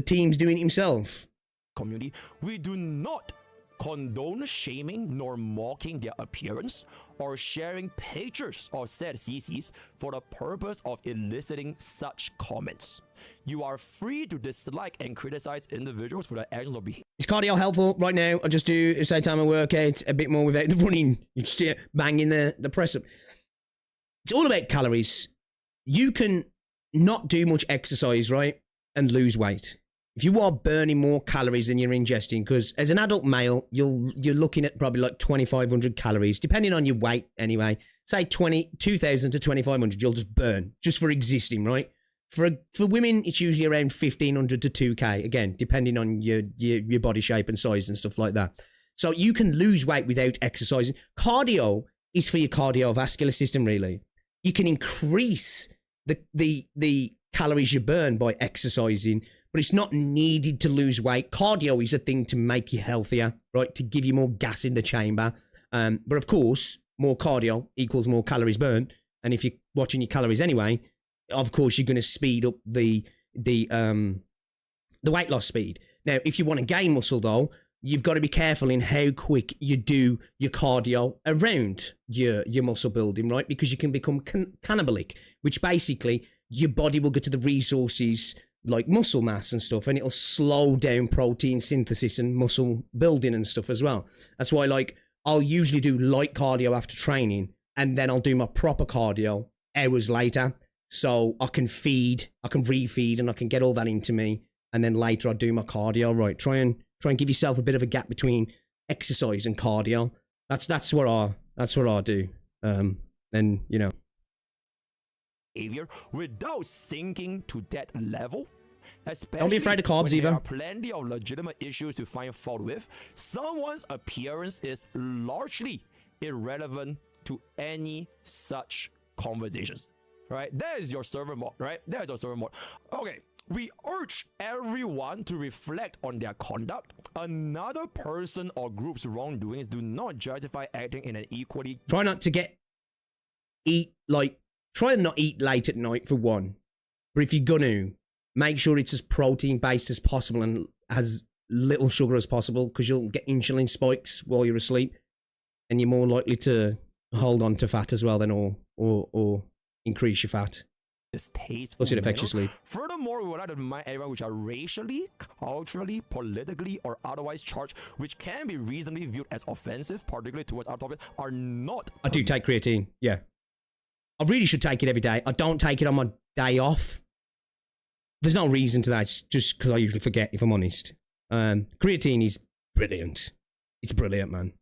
Speaker 3: team's doing it himself.
Speaker 7: ...community, we do not condone shaming nor mocking their appearance or sharing pictures of said CCs for the purpose of eliciting such comments. You are free to dislike and criticize individuals for their actions or behavior.
Speaker 3: Is cardio helpful right now? I just do the same time I work out a bit more without the running. You just banging the press up. It's all about calories. You can not do much exercise, right? And lose weight. if you are burning more calories than you're ingesting, because as an adult male, you're looking at probably like 2,500 calories, depending on your weight anyway. Say 2,000 to 2,500 you'll just burn, just for existing, right? For women, it's usually around 1,500 to 2K, again, depending on your body shape and size and stuff like that. So you can lose weight without exercising. Cardio is for your cardiovascular system, really. You can increase the calories you burn by exercising, but it's not needed to lose weight. Cardio is a thing to make you healthier, right? To give you more gas in the chamber. But of course, more cardio equals more calories burned. And if you're watching your calories anyway, of course, you're going to speed up the weight loss speed. Now, if you want to gain muscle, though, you've got to be careful in how quick you do your cardio around your muscle building, right? Because you can become cannibalic, which basically your body will get to the resources like muscle mass and stuff, and it'll slow down protein synthesis and muscle building and stuff as well. That's why, like, I'll usually do light cardio after training, and then I'll do my proper cardio hours later. So I can refeed, and I can get all that into me. And then later I'll do my cardio, right? Try and give yourself a bit of a gap between exercise and cardio. That's what I do. And you know.
Speaker 7: Behavior without sinking to that level. Especially
Speaker 3: don't be afraid of carbs
Speaker 7: when
Speaker 3: either.
Speaker 7: There are plenty of legitimate issues to find fault with. Someone's appearance is largely irrelevant to any such conversations. Right? That is your server mode, right? That is your server mode. Okay, we urge everyone to reflect on their conduct. Another person or group's wrongdoings do not justify acting in an equally...
Speaker 3: Try not to try and not eat late at night for one. But if you're gonna, make sure it's as protein-based as possible and as little sugar as possible, because you'll get insulin spikes while you're asleep. And you're more likely to hold on to fat as well then, or increase your fat.
Speaker 7: Distasteful.
Speaker 3: Plus it affects your sleep.
Speaker 7: Furthermore, we would like to remind everyone which are racially, culturally, politically, or otherwise charged, which can be reasonably viewed as offensive, particularly towards our topic, are not...
Speaker 3: I do take creatine, yeah. I really should take it every day. I don't take it on my day off. There's no reason to that. It's just because I usually forget, if I'm honest. Creatine is brilliant. It's brilliant, man.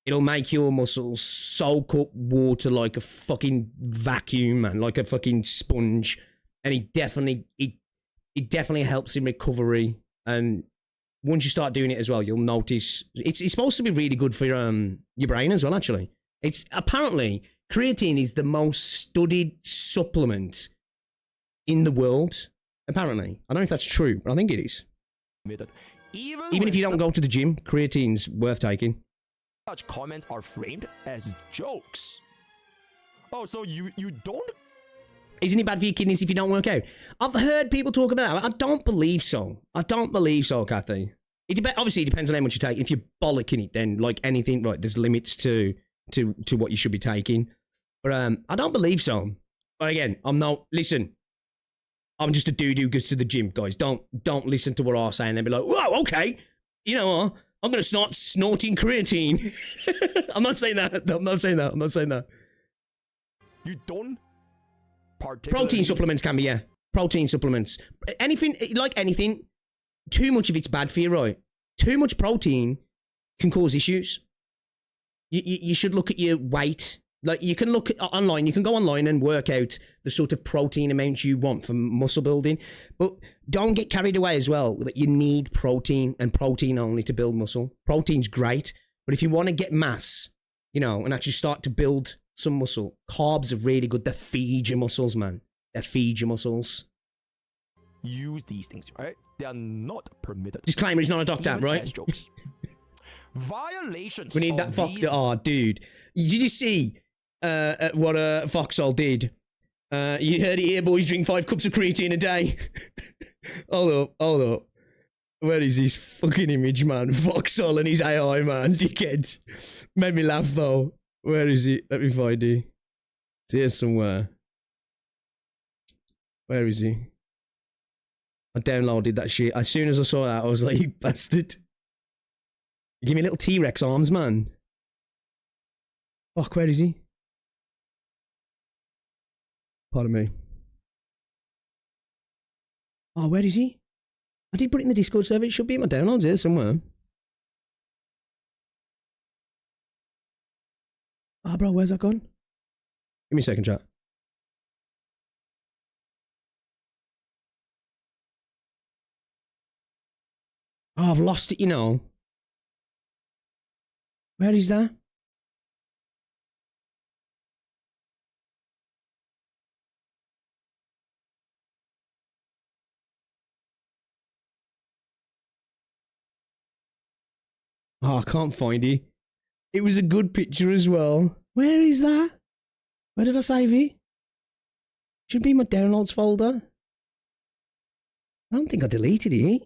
Speaker 3: It'll make your muscles soak up water like a fucking vacuum, man, like a fucking sponge. And it definitely helps in recovery. And once you start doing it as well, you'll notice it's supposed to be really good for your brain as well. Actually, it's apparently creatine is the most studied supplement in the world. Apparently, I don't know if that's true, but I think it is. Even if you don't go to the gym, creatine's worth taking.
Speaker 7: Such comments are framed as jokes. Oh, so you don't?
Speaker 3: Isn't it bad for your kidneys if you don't work out? I've heard people talk about that. I don't believe so. Kathy. Obviously, it depends on how much you take. If you're bollocking it, then like anything, right, there's limits to what you should be taking. But I don't believe so. But again, listen, I'm just a dude who goes to the gym, guys. Don't listen to what I'm saying and be like, whoa, okay. You know what? I'm going to start snorting creatine. I'm not saying that.
Speaker 7: You don't particularly...
Speaker 3: Protein supplements can be, yeah. Protein supplements. Anything, too much of it's bad for you, right? Too much protein can cause issues. You should look at your weight. Like, you can look online, you can go online and work out the sort of protein amount you want for muscle building, but don't get carried away as well that you need protein and protein only to build muscle. Protein's great, but if you want to get mass, and actually start to build some muscle, carbs are really good. They feed your muscles, man. They feed your muscles.
Speaker 7: Use these things, right? They are not permitted.
Speaker 3: Disclaimer, he's not a doctor, right?
Speaker 7: As jokes. Violations.
Speaker 3: We need that Fox. Oh, dude. Did you see what Foxhole did? You heard it here, boys. Drink 5 cups of creatine a day. Hold up. Where is his fucking image, man? Foxhole and his AI, man. Dickhead. Made me laugh, though. Where is he? Let me find it. It's here somewhere. Where is he? I downloaded that shit. As soon as I saw that, I was like, you bastard. Give me little T-Rex arms, man. Fuck, where is he? Pardon me. Oh, where is he? I did put it in the Discord server. It should be in my downloads here somewhere. Ah, bro, where's that gone? Give me a second, chat. Oh, I've lost it, you know. Where is that? Oh, I can't find it. It was a good picture as well. Where is that? Where did I save it? Should be in my downloads folder. I don't think I deleted it.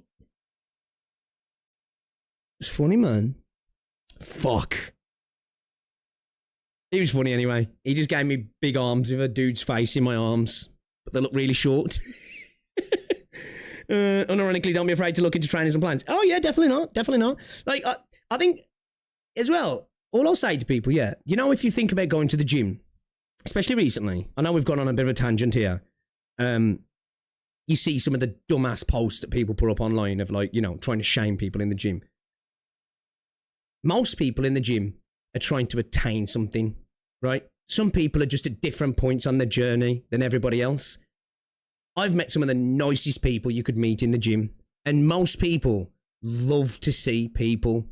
Speaker 3: It's funny, man. Fuck. It was funny anyway. He just gave me big arms with a dude's face in my arms. But they look really short. Unironically, don't be afraid to look into trainers and plans. Oh yeah, definitely not. Definitely not. Like, I think, as well, all I'll say to people, yeah, you know, if you think about going to the gym, especially recently, I know we've gone on a bit of a tangent here. You see some of the dumbass posts that people put up online of, like, you know, trying to shame people in the gym. Most people in the gym are trying to attain something, right? Some people are just at different points on their journey than everybody else. I've met some of the nicest people you could meet in the gym, and most people love to see people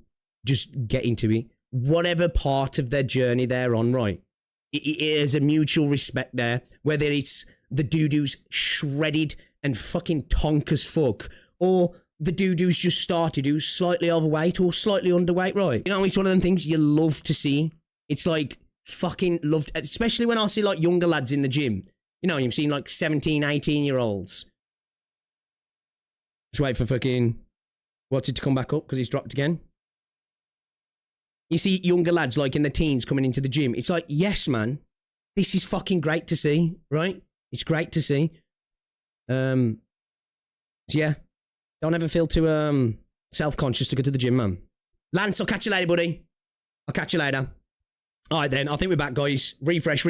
Speaker 3: just get into it. Whatever part of their journey they're on, right? It is a mutual respect there, whether it's the dude who's shredded and fucking tonk as fuck, or the dude who's just started, who's slightly overweight or slightly underweight, right? You know, it's one of them things you love to see. It's like fucking loved, especially when I see like younger lads in the gym. You know, you've seen like 17, 18-year-olds. Just wait for fucking, what's it to come back up because he's dropped again. You see younger lads like in the teens coming into the gym. It's like, yes, man, this is fucking great to see, right? It's great to see. So yeah, don't ever feel too self-conscious to go to the gym, man. Lance, I'll catch you later, buddy. I'll catch you later. All right, then. I think we're back, guys. Refresh. I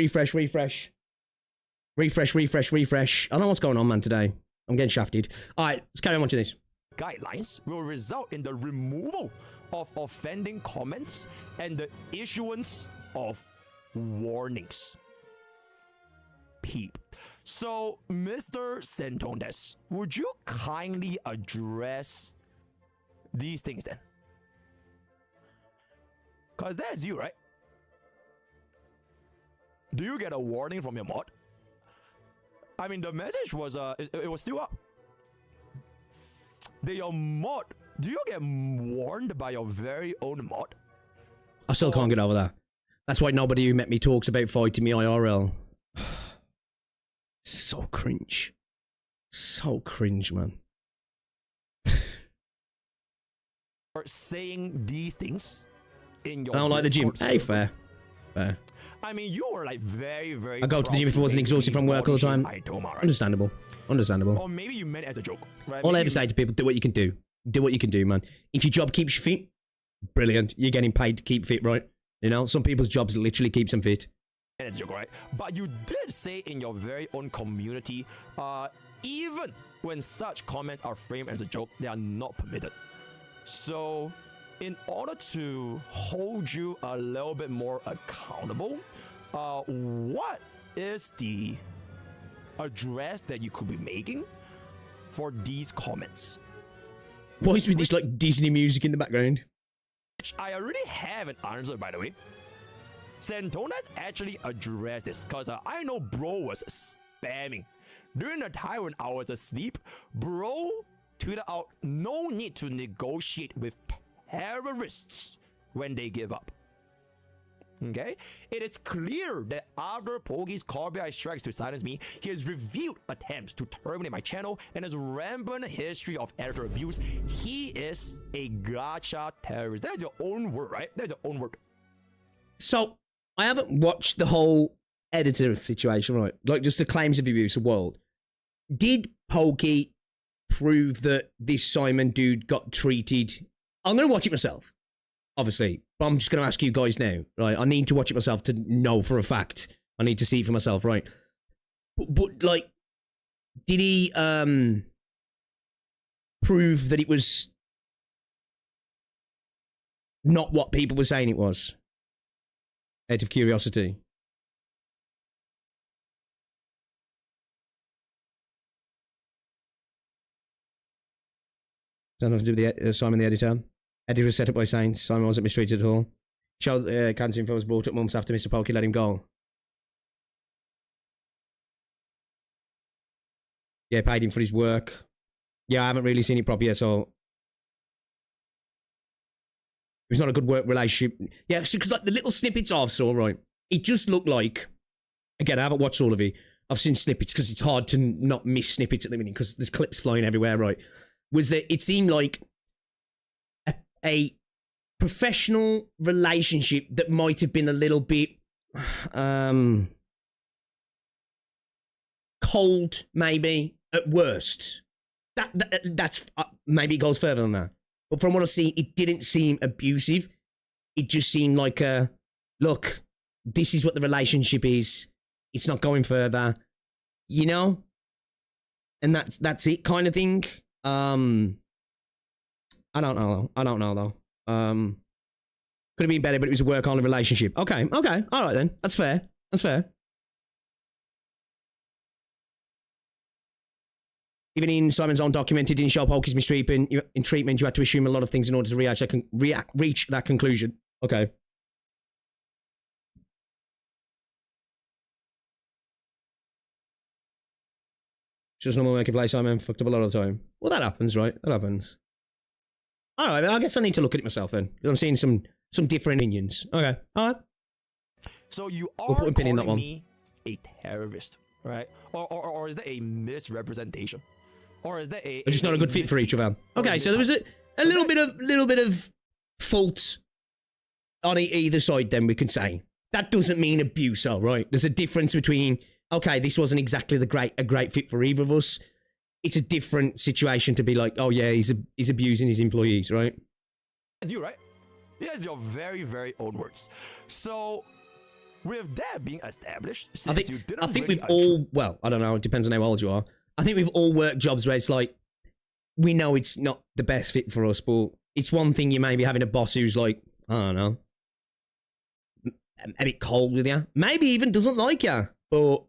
Speaker 3: don't know what's going on, man, today. I'm getting shafted. All right, let's carry on watching this.
Speaker 7: Guidelines will result in the removal of offending comments and the issuance of warnings. Peep. So, Mr. Sentondes, would you kindly address these things then? Because that's you, right? Do you get a warning from your mod? I mean, the message was, it was still up. Your mod, do you get warned by your very own mod?
Speaker 3: I still can't get over that. That's why nobody who met me talks about fighting me IRL. So cringe. So cringe, man.
Speaker 7: Or saying these things in your
Speaker 3: I don't like the gym.
Speaker 7: Discord
Speaker 3: Hey,
Speaker 7: server.
Speaker 3: fair.
Speaker 7: I mean, you were like very.
Speaker 3: I go to the gym if I wasn't exhausted from work all the time. Understandable.
Speaker 7: Or maybe you meant it as a joke, right?
Speaker 3: All I ever say to people, do what you can do. Do what you can do, man. If your job keeps you fit, brilliant. You're getting paid to keep fit, right? You know, some people's jobs literally keeps them fit.
Speaker 7: And it's a joke, right? But you did say in your very own community, even when such comments are framed as a joke, they are not permitted. So, in order to hold you a little bit more accountable, what is the address that you could be making for these comments?
Speaker 3: Why is with this like Disney music in the background?
Speaker 7: Which I already have an answer, by the way. Santona's actually addressed this because I know bro was spamming. During the time when I was asleep, bro tweeted out, no need to negotiate with terrorists when they give up. Okay? It is clear that after Pokey's copyright strikes to silence me, he has revealed attempts to terminate my channel and his rampant history of editor abuse. He is a gacha terrorist. That's your own word, right? That's your own word.
Speaker 3: So, I haven't watched the whole editor situation, right? Like, just the claims of abuse of world. Did Pokey prove that this Simon dude got treated? I'm going to watch it myself, obviously. But I'm just going to ask you guys now, right? I need to watch it myself to know for a fact. I need to see for myself, right? But like, did he, prove that it was not what people were saying it was. Out of curiosity. Does that have to do with the, Simon the editor? Editor was set up by saying Simon wasn't mistreated at all. Show cancer info was brought up months after Mr. Pokey let him go. Yeah, paid him for his work. Yeah, I haven't really seen it proper yet, so... It was not a good work relationship. Yeah, because like the little snippets I saw, right, it just looked like... Again, I haven't watched all of it. I've seen snippets because it's hard to not miss snippets at the minute because there's clips flying everywhere, right? Was that it seemed like a professional relationship that might have been a little bit cold, maybe, at worst. That's maybe it goes further than that. But from what I see, it didn't seem abusive. It just seemed like a, look, this is what the relationship is. It's not going further, you know? And that's it kind of thing. I don't know though. Could have been better, but it was a work-only relationship. Okay, all right then. That's fair. Even in Simon's own document, it didn't show Pokey's mistreatment. In treatment, you had to assume a lot of things in order to reach that conclusion. Okay. Just normal marketplace, Simon fucked up a lot of the time. Well, that happens, right? That happens. All right, I guess I need to look at it myself then. I'm seeing some different opinions. Okay, all right.
Speaker 7: So you are
Speaker 3: we'll put a pin in that one.
Speaker 7: Me a terrorist, right? Or is that a misrepresentation? Or is that a...
Speaker 3: They're just not a good fit for each other. Okay, so there was a little bit of fault on either side then, we could say. That doesn't mean abuse, all right? There's a difference between, okay, this wasn't exactly a great fit for either of us. It's a different situation to be like, oh yeah, he's abusing his employees, right?
Speaker 7: You, right? Yes, your very, very own words. So, with that being established, since
Speaker 3: I think we've all, well, I don't know, it depends on how old you are. I think we've all worked jobs where it's like, we know it's not the best fit for us, but it's one thing you maybe having a boss who's like, I don't know, a bit cold with you. Maybe even doesn't like you, but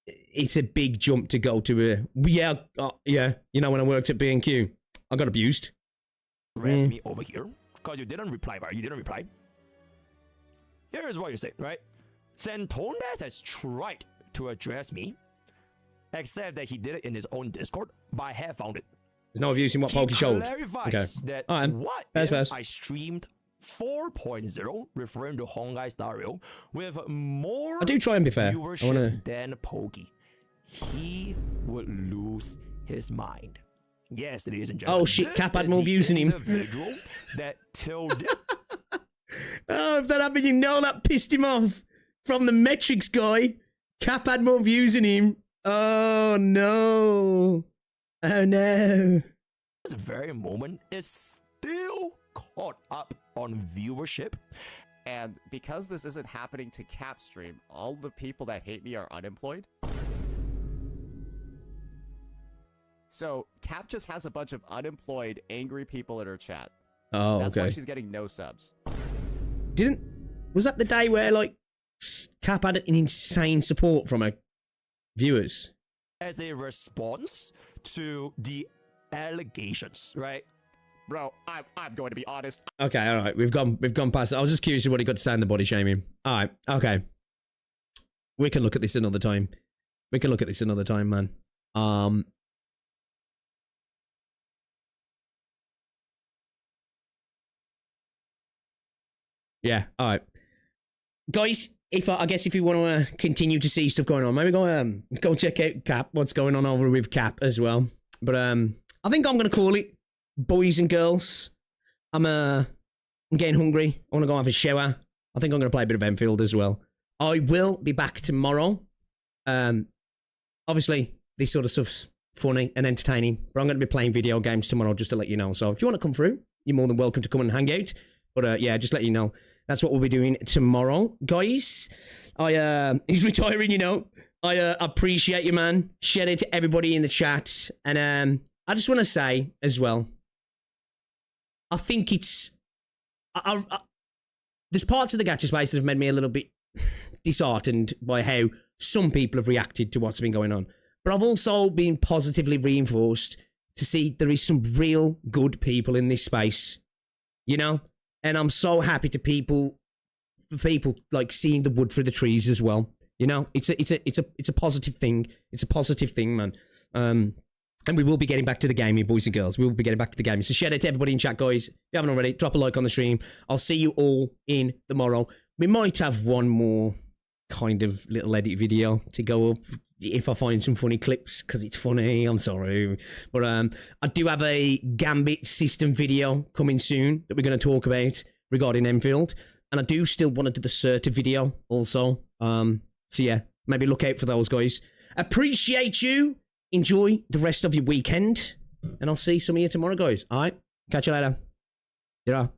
Speaker 3: it's a big jump to go to a, yeah, you know, when I worked at B&Q, I got abused.
Speaker 7: Arrest me over here, because you didn't reply, right? You didn't reply. Here's what you say, right? Santondas has tried to address me, except that he did it in his own Discord, but I have found it.
Speaker 3: There's no abuse in what Pokey showed.
Speaker 7: Okay. That what if I streamed 4.0, referring to Hongai Stario, with more
Speaker 3: I do try and be fair.
Speaker 7: Viewership than Pokey, he would lose his mind. Yes, ladies and gentlemen.
Speaker 3: Oh shit, Cap had more views than him.
Speaker 7: That tilted.
Speaker 3: Oh, if that happened, you know that pissed him off. From the metrics guy, Cap had more views than him. Oh no. Oh no.
Speaker 7: This very moment is still caught up on viewership.
Speaker 5: And because this isn't happening to Capstream, all the people that hate me are unemployed. So Cap just has a bunch of unemployed, angry people in her chat.
Speaker 3: Oh,
Speaker 5: That's
Speaker 3: okay.
Speaker 5: why she's getting no subs.
Speaker 3: Was that the day where like Cap had an insane support from her viewers?
Speaker 7: As a response to the allegations, right?
Speaker 5: Bro, I'm going to be honest.
Speaker 3: Okay, all right. We've gone past it. I was just curious what he got to say in the body shaming. All right, okay. We can look at this another time. Man. Yeah, all right. Guys, I guess if you want to continue to see stuff going on, maybe go check out Cap, what's going on over with Cap as well. But I think I'm going to call it, boys and girls. I'm getting hungry. I want to go have a shower. I think I'm going to play a bit of Enfield as well. I will be back tomorrow. Obviously, this sort of stuff's funny and entertaining, but I'm going to be playing video games tomorrow just to let you know. So if you want to come through, you're more than welcome to come and hang out. But yeah, just let you know. That's what we'll be doing tomorrow, guys. He's retiring, you know. I appreciate you, man. Shout out to everybody in the chat. And I just want to say as well, I think it's... there's parts of the gacha space that have made me a little bit disheartened by how some people have reacted to what's been going on. But I've also been positively reinforced to see there is some real good people in this space, you know? And I'm so happy for people like seeing the wood through the trees as well. You know, it's a positive thing. It's a positive thing, man. And we will be getting back to the gaming, boys and girls. We will be getting back to the gaming. So shout out to everybody in chat, guys. If you haven't already, drop a like on the stream. I'll see you all in tomorrow. We might have one more kind of little edit video to go up if I find some funny clips, because it's funny. I'm sorry. But I do have a Gambit system video coming soon that we're going to talk about regarding Enfield. And I do still want to do the Certa video also. So yeah, maybe look out for those, guys. Appreciate you. Enjoy the rest of your weekend. And I'll see some of you tomorrow, guys. All right? Catch you later. Yeah.